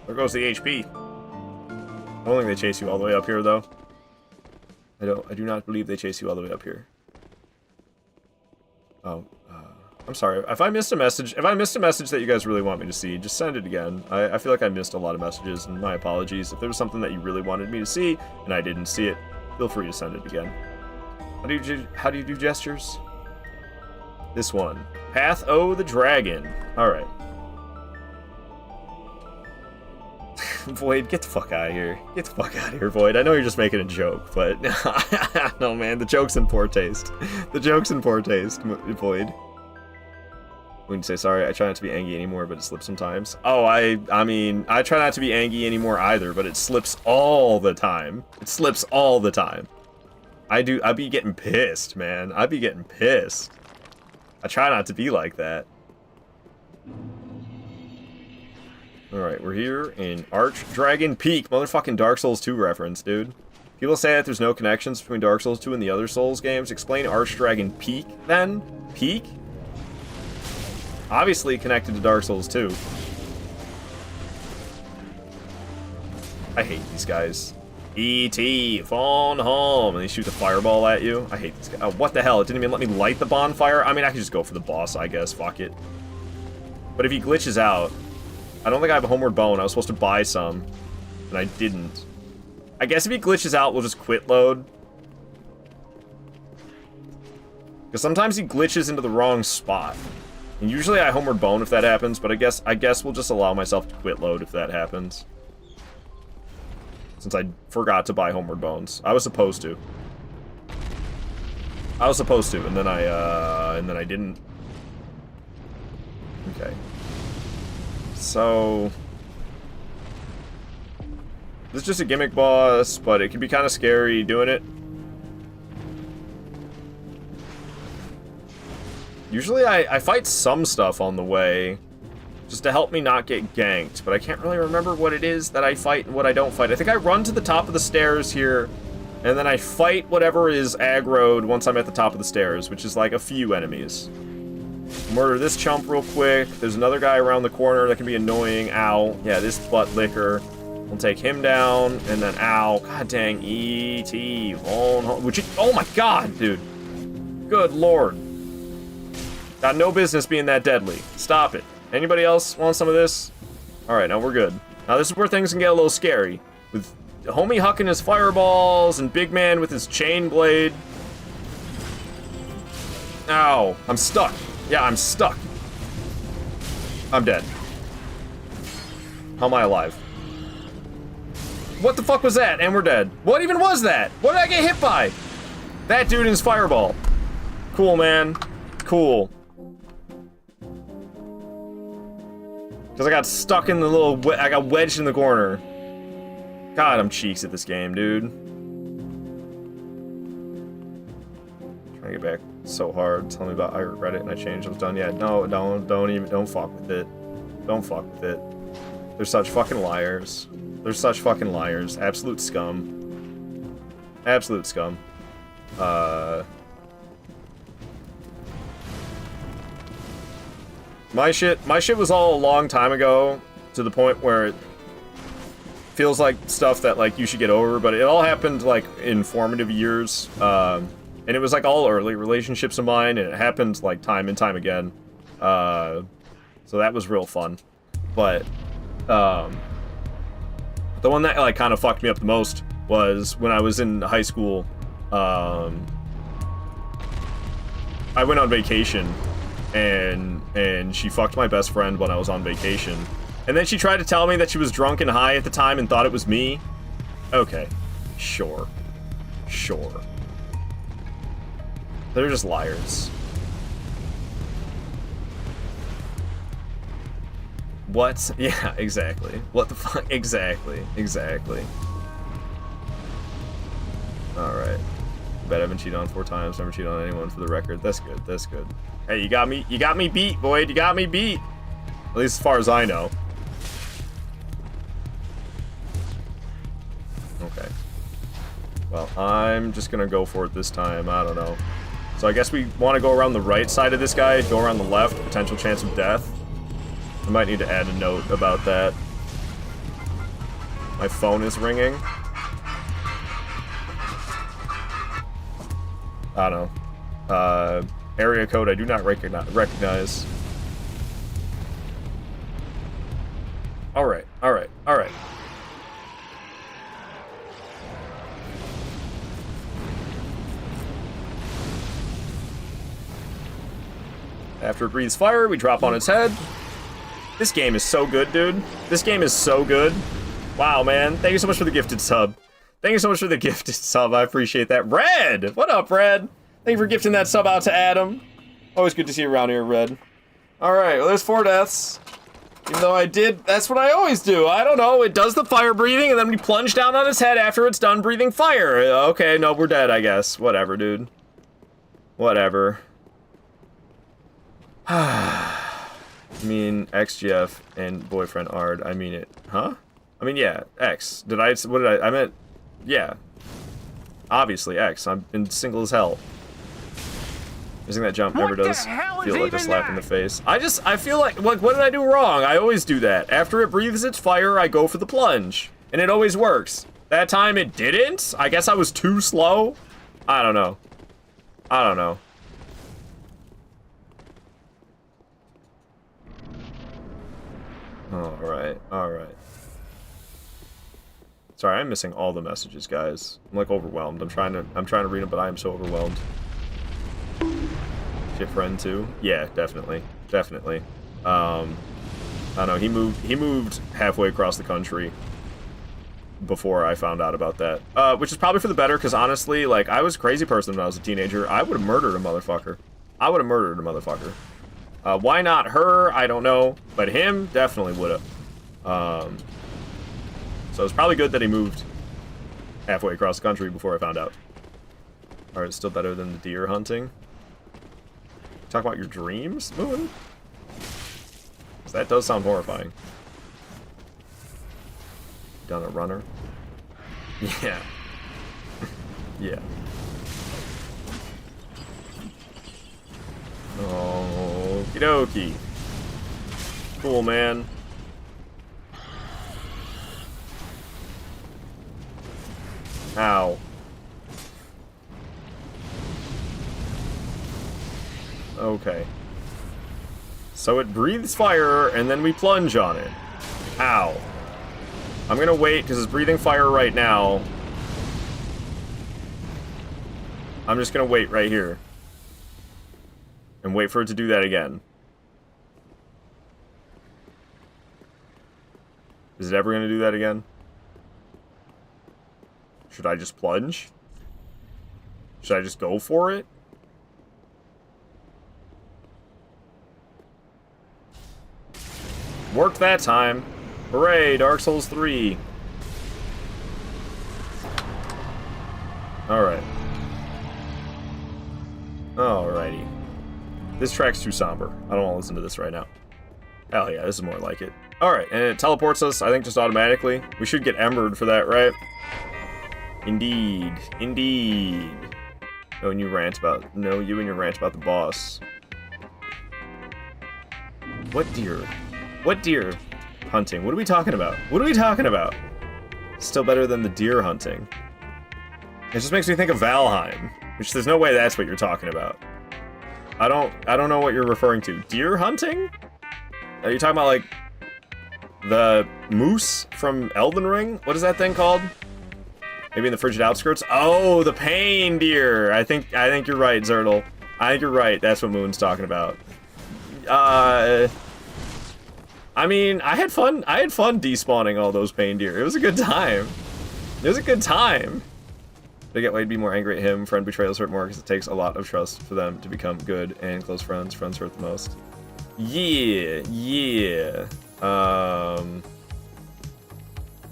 there goes the HP. I don't think they chase you all the way up here, though. I do not believe they chase you all the way up here. Oh, I'm sorry. If I missed a message that you guys really want me to see, just send it again. I feel like I missed a lot of messages, and my apologies. If there was something that you really wanted me to see, and I didn't see it, feel free to send it again. How do you do gestures? This one. Path O the Dragon. Alright. Void, get the fuck out of here. Get the fuck out of here, Void. I know you're just making a joke, but... no, man, the joke's in poor taste. The joke's in poor taste, Void. When you say sorry, I try not to be angry anymore, but it slips sometimes. Oh, I mean, I try not to be angry anymore either, but it slips all the time. It slips all the time. I be getting pissed, man. I be getting pissed. I try not to be like that. Alright, we're here in Archdragon Peak. Motherfucking Dark Souls 2 reference, dude. People say that there's no connections between Dark Souls 2 and the other Souls games. Explain Archdragon Peak, then? Peak? Obviously connected to Dark Souls 2. I hate these guys. E.T. phone home. And they shoot the fireball at you. I hate these guys. Oh, what the hell? It didn't even let me light the bonfire? I mean, I could just go for the boss, I guess. Fuck it. But if he glitches out... I don't think I have a homeward bone. I was supposed to buy some. And I didn't. I guess if he glitches out, we'll just quit load. Because sometimes he glitches into the wrong spot. And usually I homeward bone if that happens, but I guess we'll just allow myself to quit load if that happens. Since I forgot to buy homeward bones. I was supposed to. And then I didn't. Okay. So this is just a gimmick boss, but it can be kind of scary doing it. Usually I fight some stuff on the way, just to help me not get ganked, but I can't really remember what it is that I fight and what I don't fight. I think I run to the top of the stairs here, and then I fight whatever is aggroed once I'm at the top of the stairs, which is like a few enemies. Murder this chump real quick. There's another guy around the corner that can be annoying. Ow. Yeah, this butt licker. We'll take him down, and then ow. God dang, E.T. Oh my god, dude. Good lord. Got no business being that deadly. Stop it. Anybody else want some of this? Alright, now we're good. Now this is where things can get a little scary. With Homie hucking his fireballs, and Big Man with his chain blade. Ow. I'm stuck. Yeah, I'm stuck. I'm dead. How am I alive? What the fuck was that? And we're dead. What even was that? What did I get hit by? That dude and his fireball. Cool, man. Cool. Because I got stuck in the little... I got wedged in the corner. God, I'm cheeks at this game, dude. Trying to get back so hard. Tell me about I regret it and I changed. I was done. Yeah, no, don't fuck with it. Don't fuck with it. They're such fucking liars. They're such fucking liars. Absolute scum. Absolute scum. My shit was all a long time ago, to the point where it feels like stuff that, like, you should get over, but it all happened, like, in formative years, and it was, like, all early relationships of mine, and it happened, like, time and time again, so that was real fun, but, the one that, like, kind of fucked me up the most was when I was in high school. I went on vacation, and she fucked my best friend when I was on vacation. And then she tried to tell me that she was drunk and high at the time and thought it was me. Okay. Sure. Sure. They're just liars. What? Yeah, exactly. What the fuck? Exactly. Exactly. Alright. Bet I haven't cheated on 4 times, never cheated on anyone for the record. That's good, that's good. Hey, you got me beat, Boyd. You got me beat. At least as far as I know. Okay. Well, I'm just gonna go for it this time. I don't know. So I guess we want to go around the right side of this guy, go around the left, potential chance of death. I might need to add a note about that. My phone is ringing. I don't know. Area code I do not recognize. Alright, alright, alright. After it breathes fire, we drop on its head. This game is so good, dude. This game is so good. Wow, man. Thank you so much for the gifted sub. Thank you so much for the gifted sub. I appreciate that. Red! What up, Red? Thank you for gifting that sub out to Adam. Always good to see you around here, Red. Alright, well, there's 4 deaths. Even though I did, that's what I always do. I don't know, it does the fire breathing, and then we plunge down on his head after it's done breathing fire. Okay, no, we're dead, I guess. Whatever, dude. Whatever. I mean, XGF and boyfriend Ard, I mean it. Huh? I mean, yeah, X. What did I meant, yeah. Obviously, X. I've been single as hell. Using that jump never does feel like a slap in the face. I feel like, what did I do wrong? I always do that. After it breathes its fire, I go for the plunge. And it always works. That time it didn't? I guess I was too slow? I don't know. I don't know. Alright, alright. Sorry, I'm missing all the messages, guys. I'm like overwhelmed. I'm trying to read them, but I am so overwhelmed. Shit friend too? Yeah, definitely. Definitely. I don't know, he moved halfway across the country before I found out about that. Which is probably for the better, because honestly, like, I was a crazy person when I was a teenager. I would have murdered a motherfucker. I would have murdered a motherfucker. Why not her? I don't know. But him, definitely would have. So it's probably good that he moved halfway across the country before I found out. Alright, it's still better than the deer hunting. Talk about your dreams, Moon? 'Cause that does sound horrifying. Done a runner? Yeah. Yeah. Oh, okie dokie. Cool, man. Ow. Okay. So it breathes fire, and then we plunge on it. Ow. I'm gonna wait, because it's breathing fire right now. I'm just gonna wait right here. And wait for it to do that again. Is it ever gonna do that again? Should I just plunge? Should I just go for it? Worked that time. Hooray, Dark Souls 3. Alright. Alrighty. This track's too somber. I don't want to listen to this right now. Hell yeah, this is more like it. Alright, and it teleports us, I think, just automatically. We should get embered for that, right? Indeed. Indeed. Oh, and you rant about... No, you and your rant about the boss. What deer? What deer hunting? What are we talking about? What are we talking about? Still better than the deer hunting. It just makes me think of Valheim, which there's no way that's what you're talking about. I don't know what you're referring to. Deer hunting? Are you talking about, like, the moose from Elden Ring? What is that thing called? Maybe in the Frigid Outskirts? Oh, the pain deer! I think you're right, Zertle. I think you're right. That's what Moon's talking about. I mean, I had fun despawning all those pain deer. It was a good time. It was a good time. They get Wade be more angry at him. Friend betrayals hurt more because it takes a lot of trust for them to become good and close friends. Friends hurt the most. Yeah, yeah. And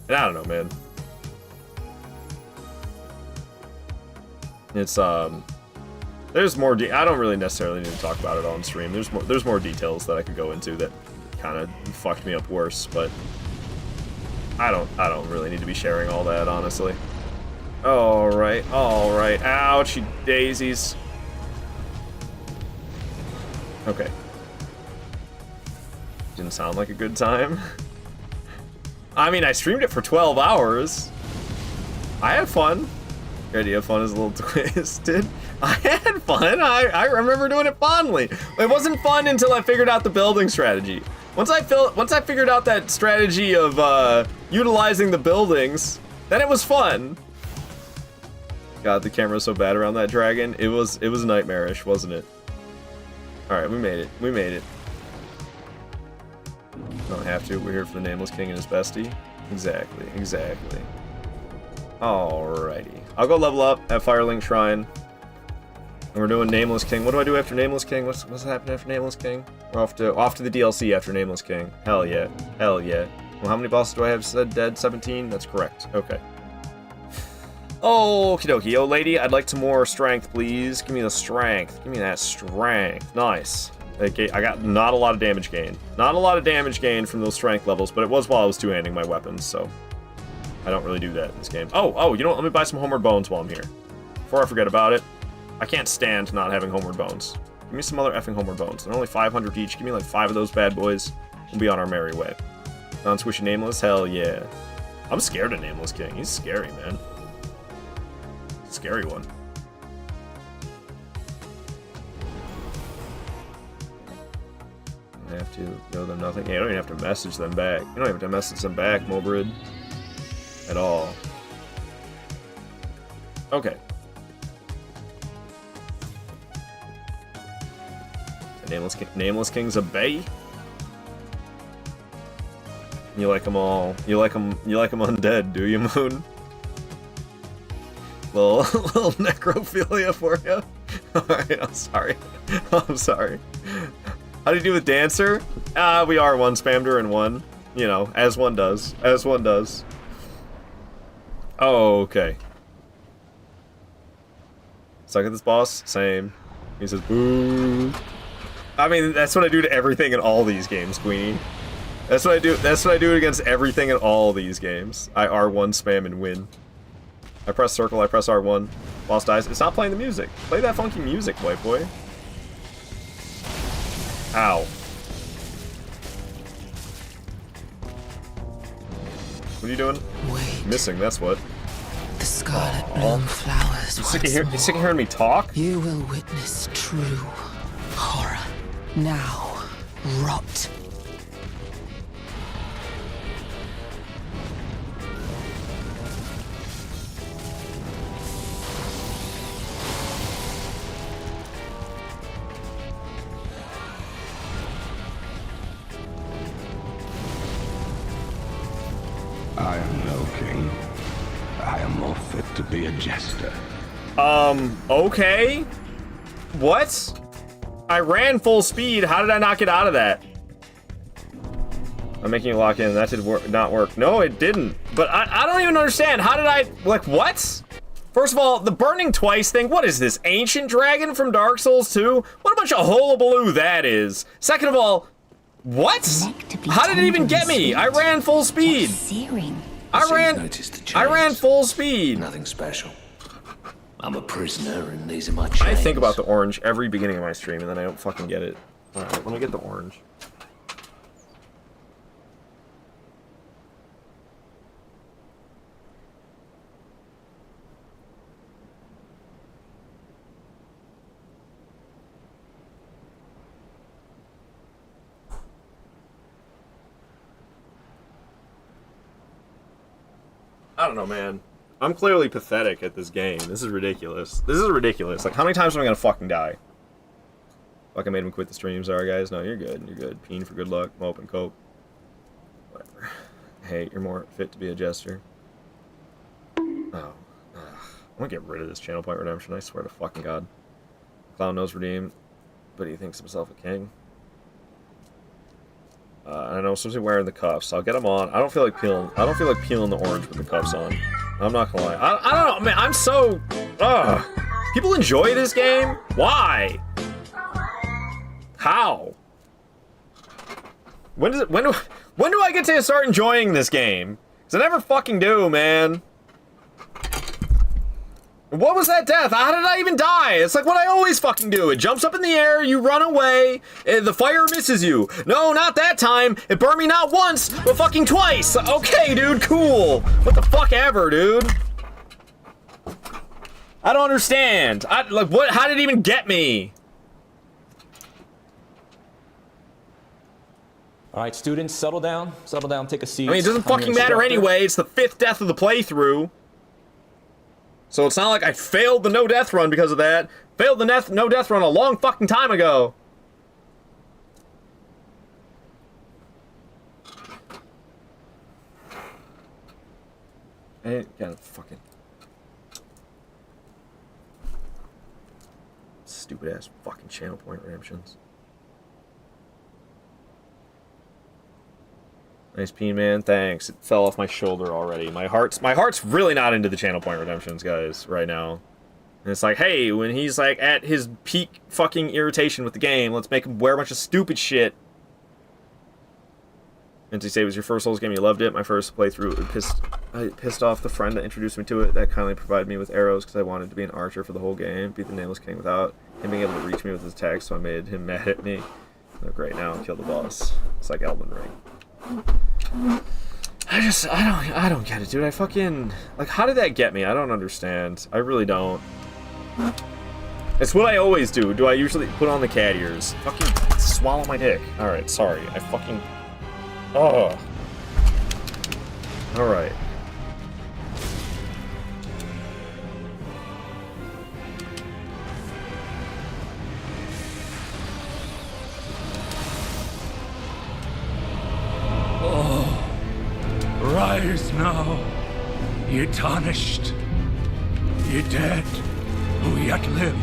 I don't know, man. It's there's more. I don't really necessarily need to talk about it on stream. There's more details that I could go into that kind of fucked me up worse, but I don't really need to be sharing all that, honestly. Alright, alright. Ouchie daisies. Okay. Didn't sound like a good time. I mean, I streamed it for 12 hours. I had fun. Your idea of fun is a little twisted. I had fun. I remember doing it fondly. It wasn't fun until I figured out the building strategy. Once I figured out that strategy of utilizing the buildings, then it was fun. God, the camera's so bad around that dragon. It was nightmarish, wasn't it? All right, we made it. We made it. Don't have to. We're here for the Nameless King and his bestie. Exactly. Exactly. Alrighty. I'll go level up at Firelink Shrine. And we're doing Nameless King. What do I do after Nameless King? What's happening after Nameless King? We're off to the DLC after Nameless King. Hell yeah. Hell yeah. Well, how many bosses do I have said dead? 17? That's correct. Okay. Oh, okie dokie. Yo, lady, I'd like some more strength, please. Give me the strength. Give me that strength. Nice. Okay, I got not a lot of damage gain. Not a lot of damage gain from those strength levels, but it was while I was two-handing my weapons, so I don't really do that in this game. Oh, you know what? Let me buy some Homeward Bones while I'm here. Before I forget about it. I can't stand not having Homeward Bones. Give me some other effing Homeward Bones. They're only 500 each. Give me like 5 of those bad boys. We'll be on our merry way. Non-squishy Nameless? Hell yeah. I'm scared of Nameless King. He's scary, man. Scary one. I have to know them nothing. Yeah, you don't even have to message them back. You don't have to message them back, Mobrid. At all. Okay. Nameless King's a bay? You like them all. You like them undead, do you, Moon? Little necrophilia for you. Alright, I'm sorry. I'm sorry. How do you do with Dancer? We are one spammed her in one. You know, as one does. As one does. Oh, okay. Suck at this boss? Same. He says, boo. I mean, that's what I do to everything in all these games, Queenie. That's what I do. That's what I do against everything in all these games. I R1 spam and win. I press circle, I press R1. Boss dies. It's not playing the music. Play that funky music, white boy. Ow. What are you doing? Wait. Missing, that's what. The scarlet bloom flowers. You sick of hearing me talk? You will witness true horror. Now, rot. I am no king. I am more fit to be a jester. Okay? What? I ran full speed. How did I not get out of that? I'm making you lock in. That did not work. No, it didn't. But I don't even understand. How did I... Like, what? First of all, the burning twice thing. What is this? Ancient dragon from Dark Souls 2? What a bunch of hullabaloo that is. Second of all, what? How did it even get me? I ran full speed. I ran full speed. Nothing special. I'm a prisoner and these are my chains. I think about the orange every beginning of my stream and then I don't fucking get it. Alright, let me get the orange. I don't know, man. I'm clearly pathetic at this game. This is ridiculous. This is ridiculous. Like, how many times am I gonna fucking die? Fuck, I made him quit the stream. Sorry, guys. No, you're good. You're good. Peen for good luck. Mope and cope. Whatever. Hey, you're more fit to be a jester. Oh. I'm gonna get rid of this channel point redemption. I swear to fucking God. Clown knows redeem, but he thinks himself a king. I know, supposed to be wearing the cuffs. I'll get them on. I don't feel like peeling the orange with the cuffs on. I'm not gonna lie. I don't know, man. I'm so... People enjoy this game? Why? How? When do I get to start enjoying this game? Because I never fucking do, man. What was that death? How did I even die? It's like what I always fucking do. It jumps up in the air, you run away, and the fire misses you. No, not that time. It burned me not once, but fucking twice. Okay, dude, cool. What the fuck ever, dude? I don't understand. Like, what? How did it even get me? All right, students, settle down, take a seat. I mean, it doesn't fucking matter anyway. It's the 5th death of the playthrough. So it's not like I failed the no-death run because of that. Failed the no-death run a long fucking time ago. I gotta fucking... Stupid ass fucking channel point redemptions. Nice peen, man. Thanks. It fell off my shoulder already. My heart's really not into the channel point redemptions, guys, right now. And it's like, hey, when he's like at his peak fucking irritation with the game, let's make him wear a bunch of stupid shit. And to say it was your first Souls game, you loved it. My first playthrough, I pissed off the friend that introduced me to it. That kindly provided me with arrows because I wanted to be an archer for the whole game. Beat the Nameless King without him being able to reach me with his attacks, so I made him mad at me. Oh, great, now kill the boss. It's like Elden Ring. I don't get it, dude. I fucking, like, how did that get me? I don't understand. I really don't. It's what I always do. Do I usually put on the cat ears? Fucking swallow my dick. Alright, sorry. I fucking... Oh. Alright. Rise now, ye tarnished, ye dead who yet live.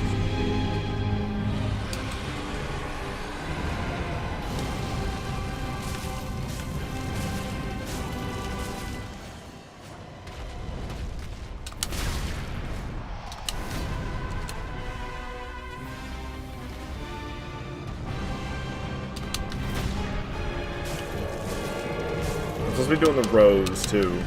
I'm supposed to be doing the rows, too.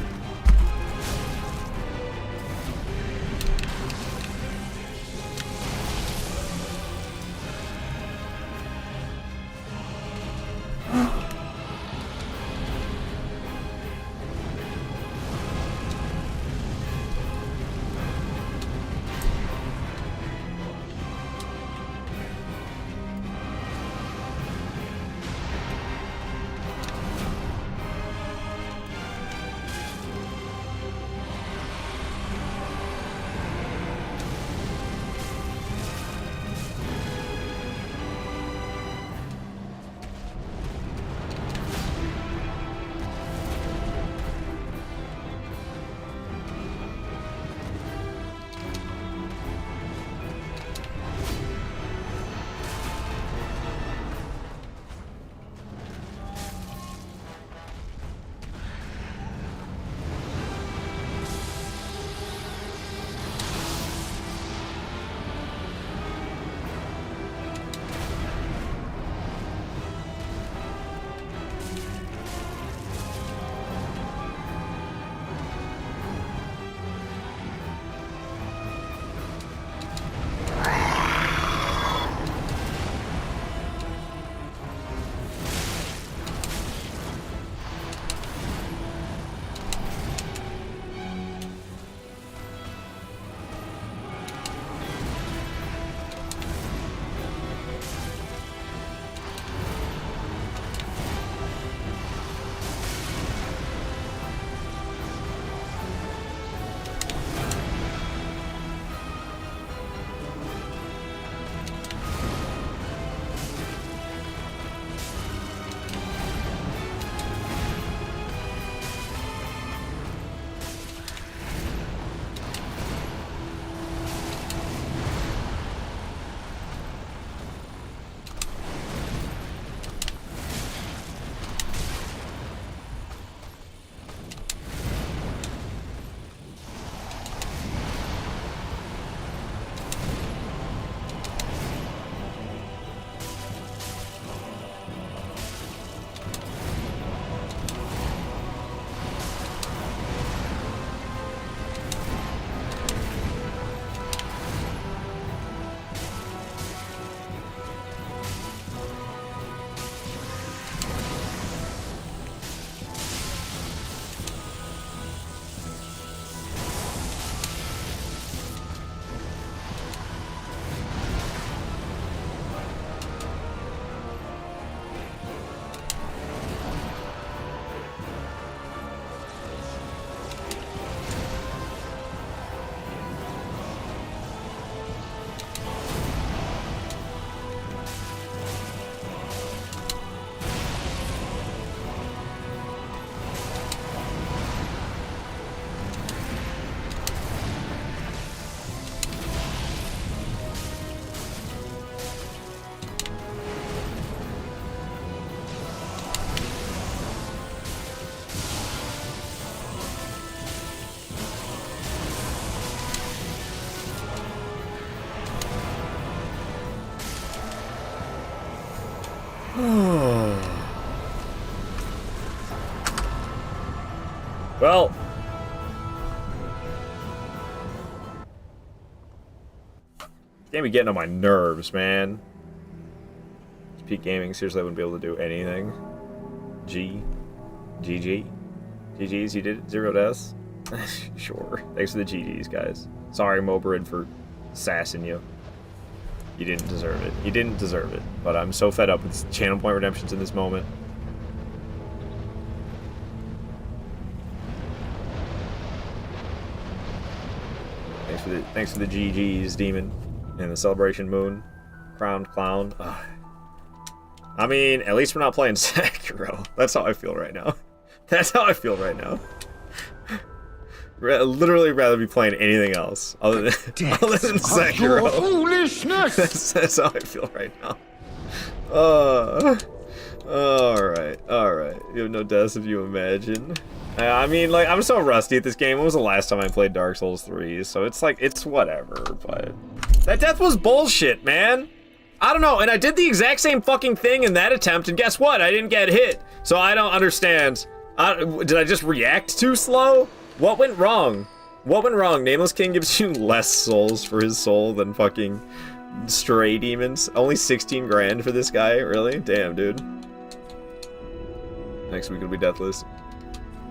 Well. Can't be getting on my nerves, man. Peak Gaming, seriously, I wouldn't be able to do anything. GG. GG's, you did it? 0 deaths? Sure. Thanks for the GG's, guys. Sorry, Mobrid, for sassing you. You didn't deserve it. You didn't deserve it. But I'm so fed up with channel point redemptions in this moment. Thanks for the GG's, Demon. And the Celebration Moon. Crowned Clown. Ugh. I mean, at least we're not playing Sekiro. That's how I feel right now. That's how I feel right now. Literally rather be playing anything else other than Sekiro. That's how I feel right now. Alright. You have no deaths if you imagine. I mean, like, I'm so rusty at this game. When was the last time I played Dark Souls 3? So it's like, it's whatever, but... That death was bullshit, man! I don't know, and I did the exact same fucking thing in that attempt, and guess what? I didn't get hit. So I don't understand. Did I just react too slow? What went wrong? What went wrong? Nameless King gives you less souls for his soul than fucking stray demons. Only 16 grand for this guy? Really? Damn, dude. Next week it'll be Deathless.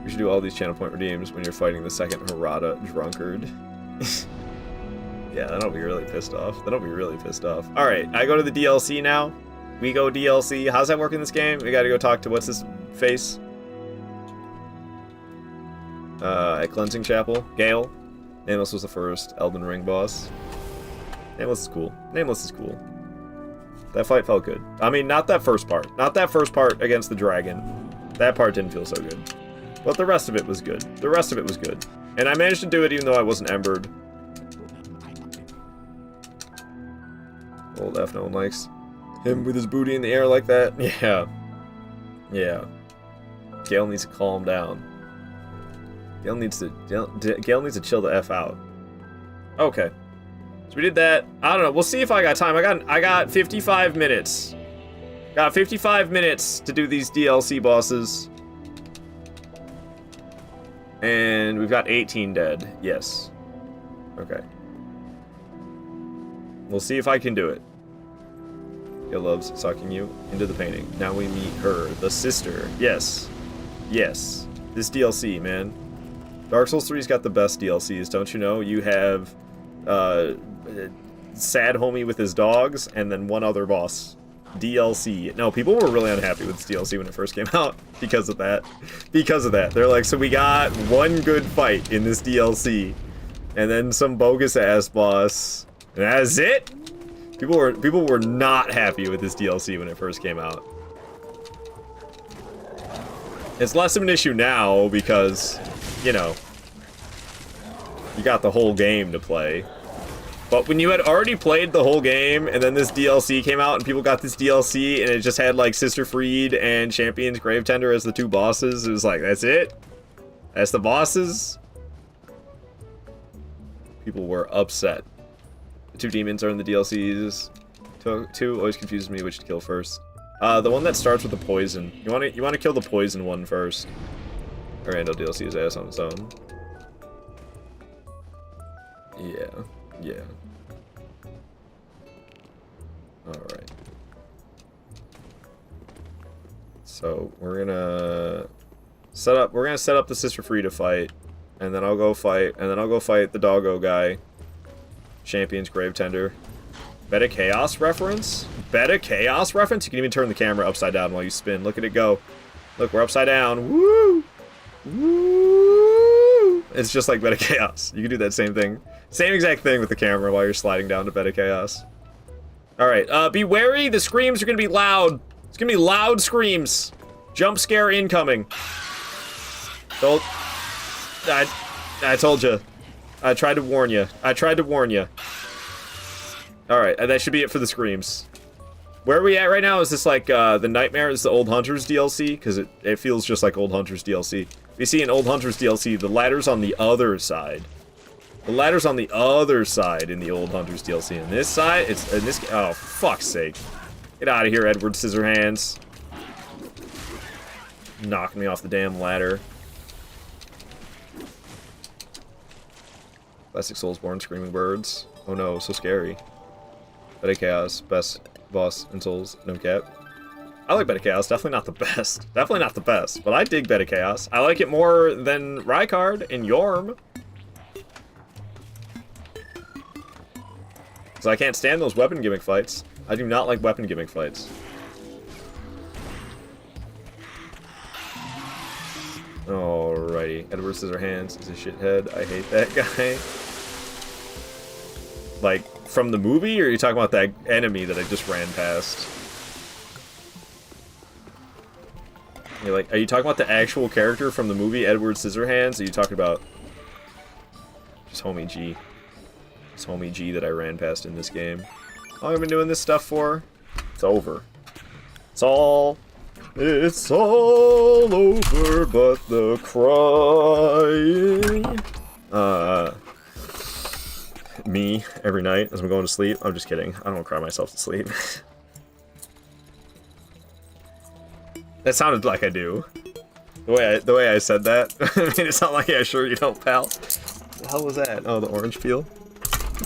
We should do all these channel point redeems when you're fighting the second Harada drunkard. Yeah, that'll be really pissed off. That'll be really pissed off. Alright, I go to the DLC now. We go DLC. How's that work in this game? We gotta go talk to what's his face? At Cleansing Chapel. Gale. Nameless was the first Elden Ring boss. Nameless is cool. Nameless is cool. That fight felt good. I mean, not that first part. Not that first part against the dragon. That part didn't feel so good. But the rest of it was good. The rest of it was good. And I managed to do it even though I wasn't embered. Old F, no one likes him with his booty in the air like that. Yeah. Yeah. Gale needs to calm down. Gale needs to chill the F out. Okay. So we did that. I don't know. We'll see if I got time. I got 55 minutes. Got 55 minutes to do these DLC bosses. And we've got 18 dead. Yes. Okay. We'll see if I can do it. Gale loves sucking you into the painting. Now we meet her, the sister. Yes. Yes. This DLC, man. Dark Souls 3's got the best DLCs, don't you know? You have Sad Homie with his dogs, and then one other boss. DLC. No, people were really unhappy with this DLC when it first came out because of that. Because of that. They're like, so we got one good fight in this DLC, and then some bogus ass boss. And that's it? People were not happy with this DLC when it first came out. It's less of an issue now because, you know, you got the whole game to play. But when you had already played the whole game, and then this DLC came out, and people got this DLC, and it just had, like, Sister Freed and Champion's Gravetender as the two bosses, it was like, that's it? That's the bosses? People were upset. The two demons are in the DLCs. Two always confuses me which to kill first. The one that starts with the poison. You wanna kill the poison one first. Randall DLC his ass on its own. Yeah. Yeah. Alright. So we're gonna set up the Sister Free to fight. And then I'll go fight the doggo guy. Champion's Gravetender. Beta Chaos reference? Beta Chaos reference? You can even turn the camera upside down while you spin. Look at it go. Look, we're upside down. Woo! Woo! It's just like Beta Chaos. You can do that same thing. Same exact thing with the camera while you're sliding down to Beta Chaos. Alright, be wary. The screams are gonna be loud. It's gonna be loud screams. Jump scare incoming. I told you. I tried to warn you. I tried to warn you. Alright, that should be it for the screams. Where are we at right now? Is this like, the Nightmare? Is the Old Hunters DLC? Because it feels just like Old Hunters DLC. We see in Old Hunters DLC, the ladder's on the other side. The ladder's on the other side in the Old Hunters DLC. In this side, it's in this. Oh, fuck's sake! Get out of here, Edward Scissorhands! Knocking me off the damn ladder. Classic Soulsborne, Screaming Birds. Oh no, so scary. Beta Chaos, best boss in Souls, no cap. I like Beta Chaos, definitely not the best. Definitely not the best, but I dig Beta Chaos. I like it more than Rykard and Yorm. So I can't stand those weapon gimmick fights. I do not like weapon gimmick fights. Alrighty, Edward Scissorhands is a shithead. I hate that guy. Like, from the movie, or are you talking about that enemy that I just ran past? You're like, are you talking about the actual character from the movie, Edward Scissorhands? Or are you talking about just Homie G? It's Homie G that I ran past in this game. How long have I been doing this stuff for? It's over. It's all over but the crying. Me, every night as I'm going to sleep. I'm just kidding. I don't cry myself to sleep. That sounded like I do. The way I said that. I mean, it's not like, yeah, sure you don't, pal. What the hell was that? Oh, the orange peel?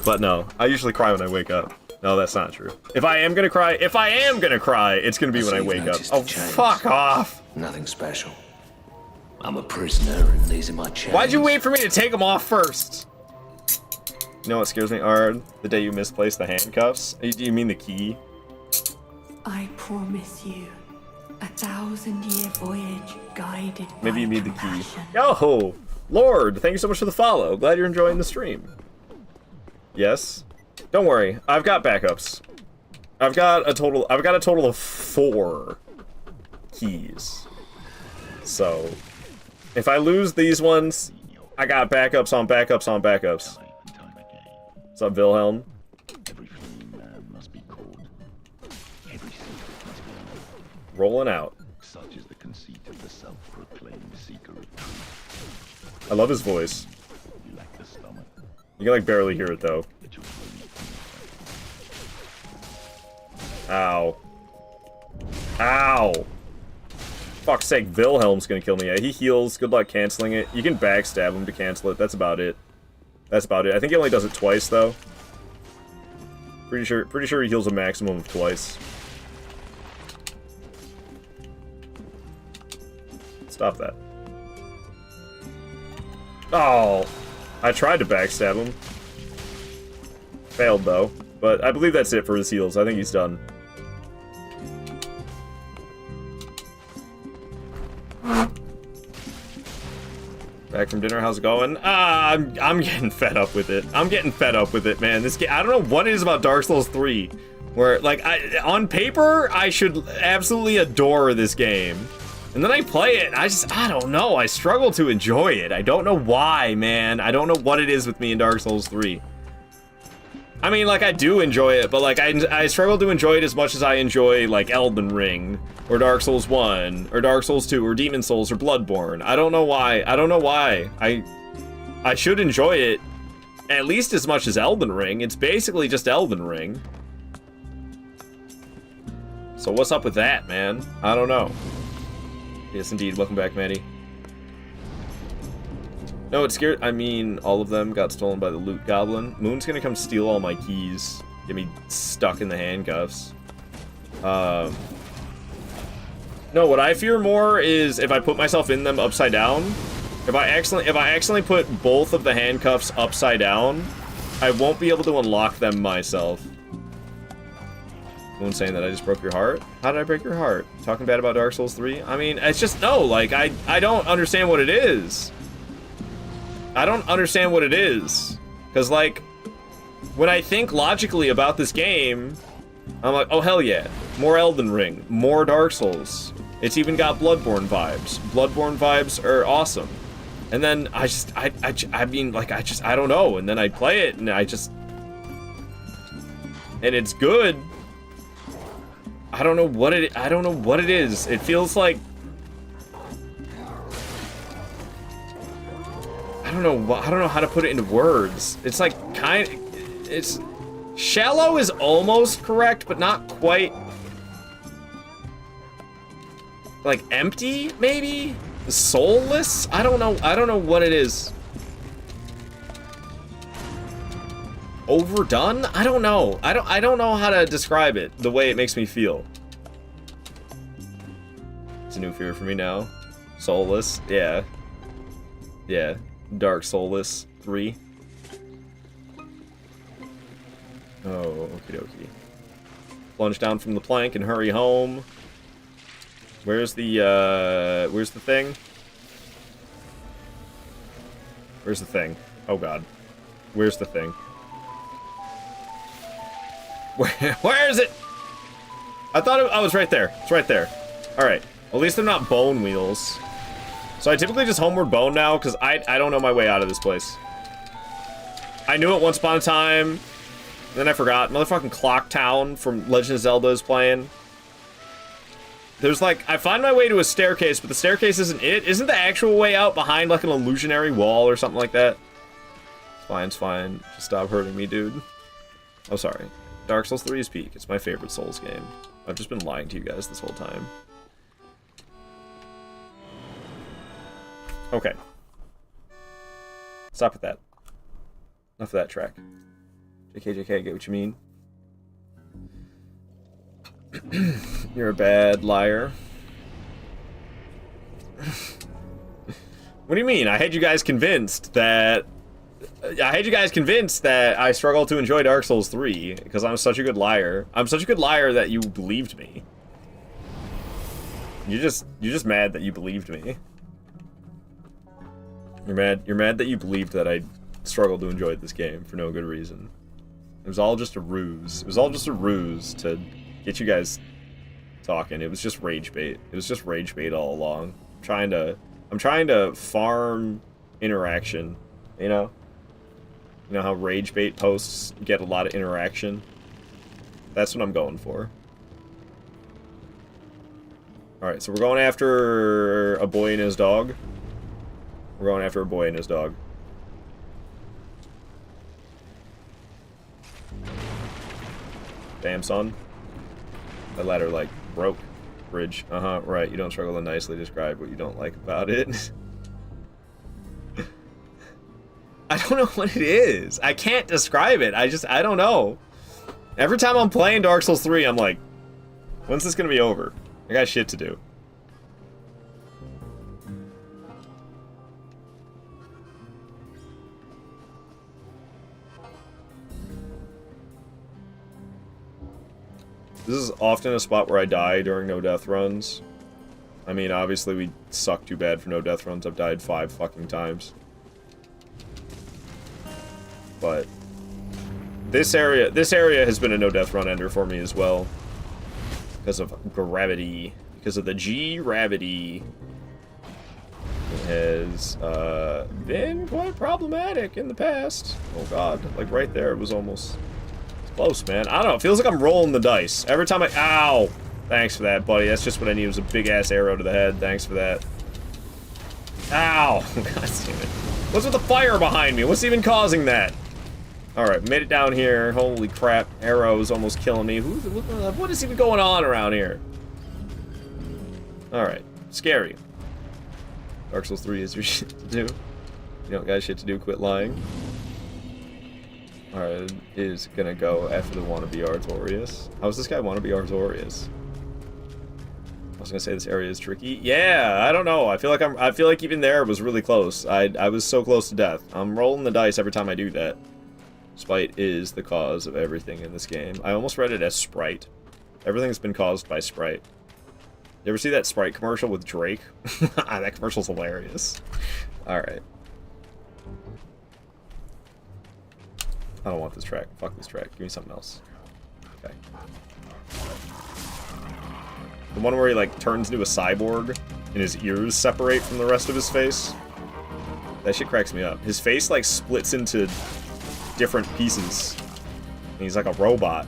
But no, I usually cry when I wake up. No, that's not true. If I am gonna cry, it's gonna be when I wake up. Oh, fuck off! Nothing special. I'm a prisoner and these are my chains. Why'd you wait for me to take them off first? You know what scares me, Ard? The day you misplaced the handcuffs? Do you mean the key? I promise you, 1,000-year voyage guided Maybe you by need the key. compassion. Yo, Lord, thank you so much for the follow. Glad you're enjoying the stream. Yes. Don't worry, I've got backups. I've got a total of 4 keys. So, if I lose these ones, I got backups on backups on backups. What's up, Wilhelm? Rolling out. Such is the conceit of the self-proclaimed seeker of truth. I love his voice. You lack the stomach. You can like barely hear it though. Ow. Ow. Fuck's sake, Wilhelm's gonna kill me. Yeah, he heals. Good luck canceling it. You can backstab him to cancel it. That's about it. That's about it. I think he only does it twice though. Pretty sure he heals a maximum of twice. Stop that. Oh, I tried to backstab him. Failed though, but I believe that's it for his heals. I think he's done. Back from dinner, how's it going? I'm getting fed up with it. I'm getting fed up with it, man. This game, I don't know what it is about Dark Souls 3, where like on paper I should absolutely adore this game. And then I play it, and I don't know, I struggle to enjoy it. I don't know why, man. I don't know what it is with me in Dark Souls 3. I mean, like, I do enjoy it, but, like, I struggle to enjoy it as much as I enjoy, like, Elden Ring, or Dark Souls 1, or Dark Souls 2, or Demon Souls, or Bloodborne. I don't know why. I don't know why. I should enjoy it at least as much as Elden Ring. It's basically just Elden Ring. So what's up with that, man? I don't know. Yes, indeed. Welcome back, Manny. No, it's scared. I mean, all of them got stolen by the loot goblin. Moon's gonna come steal all my keys, get me stuck in the handcuffs. No, what I fear more is if I put myself in them upside down. If I accidentally put both of the handcuffs upside down, I won't be able to unlock them myself. Moon saying that I just broke your heart? How did I break your heart? Talking bad about Dark Souls 3? I mean, it's just, no, like, I don't understand what it is. I don't understand what it is. Because, like, when I think logically about this game, I'm like, oh, hell yeah. More Elden Ring. More Dark Souls. It's even got Bloodborne vibes. Bloodborne vibes are awesome. And then I mean, like, I don't know. And then I play it, and and it's good. I don't know what it is. It feels like I don't know how to put it into words. It's like it's shallow is almost correct, but not quite. Like empty, maybe? Soulless? I don't know what it is. overdone? I don't know. I don't know how to describe it the way it makes me feel. It's a new fear for me now. Soulless, yeah. Yeah. Dark Soulless 3. Oh, okie dokie. Plunge down from the plank and hurry home. Where's the thing? Where's the thing? Oh god. Where's the thing? Where is it? I thought it, oh, it's right there. It's right there. Alright. At least they're not bone wheels. So I typically just homeward bone now, because I don't know my way out of this place. I knew it once upon a time, and then I forgot. Motherfucking Clock Town from Legend of Zelda is playing. There's like, I find my way to a staircase, but the staircase isn't it. Isn't the actual way out behind like an illusionary wall or something like that? It's fine, it's fine. Just stop hurting me, dude. Oh, sorry. Dark Souls 3 is peak. It's my favorite Souls game. I've just been lying to you guys this whole time. Okay. Stop with that. Enough of that track. JK, I get what you mean. You're a bad liar. What do you mean? I had you guys convinced that... I struggle to enjoy Dark Souls 3 because I'm such a good liar. I'm such a good liar that you believed me. You're just mad that you believed me. You're mad that you believed that I struggled to enjoy this game for no good reason. It was all just a ruse. It was all just a ruse to get you guys talking. It was just rage bait. It was just rage bait all along. I'm trying to farm interaction, you know? You know how rage bait posts get a lot of interaction? That's what I'm going for. Alright, so we're going after a boy and his dog. We're going after a boy and his dog. Damn, son. That ladder, like, broke. Bridge. Uh-huh, right. You don't struggle to nicely describe what you don't like about it. I don't know what it is. I can't describe it. I don't know. Every time I'm playing Dark Souls 3, I'm like, when's this gonna be over? I got shit to do. This is often a spot where I die during no-death runs. I mean, obviously we suck too bad for no-death runs. I've died 5 fucking times. But this area has been a no-death run ender for me as well. Because of gravity. Because of the G-ravity. It has been quite problematic in the past. Oh god, like right there, it was almost... close, man. I don't know. It feels like I'm rolling the dice. Every time I... Ow! Thanks for that, buddy. That's just what I need, was a big-ass arrow to the head. Thanks for that. Ow! God damn it. What's with the fire behind me? What's even causing that? Alright, made it down here. Holy crap. Arrow's almost killing me. What is even going on around here? Alright. Scary. Dark Souls 3 is your shit to do. You don't got shit to do, quit lying. Alright, is gonna go after the wannabe Artorias. How's this guy wannabe Artorias? I was gonna say this area is tricky. Yeah, I don't know. I feel like even there was really close. I was so close to death. I'm rolling the dice every time I do that. Spite is the cause of everything in this game. I almost read it as Sprite. Everything's been caused by Sprite. You ever see that Sprite commercial with Drake? That commercial's hilarious. Alright. I don't want this track. Fuck this track. Give me something else. Okay. The one where he, like, turns into a cyborg and his ears separate from the rest of his face. That shit cracks me up. His face, like, splits into different pieces. And he's like a robot.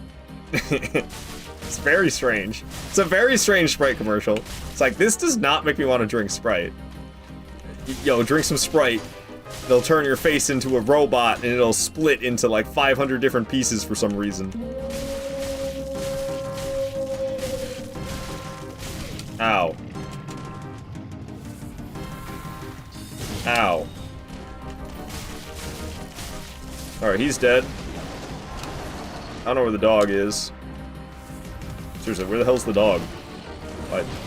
It's very strange. It's a very strange Sprite commercial. It's like, this does not make me want to drink Sprite. Yo, drink some Sprite. They'll turn your face into a robot, and it'll split into like 500 different pieces for some reason. Ow. Ow. Alright, he's dead. don't know where the dog is. Seriously, where the hell's the dog?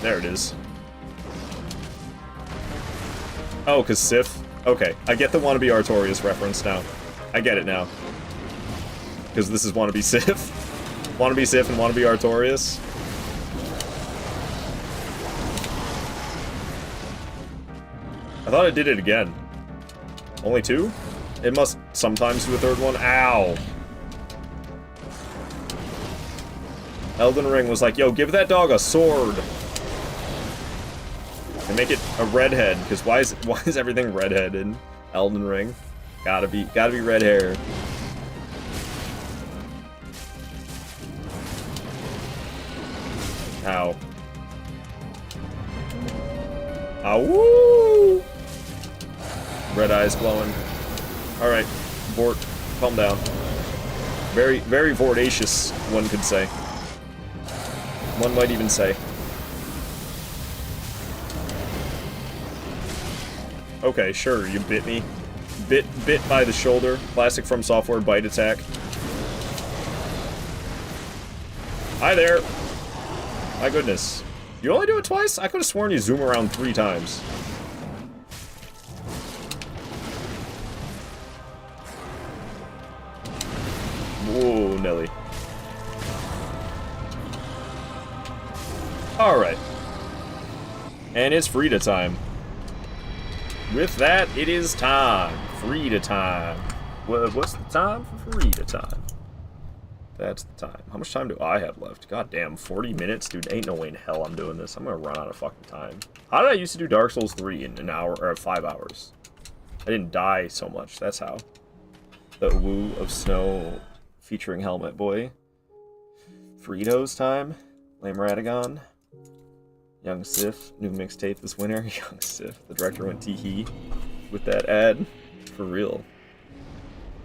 There it is. Oh, because Sif? Okay, I get the Wannabe Artorias reference now. I get it now. Because this is Wannabe Sif. Wannabe Sif and Wannabe Artorias. I thought I did it again. Only 2? It must sometimes do a 3rd one. Ow! Elden Ring was like, yo, give that dog a sword. And make it a redhead, because why is everything redhead in Elden Ring? Gotta be red hair. Ow. Ow! Red eyes glowing. Alright, Vort, calm down. Very, very vordacious, one could say. One might even say. Okay, sure, you bit me. Bit by the shoulder. Classic From Software bite attack. Hi there! My goodness. You only do it twice? I could have sworn you zoom around 3 times. Whoa, Nelly. Alright. And it's Frida time. With that, it is time. Frida time. What's the time for Frida time? That's the time. How much time do I have left? God damn, 40 minutes? Dude, ain't no way in hell I'm doing this. I'm gonna run out of fucking time. How did I used to do Dark Souls 3 in an hour, or 5 hours? I didn't die so much, that's how. The Woo of Snow featuring Helmet Boy. Fritos time. Lame Radagon. Young Sif, new mixtape this winter. Young Sif, the director went tee-hee with that ad. For real.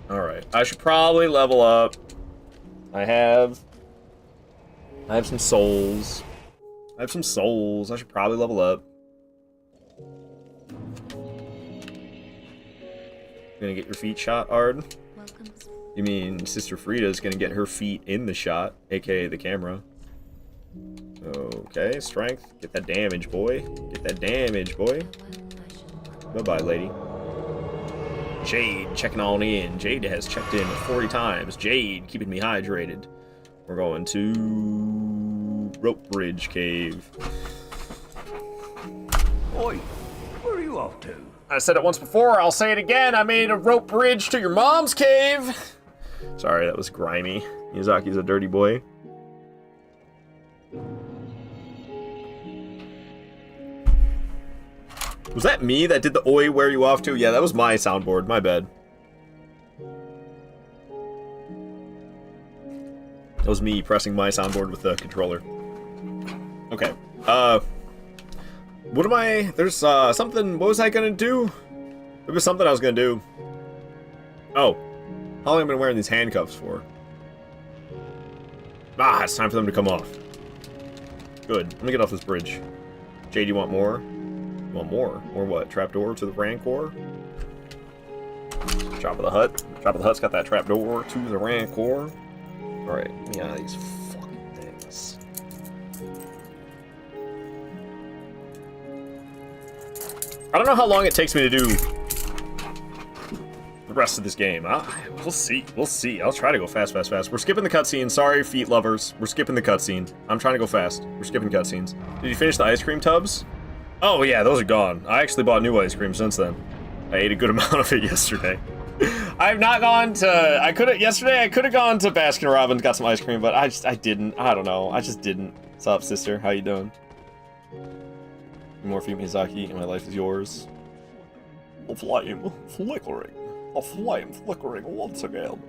Alright, I should probably level up. I have some souls. I should probably level up. Gonna get your feet shot, Ard? You mean Sister Frida's gonna get her feet in the shot, aka the camera. Okay, strength. Get that damage, boy. Get that damage, boy. Bye-bye, lady. Jade checking on in. Jade has checked in 40 times. Jade keeping me hydrated. We're going to Rope Bridge Cave. Oi, where are you off to? I said it once before, I'll say it again. I made a rope bridge to your mom's cave. Sorry, that was grimy. Miyazaki's a dirty boy. Was that me that did the oi, where are you off to? Yeah, that was my soundboard, my bad. That was me pressing my soundboard with the controller. Okay, what am I, there's, something, what was I gonna do? There was something I was gonna do. Oh, how long have I been wearing these handcuffs for? Ah, it's time for them to come off. Good, let me get off this bridge. Jade, you want more? You want more? Or what? Trapdoor to the Rancor? Chop of the Hut. Chop of the Hut's got that trapdoor to the Rancor. Alright, let me out of these fucking things. I don't know how long it takes me to do the rest of this game. We'll see. We'll see. I'll try to go fast. We're skipping the cutscene. Sorry, feet lovers. We're skipping the cutscene. I'm trying to go fast. We're skipping cutscenes. Did you finish the ice cream tubs? Oh yeah, those are gone. I actually bought new ice cream since then. I ate a good amount of it yesterday. I've not gone to, yesterday I could have gone to Baskin Robbins, got some ice cream, but I didn't. I don't know. I just didn't. What's up, sister? How you doing? More for you, Miyazaki, and my life is yours. A flame flickering. A flame flickering once again.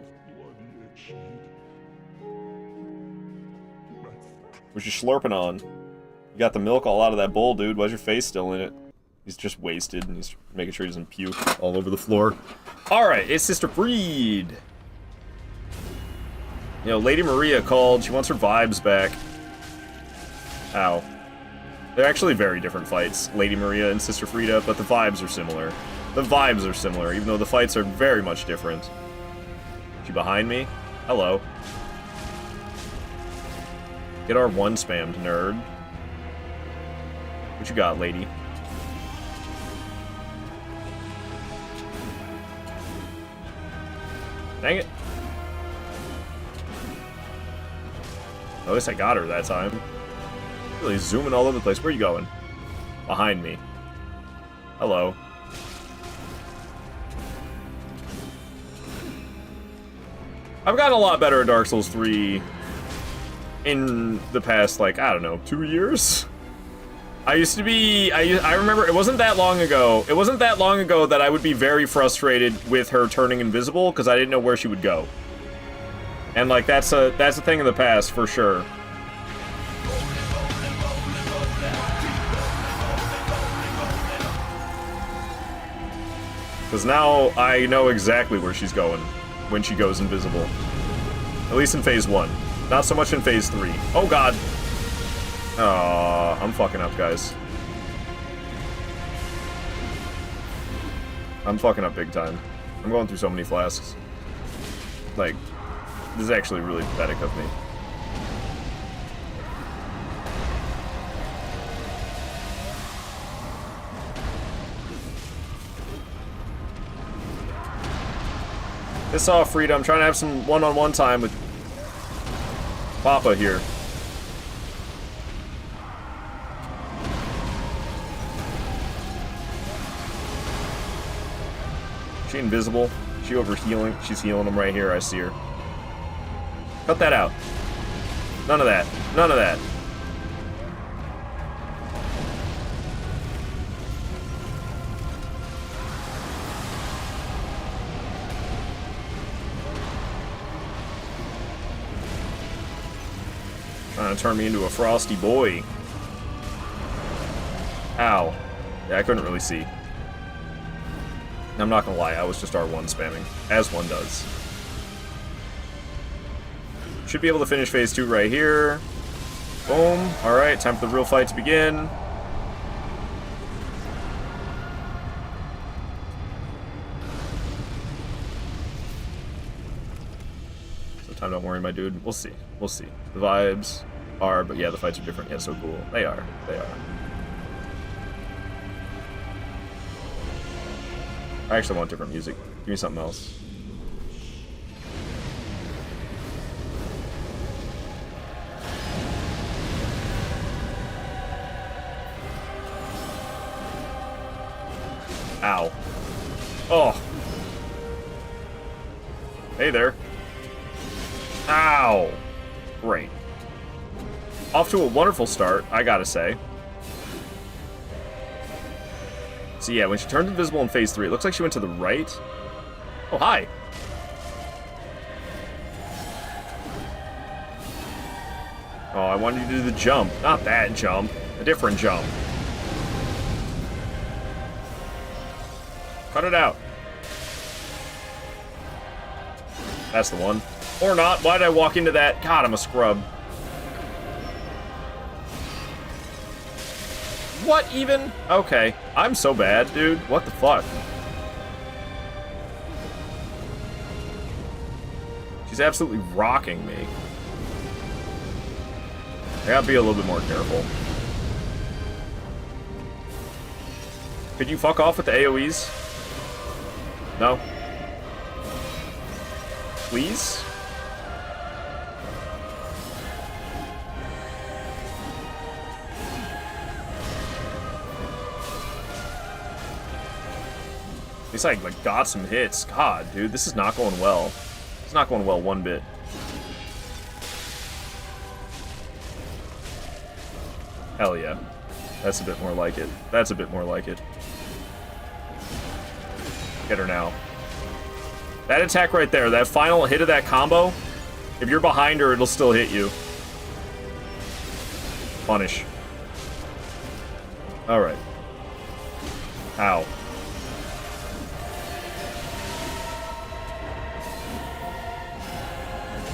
What you slurping on? You got the milk all out of that bowl, dude. Why's your face still in it? He's just wasted, and he's making sure he doesn't puke all over the floor. Alright, it's Sister Freed. You know, Lady Maria called. She wants her vibes back. Ow. They're actually very different fights, Lady Maria and Sister Frida, but the vibes are similar. The vibes are similar, even though the fights are very much different. She behind me? Hello. Get our one spammed, nerd. What you got, lady? Dang it. At least I got her that time. Really zooming all over the place. Where are you going? Behind me. Hello. I've gotten a lot better at Dark Souls 3 in the past, like, I don't know, 2 years? I used to be, I remember, it wasn't that long ago that I would be very frustrated with her turning invisible, because I didn't know where she would go. And, like, that's a thing in the past, for sure. Because now I know exactly where she's going when she goes invisible. At least in Phase 1. Not so much in Phase 3. Oh, God. Aw, I'm fucking up, guys. I'm fucking up big time. I'm going through so many flasks. Like, this is actually really pathetic of me. Piss off, Frida. I'm trying to have some one-on-one time with Papa here. Is she invisible? Is she over healing? She's healing him right here. I see her. Cut that out. None of that. None of that. Trying to turn me into a frosty boy. Ow. Yeah, I couldn't really see. I'm not gonna lie, I was just R1 spamming, as one does. Should be able to finish Phase 2 right here. Boom. Alright, time for the real fight to begin. So time don't worry, my dude. We'll see. We'll see. The vibes are, but yeah, the fights are different. Yeah, so cool. They are. They are. I actually want different music. Give me something else. Ow. Oh. Hey there. Ow. Great. Off to a wonderful start, I gotta say. So yeah, when she turned invisible in Phase 3, it looks like she went to the right. Oh, hi. Oh, I wanted you to do the jump. Not that jump. A different jump. Cut it out. That's the one. Or not. Why did I walk into that? God, I'm a scrub. What even? Okay. I'm so bad, dude. What the fuck? She's absolutely rocking me. I gotta be a little bit more careful. Could you fuck off with the AoEs? No? Please? At least I like got some hits. God, dude, this is not going well. It's not going well one bit. Hell yeah. That's a bit more like it. That's a bit more like it. Get her now. That attack right there, that final hit of that combo, if you're behind her, it'll still hit you. Punish. Alright. Ow.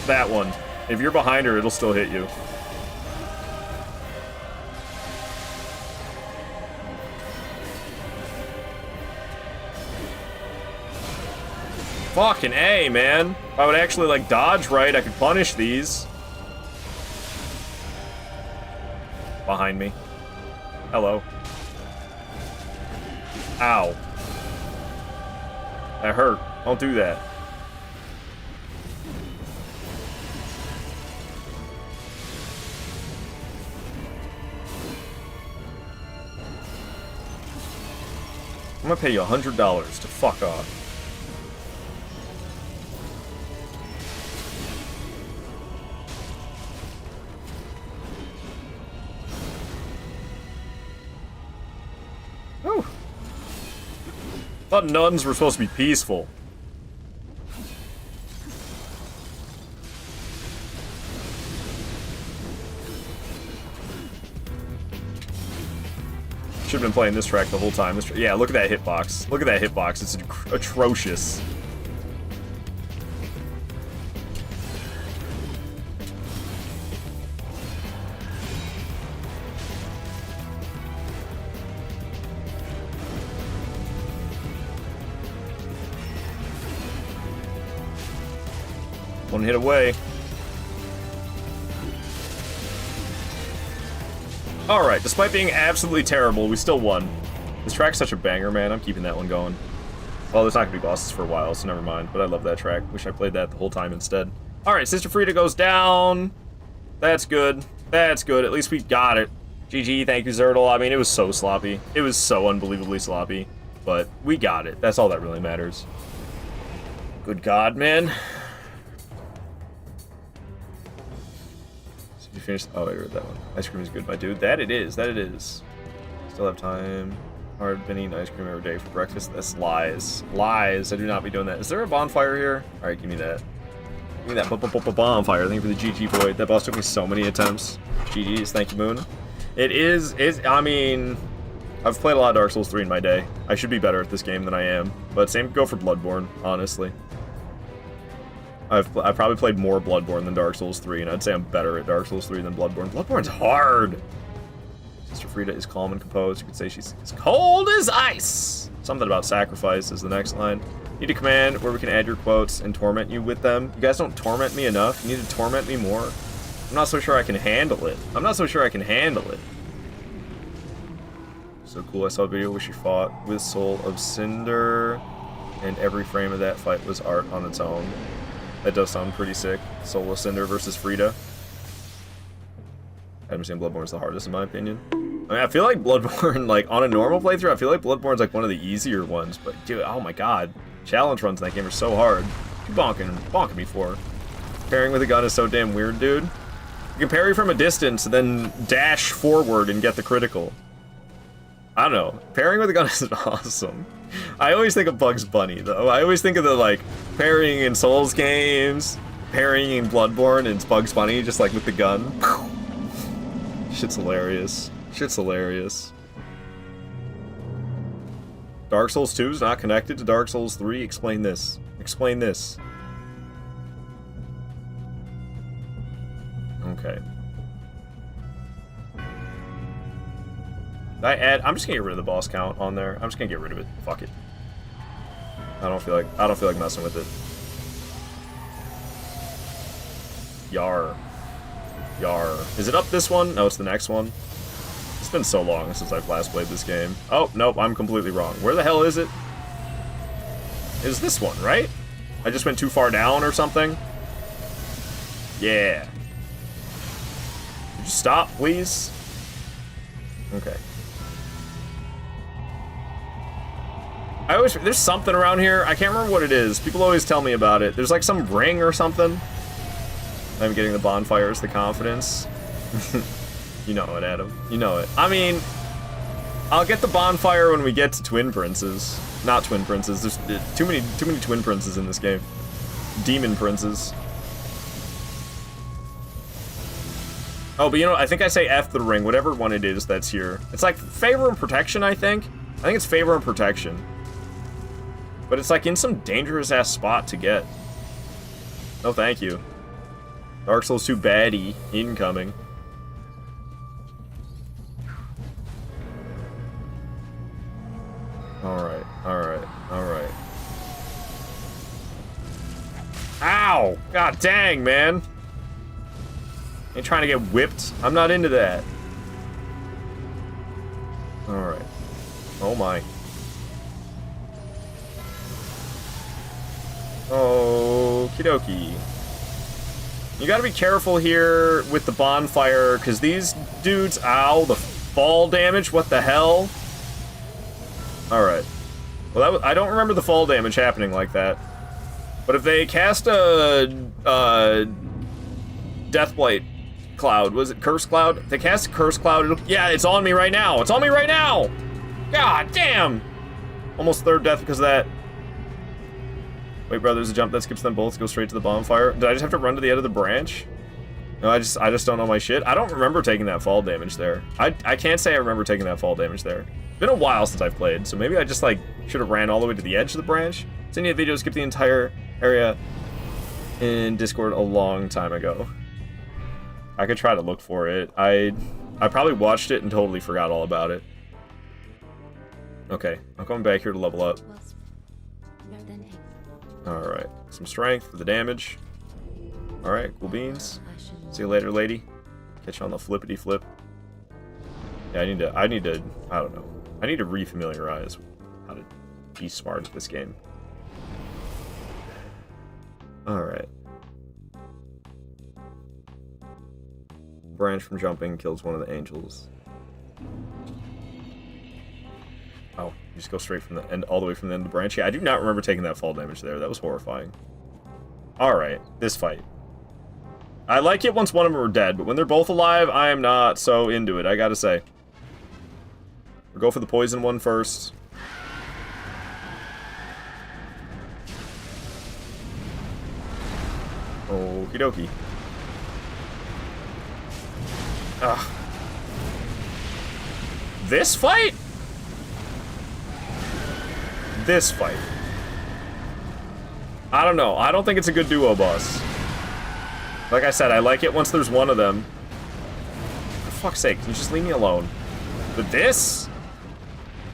That one. If you're behind her, it'll still hit you. Fucking A, man. If I would actually, like, dodge right, I could punish these. behind me. Hello. Ow. That hurt. Don't do that. I'm gonna pay you $100 to fuck off. Whew. Thought nuns were supposed to be peaceful. Should have been playing this track the whole time. Yeah, look at that hitbox. Look at that hitbox. It's atrocious. One hit away. Alright, despite being absolutely terrible, we still won. This track's such a banger, man. I'm keeping that one going. Well, there's not gonna be bosses for a while, so never mind. But I love that track. Wish I played that the whole time instead. Alright, Sister Frida goes down. That's good. That's good. At least we got it. GG, thank you, Zertle. I mean, it was so sloppy. It was so unbelievably sloppy. But we got it. That's all that really matters. Good God, man. You finished? Oh, I read that one. Ice cream is good, my dude. That it is. That it is. Still have time. Hard been eating ice cream every day for breakfast. That's lies. Lies. I do not be doing that. Is there a bonfire here? All right, give me that. Give me that bonfire. Thank you for the GG void. That boss took me so many attempts. GG's. Thank you, Moon. It is. I mean, I've played a lot of Dark Souls 3 in my day. I should be better at this game than I am. But same go for Bloodborne, honestly. I've probably played more Bloodborne than Dark Souls 3, and I'd say I'm better at Dark Souls 3 than Bloodborne. Bloodborne's hard! Sister Frida is calm and composed. You could say she's as cold as ice! Something about sacrifice is the next line. Need a command where we can add your quotes and torment you with them. You guys don't torment me enough. You need to torment me more. I'm not so sure I can handle it. I'm not so sure I can handle it. So cool, I saw a video where she fought with Soul of Cinder, and every frame of that fight was art on its own. That does sound pretty sick. Soul of Cinder versus Frida. I understand Bloodborne's the hardest in my opinion. I mean, I feel like Bloodborne, like, on a normal playthrough, I feel like Bloodborne's like one of the easier ones, but dude, oh my god. Challenge runs in that game are so hard. What you bonking me for? Parrying with a gun is so damn weird, dude. You can parry from a distance and then dash forward and get the critical. I don't know. Parrying with a gun is awesome. I always think of Bugs Bunny, though. I always think of the, like, parrying in Souls games, parrying in Bloodborne, and it's Bugs Bunny, just, like, with the gun. Shit's hilarious. Shit's hilarious. Dark Souls 2 is not connected to Dark Souls 3? Explain this. Explain this. Okay. I'm just gonna get rid of the boss count on there. I'm just gonna get rid of it. Fuck it. I don't feel like messing with it. Yar. Yar. Is it up this one? No, it's the next one. It's been so long since I've last played this game. Oh, nope, I'm completely wrong. Where the hell is it? It is this one, right? I just went too far down or something? Yeah. Could you stop, please? Okay. There's something around here. I can't remember what it is. People always tell me about it. There's like some ring or something. I'm getting the bonfires, the confidence. You know it, Adam. You know it. I mean, I'll get the bonfire when we get to Twin Princes. Not Twin Princes. There's too many Twin Princes in this game. Demon Princes. Oh, but you know, I think I say F the ring, whatever one it is that's here. It's like favor and protection, I think. I think it's favor and protection. But it's like in some dangerous-ass spot to get. No, thank you. Dark Souls 2 baddie incoming. Alright, alright, alright. Ow! God dang, man! Ain't trying to get whipped. I'm not into that. Alright. Oh my. Okie dokie. You gotta be careful here with the bonfire, because these dudes... Ow, the fall damage? What the hell? Alright. Well, that was, I don't remember the fall damage happening like that. But if they cast a... Deathblight cloud, was it Curse Cloud? If they cast a Curse Cloud, it'll... Yeah, it's on me right now! It's on me right now! God damn! Almost third death because of that. Wait, bro, there's a jump that skips them both, go straight to the bonfire. Did I just have to run to the end of the branch? No, I just don't know my shit. I don't remember taking that fall damage there. I can't say I remember taking that fall damage there. It's been a while since I've played, so maybe I just, like, should have ran all the way to the edge of the branch. Seen a video skip the entire area in Discord a long time ago. I could try to look for it. I probably watched it and totally forgot all about it. Okay, I'm coming back here to level up. Alright, some strength for the damage. Alright, cool beans. See you later, lady. Catch you on the flippity flip. Yeah, I need to, I don't know. I need to refamiliarize how to be smart at this game. Alright. Branch from jumping kills one of the angels. Oh, you just go straight from the end, all the way from the end of the branch? Yeah, I do not remember taking that fall damage there. That was horrifying. Alright, this fight. I like it once one of them are dead, but when they're both alive, I am not so into it, I gotta say. We'll go for the poison one first. Okie dokie. Ugh. This fight? This fight. I don't know. I don't think it's a good duo boss. Like I said, I like it once there's one of them. For fuck's sake, can you just leave me alone? But this?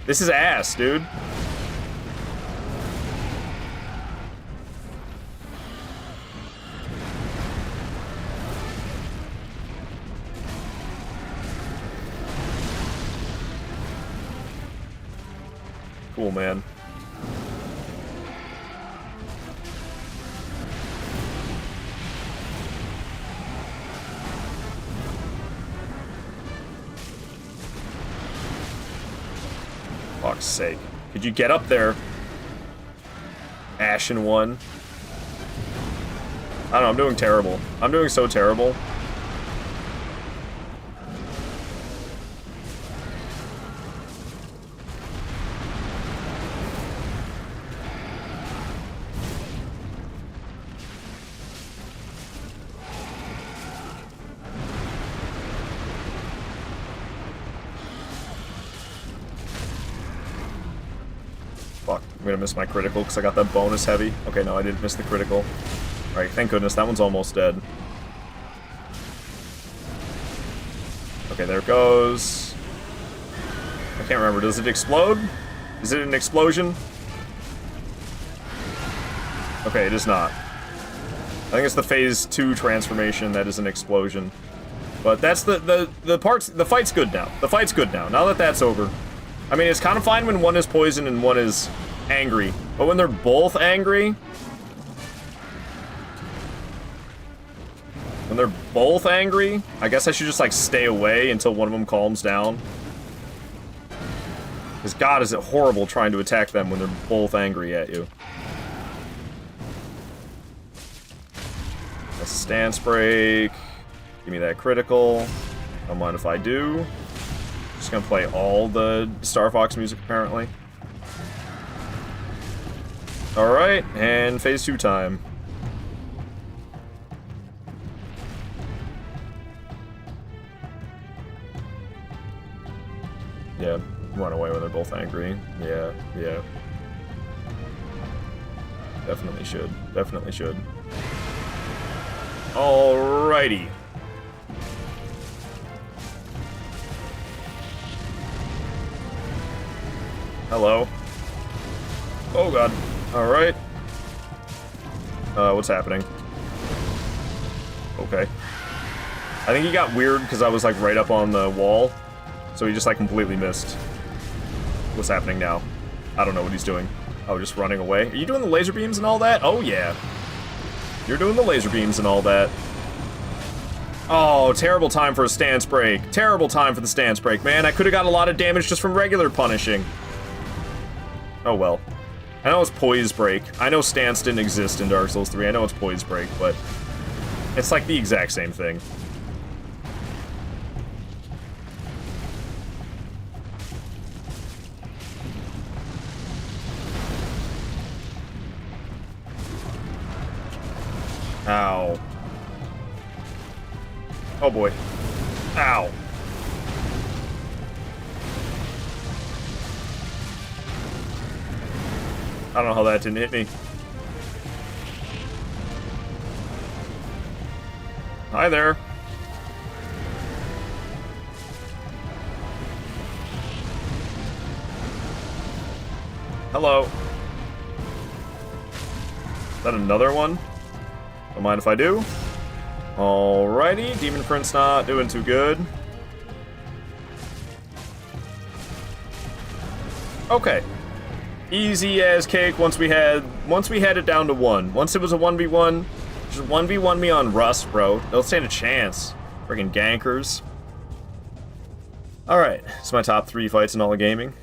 This is ass, dude. Cool, man. Fuck's sake. Could you get up there? Ashen one. I don't know, I'm doing terrible. I'm doing so terrible. Fuck, I'm gonna miss my critical because I got that bonus heavy. Okay, no, I didn't miss the critical. Alright, thank goodness, that one's almost dead. Okay, there it goes. I can't remember, does it explode? Is it an explosion? Okay, it is not. I think it's the phase 2 transformation that is an explosion. But that's the fight's good now. The fight's good now, now that that's over. I mean, it's kind of fine when one is poison and one is angry. But when they're both angry... When they're both angry, I guess I should just, like, stay away until one of them calms down. Because, God, is it horrible trying to attack them when they're both angry at you. A stance break. Give me that critical. Don't mind if I do. Just gonna play all the Star Fox music, apparently. Alright, and phase 2 time. Yeah, run away when they're both angry. Yeah, yeah. Definitely should. Definitely should. Alrighty. Hello. Oh god. Alright. What's happening? Okay. I think he got weird because I was like right up on the wall. So he just like completely missed. What's happening now? I don't know what he's doing. Oh, just running away. Are you doing the laser beams and all that? Oh, yeah. You're doing the laser beams and all that. Oh, terrible time for a stance break. Terrible time for the stance break, man. I could have got a lot of damage just from regular punishing. Oh, well. I know it's poise break. I know stance didn't exist in Dark Souls 3. I know it's poise break, but it's like the exact same thing. Ow. Oh boy. Ow. I don't know how that didn't hit me. Hi there. Hello. Is that another one? Don't mind if I do. Alrighty, Demon Prince not doing too good. Okay. Easy as cake once we had it down to 1. Once it was a 1v1, just 1v1 me on Rust, bro. Don't stand a chance. Friggin' gankers. Alright, it's my top 3 fights in all of gaming.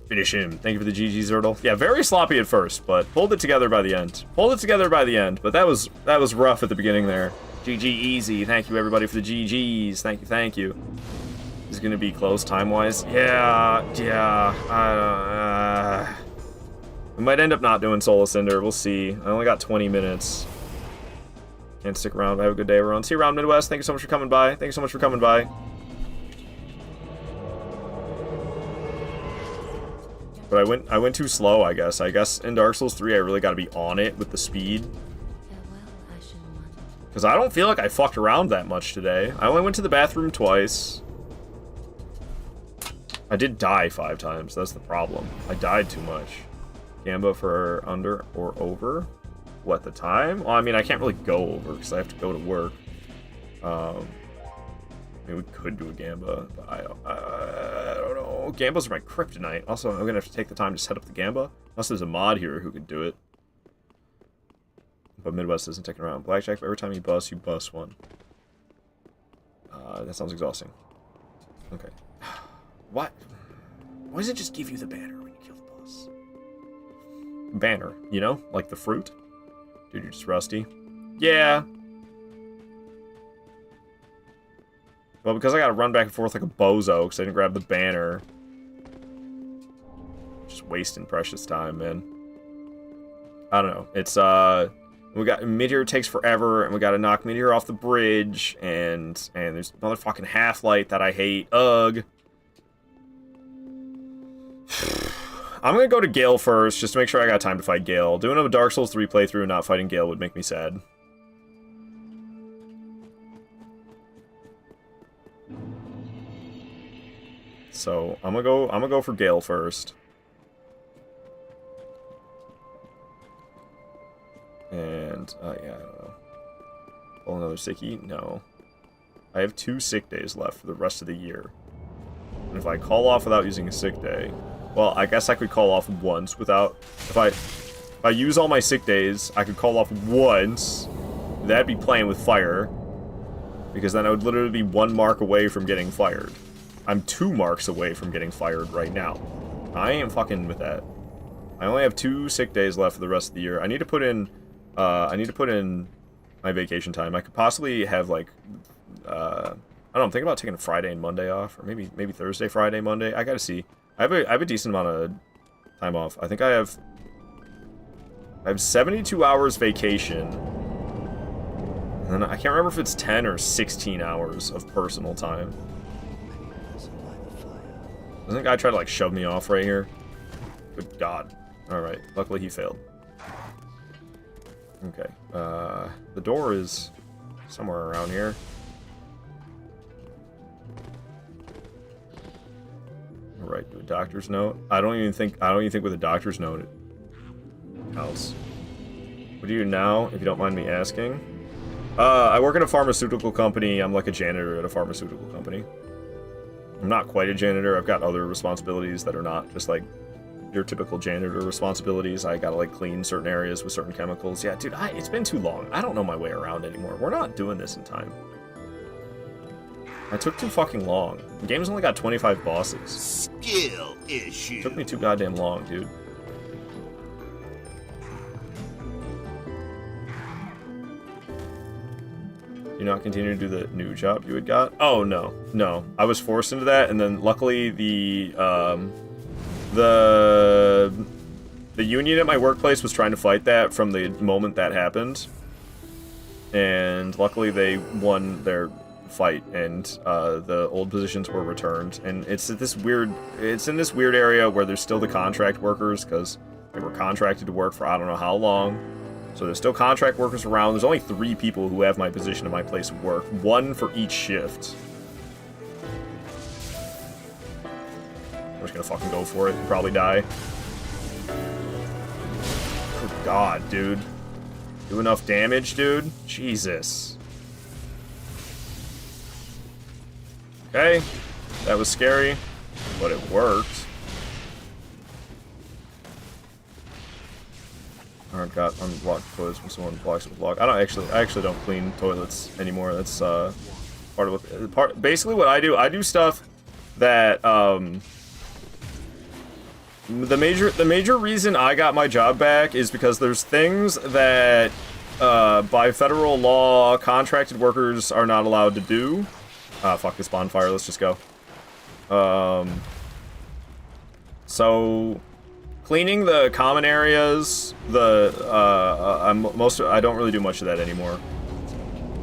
Finish him. Thank you for the GG Zertle. Yeah, very sloppy at first, but pulled it together by the end. Pulled it together by the end, but that was rough at the beginning there. GG easy. Thank you everybody for the GGs. Thank you, thank you. This is gonna be close time-wise. Yeah. We might end up not doing Soul Ascender. We'll see. I only got 20 minutes. Can't stick around. Have a good day, everyone. See you around Midwest. Thank you so much for coming by. Thank you so much for coming by. But I went too slow, I guess. I guess in Dark Souls 3, I really got to be on it with the speed. Because I don't feel like I fucked around that much today. I only went to the bathroom twice. I did die 5 times. That's the problem. I died too much. Gamba for under or over? What, the time? Well, I mean, I can't really go over because I have to go to work. I mean, we could do a Gamba, but I don't know. Gambas are my kryptonite. Also, I'm gonna have to take the time to set up the Gamba. Unless there's a mod here who could do it. But Midwest isn't taking around. Blackjack, but every time you bust one. That sounds exhausting. Okay. What? Why does it just give you the banner when you kill the boss? Banner, you know? Like the fruit? Dude, you're just rusty. Yeah. Well, because I gotta run back and forth like a bozo because I didn't grab the banner. Just wasting precious time, man. I don't know. It's, we got Meteor takes forever, and we gotta knock Meteor off the bridge, and there's another fucking half-light that I hate. Ugh. I'm gonna go to Gale first, just to make sure I got time to fight Gale. Doing a Dark Souls 3 playthrough and not fighting Gale would make me sad. So I'm gonna go for Gale first. And yeah, I don't know. Pull another sickie? No. I have 2 sick days left for the rest of the year. And if I call off without using a sick day, well, I guess I could call off once without... If I use all my sick days, I could call off once. That'd be playing with fire. Because then I would literally be 1 mark away from getting fired. I'm 2 marks away from getting fired right now. I ain't fucking with that. I only have 2 sick days left for the rest of the year. I need to put in my vacation time. I could possibly have, like, I don't know, I'm thinking about taking Friday and Monday off, or maybe Thursday, Friday, Monday. I gotta see. I have a decent amount of time off. I think I have 72 hours vacation. And then I can't remember if it's 10 or 16 hours of personal time. Doesn't the guy try to, like, shove me off right here? Good God. Alright, luckily he failed. Okay, the door is somewhere around here. Alright, do a doctor's note. I don't even think with a doctor's note it counts. What do you do now, if you don't mind me asking? I work at a pharmaceutical company. I'm like a janitor at a pharmaceutical company. I'm not quite a janitor. I've got other responsibilities that are not just like your typical janitor responsibilities. I gotta like clean certain areas with certain chemicals. Yeah, dude, it's been too long. I don't know my way around anymore. We're not doing this in time. I took too fucking long. The game's only got 25 bosses. Skill issue. It took me too goddamn long, dude. You not continue to do the new job you had got? Oh, no. No. I was forced into that, and then luckily the union at my workplace was trying to fight that from the moment that happened. And luckily they won their fight, and the old positions were returned. And it's in this weird area where there's still the contract workers, because they were contracted to work for I don't know how long. So there's still contract workers around. There's only 3 people who have my position at my place of work. 1 for each shift. We're just gonna fucking go for it and probably die. Good God, dude. Do enough damage, dude? Jesus. Okay. That was scary, but it worked. Alright, got unblocked toilets when someone blocks it with block. I actually don't clean toilets anymore. That's part of what basically what I do stuff that the major reason I got my job back is because there's things that by federal law contracted workers are not allowed to do. Fuck this bonfire, let's just go. So cleaning the common areas, I don't really do much of that anymore.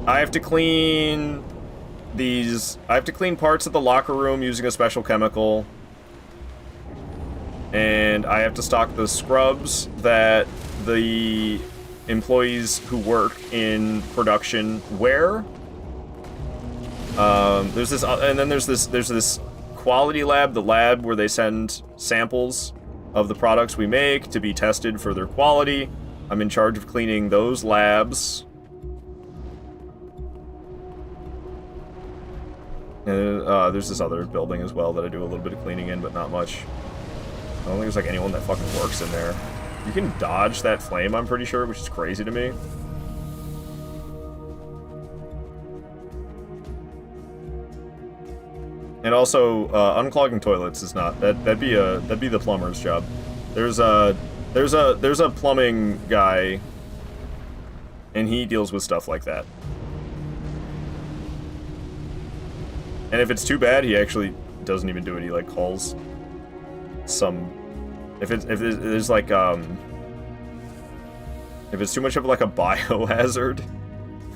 I have to clean parts of the locker room using a special chemical. And I have to stock the scrubs that the employees who work in production wear. There's this quality lab, the lab where they send samples of the products we make to be tested for their quality. I'm in charge of cleaning those labs. And there's this other building as well that I do a little bit of cleaning in, but not much. I don't think there's like anyone that fucking works in there. You can dodge that flame, I'm pretty sure, which is crazy to me. And also, unclogging toilets is not that'd be the plumber's job. There's a plumbing guy, and he deals with stuff like that. And if it's too bad, he actually doesn't even do it. He like calls some. If there's like if it's too much of like a biohazard,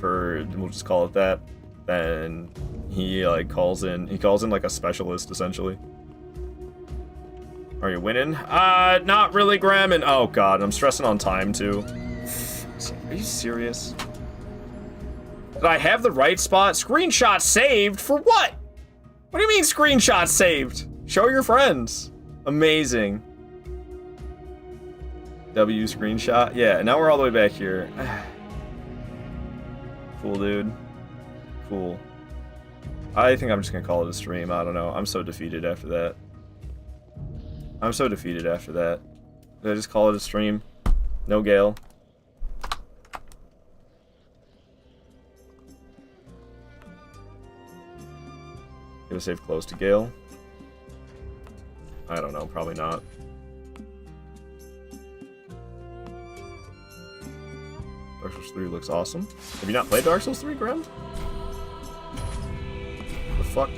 we'll just call it that, then he like calls in like a specialist essentially. Are you winning? Not really, Graham. And oh god, I'm stressing on time too. Are you serious? Did I have the right spot? Screenshot saved for what? What do you mean screenshot saved? Show your friends. Amazing. W screenshot. Yeah, now we're all the way back here. Cool, dude. Cool. I think I'm just gonna call it a stream. I don't know. I'm so defeated after that. Did I just call it a stream? No Gale. Gonna save close to Gale? I don't know. Probably not. Dark Souls 3 looks awesome. Have you not played Dark Souls 3, Graham? The fuck?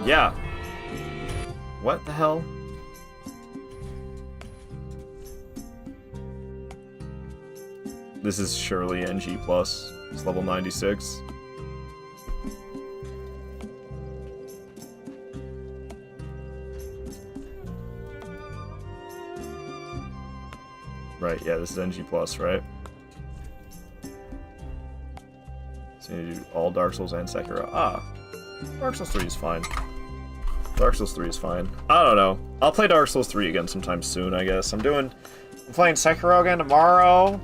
Yeah. What the hell? This is surely NG+. It's level 96. Right, yeah, this is NG+, right? So you need to do all Dark Souls and Sekiro. Ah, Dark Souls 3 is fine. Dark Souls 3 is fine. I don't know. I'll play Dark Souls 3 again sometime soon, I guess. I'm playing Sekiro again tomorrow.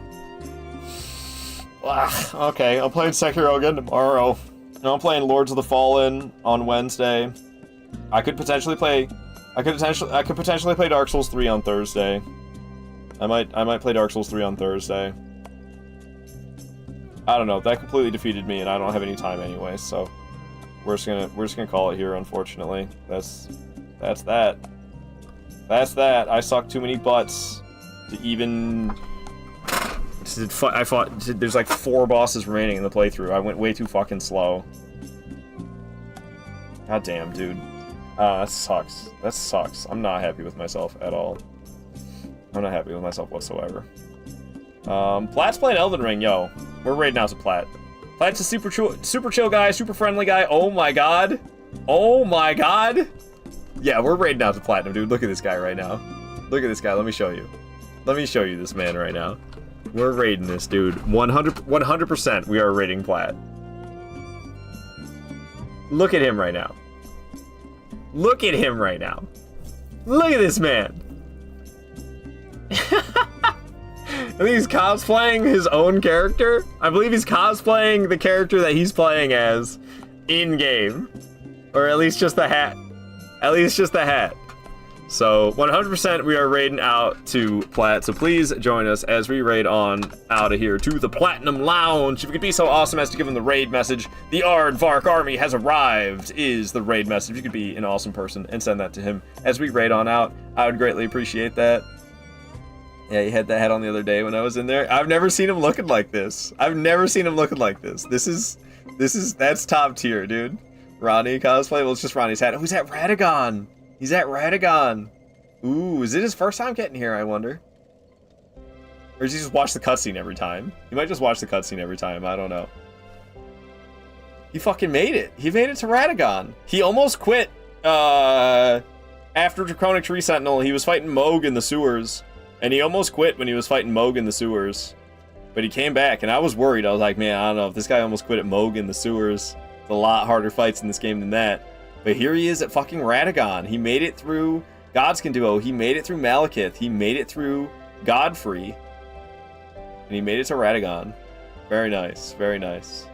Okay, I'll play Sekiro again tomorrow. No, I'm playing Lords of the Fallen on Wednesday. I could potentially play Dark Souls 3 on Thursday. I might play Dark Souls 3 on Thursday. I don't know. That completely defeated me, and I don't have any time anyway. So we're just gonna call it here. Unfortunately, that's that. That's that. I suck too many butts to even. I fought. There's like 4 bosses remaining in the playthrough. I went way too fucking slow. God damn, dude. That sucks. That sucks. I'm not happy with myself at all. I'm not happy with myself whatsoever. Platt's playing Elden Ring, yo. We're raiding out to Platt. Platt's a super chill guy, super friendly guy. Oh my god. Oh my god. Yeah, we're raiding out to Platinum, dude. Look at this guy right now. Look at this guy. Let me show you. Let me show you this man right now. We're raiding this dude. 100% we are raiding Platt. Look at him right now. Look at him right now. Look at this man. I think he's cosplaying his own character. I believe he's cosplaying the character that he's playing as in-game. Or at least just the hat. At least just the hat. So 100% we are raiding out to Platt. So please join us as we raid on out of here to the Platinum Lounge. If you could be so awesome as to give him the raid message, the Aardvark army has arrived is the raid message. If you could be an awesome person and send that to him as we raid on out, I would greatly appreciate that. Yeah, he had that hat on the other day when I was in there. I've never seen him looking like this. I've never seen him looking like this. That's top tier, dude. Ronnie cosplay? Well, it's just Ronnie's hat. Who's at Radagon? He's at Radagon. Ooh, is it his first time getting here, I wonder? Or does he just watch the cutscene every time? He might just watch the cutscene every time, I don't know. He fucking made it. He made it to Radagon. He almost quit, after Draconic Tree Sentinel. He was fighting Moog in the sewers. And he almost quit when he was fighting Moog in the sewers. But he came back, and I was worried. I was like, man, I don't know if this guy almost quit at Moog in the sewers. It's a lot harder fights in this game than that. But here he is at fucking Radagon. He made it through Godskin Duo. He made it through Malekith. He made it through Godfrey. And he made it to Radagon. Very nice. Very nice.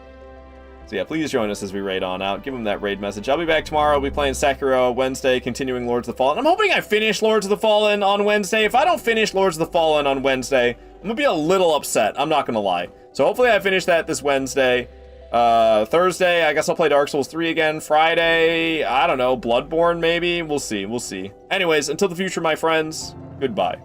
So yeah, please join us as we raid on out. Give him that raid message. I'll be back tomorrow. I'll be playing Sekiro Wednesday, continuing Lords of the Fallen. I'm hoping I finish Lords of the Fallen on Wednesday. If I don't finish Lords of the Fallen on Wednesday, I'm going to be a little upset. I'm not going to lie. So hopefully I finish that this Wednesday. Thursday, I guess I'll play Dark Souls 3 again. Friday, I don't know, Bloodborne maybe? We'll see, we'll see. Anyways, until the future, my friends, goodbye.